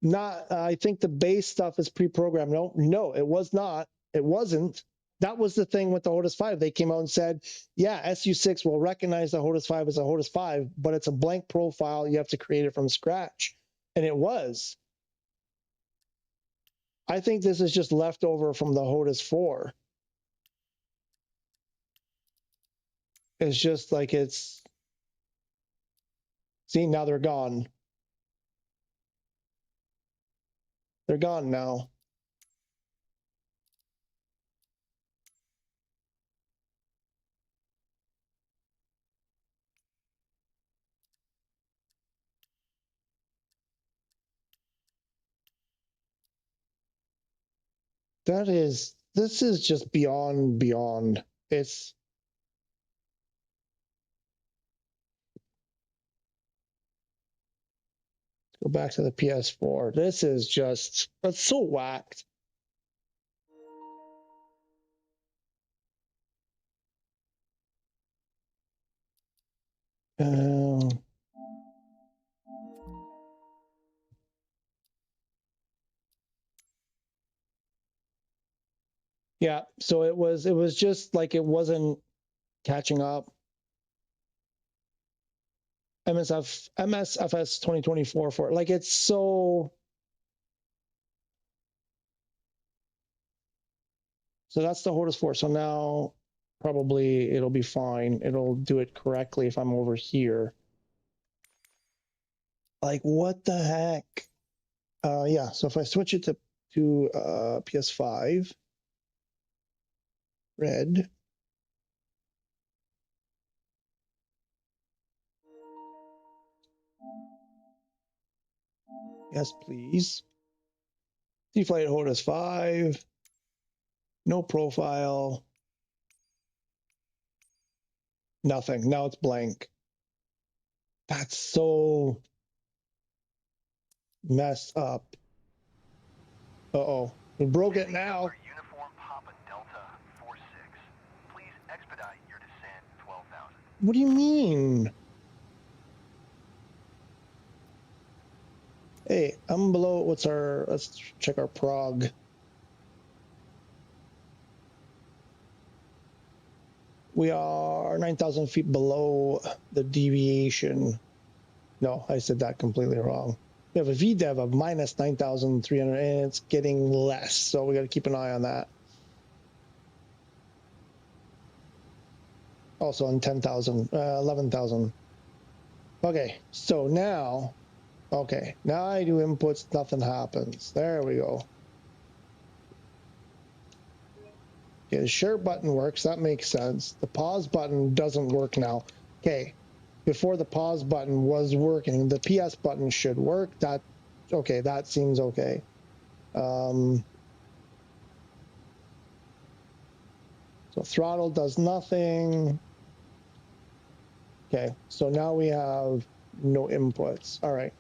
Not, I think the base stuff is pre-programmed. No, it was not. It wasn't. That was the thing with the HOTAS 5. They came out and said, yeah, SU6 will recognize the HOTAS 5 as a HOTAS 5, but it's a blank profile. You have to create it from scratch. And it was. I think this is just leftover from the HOTAS 4. It's just like it's... See, now they're gone. They're gone now. This is just beyond. It's... Go back to the PS4. This is just, it's so whacked. Yeah, so it was just like it wasn't catching up. MSFS 2024 for like it's so that's the HOTAS 4. So now probably it'll be fine. It'll do it correctly if I'm over here. Like what the heck? Yeah, so if I switch it to PS5, red. Yes, please. Deflate HOTAS 5. No profile. Nothing. Now it's blank. That's so messed up. Uh-oh. We broke it now. Uniform Papa Delta 46. Please expedite your descent 12,000. What do you mean? Hey, I'm below. What's our... Let's check our prog. We are 9,000 feet below the deviation. No, I said that completely wrong. We have a VDEV of minus 9,300, and it's getting less, so we got to keep an eye on that. Also on 10,000, 11,000. Okay, so now, okay, now I do inputs, nothing happens. There we go. Okay, the share button works, that makes sense. The pause button doesn't work now. Okay, before the pause button was working, the PS button should work. That, okay, that seems okay. So throttle does nothing. Okay, so now we have no inputs. All right.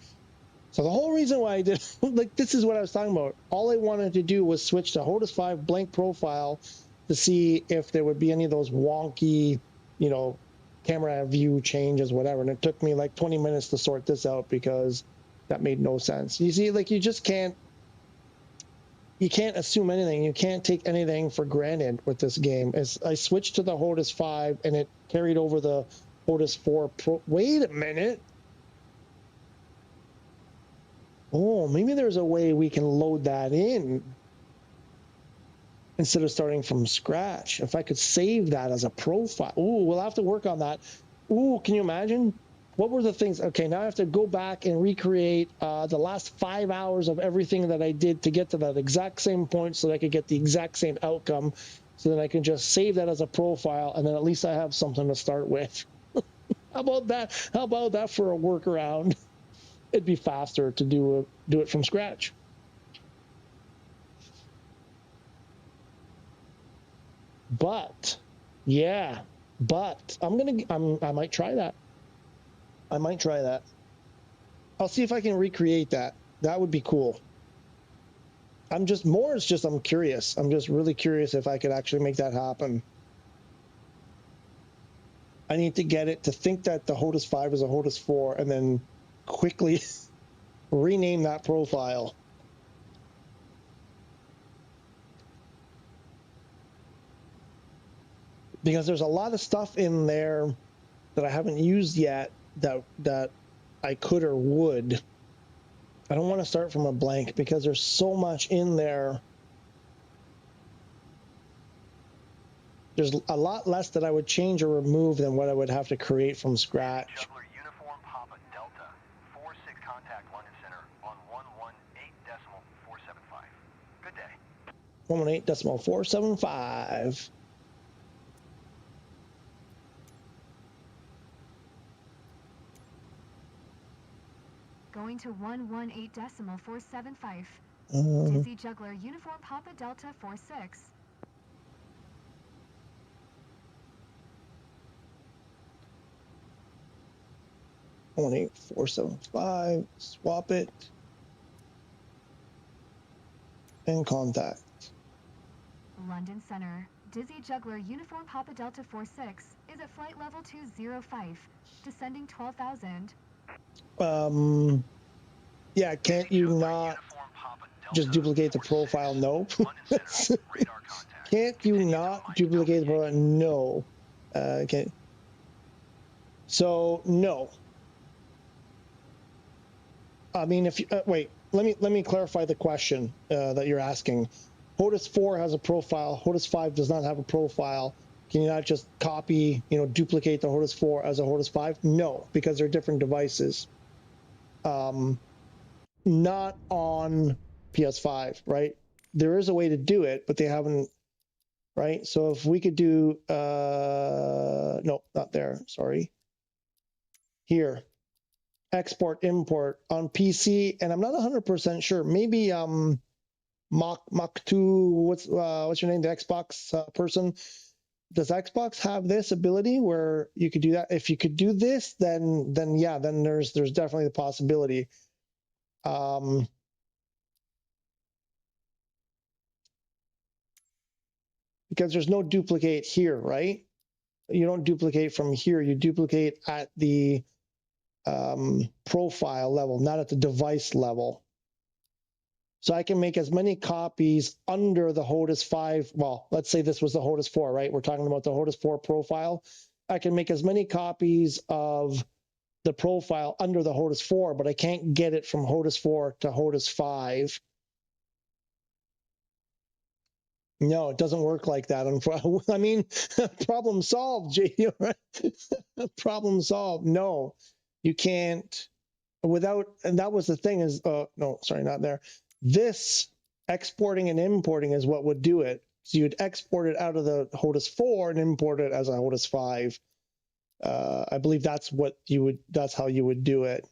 So the whole reason why I did, like, this is what I was talking about. All I wanted to do was switch to HOTAS 5 blank profile to see if there would be any of those wonky, you know, camera view changes, whatever. And it took me like 20 minutes to sort this out because that made no sense. You see, like, you can't assume anything. You can't take anything for granted with this game. As I switched to the HOTAS 5 and it carried over the HOTAS 4 Pro. Wait a minute. Oh, maybe there's a way we can load that in instead of starting from scratch. If I could save that as a profile. Ooh, we'll have to work on that. Ooh, can you imagine? What were the things? Okay, now I have to go back and recreate the last 5 hours of everything that I did to get to that exact same point so that I could get the exact same outcome, so that I can just save that as a profile, and then at least I have something to start with. How about that? How about that for a workaround? It'd be faster to do it from scratch. But yeah, but I might try that. I might try that. I'll see if I can recreate that. That would be cool. I'm curious. I'm just really curious if I could actually make that happen. I need to get it to think that the HOTAS 5 is a HOTAS 4 and then quickly rename that profile. Because there's a lot of stuff in there that I haven't used yet that I could or would. I don't want to start from a blank because there's so much in there. There's a lot less that I would change or remove than what I would have to create from scratch. Juggler Uniform Papa Delta 46 contact London Center on 118.475. Good day. 118.475. Going to 118.475. Uh, Dizzy Juggler Uniform Papa Delta 46. 118.475. Swap it. And contact. London Center. Dizzy Juggler Uniform Papa Delta 46 is at flight level 205, descending 12,000. Yeah, can't you not just duplicate the profile? No. Can't you not duplicate the profile? No. Okay. So no. I mean, if you wait, let me clarify the question that you're asking. HOTAS 4 has a profile. HOTAS 5 does not have a profile. Can you not just copy, duplicate the HOTAS 4 as a HOTAS 5? No, because they're different devices. Not on PS5, right? There is a way to do it, but they haven't, right? So if we could do, no, not there, sorry. Here, export, import on PC, and I'm not 100% sure. Maybe Mach2, what's your name, the Xbox person? Does Xbox have this ability where you could do that? If you could do this, then yeah, then there's definitely the possibility. Because there's no duplicate here, right? You don't duplicate from here. You duplicate at the profile level, not at the device level. So I can make as many copies under the HOTAS 5. Well, let's say this was the HOTAS 4, right? We're talking about the HOTAS 4 profile. I can make as many copies of the profile under the HOTAS 4, but I can't get it from HOTAS 4 to HOTAS 5. No, it doesn't work like that. I mean, problem solved, JD, right? Problem solved. No, you can't without, and that was the thing is, no, sorry, not there. This exporting and importing is what would do it. So you'd export it out of the HOTAS 4 and import it as a HOTAS 5. I believe that's how you would do it.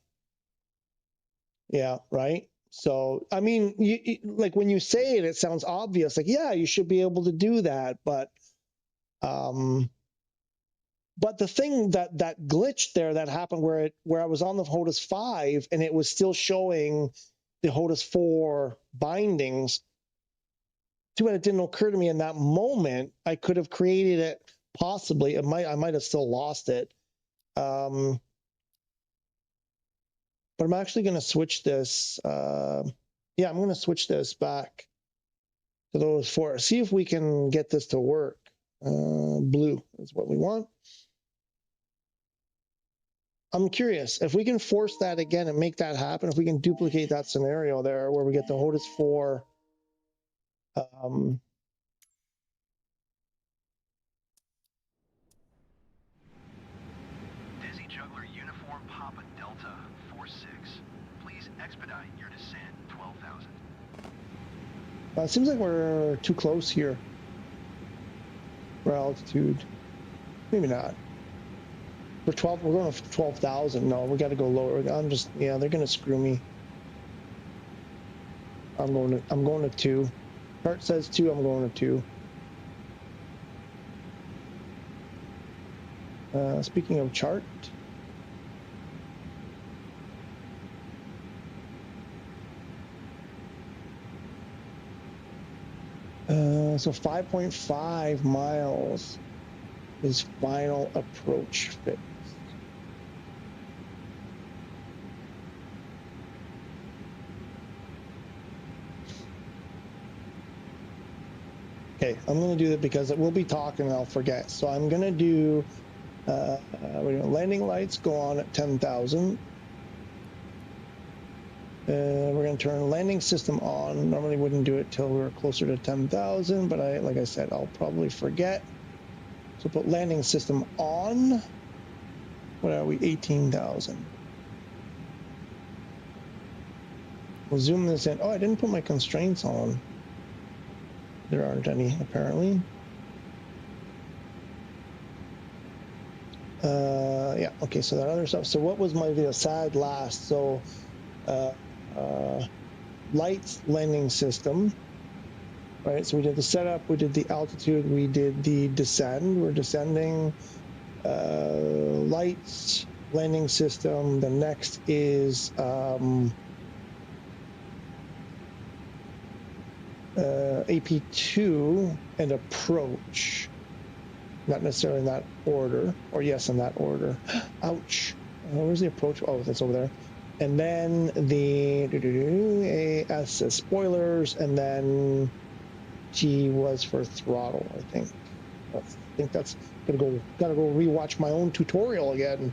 Yeah, right? So, I mean, like when you say it, it sounds obvious. Like, yeah, you should be able to do that. But But the thing that glitched there that happened where I was on the HOTAS 5 and it was still showing the HOTAS 4 bindings. Too bad it didn't occur to me in that moment. I could have created it possibly. I might have still lost it. But I'm actually going to switch this. Yeah, I'm going to switch this back to those 4. See if we can get this to work. Blue is what we want. I'm curious if we can force that again and make that happen. If we can duplicate that scenario there where we get the HOTAS 4. Dizzy Juggler Uniform Papa Delta 46. Please expedite your descent 12,000. It seems like we're too close here for altitude. Maybe not. We're going to 12,000. No, we got to go lower. Yeah, they're going to screw me. I'm going to 2. Chart says 2, I'm going to 2. Speaking of chart. So 5.5 miles is final approach fix. Okay, I'm going to do that because we'll be talking and I'll forget. So I'm going to do landing lights go on at 10,000. We're going to turn landing system on. Normally wouldn't do it till we're closer to 10,000, but like I said, I'll probably forget. So put landing system on. What are we? 18,000. We'll zoom this in. Oh, I didn't put my constraints on. There aren't any, apparently. Yeah, okay, so that other stuff. So what was my video? SAD last. So lights, landing system. Right, so we did the setup, we did the altitude, we did the descend. We're descending. Lights, landing system. The next is AP2 and approach. Not necessarily in that order, or yes, in that order. Ouch. Where's the approach? Oh, that's over there. And then the AS as spoilers, and then G was for throttle, I think. I think that's gotta go rewatch my own tutorial again.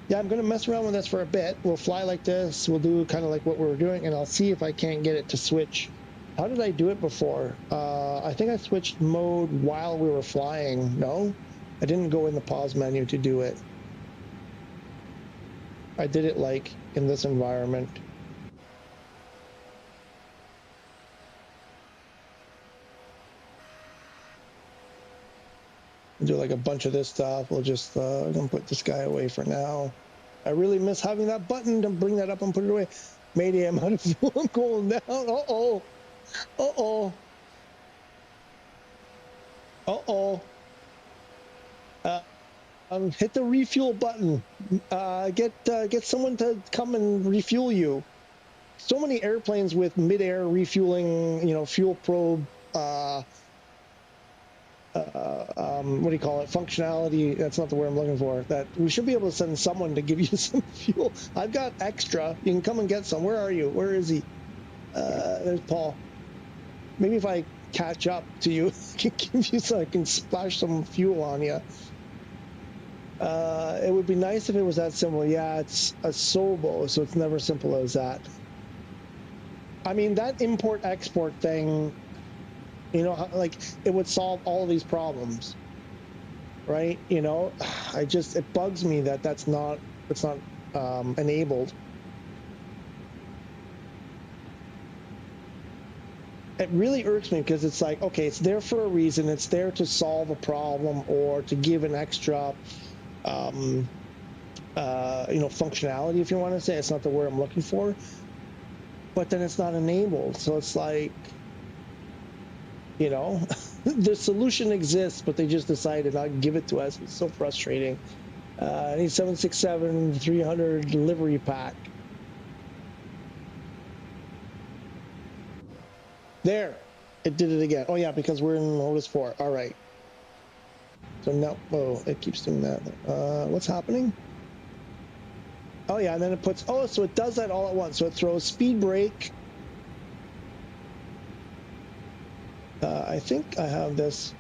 Yeah, I'm gonna mess around with this for a bit. We'll fly like this. We'll do kind of like what we were doing, and I'll see if I can't get it to switch. How did I do it before? I think I switched mode while we were flying. No, I didn't go in the pause menu to do it. I did it like in this environment. Do like a bunch of this stuff. We'll just gonna put this guy away for now. I really miss having that button to bring that up and put it away. Mayday, I'm out of fuel. I'm going down. Uh-oh. Uh-oh. Uh-oh. Hit the refuel button. Get someone to come and refuel you. So many airplanes with mid-air refueling, fuel probe, what do you call it? Functionality. That's not the word I'm looking for. That we should be able to send someone to give you some fuel. I've got extra. You can come and get some. Where are you? Where is he? There's Paul. Maybe if I catch up to you, I can give you I can splash some fuel on you. It would be nice if it was that simple. Yeah, it's a Sobo, so it's never simple as that. I mean, that import-export thing, like it would solve all of these problems, right? It bugs me that it's not enabled. It really irks me because it's like, okay, it's there for a reason. It's there to solve a problem or to give an extra, functionality, if you want to say. It's not the word I'm looking for. But then it's not enabled. So it's like, The solution exists, but they just decided not to give it to us. It's so frustrating. I need 767 300 livery pack. There, it did it again. Oh yeah, because we're in Lotus 4. All right. So now, oh, it keeps doing that. What's happening? Oh yeah, and then it puts, oh, so it does that all at once. So it throws speed brake. I think I have this.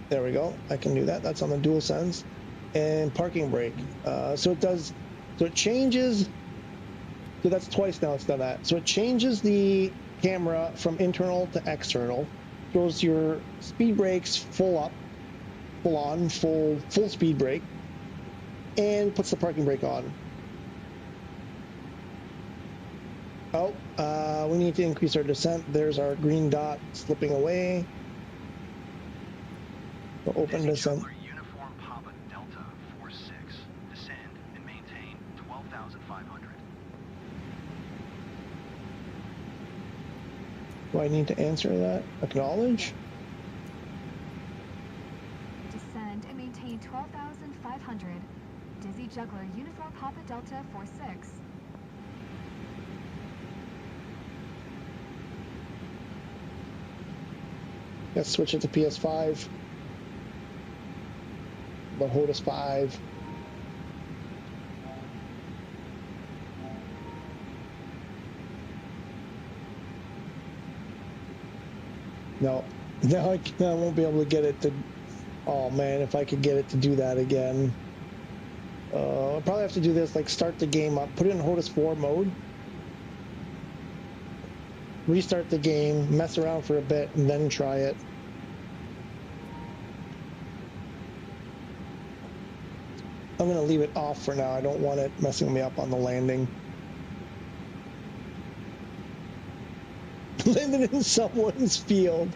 There we go. I can do that. That's on the dual sense. And parking brake. So it does, so it changes. So that's twice now it's done that. So it changes the camera from internal to external. Throws your speed brakes full up, full on, full speed brake, and puts the parking brake on. Oh, we need to increase our descent. There's our green dot slipping away. We'll open descent. Uniform Papa Delta 46. Descend and maintain 12,500. Do I need to answer that? Acknowledge? Descend and maintain 12,500. Dizzy Juggler Uniform Papa Delta 46. Let's switch it to PS5. The Hodis 5. No, now I won't be able to get it to. Oh man, if I could get it to do that again. I'll probably have to do this, like start the game up, put it in Hodis 4 mode, restart the game, mess around for a bit, and then try it. I'm going to leave it off for now. I don't want it messing me up on the landing. Landed in someone's field.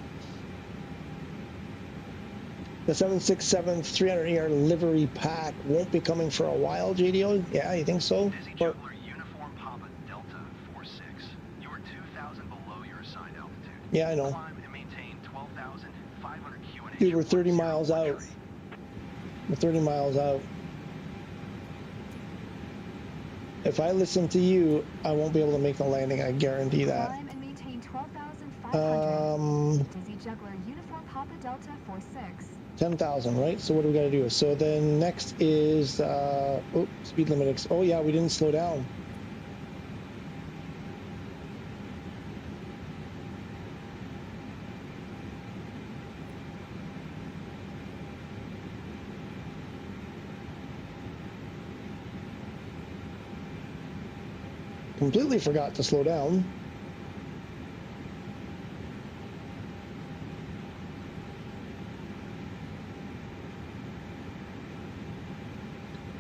The 767 300ER livery pack won't be coming for a while, JDO? Yeah, you think so? Dizzy Juggler Uniform Papa Delta 46. You are 2,000 below your assigned altitude. Yeah, I know. Climb and maintain 12,500 QNH. Dude, we're 30 miles out. We're 30 miles out. If I listen to you, I won't be able to make the landing. I guarantee that. Climb and maintain 12,500. Dizzy Juggler Uniform Papa Delta 46. 10,000, right? So what do we got to do? So then next is speed limit. Oh yeah, we didn't slow down. Completely forgot to slow down.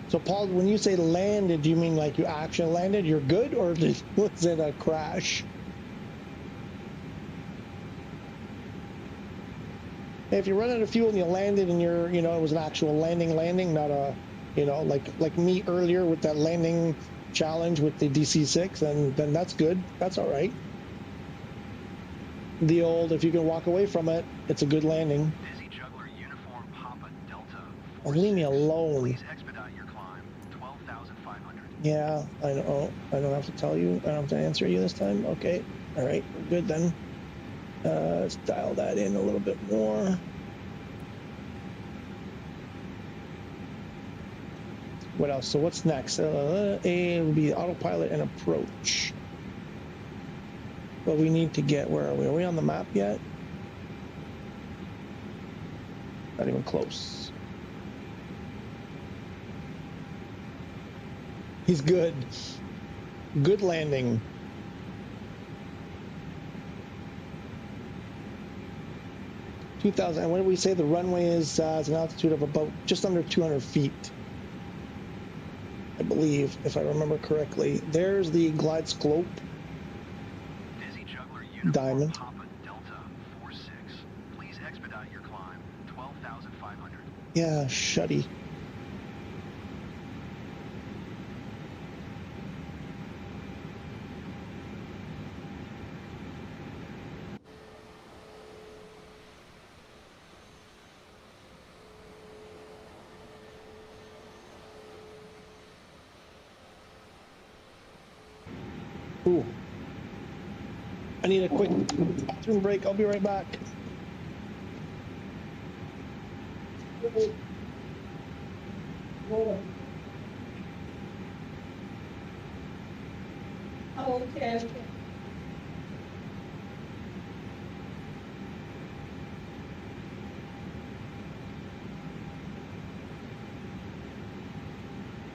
So Paul, when you say landed, do you mean like you actually landed? You're good, or was it a crash? If you run out of fuel and you landed and you're, it was an actual landing, not a, like me earlier with that landing challenge with the DC6, then that's good. That's all right. The old, if you can walk away from it, it's a good landing. Dizzy Juggler Uniform Papa Delta 46. Oh, leave me alone. Please expedite your climb. 12,500. Yeah, I know. I don't have to tell you. I don't have to answer you this time. Okay. All right. We're good then. Let's dial that in a little bit more. What else? So what's next? A will be autopilot and approach. But we need to get, where are we? Are we on the map yet? Not even close. He's good. Good landing. And what did we say? The runway is an altitude of about just under 200 feet. I believe, if I remember correctly. There's the glide slope. Dizzy Juggler Uniform Diamond. Papa Delta 46. Please expedite your climb. 12,500. Yeah, shutty. Ooh. I need a quick bathroom break. I'll be right back. Oh, okay.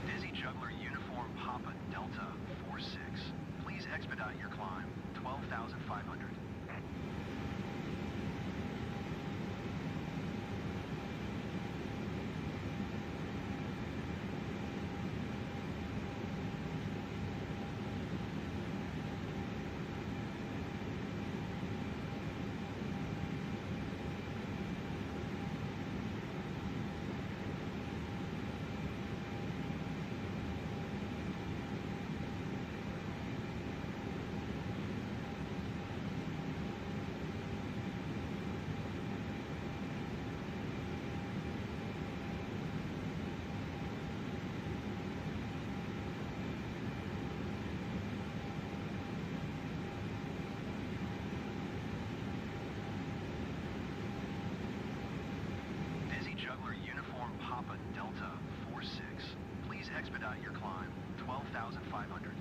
Dizzy Juggler Uniform Papa Delta 46. Please expedite your climb. 12,500. Dizzy Juggler Uniform Papa Delta 46. Please expedite your climb. 12,500.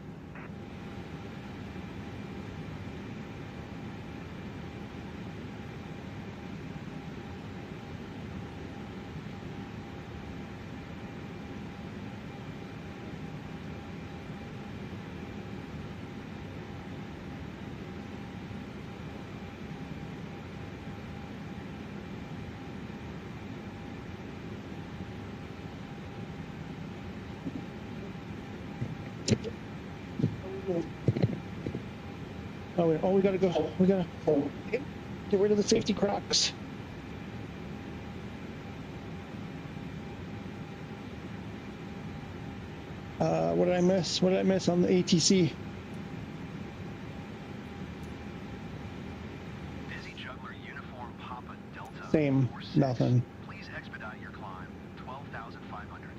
Oh, we gotta go. We gotta get rid of the safety cracks. What did I miss? What did I miss on the ATC? Dizzy Juggler Uniform Papa Delta Same, 46. nothing. Please expedite your climb. 12,500.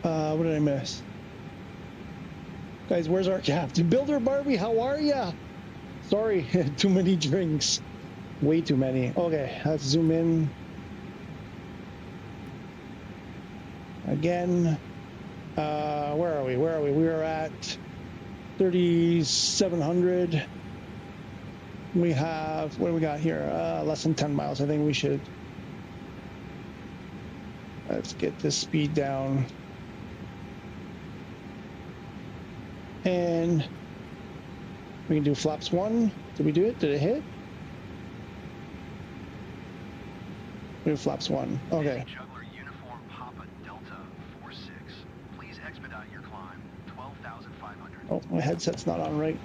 What did I miss? Guys, where's our captain? Builder Barbie, how are ya? Sorry, too many drinks. Way too many. Okay, let's zoom in. Again. Where are we? Where are we? We are at 3,700. We have, what do we got here? Less than 10 miles. I think we should. Let's get this speed down. And we can do flaps 1. Did we do it? Did it hit? We do flaps 1. Okay. Dizzy Juggler Uniform Papa Delta 46. Please expedite your climb. 12,500. Oh, my headset's not on right.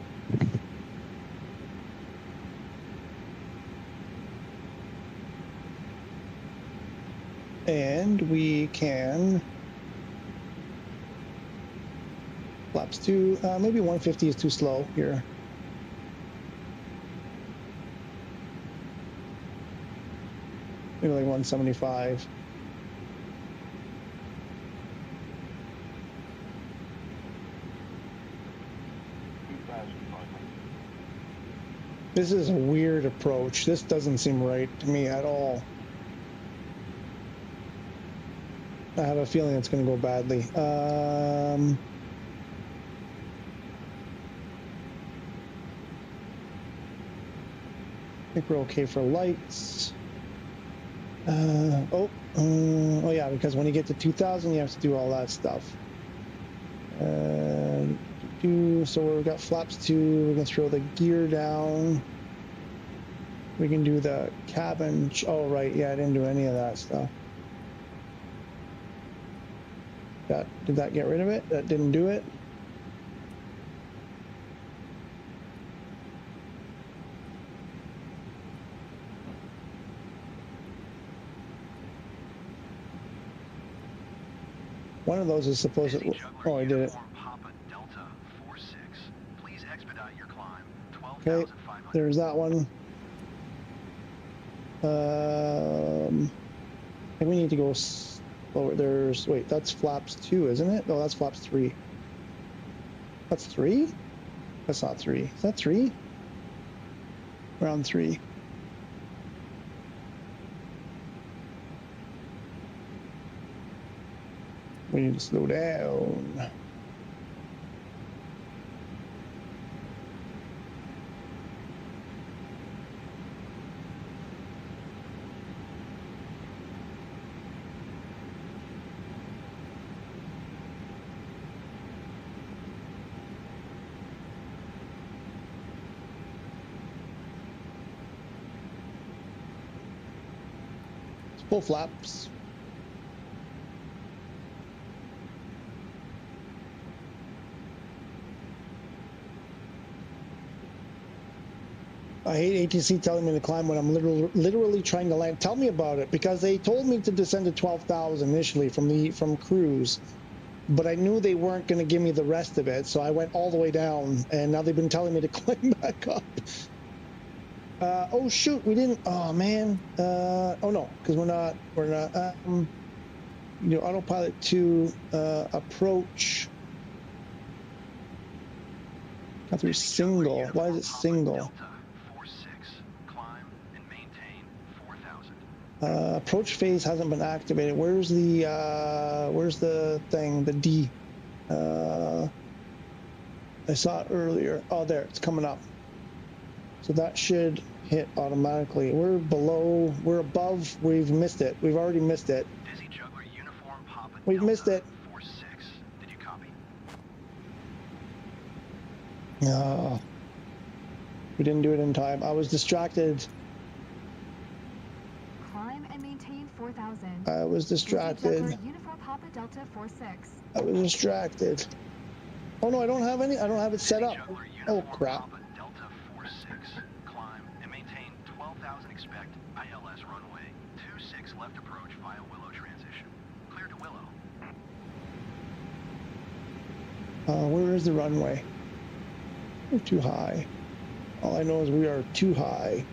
And we can flaps 2. Maybe 150 is too slow here. Maybe like 175. This is a weird approach. This doesn't seem right to me at all. I have a feeling it's going to go badly. I think we're okay for lights. Oh yeah, because when you get to 2,000, you have to do all that stuff. So we've got flaps 2. We can throw the gear down. We can do the cabin. Oh right, yeah, I didn't do any of that stuff. Did that get rid of it? That didn't do it. One of those is supposed to. Oh, I did it. Papa Delta 46. Please expedite your climb. Okay, 12,500. there's that one. I think we need to go lower. There's, wait, that's flaps 2, isn't it? No, that's flaps 3. That's 3? That's not 3. Is that 3? Round 3. We need to slow down. Full flaps. I hate ATC telling me to climb when I'm literally trying to land. Tell me about it, because they told me to descend to 12,000 initially from cruise, but I knew they weren't going to give me the rest of it, so I went all the way down, and now they've been telling me to climb back up. Oh shoot, we didn't. Oh man. Oh no, because we're not. You know, autopilot 2 approach. Got through single. Why is it single? Approach phase hasn't been activated. Where's the thing? The D. I saw it earlier. Oh, there, it's coming up. So that should hit automatically. We're below. We're above. We've missed it. We've already missed it. We've missed it. Did you copy? No. We didn't do it in time. I was distracted. Climb and maintain 4,000. I was distracted. Uniform Papa Delta 46. I was distracted. Oh no, I don't have any. I don't have it set up. Oh crap. Delta 46. Climb and maintain 12,000. Expect ILS runway 26 left approach via Willow transition. Clear to Willow. Where is the runway? We're too high. All I know is we are too high.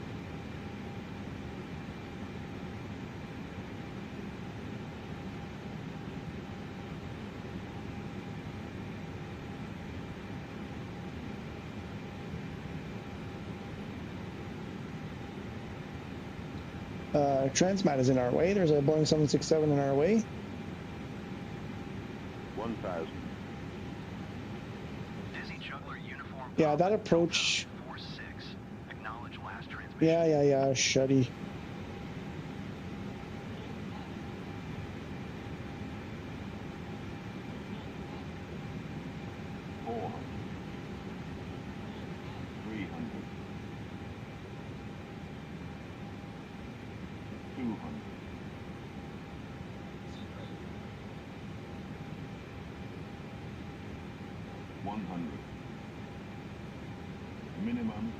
Transmat is in our way. There's a Boeing 767 in our way. 1,000. Dizzy Juggler uniform. Yeah, that approach. 46. Acknowledge last transmission. Yeah, shuddy. Minimum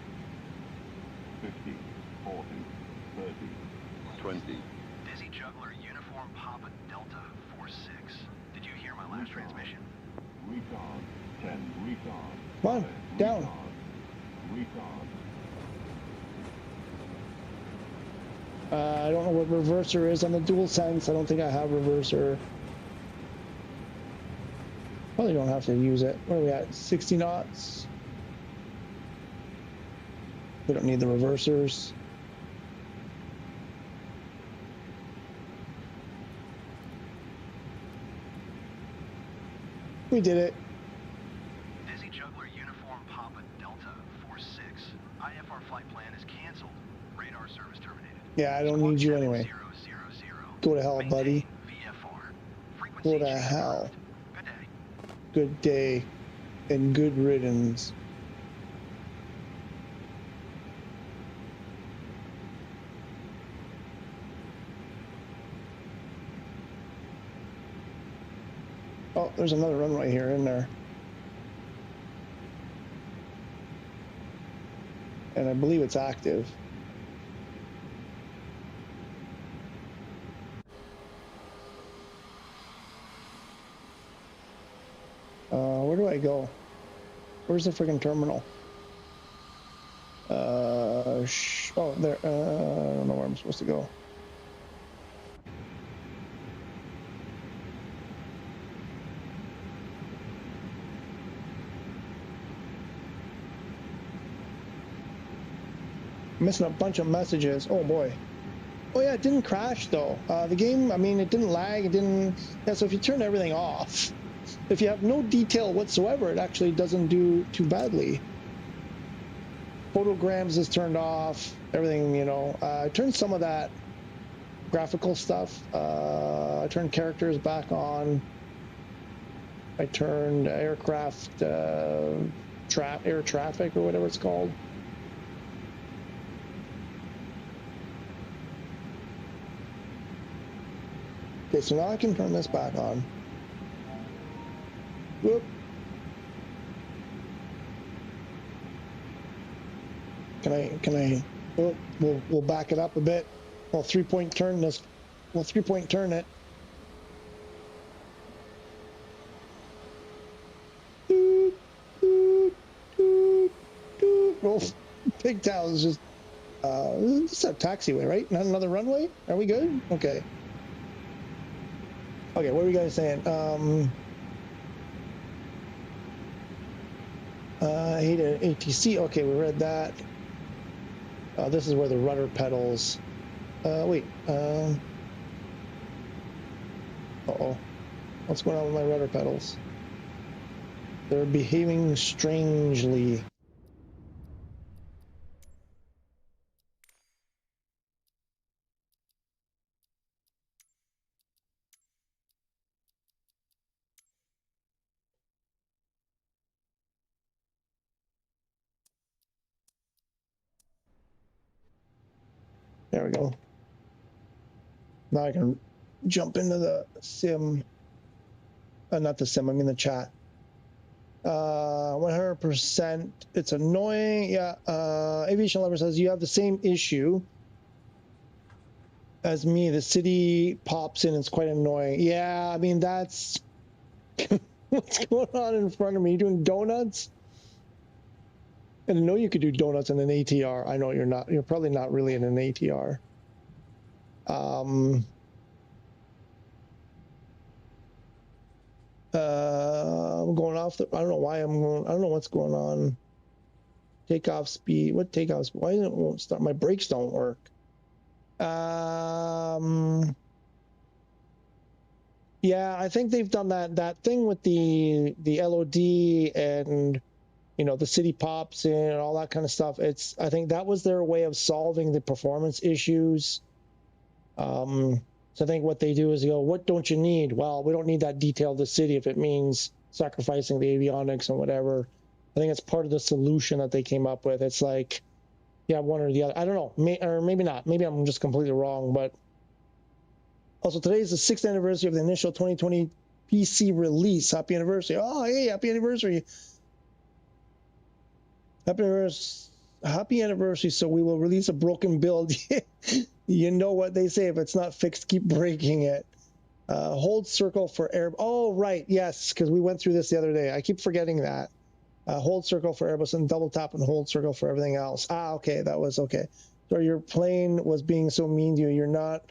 50, 40, 30, 20. Dizzy Juggler uniform Papa Delta 46. Did you hear my last transmission? Retard 10, retard. Come on, down. Retard. I don't know what reverser is on the dual sense. I don't think I have reverser. Probably don't have to use it. What are we at? 60 knots. We don't need the reversers. We did it. Dizzy Juggler uniform Papa Delta 46. IFR flight plan is canceled. Radar service terminated. Yeah, I don't need you anyway. 000. Go to hell, buddy. VFR. Go to hell. Good day. Good day and good riddance. Oh, there's another runway here in there. And I believe it's active. Where do I go? Where's the friggin' terminal? Oh, there. I don't know where I'm supposed to go. missing a bunch of messages. Oh boy. Oh yeah, it didn't crash though. The game, I mean, it didn't lag. It didn't. Yeah, so if you turn everything off, if you have no detail whatsoever, it actually doesn't do too badly. Photograms is turned off. Everything, you know. I turned some of that graphical stuff. I turned characters back on. I turned aircraft air traffic or whatever it's called. Okay, so now I can turn this back on. Whoop. Can I, oh, we'll back it up a bit. We'll 3-point turn this. We'll 3-point turn it. Doot, doot, doot, doot. Oh, Big Town is just, this is a taxiway, right? Not another runway? Are we good? Okay. Okay, what are you guys saying? I hate an ATC. Okay, we read that. This is where the rudder pedals. Wait. Uh-oh. What's going on with my rudder pedals? They're behaving strangely. There we go. Now I can jump into the sim. Not the sim, I mean the chat. 100%. It's annoying. Yeah. Aviation Lover says you have the same issue as me. The city pops in. It's quite annoying. Yeah, I mean, that's what's going on in front of me. You doing donuts? And I know you could do donuts in an ATR. I know you're not. You're probably not really in an ATR. I'm going off the. I don't know why I'm going. I don't know what's going on. Takeoff speed. What takeoff speed? Why it won't start? My brakes don't work. Yeah, I think they've done that thing with the LOD and, you know, the city pops in and all that kind of stuff. I think that was their way of solving the performance issues. So I think what they do is go, what don't you need? Well, we don't need that detail of the city if it means sacrificing the avionics and whatever. I think it's part of the solution that they came up with. It's like, yeah, one or the other. I don't know, or maybe not. Maybe I'm just completely wrong, but. Also, today is the 6th anniversary of the initial 2020 PC release. Happy anniversary. Oh, hey, happy anniversary. Happy anniversary. So we will release a broken build. You know what they say. If it's not fixed, keep breaking it. Hold circle for air. Oh, right. Yes, because we went through this the other day. I keep forgetting that. Hold circle for Airbus and double tap and hold circle for everything else. Ah, okay. That was okay. So your plane was being so mean to you. You're not...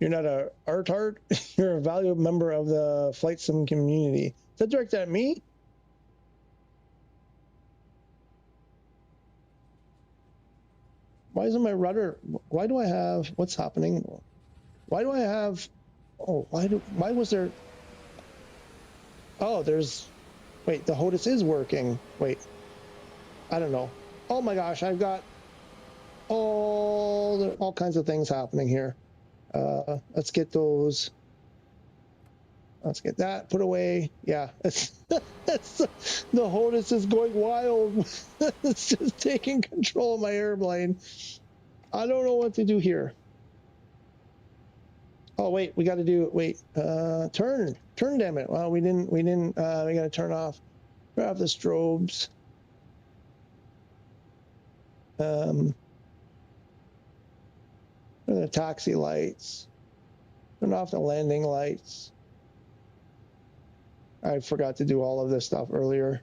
You're not a artart. You're a valued member of the flight sim community. Is that directed at me? Why isn't my rudder? Why do I have? What's happening? Why do I have? Oh, why was there? Oh, there's. Wait, the HOTUS is working. Wait, I don't know. Oh my gosh, I've got all kinds of things happening here. Let's get those. Let's get that put away. Yeah, the HOTUS is going wild. It's just taking control of my airplane. I don't know what to do here. Oh wait, we got to do turn, damn it. Well, we didn't. We got to turn off the strobes. The taxi lights. Turn off the landing lights. I forgot to do all of this stuff earlier.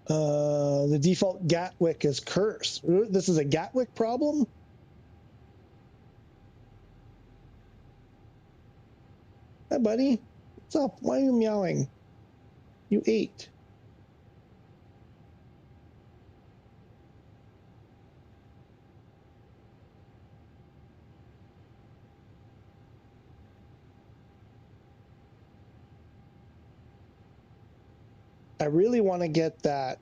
The default Gatwick is cursed. This is a Gatwick problem? buddy. What's up? Why are you meowing? You ate. I really want to get that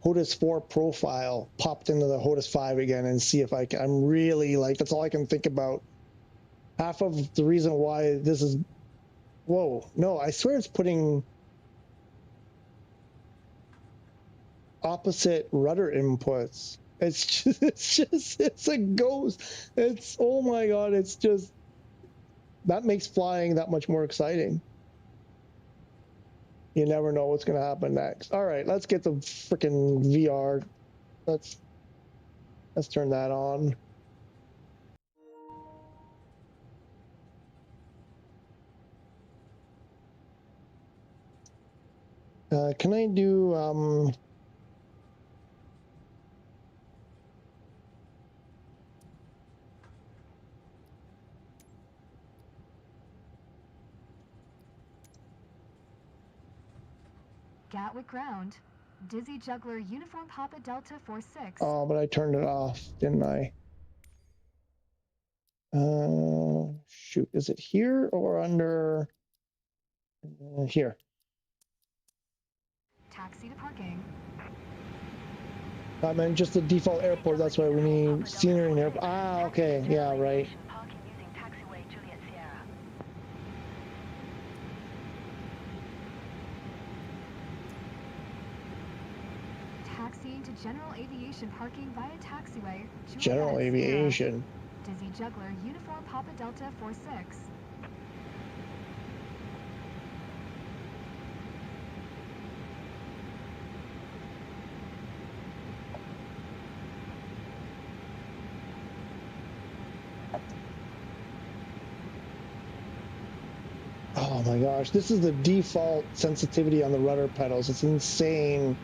HOTAS 4 profile popped into the HOTAS 5 again and see if I can. I'm really like, that's all I can think about. Half of the reason why this is, whoa, no, I swear it's putting opposite rudder inputs. It's a ghost. It's, oh my God, it's just, that makes flying that much more exciting. You never know what's going to happen next. All right, let's get the freaking VR. Let's turn that on. Can I do Gatwick ground. Dizzy Juggler Uniform Papa Delta 46. oh, but I turned it off, didn't I? Shoot, is it here or under here? Taxi to parking. I meant just the default airport. That's why we need scenery in airport. Ah, okay, yeah, right. Parking using taxiway Juliet Sierra. Taxiing to General Aviation parking via taxiway. Juliet General Sierra. aviation. Dizzy Juggler Uniform Papa Delta 46. Oh my gosh, this is the default sensitivity on the rudder pedals. It's insane.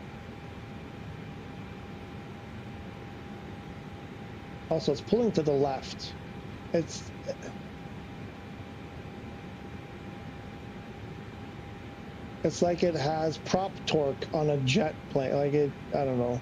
Also, it's pulling to the left. It's like it has prop torque on a jet plane. Like it, I don't know.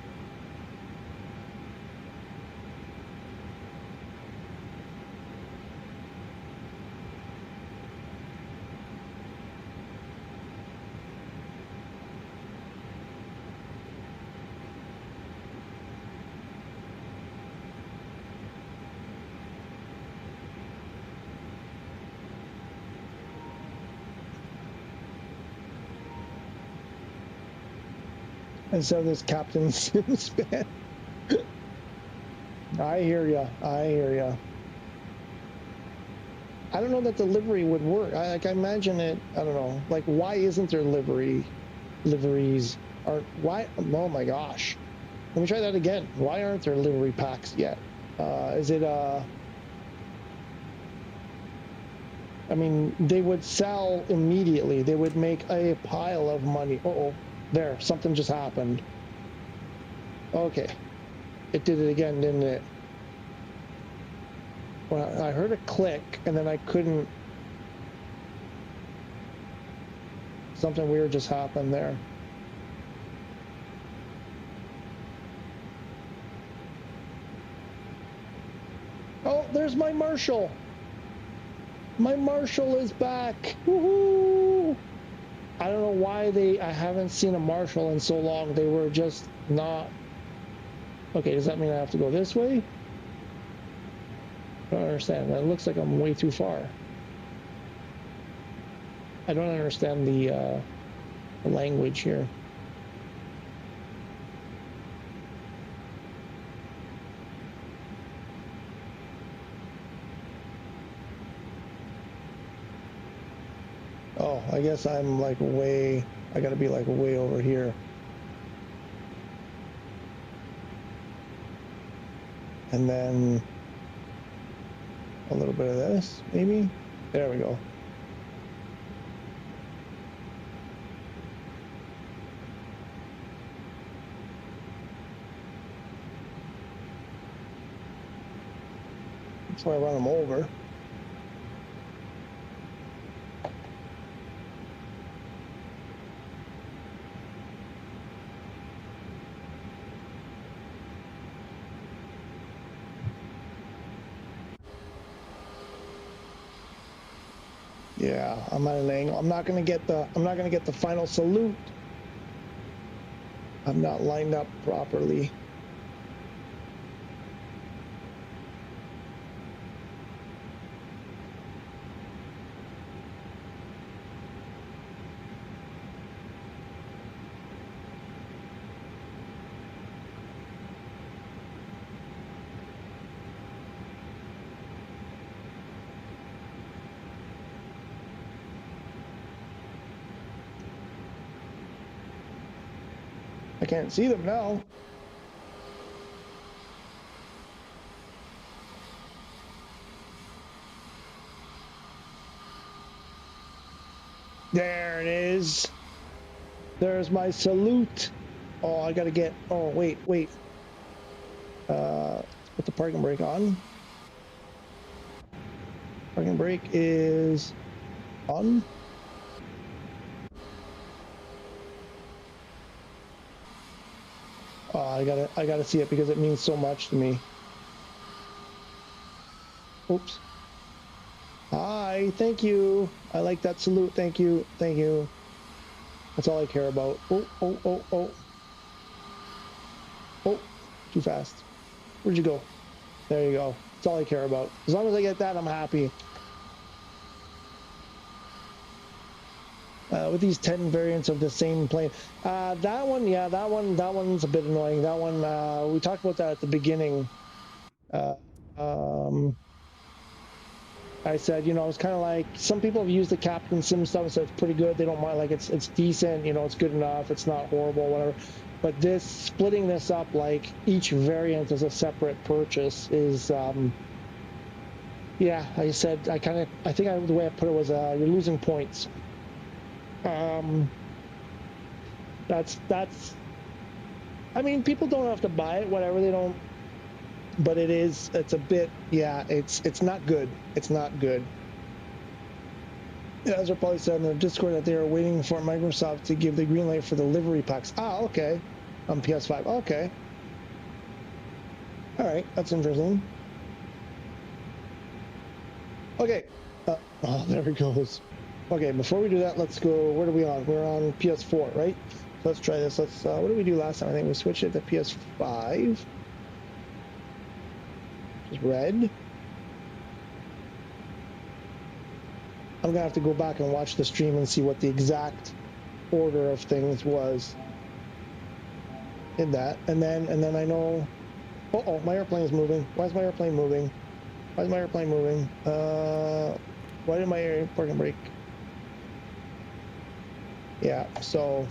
Instead of this Captain Sims fan. I hear ya. I hear ya. I don't know that the livery would work. I imagine it. I don't know. Like, why isn't there liveries? Or why? Oh my gosh. Let me try that again. Why aren't there livery packs yet? Is it I mean, they would sell immediately. They would make a pile of money. Uh-oh. There, something just happened. Okay. It did it again, didn't it? Well, I heard a click, and then I couldn't... Something weird just happened there. Oh, there's my Marshall! My Marshall is back! Woohoo! I don't know why I haven't seen a Marshall in so long. They were just not... Okay, does that mean I have to go this way? I don't understand. That looks like I'm way too far. I don't understand the language here. Oh, I guess I'm like way... I gotta be like way over here. And then a little bit of this, maybe? There we go. That's why I run them over. Yeah, I'm at an angle. I'm not gonna get the final salute. I'm not lined up properly. I can't see them now. There it is. There's my salute. Oh, I gotta get. Oh, wait. Put the parking brake on. Parking brake is on. Oh, I gotta see it because it means so much to me. Oops. Hi, thank you. I like that salute. Thank you. That's all I care about. Oh. Oh, too fast. Where'd you go? There you go. That's all I care about. As long as I get that, I'm happy. With these 10 variants of the same plane. That one's a bit annoying. That one, we talked about that at the beginning. I said, it's kind of like some people have used the Captain Sim stuff and said it's pretty good. They don't mind, like it's decent, it's good enough. It's not horrible, whatever. But splitting this up, like each variant as a separate purchase is, yeah, I said, I think the way I put it was, you're losing points. That's, I mean, people don't have to buy it, whatever, they don't, but it's a bit, yeah, it's not good. It's not good. Yeah, Ezra probably said in the Discord that they are waiting for Microsoft to give the green light for the livery packs. Ah, okay. On PS5. Okay. All right, that's interesting. Okay. Oh, there it goes. Okay, before we do that, let's go. What are we on? We're on PS4, right? So let's try this. Let's. What did we do last time? I think we switched it to PS5. Just red. I'm gonna have to go back and watch the stream and see what the exact order of things was in that, and then I know. Oh, my airplane is moving. Why is my airplane moving? Why is my airplane moving? Why did my parking brake? Yeah, so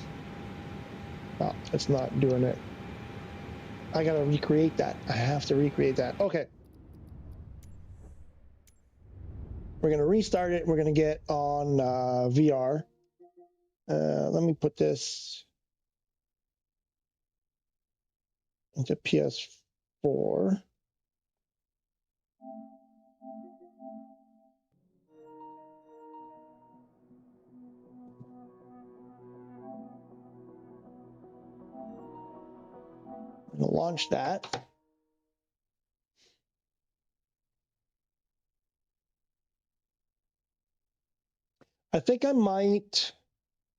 no, it's not doing it. I gotta recreate that. I have to recreate that. Okay. We're gonna restart it. We're gonna get on VR. Let me put this into PS4. I'm gonna launch that. I think I might.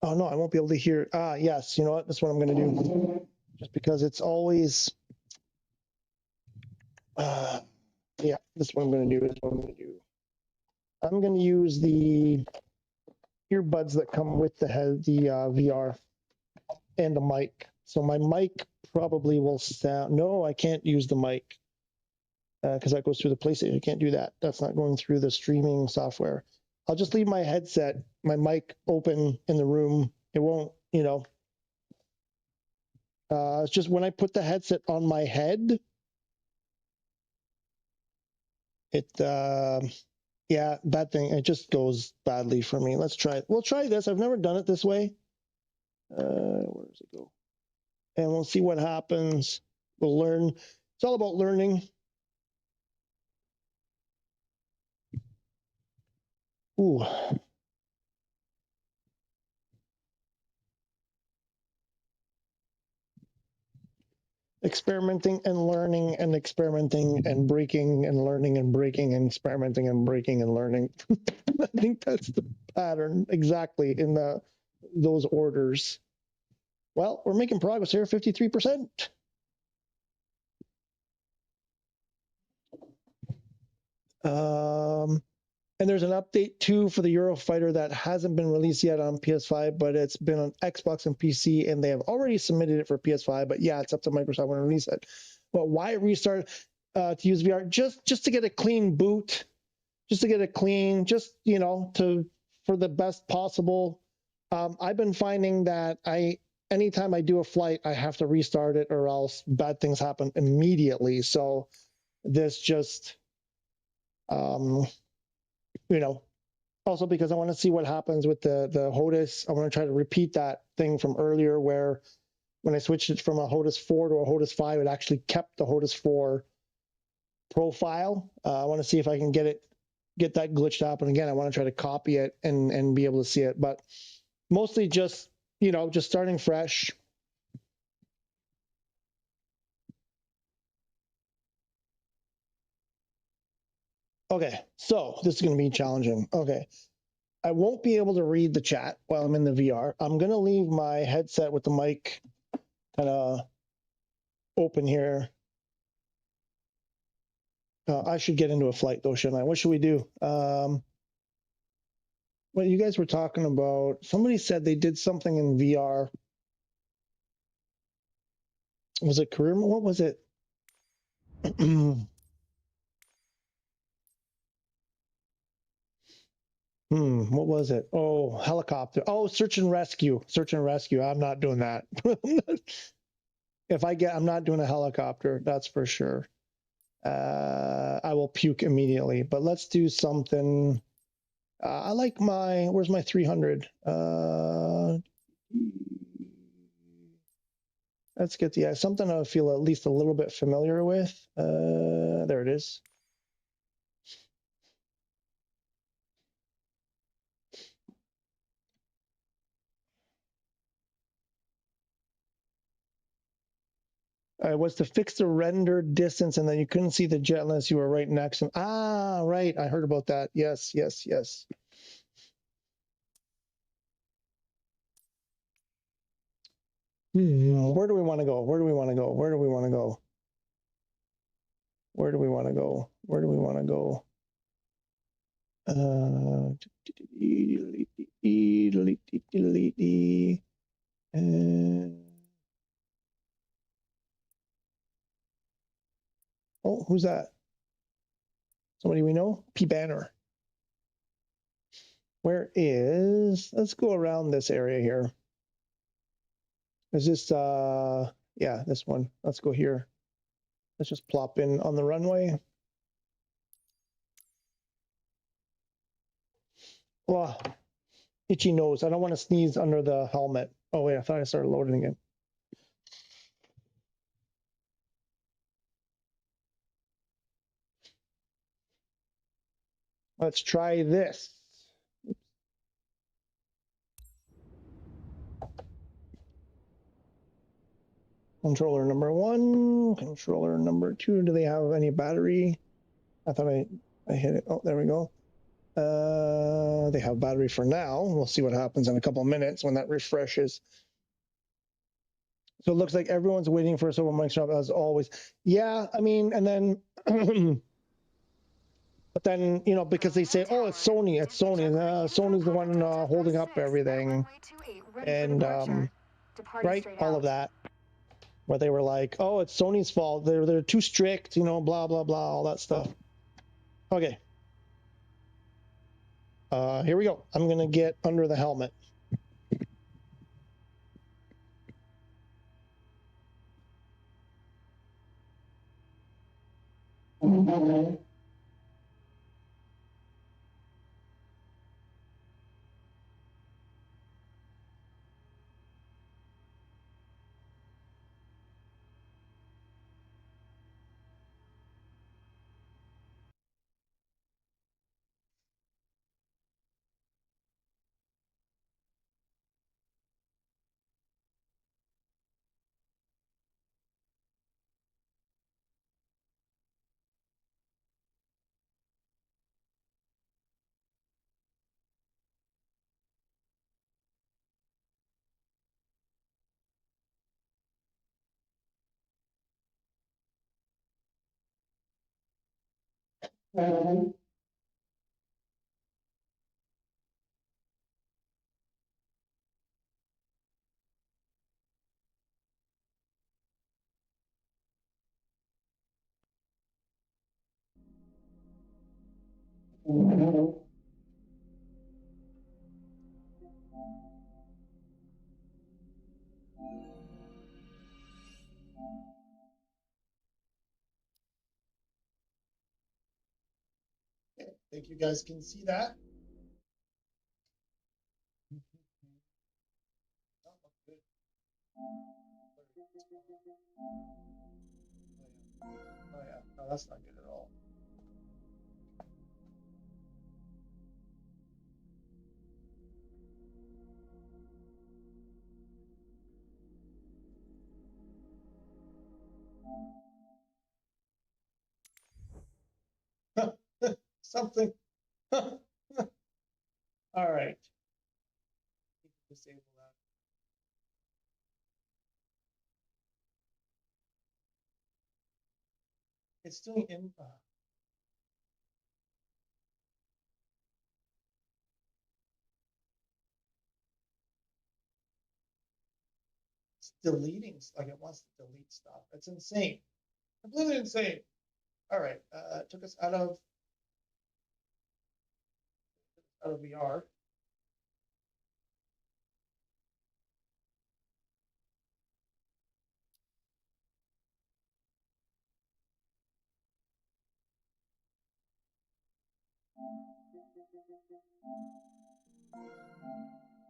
Oh no, I won't be able to hear. Ah, yes. You know what? That's what I'm gonna do. Just because it's always. Yeah, this is what I'm gonna do. I'm gonna use the earbuds that come with the VR and the mic. So my mic probably will sound. No, I can't use the mic because that goes through the PlayStation. You can't do that. That's not going through the streaming software. I'll just leave my headset, my mic open in the room. It won't, it's just when I put the headset on my head, yeah, bad thing. It just goes badly for me. Let's try it. We'll try this. I've never done it this way. Where does it go? And we'll see what happens. We'll learn. It's all about learning. Ooh. experimenting and learning and experimenting and breaking and learning and breaking and experimenting and breaking and learning. I think that's the pattern exactly in those orders. Well, we're making progress here, 53%. And there's an update too for the Eurofighter that hasn't been released yet on PS5, but it's been on Xbox and PC, and they have already submitted it for PS5. But yeah, it's up to Microsoft when they release it. But why restart to use VR? Just to get a clean boot, just to get it clean, just for the best possible. I've been finding that anytime I do a flight, I have to restart it, or else bad things happen immediately. So this just also because I want to see what happens with the HOTAS. I want to try to repeat that thing from earlier where when I switched it from a HOTAS 4 to a HOTAS 5, it actually kept the HOTAS 4 profile. I want to see if I can get that glitched up. And again, I want to try to copy it and be able to see it. But mostly just starting fresh. Okay, so this is going to be challenging. Okay. I won't be able to read the chat while I'm in the VR. I'm going to leave my headset with the mic kind of open here. I should get into a flight though, shouldn't I? What should we do? What you guys were talking about, somebody said they did something in VR. Was it career? What was it? What was it? Oh, helicopter. Oh, search and rescue. Search and rescue. I'm not doing that. I'm not doing a helicopter, that's for sure. I will puke immediately, but let's do something. I like where's my 300? Let's get something I feel at least a little bit familiar with. There it is. Was to fix the render distance, and then you couldn't see the jet unless you were right next to him. Ah, right. I heard about that. Yes. Where do we want to go? Where do we want to go? Where do we want to go? Where do we want to go? Where do we want to go? Oh, who's that? Somebody we know? P Banner. Let's go around this area here. Is this, yeah, this one. Let's go here. Let's just plop in on the runway. Oh, itchy nose. I don't want to sneeze under the helmet. Oh, wait, I thought I started loading again. Let's try this. Controller number 1, controller number 2. Do they have any battery? I thought I hit it. Oh, there we go. They have battery for now. We'll see what happens in a couple of minutes when that refreshes. So it looks like everyone's waiting for us over Microsoft as always. Yeah, I mean, and then, but then, because they say, oh, it's Sony. Sony's the one holding up everything. And, right, all of that. Where they were like, oh, it's Sony's fault. They're too strict, blah, blah, blah, all that stuff. Okay. Here we go. I'm going to get under the helmet. Think you guys can see that? Oh yeah, no, that's not good at all. Something. All right. Disable that. It's doing in. It's deleting. Like it wants to delete stuff. It's insane. Completely insane. All right. It took us out of VR.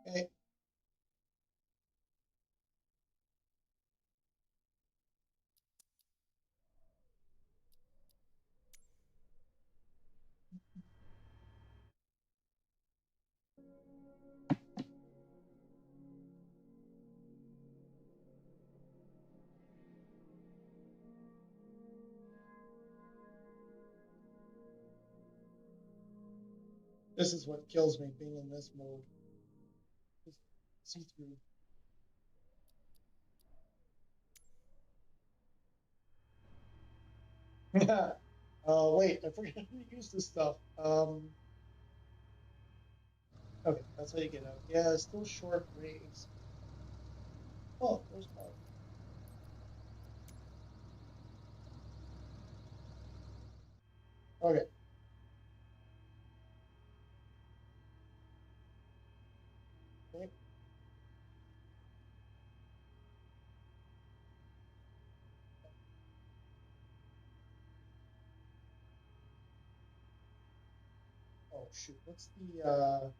Okay. This is what kills me, being in this mode. Just see through. Yeah. Wait, I forgot to use this stuff. Okay, that's how you get out. Yeah, it's still short range. Oh, there's more. Okay. Okay. Oh shoot, what's the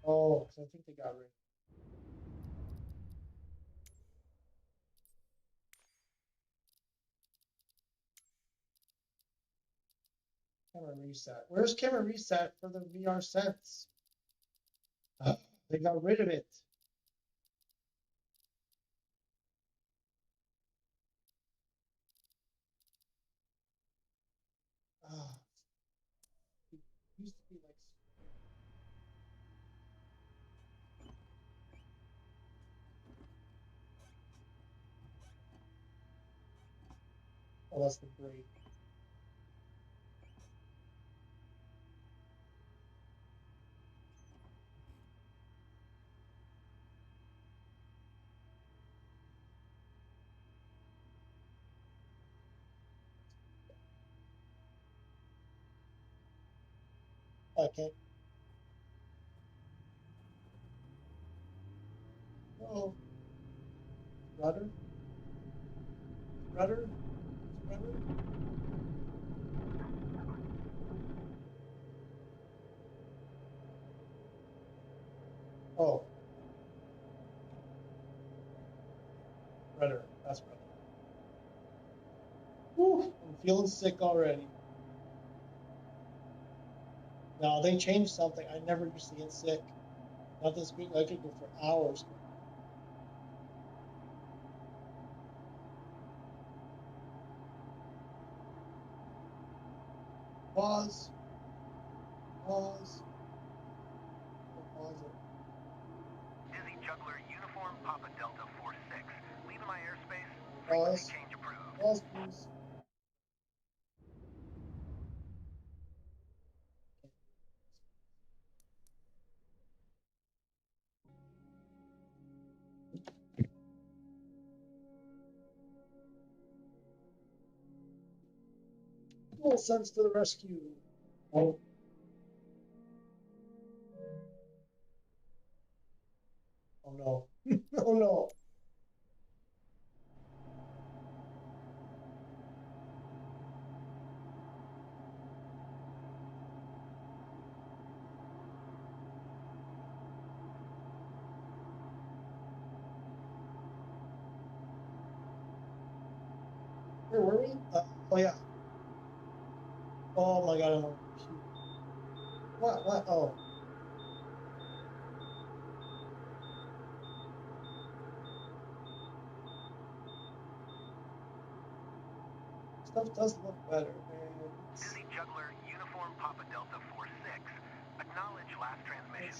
oh, 'cause I think they got rid. Camera reset. Where's camera reset for the VR sets? They got rid of it. Ah, it used to be like. Oh, that's the brake. I can't. Oh, rudder. Rudder. Rudder. Oh, rudder. That's rudder. Whew, I'm feeling sick already. No, they changed something. I never used to get sick. Not this week. I could go for hours. Pause. Pause. Pause it. Dizzy Juggler Uniform Papa Delta 46. Leaving my airspace Pause. Change approved. Pause, please. Full sense to the rescue. Oh. Oh no. Oh no. Where were we? Oh yeah. Oh my god, I want to puke. What? Oh. Stuff does look better. Dizzy Juggler, Uniform Papa Delta 46. Acknowledge last transmission.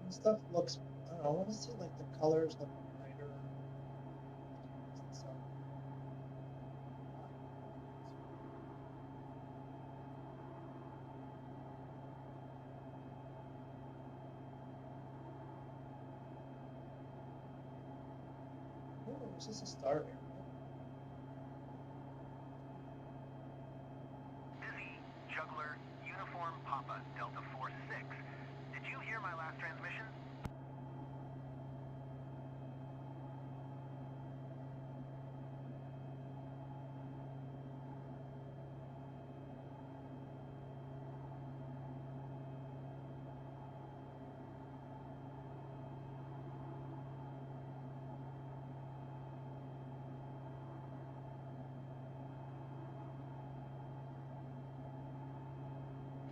Stuff looks, I don't know, I want to see like the colors look brighter. So, oh, is this a star area? Dizzy Juggler, Uniform Papa Delta 46. Did you hear my last transmission?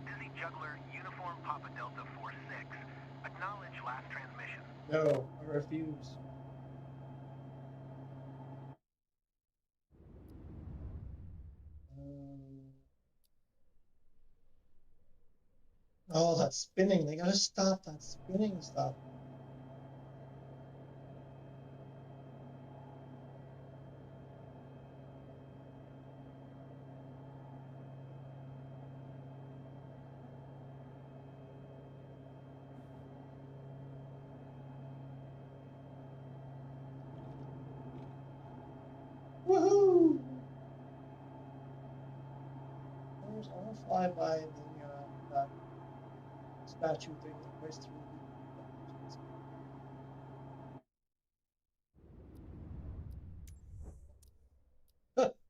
Dizzy Juggler, Uniform Papa Delta 46. Acknowledge last transmission. No, I refuse. Oh, that spinning. They gotta stop that spinning stuff. Woohoo! I want to fly by the that statue thing that goes through.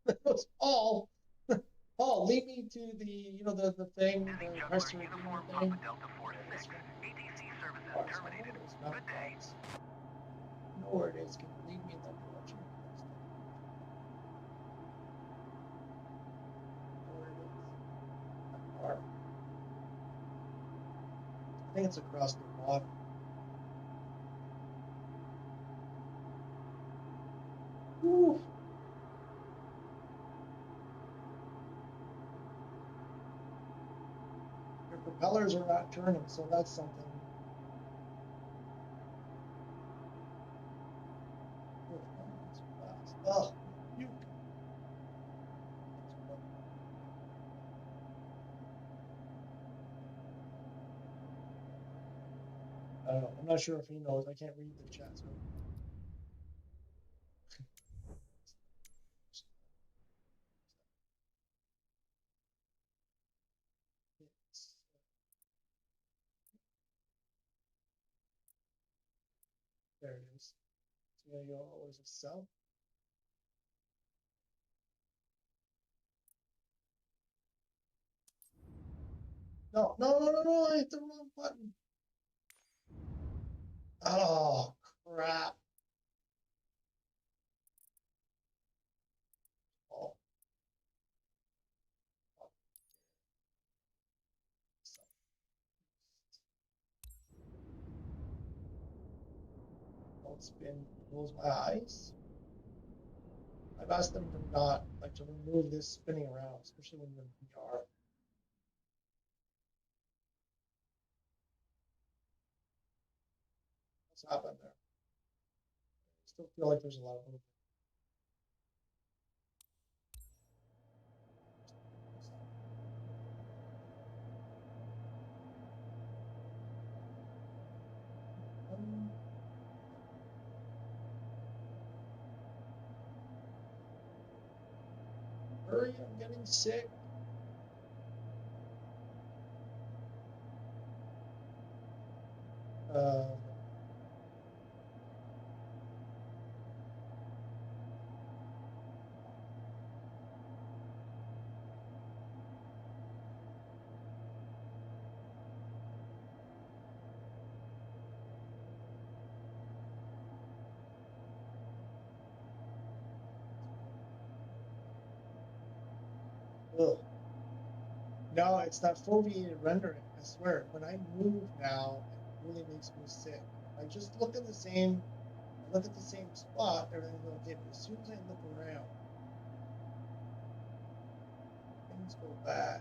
That was Paul. Paul, lead me to the thing, Dizzy the Juggler, rest of Uniform the Papa thing. Delta 46. ATC services Parts. terminated. It's not Good day. parts. I know where it is. Can you lead me in that direction? Where it is? That far. I think it's across the water. Woo. Your propellers are not turning, so that's something. That's fast. Oh, you. I don't know. I'm not sure if he knows. I can't read the chat. So. There it is. So there you go. What is it? South? No, no, no, no, no. I hit the wrong button. Oh, crap. Oh. Don't spin. Close my eyes. I've asked them to not, like, to remove this spinning around, especially when you're in VR. what's happened there. I still feel like there's a lot of movement. Hurry, I'm getting sick. Ugh. No, it's that foveated rendering. I swear, when I move now, it really makes me sick. I just look at the same spot, everything's okay. But as soon as I look around, things go bad.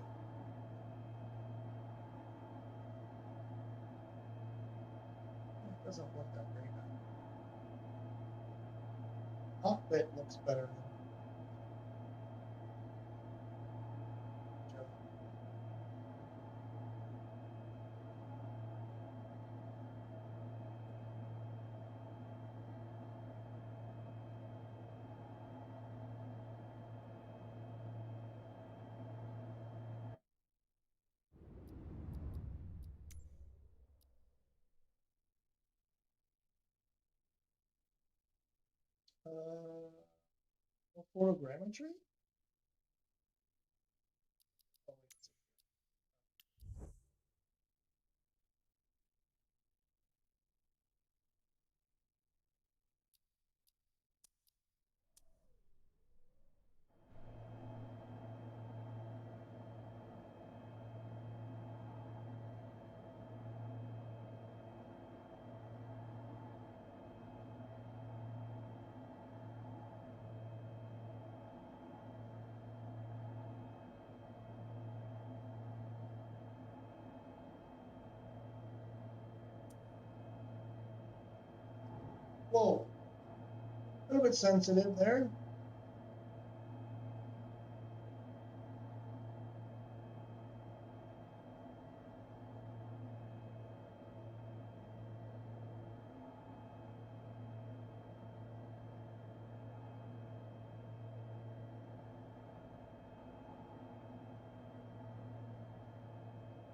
It doesn't look that great now. Cockpit looks better than Joe. Photogrammetry? Oh, wait. Whoa, a little bit sensitive there.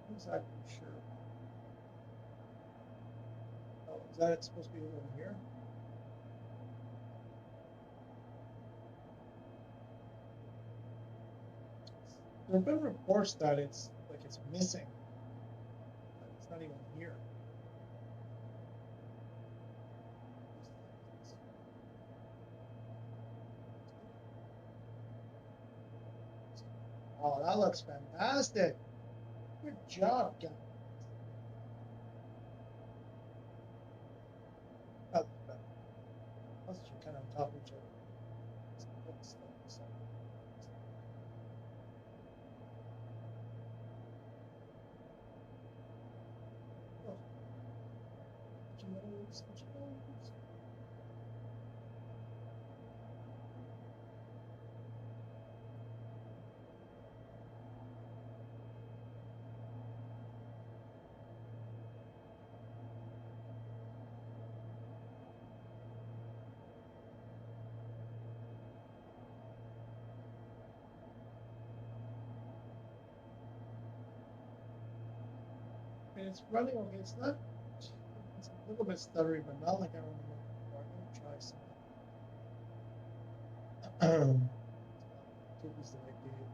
Not exactly sure. Oh, is that supposed to be over here? There have been reports that it's missing. But it's not even here. Oh, that looks fantastic. Good job, guys. Oh, plus you're kind of on top of each other. Oh. And it's running okay. It's not. It's a little bit stuttery, but not like I remember before. I'm gonna try some. Cookies that I did.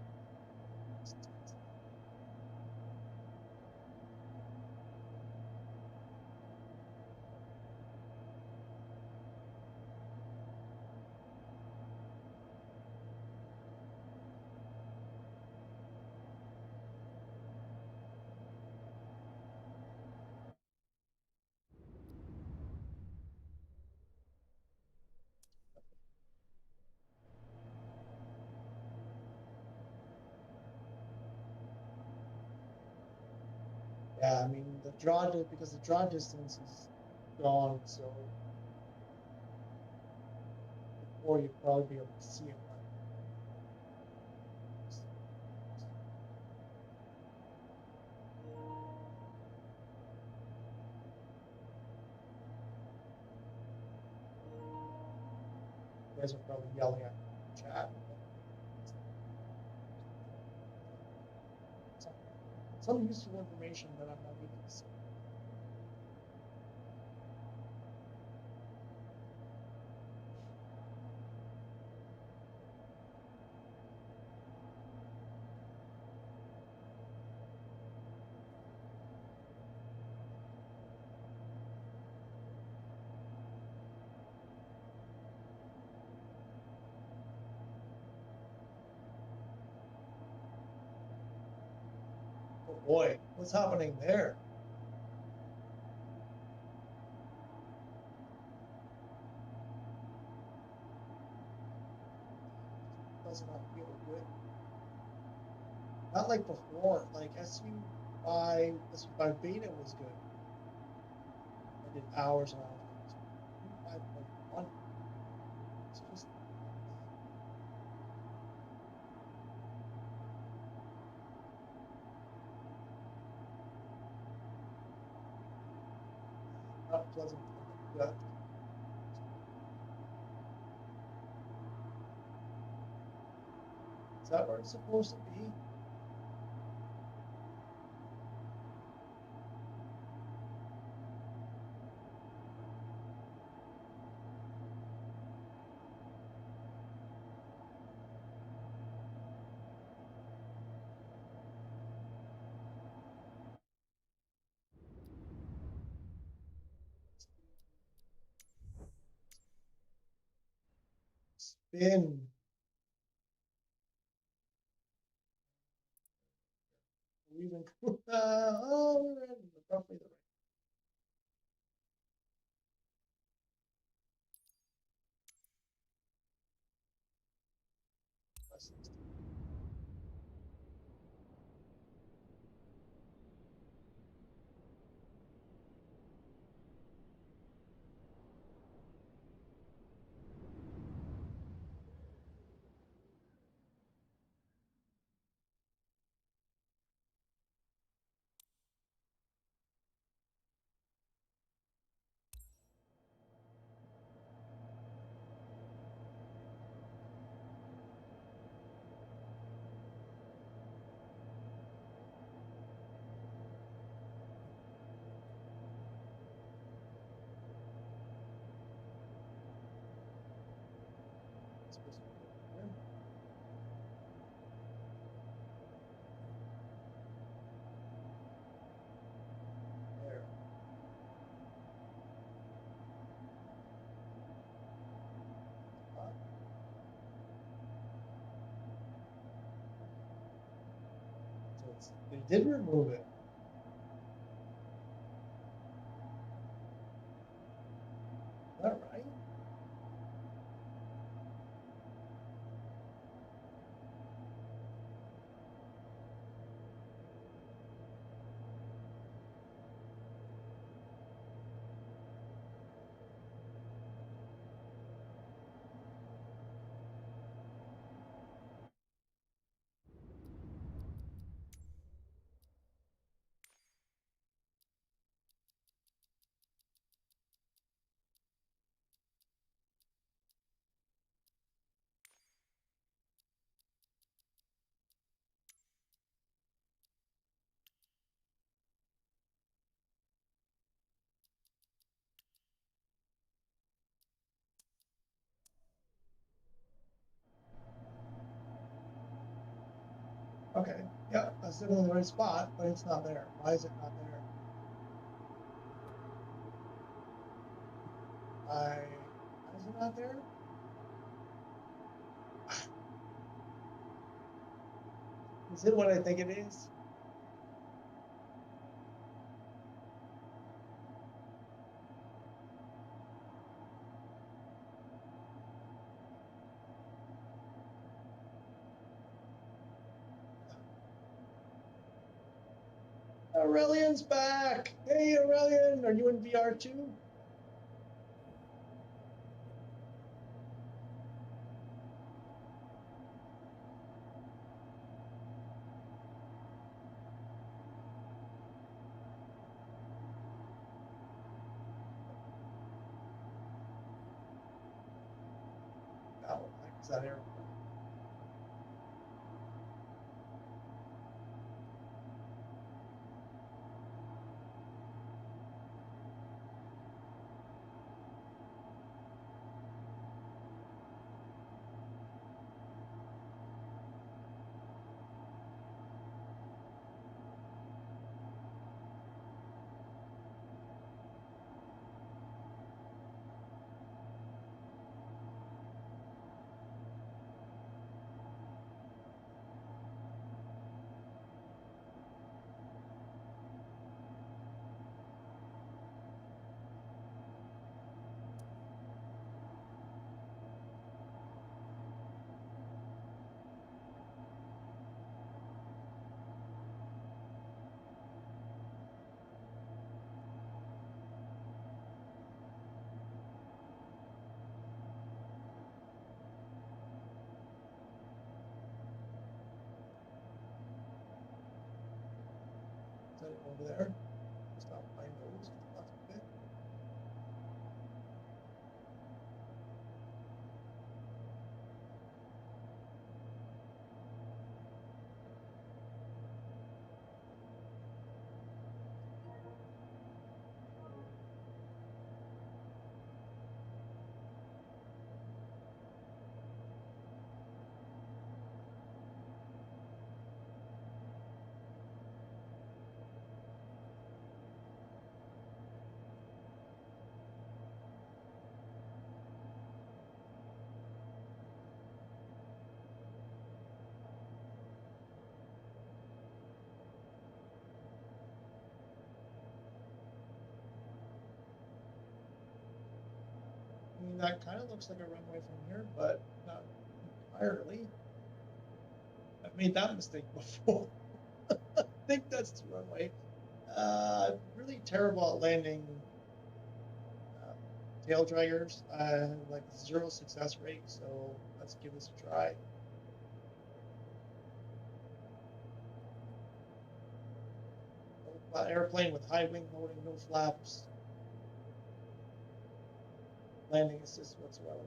Yeah, I mean because the draw distance is gone, so before you'd probably be able to see it. You guys are probably yelling at the chat. Some useful information that I'm not able to see. Oh boy, what's happening there? Does not feel good. Not like before. Like SU5 beta was good. I did hours and hours. 5.1. It's just not pleasant for the gut. Is that where it's supposed to be? Spin. Even oh, we're in roughly the right. There. So they did remove it. Is that right? Okay, yeah, that's definitely the right spot, but it's not there. Why is it not there? Why is it not there? Is it what I think it is? Aurelian's back! Hey Aurelian, are you in VR too? that airplane. Is that over there? Just off my nose. That's okay. I mean, that kind of looks like a runway from here, but not entirely. I've made that mistake before. I think that's the runway. Really terrible at landing tail draggers. Like 0 success rate, so let's give this a try. Airplane with high wing loading, no flaps. Landing assist whatsoever.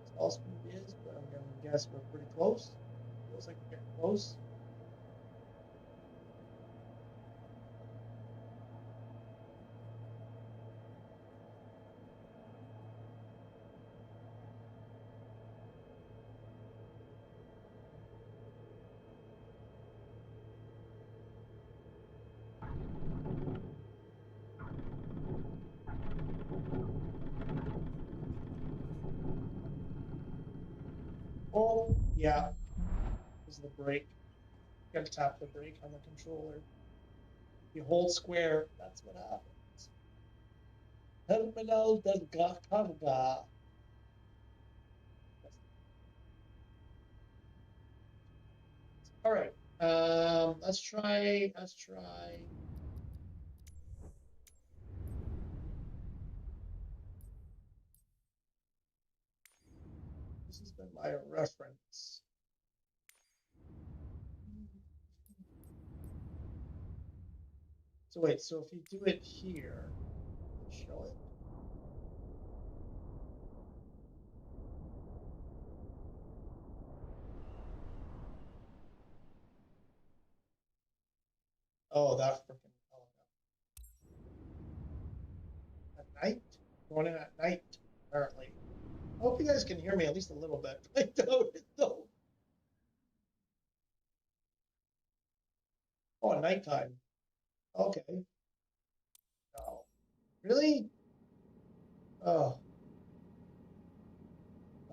Stall speed is, but I'm gonna guess we're pretty close. Feels like we're getting close. Oh, yeah. This is the brake. You gotta tap the brake on the controller. You hold square, that's what happens. Terminal del carga. All right. Let's try. This has been my reference. So wait, so if you do it here, show it. Oh, that freaking. Oh, no. At night? Going in at night, apparently. I hope you guys can hear me at least a little bit. I doubt it though. Oh, at nighttime. Okay. No. Really? Oh.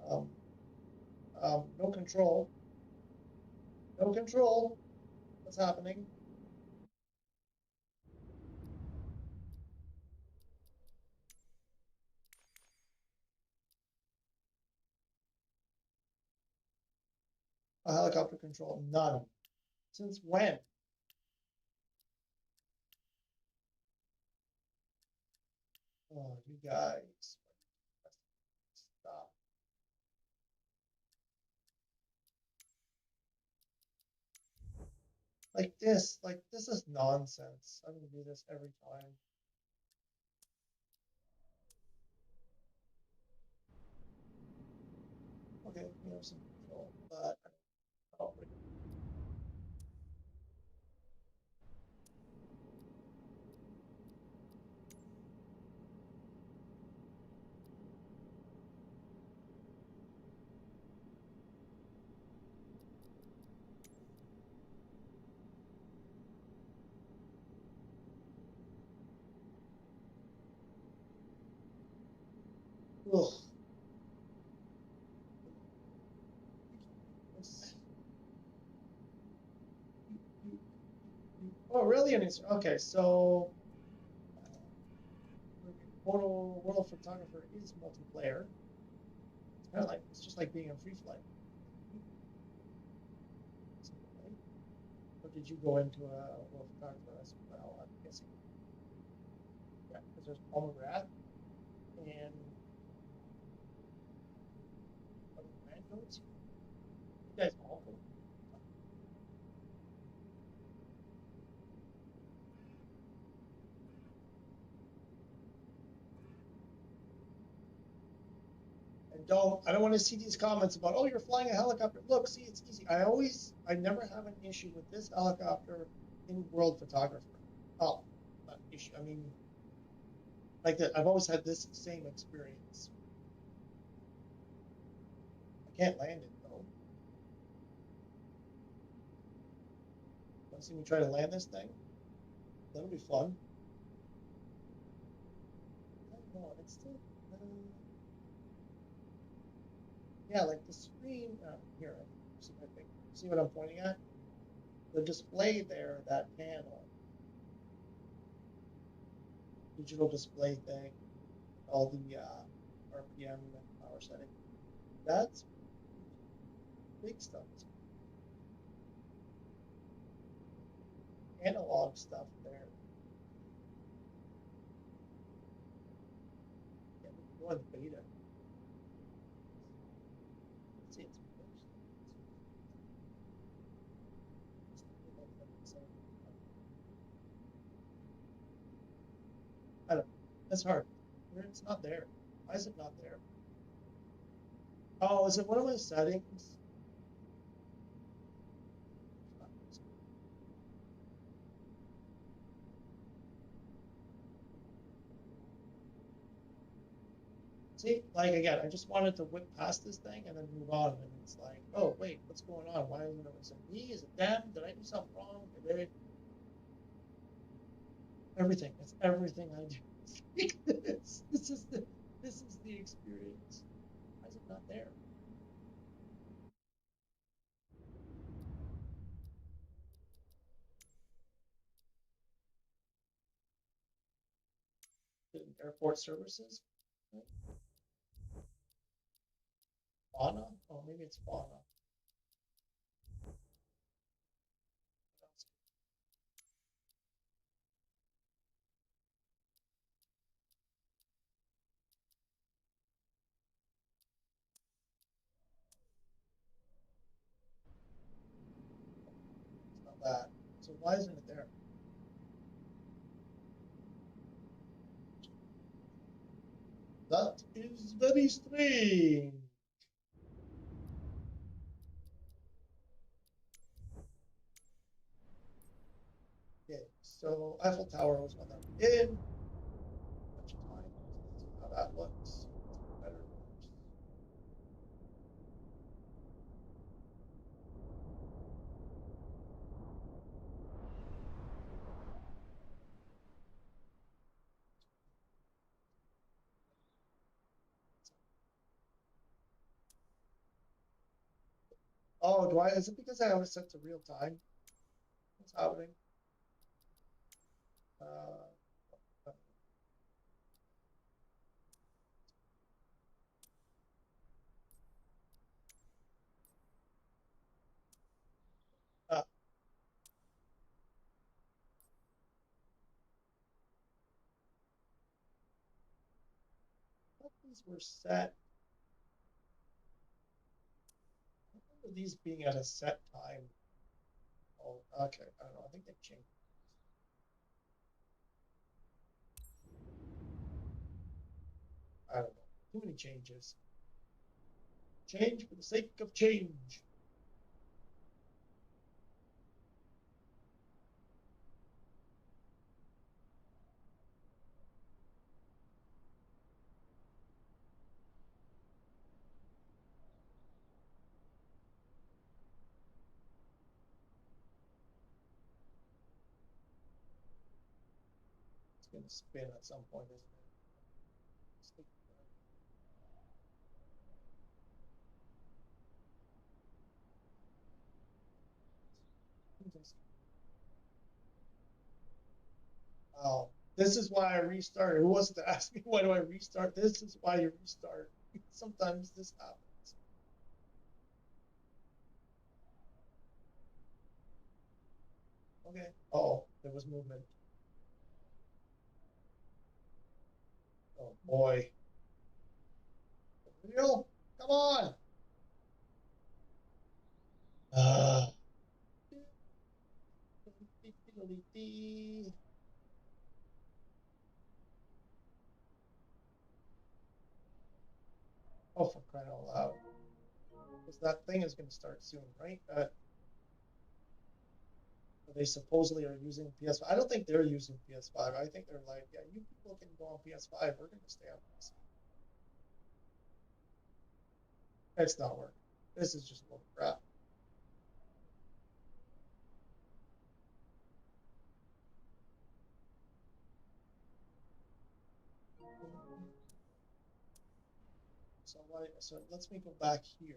No control. No control. What's happening? Helicopter control, none. Since when? Oh, you guys. Stop. Like this is nonsense. I'm gonna do this every time. We have some control, but I don't really. Ugh. Oh, really? And it's okay. So, photo world photographer is multiplayer. It's kind of like it's just like being in free flight. Or did you go into a world photographer as well? I'm guessing. Yeah, because there's Palmograph and other randos. You guys all go. And I don't want to see these comments about, oh, you're flying a helicopter. Look, see, it's easy. I never have an issue with this helicopter in world photographer. Oh, not an issue. I mean, like that. I've always had this same experience. I can't land it though. Want to see me try to land this thing? That'll be fun. I don't know. It's still. Yeah, like the screen here. See my thing. See what I'm pointing at? The display there, that panel, digital display thing, all the RPM and power setting. That's big stuff. Analog stuff there. Yeah, we can go in beta. Let's see, it's first. I don't know. That's hard. It's not there. Why is it not there? Oh, is it one of my settings? See, like again, I just wanted to whip past this thing and then move on, and it's like, oh wait, what's going on? Why isn't it? Is it me? Is it them? Did I do something wrong? Did they? Everything. It's everything I do. this is the experience. Why is it not there? Airport services. Right? Fauna? Oh, maybe it's fauna. It's not that. So why isn't it there? That is very strange. Okay, so Eiffel Tower was one that we did. Bunch of time. See how that looks. Better. Oh, do I? Is it because I have it set to real time? What's happening? Uh, these were set. I remember these being at a set time. Oh, okay. I don't know. I think they changed. I don't know. Too many changes. Change for the sake of change. It's gonna spin at some point, isn't it? Oh, this is why I restarted. Who wants to ask me why do I restart? This is why you restart. Sometimes this happens. Okay. Oh, there was movement. Oh boy. Real? Come on. Uh. Oh, for crying out loud. Because that thing is going to start soon, right? They supposedly are using PS5. I don't think they're using PS5. I think they're like, yeah, you people can go on PS5. We're going to stay on PS5. It's not working. This is just a little crap. So let's me go back here.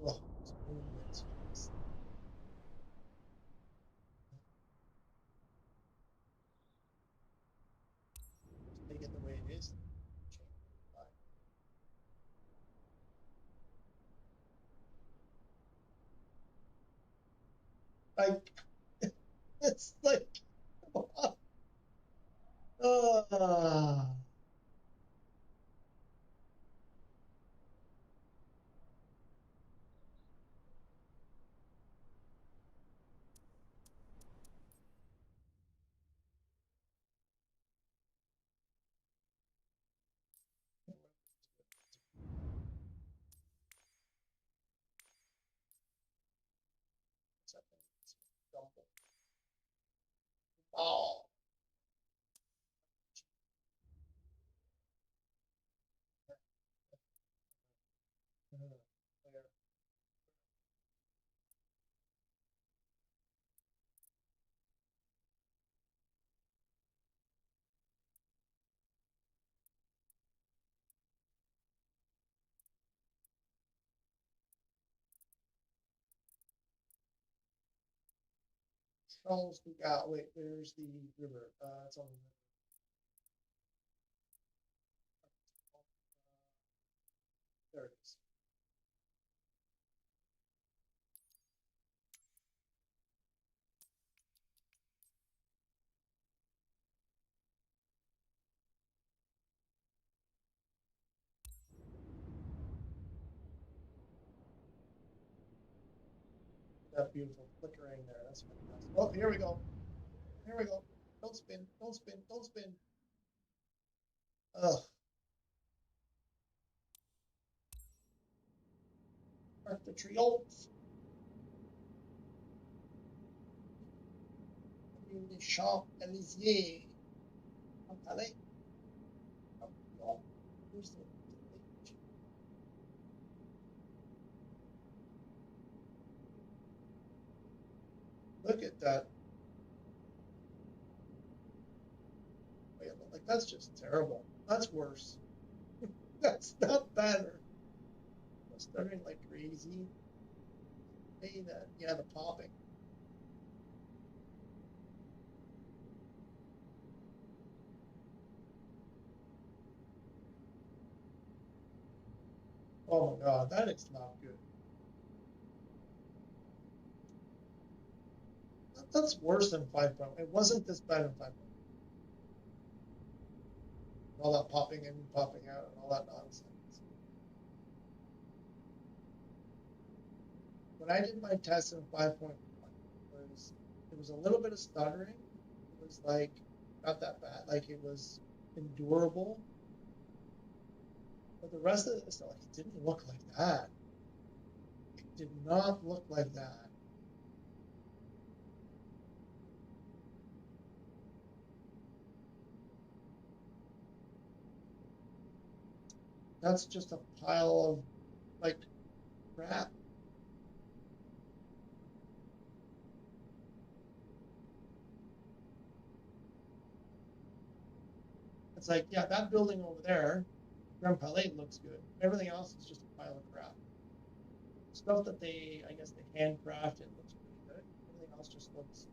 Oh, take it the way it is. Like, it's like, oh. Charles we got. Wait, there's the river. It's on the river. There it is. That beautiful flickering there. That's fantastic. Oh, here we go. Here we go. Don't spin. Don't spin. Don't spin. Ugh. Arc de Triomphe. The Champs-Élysées. Allez. Oh, no. Who's the Look at that. Wait, like that's just terrible. That's worse. That's not better. It's starting like crazy. Hey, that yeah, the popping. Oh my god, that is not good. That's worse than 5.0. It wasn't this bad in 5.0. All that popping in, popping out, and all that nonsense. When I did my test in 5.1, There was a little bit of stuttering. It was like not that bad. Like it was endurable. But the rest of it, like, it didn't look like that. It did not look like that. That's just a pile of like crap. It's like, yeah, that building over there, Grand Palais, looks good. Everything else is just a pile of crap. Stuff that I guess they handcrafted looks pretty good. Everything else just looks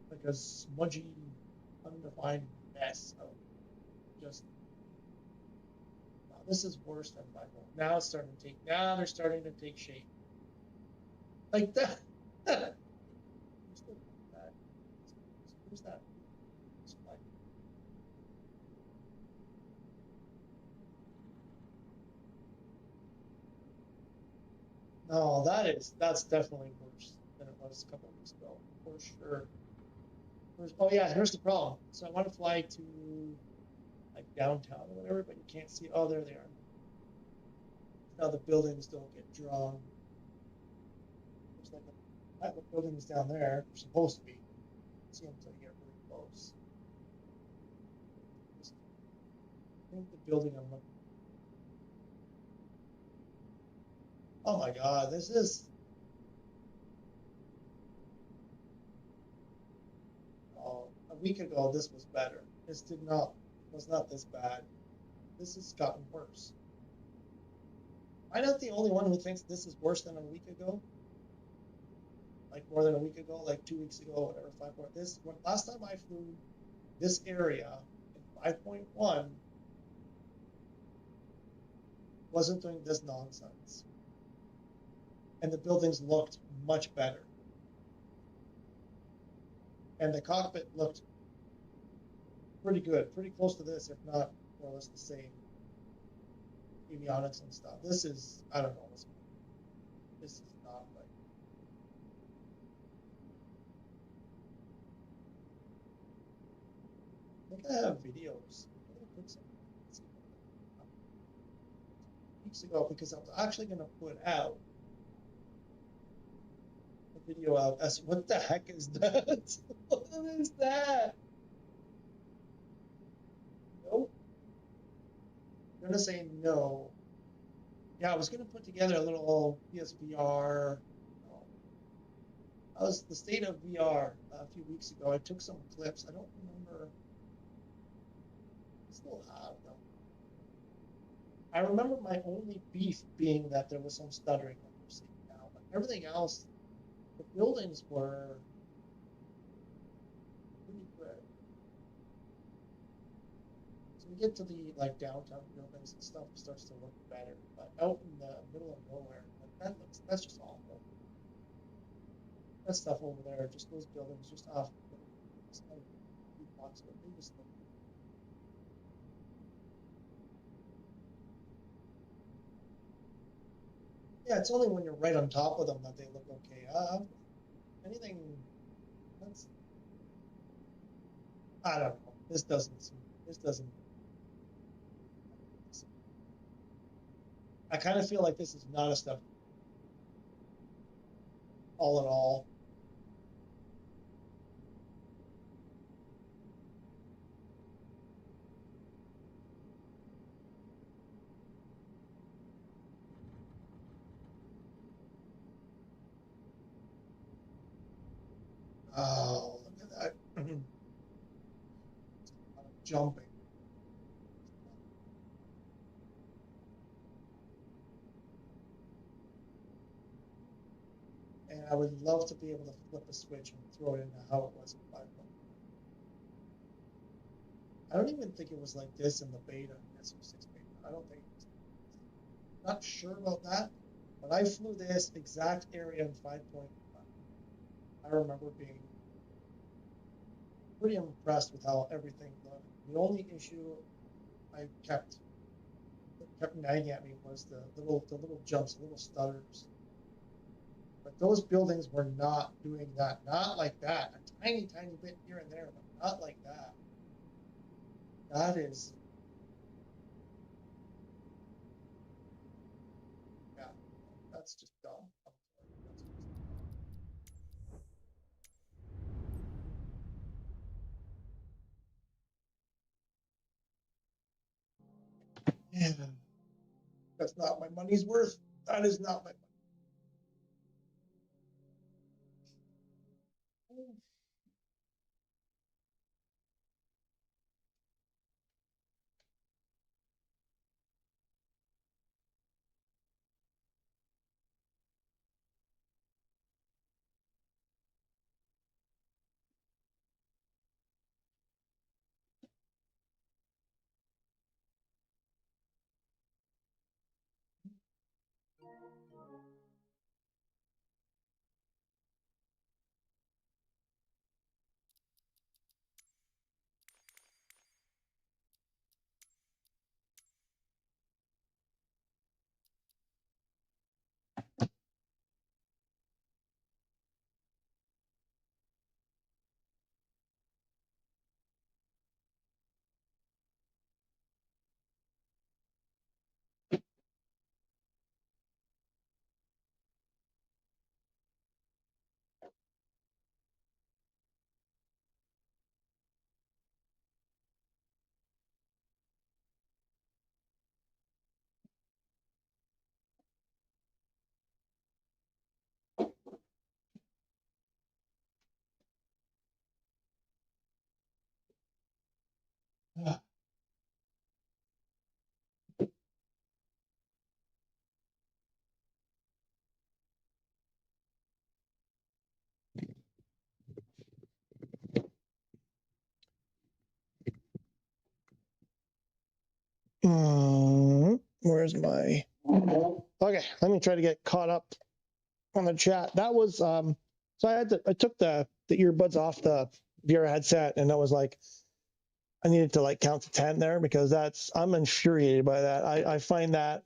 like a smudgy, undefined mess of just. Wow, this is worse than my home. Now it's starting to take. Now they're starting to take shape. Like that. Where's that? No, that's definitely worse than it was a couple of weeks ago, for sure. Oh yeah, here's the problem. So I want to fly to like downtown or whatever, but you can't see. Oh, there they are. Now the buildings don't get drawn. There's like a pile of buildings down there. They're supposed to be. See them until you get really close. I think the building I'm looking. Oh my God, this is. Oh, a week ago this was better. This was not this bad. This has gotten worse. Am I not the only one who thinks this is worse than a week ago? Like more than a week ago, like 2 weeks ago, whatever, 5.1. Last time I flew this area in 5.1 wasn't doing this nonsense. And the buildings looked much better. And the cockpit looked pretty good, pretty close to this, if not more or less the same. Avionics and stuff. This is, I don't know. This is not right. I think I have videos. Weeks ago, because I was actually going to put out a video of what the heck is that? What is that? Nope. I'm going to say no. Yeah, I was going to put together a little PSVR. That was the state of VR a few weeks ago. I took some clips. I don't remember. I still have them. I remember my only beef being that there was some stuttering that we're seeing now, but everything else, the buildings were pretty good. So we get to the like downtown buildings and stuff starts to look better, but out in the middle of nowhere, like, that's just awful. That stuff over there, just those buildings, just off. It's not a box, but they just look. Yeah, it's only when you're right on top of them that they look okay. Anything that's, I don't know. This doesn't. I kind of feel like this is not a step. All in all. Oh, look at that. Jumping. And I would love to be able to flip a switch and throw it into how it was in 5.1. I don't even think it was like this in the beta, SU6 beta. I don't think it was. Not sure about that, but I flew this exact area in 5.1. I remember being pretty impressed with how everything looked. The only issue I kept nagging at me was the little jumps, the little stutters. But those buildings were not doing that. Not like that. A tiny, tiny bit here and there, but not like that. That is... Yeah, that's just dumb. I'm sorry. That's just... Yeah. That's not my money's worth. That is not my money. Where's my... Okay, let me try to get caught up on the chat. That was so I took the earbuds off the VR headset, and I was like, I needed to like count to 10 there, because I'm infuriated by that. I find that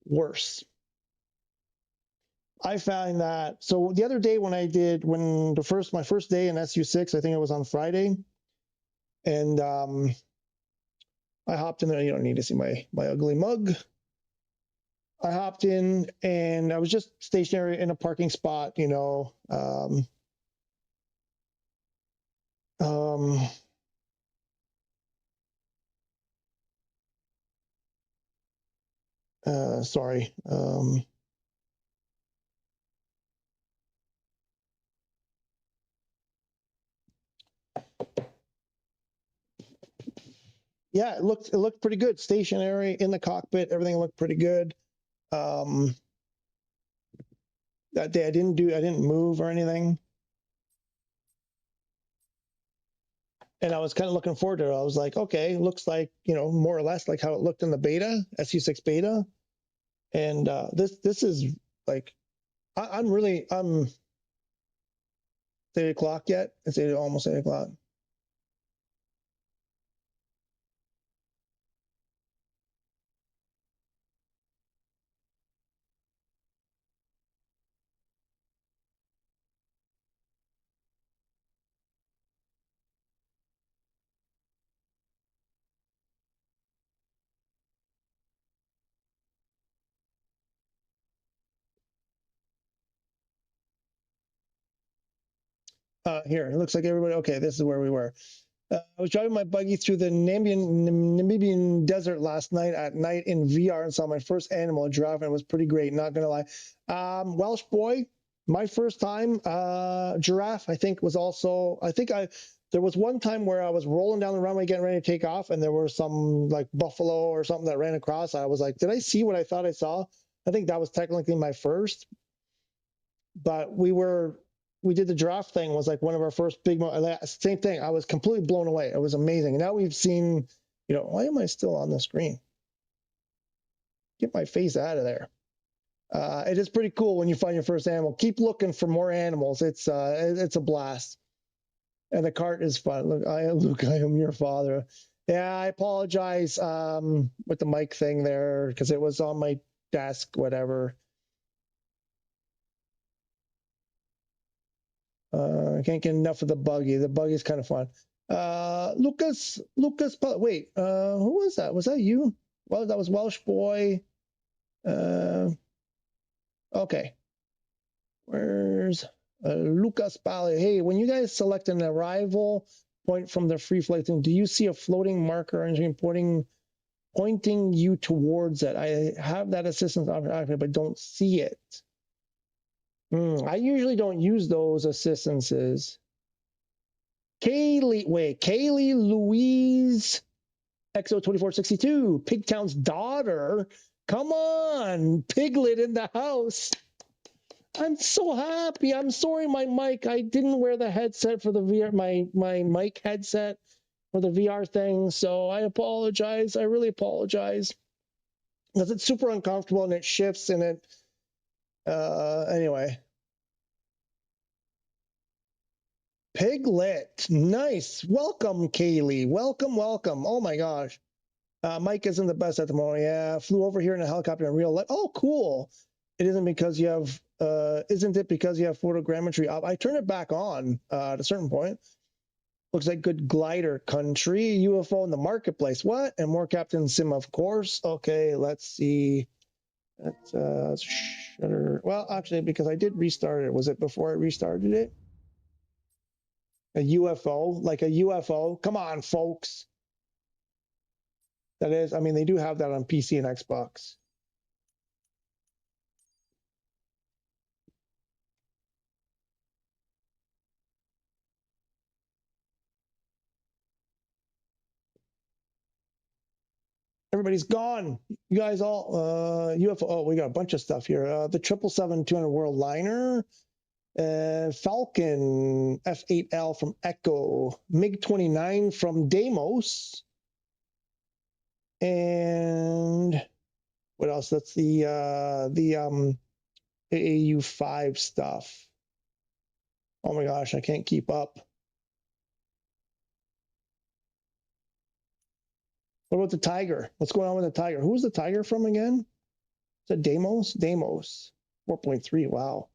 worse. I find that, so the other day when my first day in SU6, I think it was on Friday, and I hopped in there. You don't need to see my ugly mug. I hopped in and I was just stationary in a parking spot, you know. Sorry. Yeah, it looked pretty good. Stationary in the cockpit, everything looked pretty good. That day I didn't move or anything. And I was kind of looking forward to it. I was like, okay, looks like, you know, more or less like how it looked in the beta, SU6 beta. And this is like, I'm 8 o'clock yet. It's almost 8 o'clock. Here, it looks like everybody, okay, this is where we were. I was driving my buggy through the Namibian desert last night at night in VR and saw my first animal, a giraffe, and it was pretty great, not gonna lie. Welsh boy, my first time, giraffe, I think was also, there was one time where I was rolling down the runway getting ready to take off, and there were some like buffalo or something that ran across. I was like, did I see what I thought I saw? I think that was technically my first, but we did the giraffe thing, was like one of our first big, same thing. I was completely blown away. It was amazing. And now we've seen, you know, why am I still on the screen? Get my face out of there. It is pretty cool when you find your first animal. Keep looking for more animals. It's a blast. And the cart is fun. Look, I am your father. Yeah, I apologize with the mic thing there, because it was on my desk, whatever. I can't get enough of the buggy. The buggy is kind of fun. Lucas, wait, who was that? Was that you? Well, that was Welsh Boy. Okay. Where's Lucas Bally? Hey, when you guys select an arrival point from the free flight thing, do you see a floating marker engine pointing you towards it? I have that assistance option active, but don't see it. I usually don't use those assistances. Kaylee Louise XO2462, Pigtown's daughter. Come on, Piglet in the house. I'm so happy. I'm sorry, my mic. I didn't wear the headset for the VR, my mic headset for the VR thing. So I apologize. I really apologize. Because it's super uncomfortable and it shifts and it, anyway. Piglet, nice. Welcome, Kaylee. Welcome. Oh my gosh. Mike isn't the best at the moment. Yeah, flew over here in a helicopter in real life. Oh, cool. It isn't because you have, isn't it because you have photogrammetry up? I turn it back on at a certain point. Looks like good glider country. UFO in the marketplace. What? And more Captain Sim, of course. Okay, let's see. Let's shutter. Well, actually, because I did restart it. Was it before I restarted it? A UFO, like a UFO. Come on, folks. That is, I mean, they do have that on PC and Xbox. Everybody's gone. You guys all, UFO, oh, we got a bunch of stuff here. The 777-200 World Liner, Falcon F8L from Echo, MiG-29 from Deimos, and what else? That's the AAU5 stuff. Oh my gosh, I can't keep up. What about the Tiger? What's going on with the Tiger? Who's the Tiger from again? Is that Deimos? Deimos. 4.3, wow.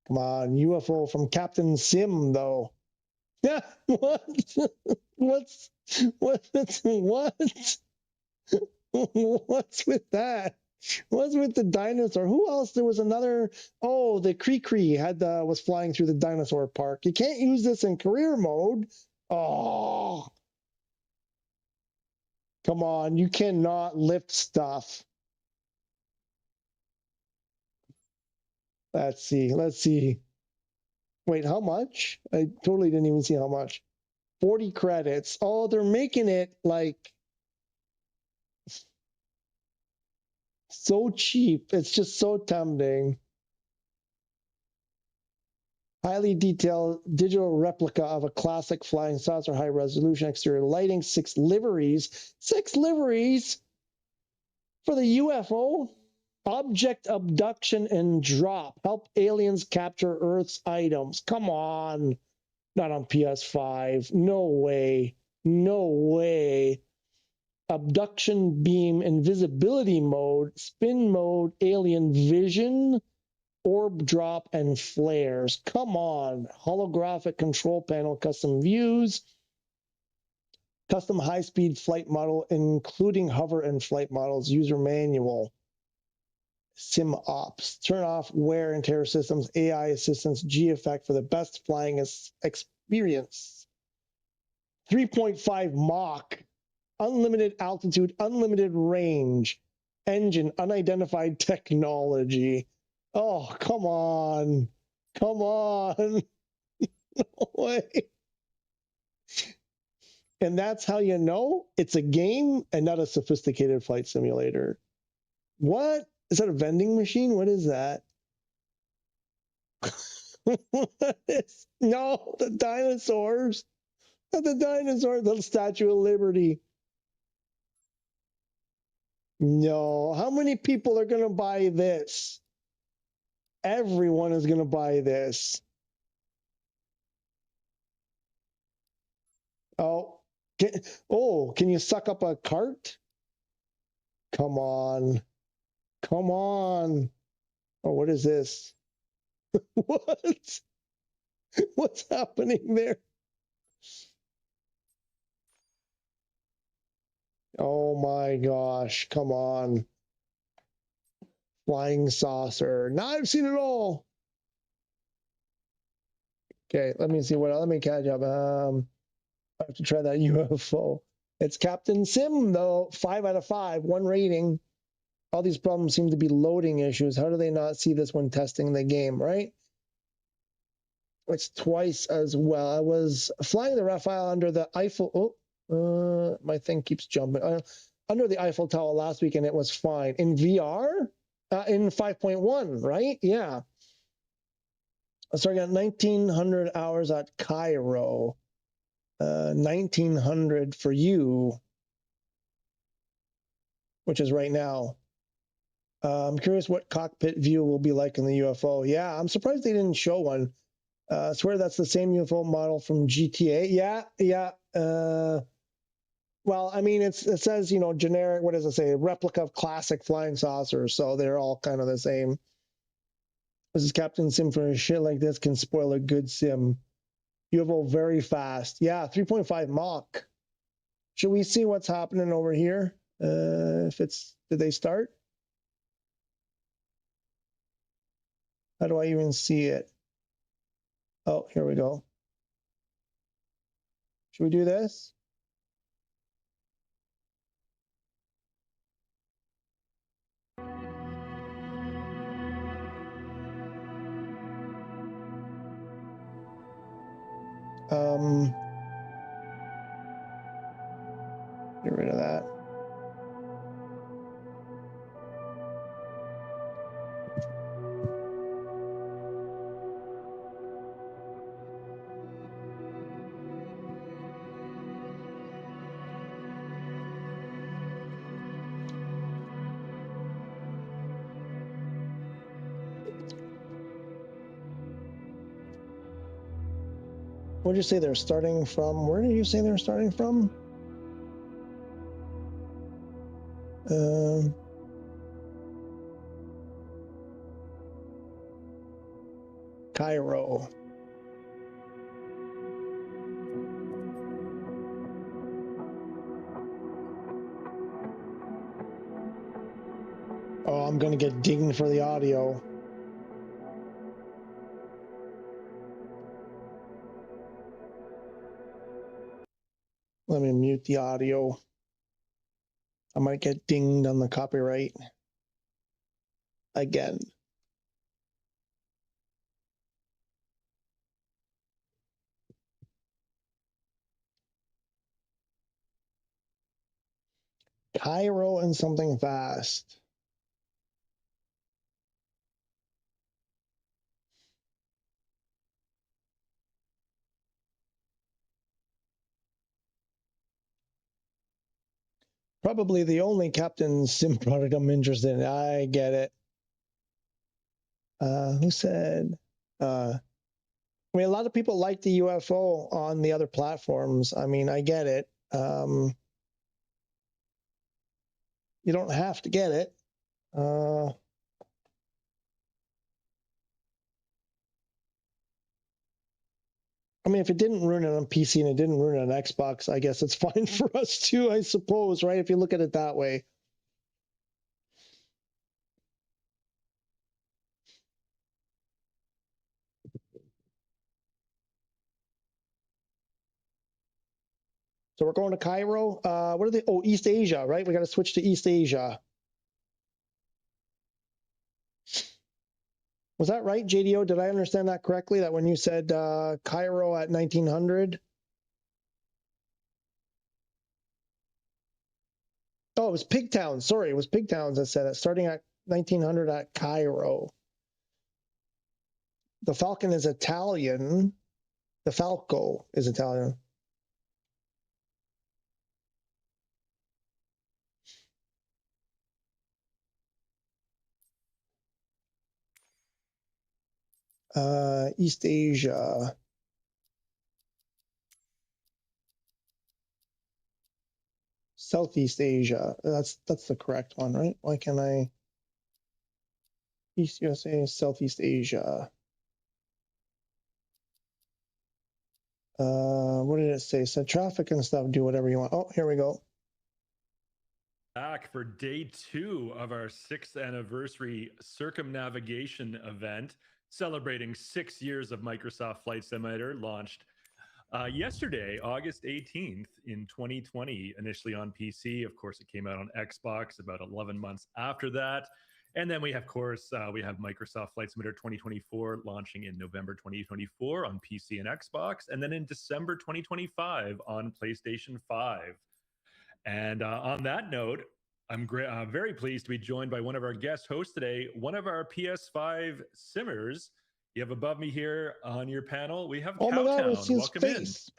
Come on, UFO from Captain Sim, though. Yeah, what? What's with that? What's with the dinosaur? Who else? There was another. Oh, the Cree had was flying through the dinosaur park. You can't use this in career mode. Oh, come on! You cannot lift stuff. Let's see. Let's see. Wait, how much? I totally didn't even see how much. 40 credits. Oh, they're making it like so cheap. It's just so tempting. Highly detailed digital replica of a classic flying saucer, high resolution exterior lighting, 6 liveries. 6 liveries for the UFO? Object abduction and drop. Help aliens capture Earth's items. Come on. Not on PS5. No way. No way. Abduction beam, invisibility mode, spin mode, alien vision, orb drop, and flares. Come on. Holographic control panel, custom views, custom high-speed flight model, including hover and flight models, user manual, sim ops, turn off wear and tear systems, AI assistance, G effect for the best flying experience. 3.5 Mach. Unlimited altitude, unlimited range, engine, unidentified technology. Oh, come on. Come on. No way. And that's how you know it's a game and not a sophisticated flight simulator. What? Is that a vending machine? What is that? What is? No, the dinosaurs. Not the dinosaurs, the Statue of Liberty. No. How many people are going to buy this? Everyone is going to buy this. Oh, can you suck up a cart? Come on. Come on. Oh, what is this? What? What's happening there? Oh my gosh, come on. Flying saucer. Now I've seen it all. Okay, let me see let me catch up. I have to try that UFO. It's Captain Sim, though. 5 out of 5, 1 rating. All these problems seem to be loading issues. How do they not see this when testing the game, right? It's twice as well. I was flying the Rafale under the Eiffel. My thing keeps jumping. Under the Eiffel Tower last week, and it was fine. In VR? In 5.1, right? Yeah. So I got 1,900 hours at Cairo. 1,900 for you, which is right now. I'm curious what cockpit view will be like in the UFO. Yeah, I'm surprised they didn't show one. I swear that's the same UFO model from GTA. Yeah. Well, I mean, it says, generic, what does it say? Replica of classic flying saucers, so they're all kind of the same. This is Captain Sim for a shit like this can spoil a good sim. UFO very fast. Yeah, 3.5 Mach. Should we see what's happening over here? Did they start? How do I even see it? Oh, here we go. Should we do this? Get rid of that. What did you say they're starting from? Where did you say they're starting from? Cairo. Oh, I'm going to get dinged for the audio. Let me mute the audio. I might get dinged on the copyright again. Cairo and something fast. Probably the only Captain Sim product I'm interested in. I get it. Who said? I mean, a lot of people like the UFO on the other platforms. I mean, I get it. You don't have to get it. I mean, if it didn't ruin it on PC and it didn't ruin it on Xbox, I guess it's fine for us too, I suppose, right? If you look at it that way. So we're going to Cairo. What are they? Oh, East Asia, right? We got to switch to East Asia. Was that right, JDO? Did I understand that correctly? That when you said Cairo at 1900? Oh, it was Pigtown. Sorry, it was Pigtowns that said it. Starting at 1900 at Cairo. The Falcon is Italian. The Falco is Italian. East Asia. Southeast Asia. That's the correct one, right? Why can't I? East USA, Southeast Asia. What did it say? So traffic and stuff, do whatever you want. Oh, here we go. Back for day 2 of our 6th anniversary circumnavigation event, celebrating 6 years of Microsoft Flight Simulator, launched yesterday, August 18th in 2020, initially on PC. Of course, it came out on Xbox about 11 months after that. And then we have Microsoft Flight Simulator 2024 launching in November 2024 on PC and Xbox, and then in December 2025 on PlayStation 5. And on that note, I'm very pleased to be joined by one of our guest hosts today, one of our PS5 simmers. You have above me here on your panel, we have Oh my God, Cowtown. it's his Welcome face.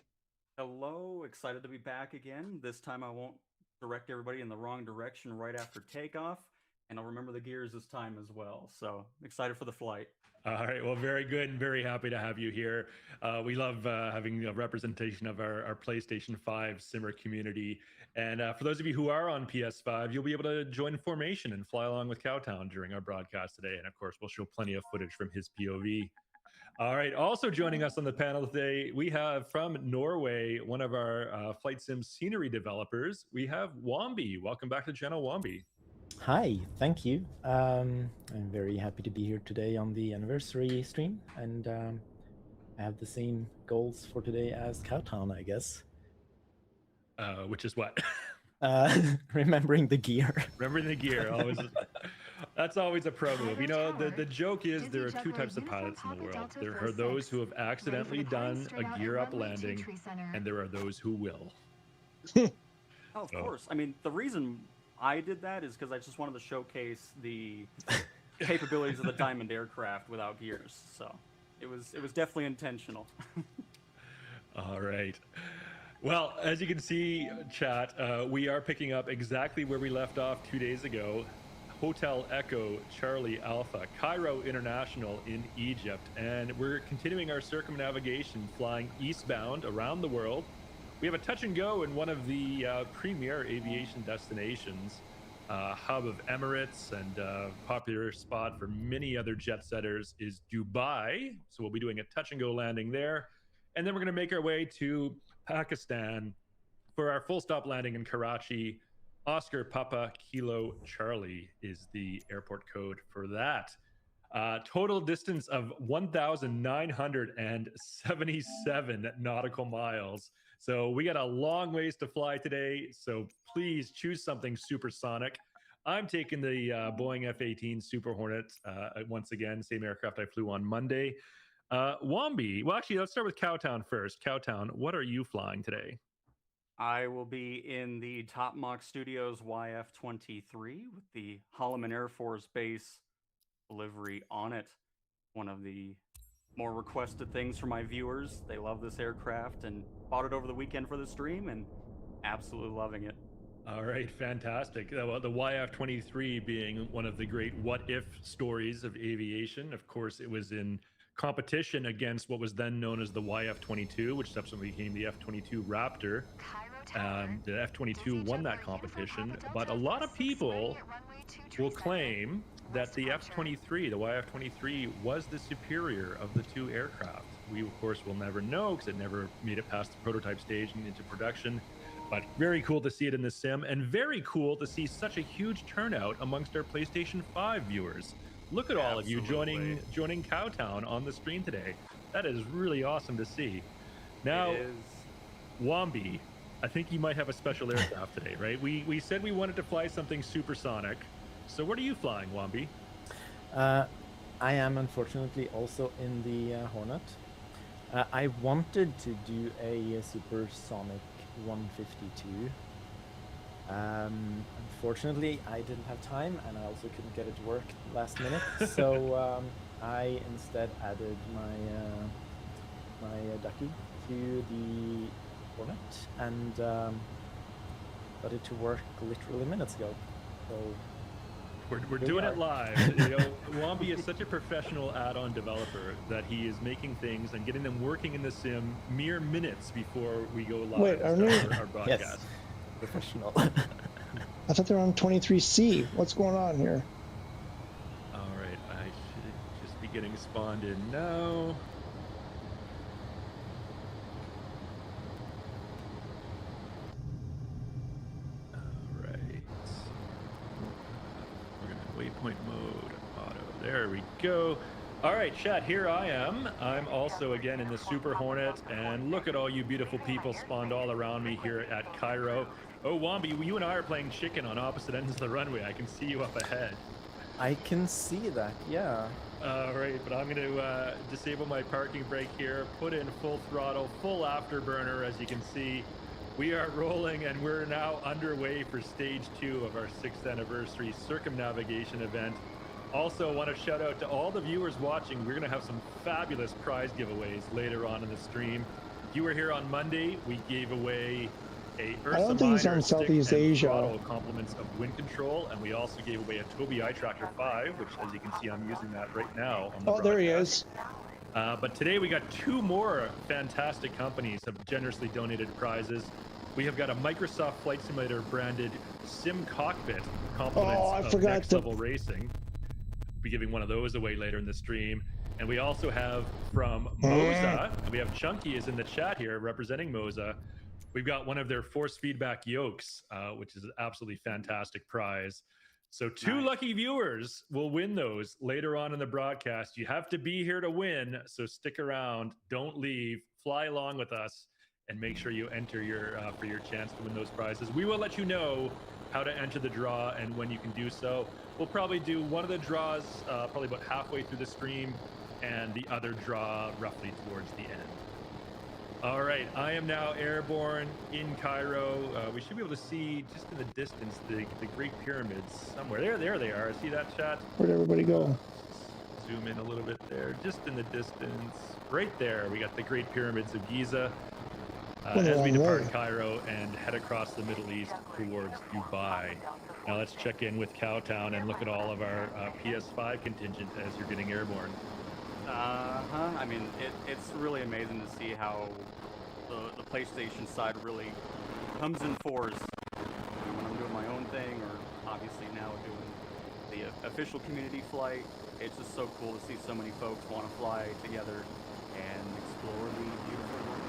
Hello, excited to be back again. This time I won't direct everybody in the wrong direction right after takeoff, and I'll remember the gears this time as well. So excited for the flight. All right, well, very good and very happy to have you here. We love having a representation of our PlayStation 5 simmer community. And for those of you who are on PS5, you'll be able to join formation and fly along with Cowtown during our broadcast today. And of course, we'll show plenty of footage from his POV. All right, also joining us on the panel today, we have from Norway, one of our Flight Sim scenery developers. We have Wombi. Welcome back to the channel, Wombi. Hi, thank you. I'm very happy to be here today on the anniversary stream, and I have the same goals for today as Cowtown, I guess. Which is what? Remembering the gear. Remembering the gear. Always. That's always a pro move. You know, the joke is there are 2 types of pilots in the world. There are those who have accidentally done a gear up landing, and there are those who will. Oh, of course. I mean, the reason I did that is because I just wanted to showcase the capabilities of the Diamond aircraft without gears. So it was definitely intentional. All right. Well, as you can see, chat, we are picking up exactly where we left off 2 days ago. Hotel Echo Charlie Alpha, Cairo International in Egypt. And we're continuing our circumnavigation, flying eastbound around the world. We have a touch and go in one of the premier aviation destinations, hub of Emirates, and popular spot for many other jet setters is Dubai. So we'll be doing a touch and go landing there. And then we're going to make our way to Pakistan for our full stop landing in Karachi. Oscar Papa Kilo Charlie is the airport code for that. Total distance of 1,977 nautical miles. So we got a long ways to fly today. So please choose something supersonic. I'm taking the Boeing F-18 Super Hornet once again, same aircraft I flew on Monday. Wombi, well, actually, let's start with Cowtown first. Cowtown, what are you flying today? I will be in the Top Mach Studios YF-23 with the Holloman Air Force Base livery on it. One of the more requested things from my viewers. They love this aircraft and bought it over the weekend for the stream and absolutely loving it. All right, fantastic. The YF-23 being one of the great what-if stories of aviation. Of course, it was in competition against what was then known as the YF-22, which subsequently became the F-22 Raptor. The F-22 won that competition, but a lot of people will claim that the F-23, the YF-23, was the superior of the 2 aircraft. We, of course, will never know because it never made it past the prototype stage and into production. But very cool to see it in the sim, and very cool to see such a huge turnout amongst our PlayStation 5 viewers. Look at all of you joining Cowtown on the stream today. That is really awesome to see. Now, Wombi, I think you might have a special aircraft today, right? We said we wanted to fly something supersonic. So what are you flying, Wombi? I am unfortunately also in the Hornet. I wanted to do a supersonic 152. Unfortunately, I didn't have time, and I also couldn't get it to work last minute. So I instead added my ducky to the Hornet and got it to work literally minutes ago. So we're doing it live. You know, Wombi is such a professional add-on developer that he is making things and getting them working in the sim mere minutes before we go live. Wait, are we? Our broadcast. Yes, professional. I thought they were on 23C. What's going on here? All right, I should just be getting spawned in now. 3-point mode, auto. There we go. All right, chat, here I am. I'm also again in the Super Hornet, and look at all you beautiful people spawned all around me here at Cairo. Oh, Wombi, you and I are playing chicken on opposite ends of the runway. I can see you up ahead. I can see that, yeah. All right, but I'm going to disable my parking brake here, put in full throttle, full afterburner, as you can see. We are rolling, and we're now underway for stage 2 of our 6th anniversary circumnavigation event. Also, want to shout out to all the viewers watching. We're going to have some fabulous prize giveaways later on in the stream. If you were here on Monday, we gave away a Ursa I don't think he's Minor on stick Southeast and Asia. throttle compliments of wind control, and we also gave away a Tobii Eye Tracker 5, which, as you can see, I'm using that right now on the Oh, there he broadcast. is. But today we got 2 more fantastic companies have generously donated prizes. We have got a Microsoft Flight Simulator branded Sim Cockpit compliments Oh, I of forgot Next to- Level Racing. Be giving one of those away later in the stream. And we also have from Moza, and we have Chunky is in the chat here representing Moza. We've got one of their force feedback yokes, which is an absolutely fantastic prize. So 2 lucky viewers will win those later on in the broadcast. You have to be here to win, so stick around, don't leave, fly along with us, and make sure you enter your for your chance to win those prizes. We will let you know how to enter the draw and when you can do so. We'll probably do one of the draws probably about halfway through the stream, and the other draw roughly towards the end. All right, I am now airborne in Cairo. We should be able to see just in the distance the Great Pyramids somewhere. There they are. See that, chat? Where'd everybody go? Zoom in a little bit there, just in the distance. Right there, we got the Great Pyramids of Giza. As we depart Cairo and head across the Middle East towards Dubai. Now let's check in with Cowtown and look at all of our PS5 contingent as you're getting airborne. I mean, it's really amazing to see how the PlayStation side really comes in force when I'm doing my own thing, or obviously now doing the official community flight. It's just so cool to see so many folks want to fly together and explore the beautiful world.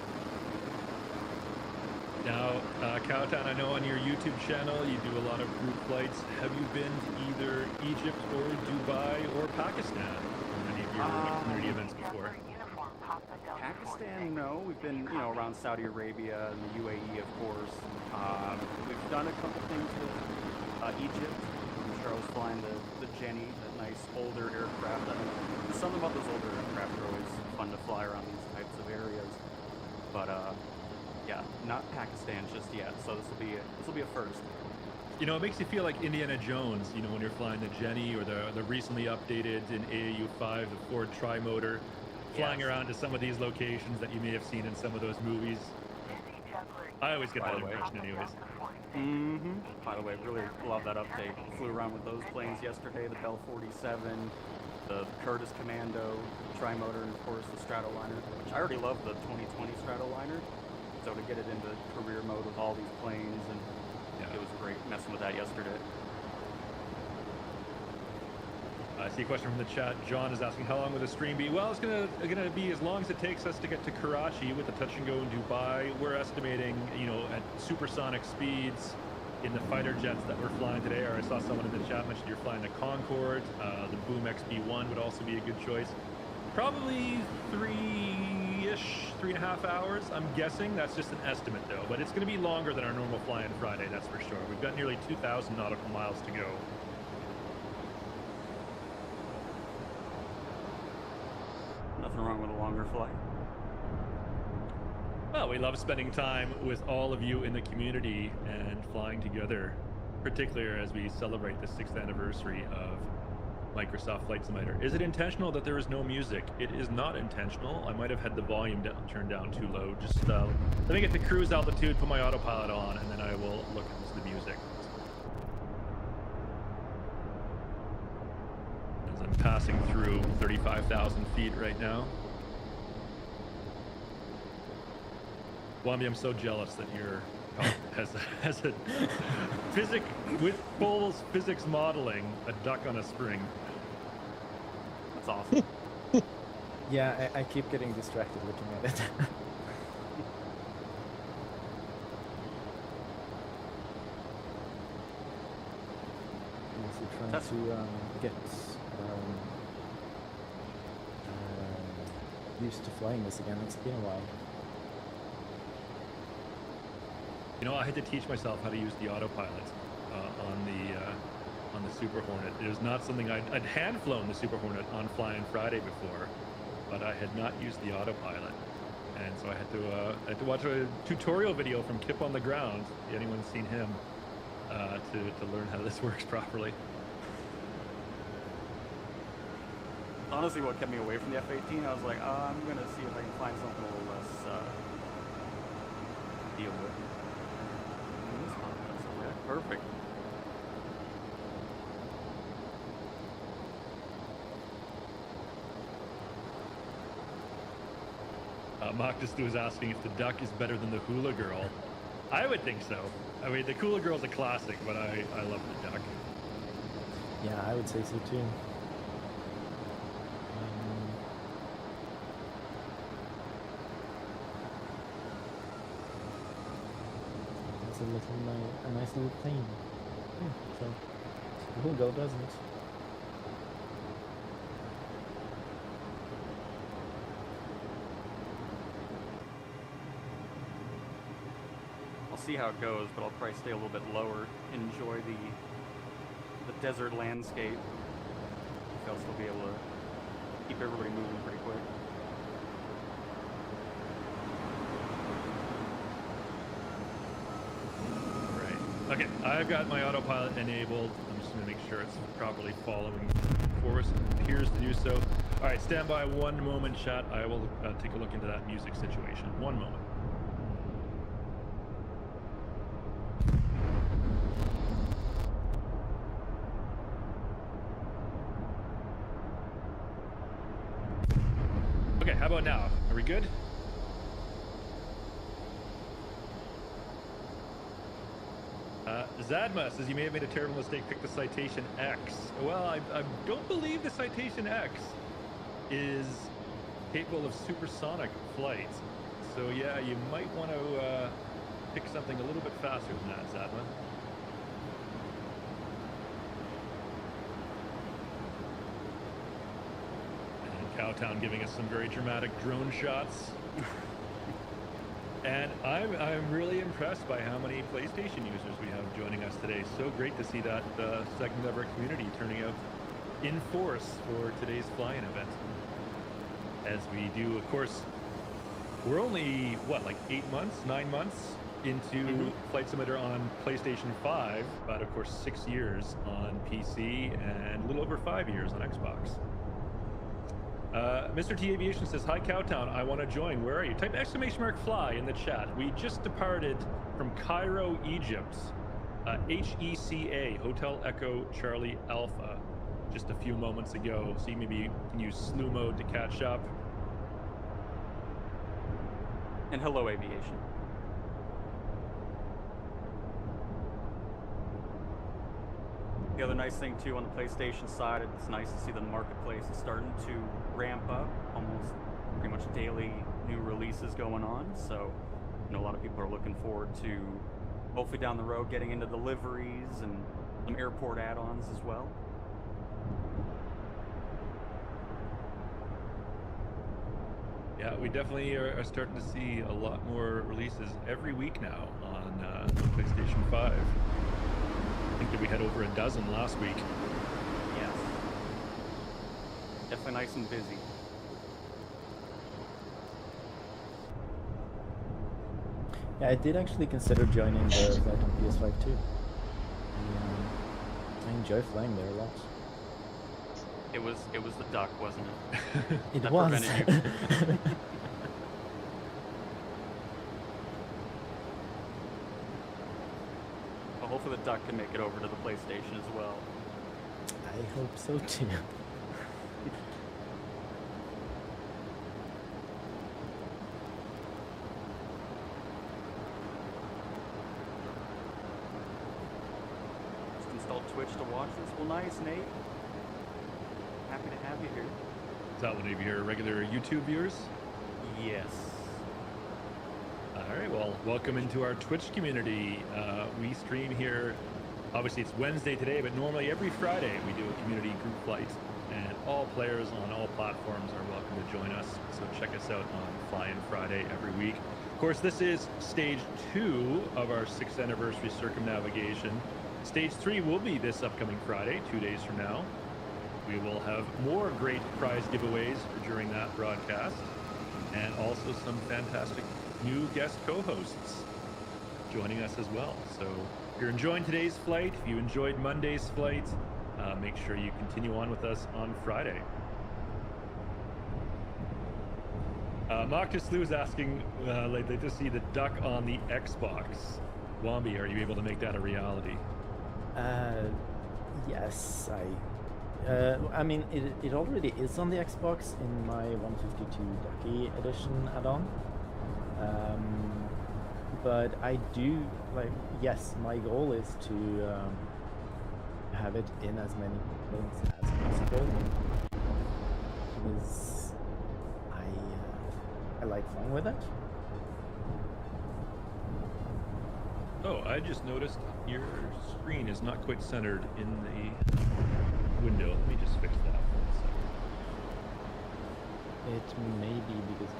Now, Cowtown, I know on your YouTube channel you do a lot of group flights. Have you been to either Egypt or Dubai or Pakistan on any of your community events before? Pakistan, no. We've been, around Saudi Arabia and the UAE, of course. We've done a couple things with Egypt. I'm sure I was flying the Jenny, that nice older aircraft. Something about those older aircraft are always fun to fly around these types of areas. But yeah, not Pakistan just yet. So this will be a first. You know, it makes you feel like Indiana Jones, when you're flying the Jenny or the recently updated in AAU 5, the Ford Tri-Motor, flying around to some of these locations that you may have seen in some of those movies. I always get that impression anyways. By the way, really love that update. Flew around with those planes yesterday, the Bell 47, the Curtiss Commando, Tri-Motor, and of course the Stratoliner, which I already love the 2020 Stratoliner. So to get it into career mode with all these planes, and it was great messing with that yesterday. I see a question from the chat. John is asking, how long will the stream be? Well, it's gonna be as long as it takes us to get to Karachi with the touch and go in Dubai. We're estimating, at supersonic speeds in the fighter jets that we're flying today. Or I saw someone in the chat mention you're flying the Concorde. The Boom XB1 would also be a good choice. Probably 3.5 hours, I'm guessing. That's just an estimate though, but it's going to be longer than our normal fly-in Friday, that's for sure. We've got nearly 2,000 nautical miles to go. Nothing wrong with a longer flight. Well, we love spending time with all of you in the community and flying together, particularly as we celebrate the 6th anniversary of Microsoft Flight Simulator. Is it intentional that there is no music? It is not intentional. I might have had the volume turned down too low. Just let me get to cruise altitude, put my autopilot on, and then I will look into the music. As I'm passing through 35,000 feet right now. Wambi, I'm so jealous that you're has a with full physics modeling a duck on a spring. That's awesome. Yeah, I keep getting distracted looking at it. trying That's- to get used to flying this again. It's been a while. You know, I had to teach myself how to use the autopilot on the Super Hornet. It was not something I'd hand flown the Super Hornet on Flying Friday before, but I had not used the autopilot, and so I had to watch a tutorial video from Kip on the Ground. Anyone seen him? To learn how this works properly. Honestly, what kept me away from the F-18, I was like, I'm gonna see if I can find something a little less deal with. And this one, that's okay. Perfect. Moctus was asking if the duck is better than the Hula Girl. I would think so. I mean, the Hula Girl's a classic, but I love the duck. Yeah, I would say so too. It's a nice little plane. Yeah, so the whole girl doesn't. I'll see how it goes, but I'll probably stay a little bit lower, enjoy the desert landscape. I'll still be able to keep everybody moving pretty quick. Right. Okay, I've got my autopilot enabled. I'm just going to make sure it's properly following course. It appears to do so. All right, stand by one moment, chat. I will take a look into that music situation. One moment. Okay, how about now? Are we good? Zadma says you may have made a terrible mistake. Pick the Citation X. Well, I don't believe the Citation X is capable of supersonic flight. So yeah, you might want to pick something a little bit faster than that, Zadma. Cowtown giving us some very dramatic drone shots. And I'm really impressed by how many PlayStation users we have joining us today. So great to see that second ever community turning out in force for today's flying event. As we do, of course, we're only, what, like 9 months into Flight Simulator on PlayStation 5, but of course 6 years on PC and a little over 5 years on Xbox. Mr. T Aviation says, hi Cowtown, I want to join. Where are you? Type !fly in the chat. We just departed from Cairo, Egypt. HECA, Hotel Echo Charlie Alpha, just a few moments ago. So you maybe can use slew mode to catch up. And hello, aviation. The other nice thing too on the PlayStation side, it's nice to see the marketplace is starting to ramp up. Almost pretty much daily new releases going on. So, you know, a lot of people are looking forward to hopefully down the road getting into the liveries and some airport add-ons as well. Yeah, we definitely are starting to see a lot more releases every week now on PlayStation 5. I think that we had over a dozen last week. Yes. Definitely nice and busy. Yeah, I did actually consider joining the flight on PS5 too. I enjoy flying there a lot. It was the duck, wasn't it? It That was. prevented you. Well, hopefully the duck can make it over to the PlayStation as well. I hope so too. Just installed Twitch to watch this. Well, nice, Nate. Happy to have you here. Is that one of your regular YouTube viewers? Yes. All right, well, welcome into our Twitch community. We stream here Obviously, it's Wednesday today, but normally every Friday we do a community group flight, and all players on all platforms are welcome to join us. So check us out on Fly-In Friday every week. Of course, this is stage 2 of our 6th anniversary circumnavigation. Stage 3 will be this upcoming Friday, 2 days from now. We will have more great prize giveaways during that broadcast, and also some fantastic new guest co-hosts joining us as well. So if you're enjoying today's flight, if you enjoyed Monday's flight, make sure you continue on with us on Friday. Marcus Lou is asking lately to see the duck on the Xbox. Wombi, are you able to make that a reality? Yes, I mean, it already is on the Xbox in my 152 Ducky Edition add-on. But I do, like, yes, my goal is to have it in as many planes as possible. Because I like flying with it. Oh, I just noticed your screen is not quite centered in the window. Let me just fix that for a second. It may be because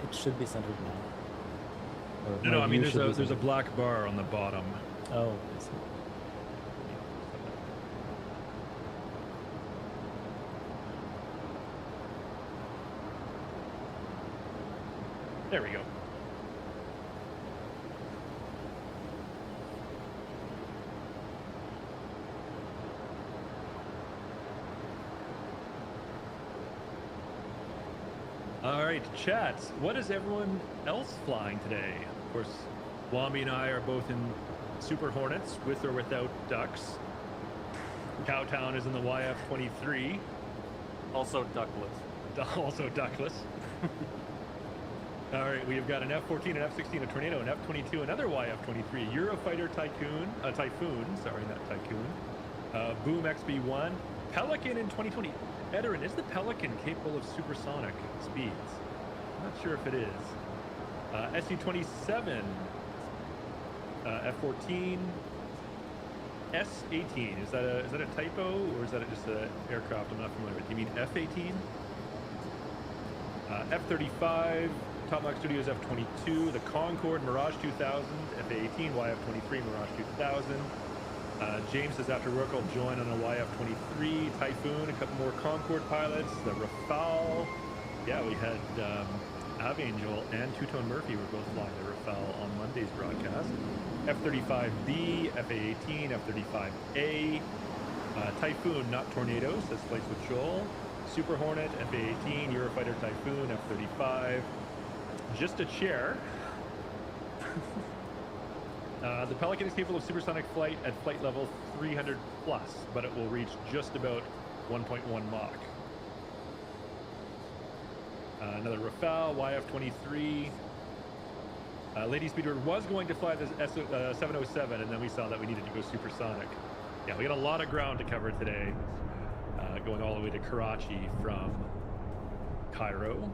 it should be centered now. Or No, I mean view should be there's a centered. black bar on the bottom. Oh, I see. There we go. All right, chat. What is everyone else flying today? Of course, Wombi and I are both in Super Hornets, with or without ducks. Cowtown is in the YF-23. Also duckless. Also duckless. All right, we've got an F-14, an F-16, a Tornado, an F-22, another YF-23, Eurofighter Typhoon, sorry, not Tycoon, Boom XB-1, Pelican in 2020. Edarin, is the Pelican capable of supersonic speeds? I'm not sure if it is. SU-27, F-14, S-18. Is that a typo, or is that just an aircraft I'm not familiar with? Do you mean F-18? F-35, Top Mark Studios F-22, the Concorde, Mirage 2000, F-18, YF-23, Mirage 2000. James says after work I'll join on a YF-23, Typhoon, a couple more Concorde pilots, the Rafale. Yeah, we had Avangel and Two-Tone Murphy were both flying the Rafale on Monday's broadcast. F-35B, F-A-18, F-35A, Typhoon, not Tornado, says Flights with Joel. Super Hornet, F-A-18, Eurofighter Typhoon, F-35. Just a chair. The Pelican is capable of supersonic flight at flight level 300 plus, but it will reach just about 1.1 Mach. Another Rafale, YF-23. Lady Speedbird was going to fly the 707, and then we saw that we needed to go supersonic. Yeah, we got a lot of ground to cover today, going all the way to Karachi from Cairo.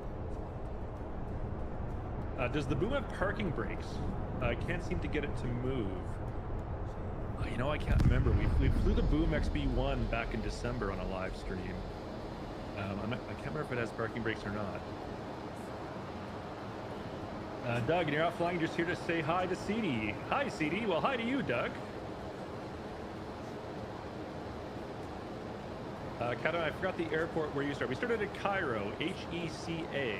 Does the Boom have parking brakes? I can't seem to get it to move. You know, I can't remember. We flew the Boom XB-1 back in December on a live stream. I can't remember if it has parking brakes or not. Doug, and you're out flying, just here to say hi to CD. Hi, CD. Well, hi to you, Doug. Kata, I forgot the airport where you started. We started at Cairo, HECA.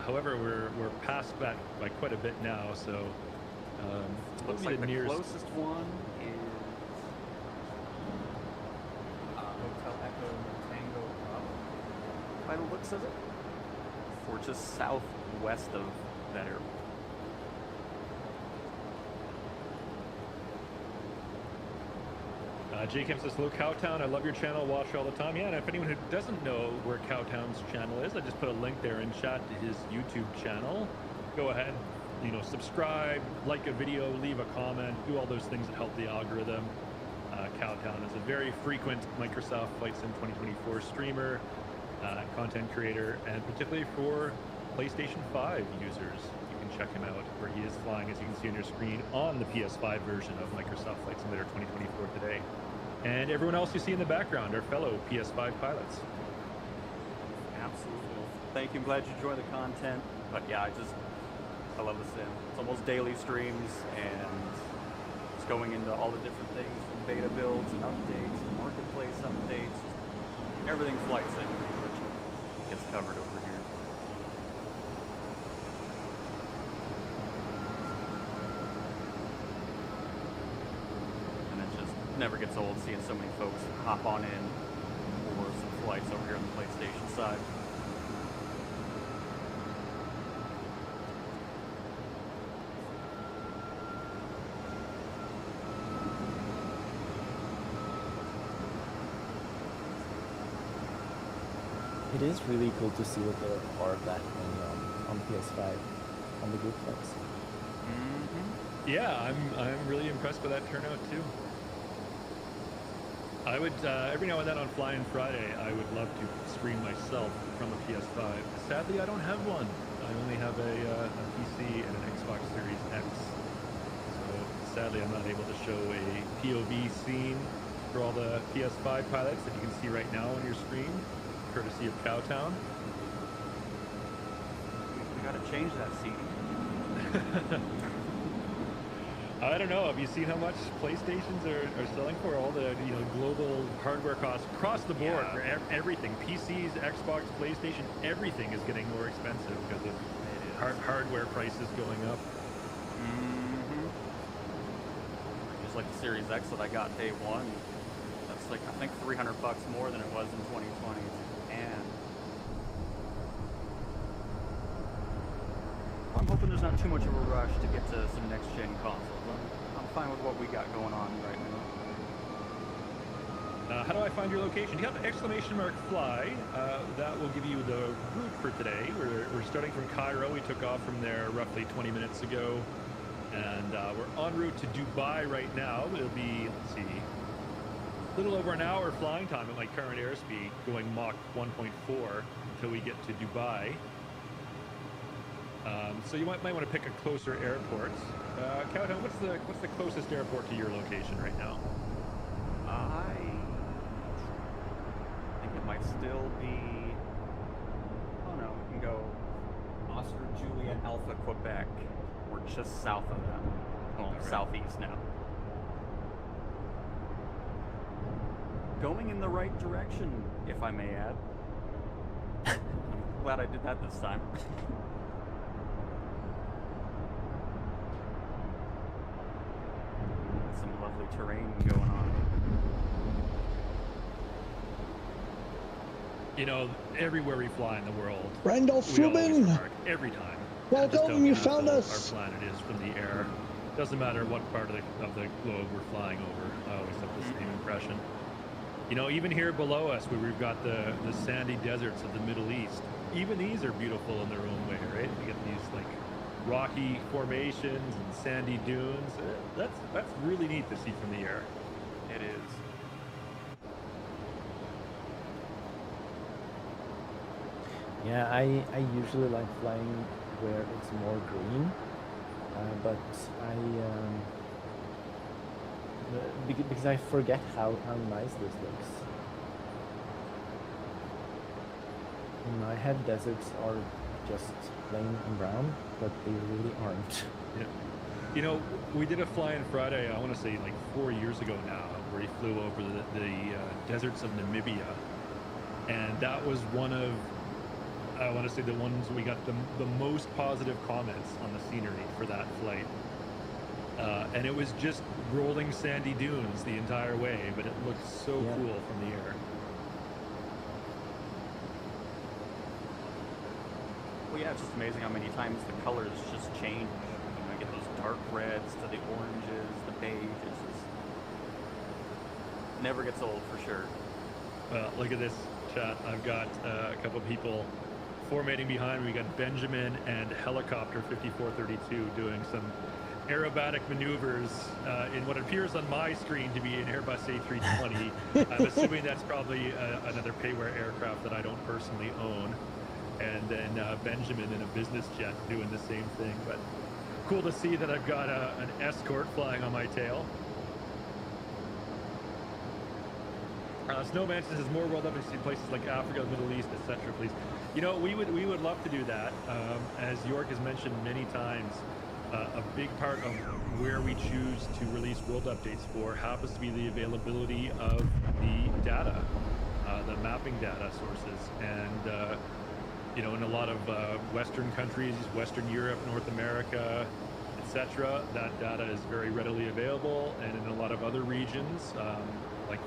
However, we're past that by quite a bit now, so Looks like the closest one is Hotel Echo Tango Bravo. by the looks of it, or just southwest of that airport. J-Cam says, hello, Cowtown. I love your channel. Watch you all the time. Yeah, and if anyone who doesn't know where Cowtown's channel is, I just put a link there in chat to his YouTube channel. Go ahead, subscribe, like a video, leave a comment, do all those things that help the algorithm. Cowtown is a very frequent Microsoft Flight Sim 2024 streamer, content creator, and particularly for PlayStation 5 users. You can check him out, where he is flying, as you can see on your screen, on the PS5 version of Microsoft Flight Simulator 2024 today. And everyone else you see in the background are fellow PS5 pilots. Absolutely. Thank you. I'm glad you enjoy the content. But yeah, I love the sim. It's almost daily streams, and it's going into all the different things from beta builds and updates, and marketplace updates, everything flight sim gets covered over here. And it just never gets old seeing so many folks hop on in for some flights over here on the PlayStation side. It is really cool to see that there are part of that on PS5 on the group flights. Yeah, I'm really impressed by that turnout too. I would every now and then on Flying Friday, I would love to stream myself from a PS5. Sadly, I don't have one. I only have a PC and an Xbox Series X. So sadly, I'm not able to show a POV scene for all the PS5 pilots that you can see right now on your screen, courtesy of Cowtown. We gotta change that seating. I don't know. Have you seen how much PlayStations are selling for? All the global hardware costs across the board for everything. PCs, Xbox, PlayStation, everything is getting more expensive because of hardware prices going up. Just like the Series X that I got day one. That's like, I think $300 more than it was in 2020. And I'm hoping there's not too much of a rush to get to some next-gen consoles. I'm fine with what we got going on right now. How do I find your location? You have !fly. That will give you the route for today. We're starting from Cairo. We took off from there roughly 20 minutes ago. And we're en route to Dubai right now. It'll be, let's see, a little over an hour flying time at my current airspeed, going Mach 1.4 until we get to Dubai. So you might want to pick a closer airport. Cowtown, what's the closest airport to your location right now? I think it might still be. Oh no, we can go Oscar Juliet Alpha Quebec. We're just south of that. Well, southeast now. Going in the right direction, if I may add. I'm glad I did that this time. Some lovely terrain going on. Everywhere we fly in the world, Randolph we always Rubin! remark every time. Welcome, you found us! Our planet is from the air. Doesn't matter what part of the globe we're flying over. I always have the same impression. Even here below us, where we've got the sandy deserts of the Middle East, even these are beautiful in their own way, right? We get these like rocky formations and sandy dunes. That's really neat to see from the air. It is. Yeah, I usually like flying where it's more green, but because I forget how nice this looks. In my head, deserts are just plain and brown, but they really aren't. Yeah. We did a Flying Friday, I want to say like 4 years ago now, where he flew over the deserts of Namibia. And that was one of, I want to say, the ones we got the most positive comments on the scenery for that flight. And it was just rolling sandy dunes the entire way, but it looked so cool from the air. Well, yeah, it's just amazing how many times the colors just change. I get those dark reds to the oranges, the beiges. Never gets old for sure. Well, look at this chat. I've got a couple people formatting behind me. We got Benjamin and Helicopter 5432 doing some aerobatic maneuvers in what appears on my screen to be an Airbus A320. I'm assuming that's probably another payware aircraft that I don't personally own. and then Benjamin in a business jet doing the same thing. But cool to see that I've got an escort flying on my tail. Snowman says more world updates in places like Africa, the Middle East, etc. Please, you know, we would love to do that. As York has mentioned many times, a big part of where we choose to release world updates for happens to be the availability of the data, the mapping data sources, and you know, in a lot of Western countries, Western Europe, North America, etc., that data is very readily available, and in a lot of other regions, like,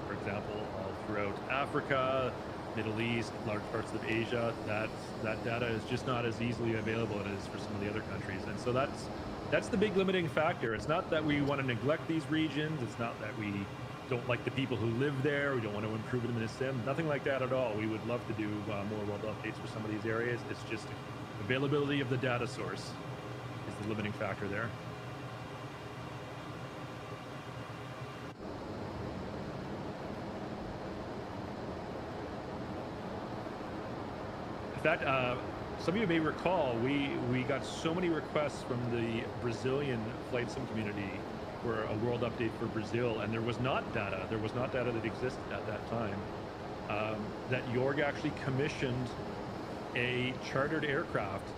for example, all throughout Africa, Middle East, large parts of Asia, that data is just not as easily available as it is for some of the other countries. And so that's the big limiting factor. It's not that we want to neglect these regions. It's not that we don't like the people who live there. We don't want to improve them in the sim. Nothing like that at all. We would love to do more world updates for some of these areas. It's just availability of the data source is the limiting factor there. In fact, some of you may recall, we got so many requests from the Brazilian flight sim community for a world update for Brazil, and there was not data that existed at that time, that Jorg actually commissioned a chartered aircraft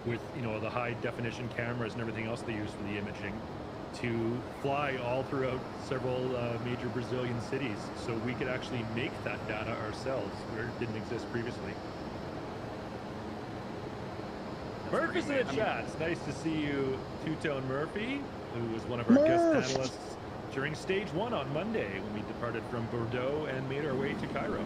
with, you know, the high definition cameras and everything else they use for the imaging to fly all throughout several major Brazilian cities, so we could actually make that data ourselves where it didn't exist previously. Murphy's in the chat. It's nice to see you, Two-Tone Murphy, who was one of our guest panelists during stage 1 on Monday when we departed from Bordeaux and made our way to Cairo.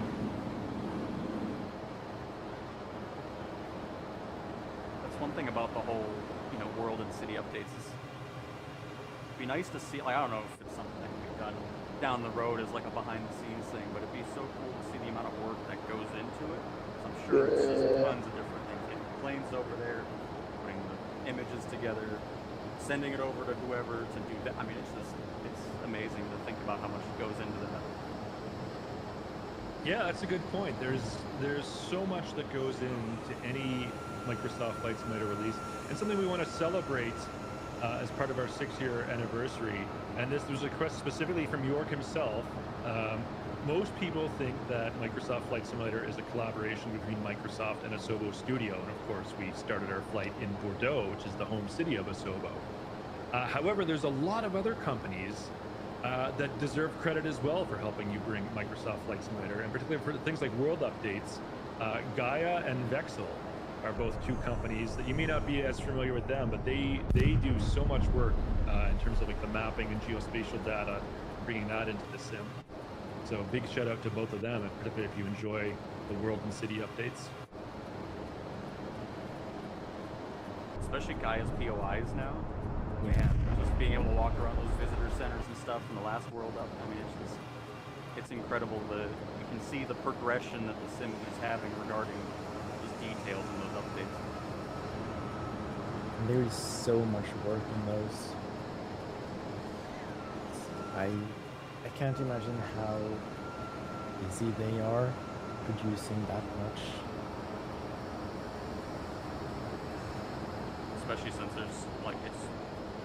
That's one thing about the whole, you know, world and city updates is it'd be nice to see, like, I don't know if it's something that we've done down the road as like a behind the scenes thing, but it'd be so cool to see the amount of work that goes into it. So I'm sure it's just tons of different things. Getting planes over there, putting the images together, sending it over to whoever to do that. I mean, it's amazing to think about how much goes into that. Yeah, that's a good point. There's so much that goes into any Microsoft Flight Simulator release, and something we want to celebrate as part of our 6-year anniversary. And this was a request specifically from York himself. Most people think that Microsoft Flight Simulator is a collaboration between Microsoft and Asobo Studio, and of course we started our flight in Bordeaux, which is the home city of Asobo. However, there's a lot of other companies that deserve credit as well for helping you bring Microsoft Flight Simulator, and particularly for things like world updates. Gaia and Vexel are both two companies that you may not be as familiar with them, but they do so much work in terms of like the mapping and geospatial data, bringing that into the sim. So big shout out to both of them, and particularly if you enjoy the world and city updates. Especially Gaia's POIs now. Man, just being able to walk around those visitor centers and stuff from the last world up. I mean, it's incredible that you can see the progression that the sim is having regarding those details in those updates. And there is so much work in those. I can't imagine how busy they are producing that much. Especially since there's, like, it's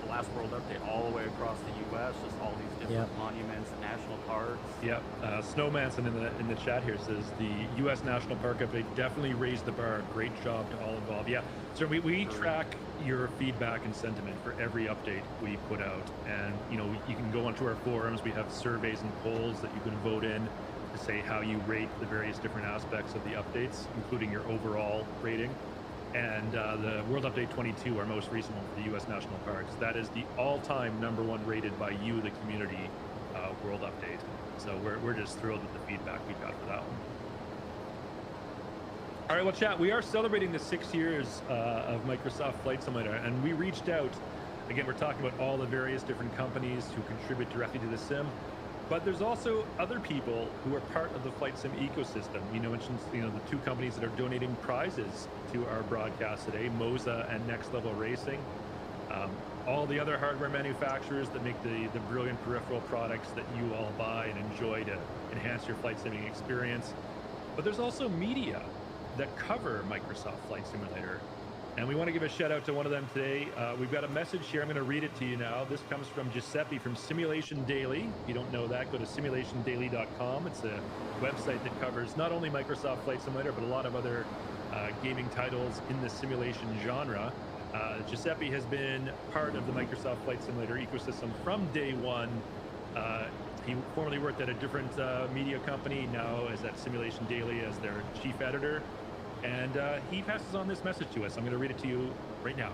the last world update all the way across the U.S., just all these different monuments and national parks. Yep. Snowmanson in the chat here says the U.S. National Park update definitely raised the bar. Great job to all involved. Yeah. So we track your feedback and sentiment for every update we put out, and you know, you can go onto our forums. We have surveys and polls that you can vote in to say how you rate the various different aspects of the updates, including your overall rating. And the World Update 22, our most recent one for the U.S. National Parks, that is the all-time #1 rated by you, the community, World Update. So we're just thrilled with the feedback we got for that one. All right, well, chat, we are celebrating the 6 years of Microsoft Flight Simulator, and we reached out. Again, we're talking about all the various different companies who contribute directly to the sim. But there's also other people who are part of the Flight Sim ecosystem. You know, mentioned, you know, the two companies that are donating prizes to our broadcast today, Moza and Next Level Racing. All the other hardware manufacturers that make the brilliant peripheral products that you all buy and enjoy to enhance your flight simming experience. But there's also media that cover Microsoft Flight Simulator. And we want to give a shout out to one of them today. We've got a message here. I'm going to read it to you now. This comes from Giuseppe from Simulation Daily. If you don't know that, go to simulationdaily.com. It's a website that covers not only Microsoft Flight Simulator, but a lot of other gaming titles in the simulation genre. Giuseppe has been part of the Microsoft Flight Simulator ecosystem from day one. He formerly worked at a different media company, now is at Simulation Daily as their chief editor. And he passes on this message to us. I'm going to read it to you right now.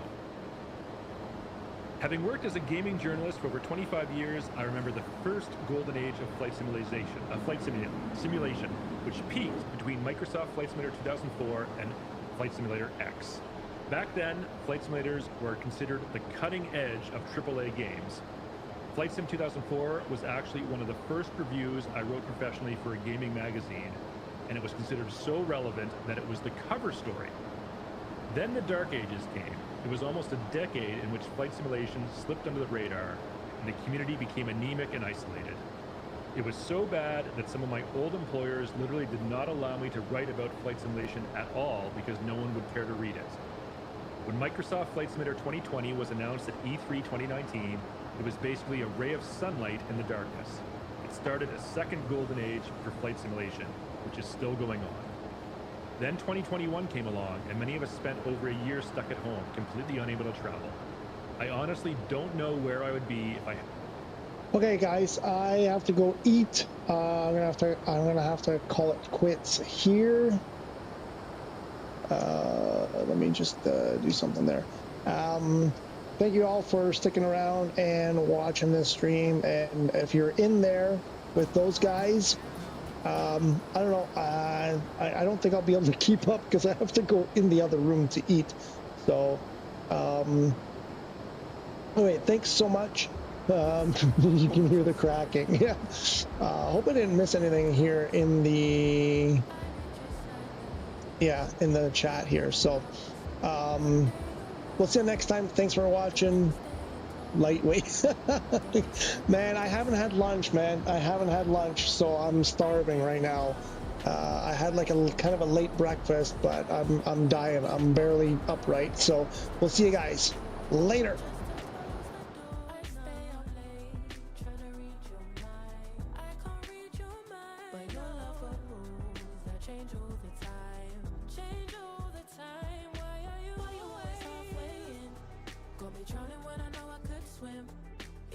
Having worked as a gaming journalist for over 25 years, I remember the first golden age of flight simulation, which peaked between Microsoft Flight Simulator 2004 and Flight Simulator X. Back then, flight simulators were considered the cutting edge of AAA games. Flight Sim 2004 was actually one of the first reviews I wrote professionally for a gaming magazine, and it was considered so relevant that it was the cover story. Then the Dark Ages came. It was almost a decade in which flight simulation slipped under the radar, and the community became anemic and isolated. It was so bad that some of my old employers literally did not allow me to write about flight simulation at all because no one would care to read it. When Microsoft Flight Simulator 2020 was announced at E3 2019, it was basically a ray of sunlight in the darkness. It started a second golden age for flight simulation, which is still going on. Then 2021 came along, and many of us spent over a year stuck at home, completely unable to travel. I honestly don't know where I would be if I... Okay, guys, I have to go eat. I'm gonna have to call it quits here. Let me just do something there. Thank you all for sticking around and watching this stream. And if you're in there with those guys, I don't know. I don't think I'll be able to keep up because I have to go in the other room to eat. So, anyway, thanks so much. You can hear the cracking. Yeah. Hope I didn't miss anything here in the chat here. So, we'll see you next time. Thanks for watching. Lightweight. Man, I haven't had lunch, man. I haven't had lunch, so I'm starving right now. I had like a kind of a late breakfast, but I'm dying. I'm barely upright. So we'll see you guys later.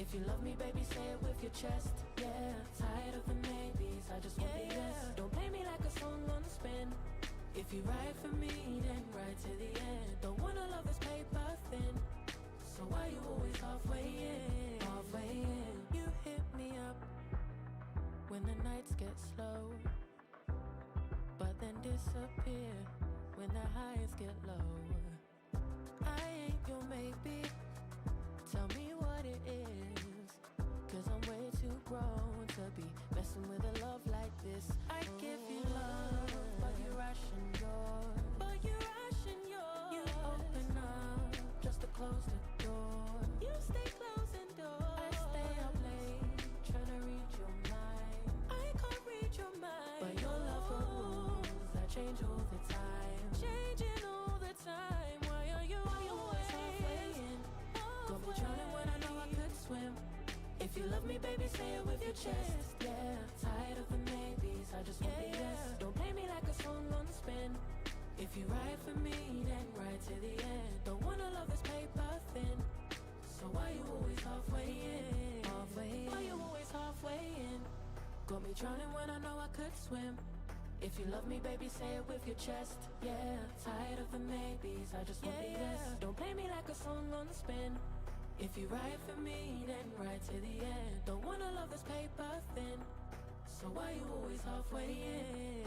If you love me, baby, say it with your chest. Yeah, tired of the maybes, I just want the yes. Don't play me like a song on a spin. If you ride for me, then ride to the end. Don't wanna love this paper thin. So why you always halfway in? Halfway in. You hit me up when the nights get slow, but then disappear when the highs get low. I ain't your maybe. Tell me what it is, 'cause I'm way too grown to be messing with a love like this. I give you love, but you ration yours. You open up just to close the door. You stay closing doors. I stay up late, trying to read your mind. I can't read your mind, but your love for rules that change all the time. Changing all the time. Why are you always halfway in? Got me drowning when I know I could swim. If you love me, baby, say it with your chest. Yeah, tired of the maybes, I just want the yes. Don't play me like a song on spin. If you ride for me, then ride to the end. Don't wanna love this paper thin. So why you always halfway in? Why you always halfway in? Got me drowning when I know I could swim. If you love me, baby, say it with your chest. Yeah, tired of the maybes, I just want the yes. Don't play me like a song on spin. If you ride for me, then ride to the end. Don't wanna love this paper thin. So why you always halfway in?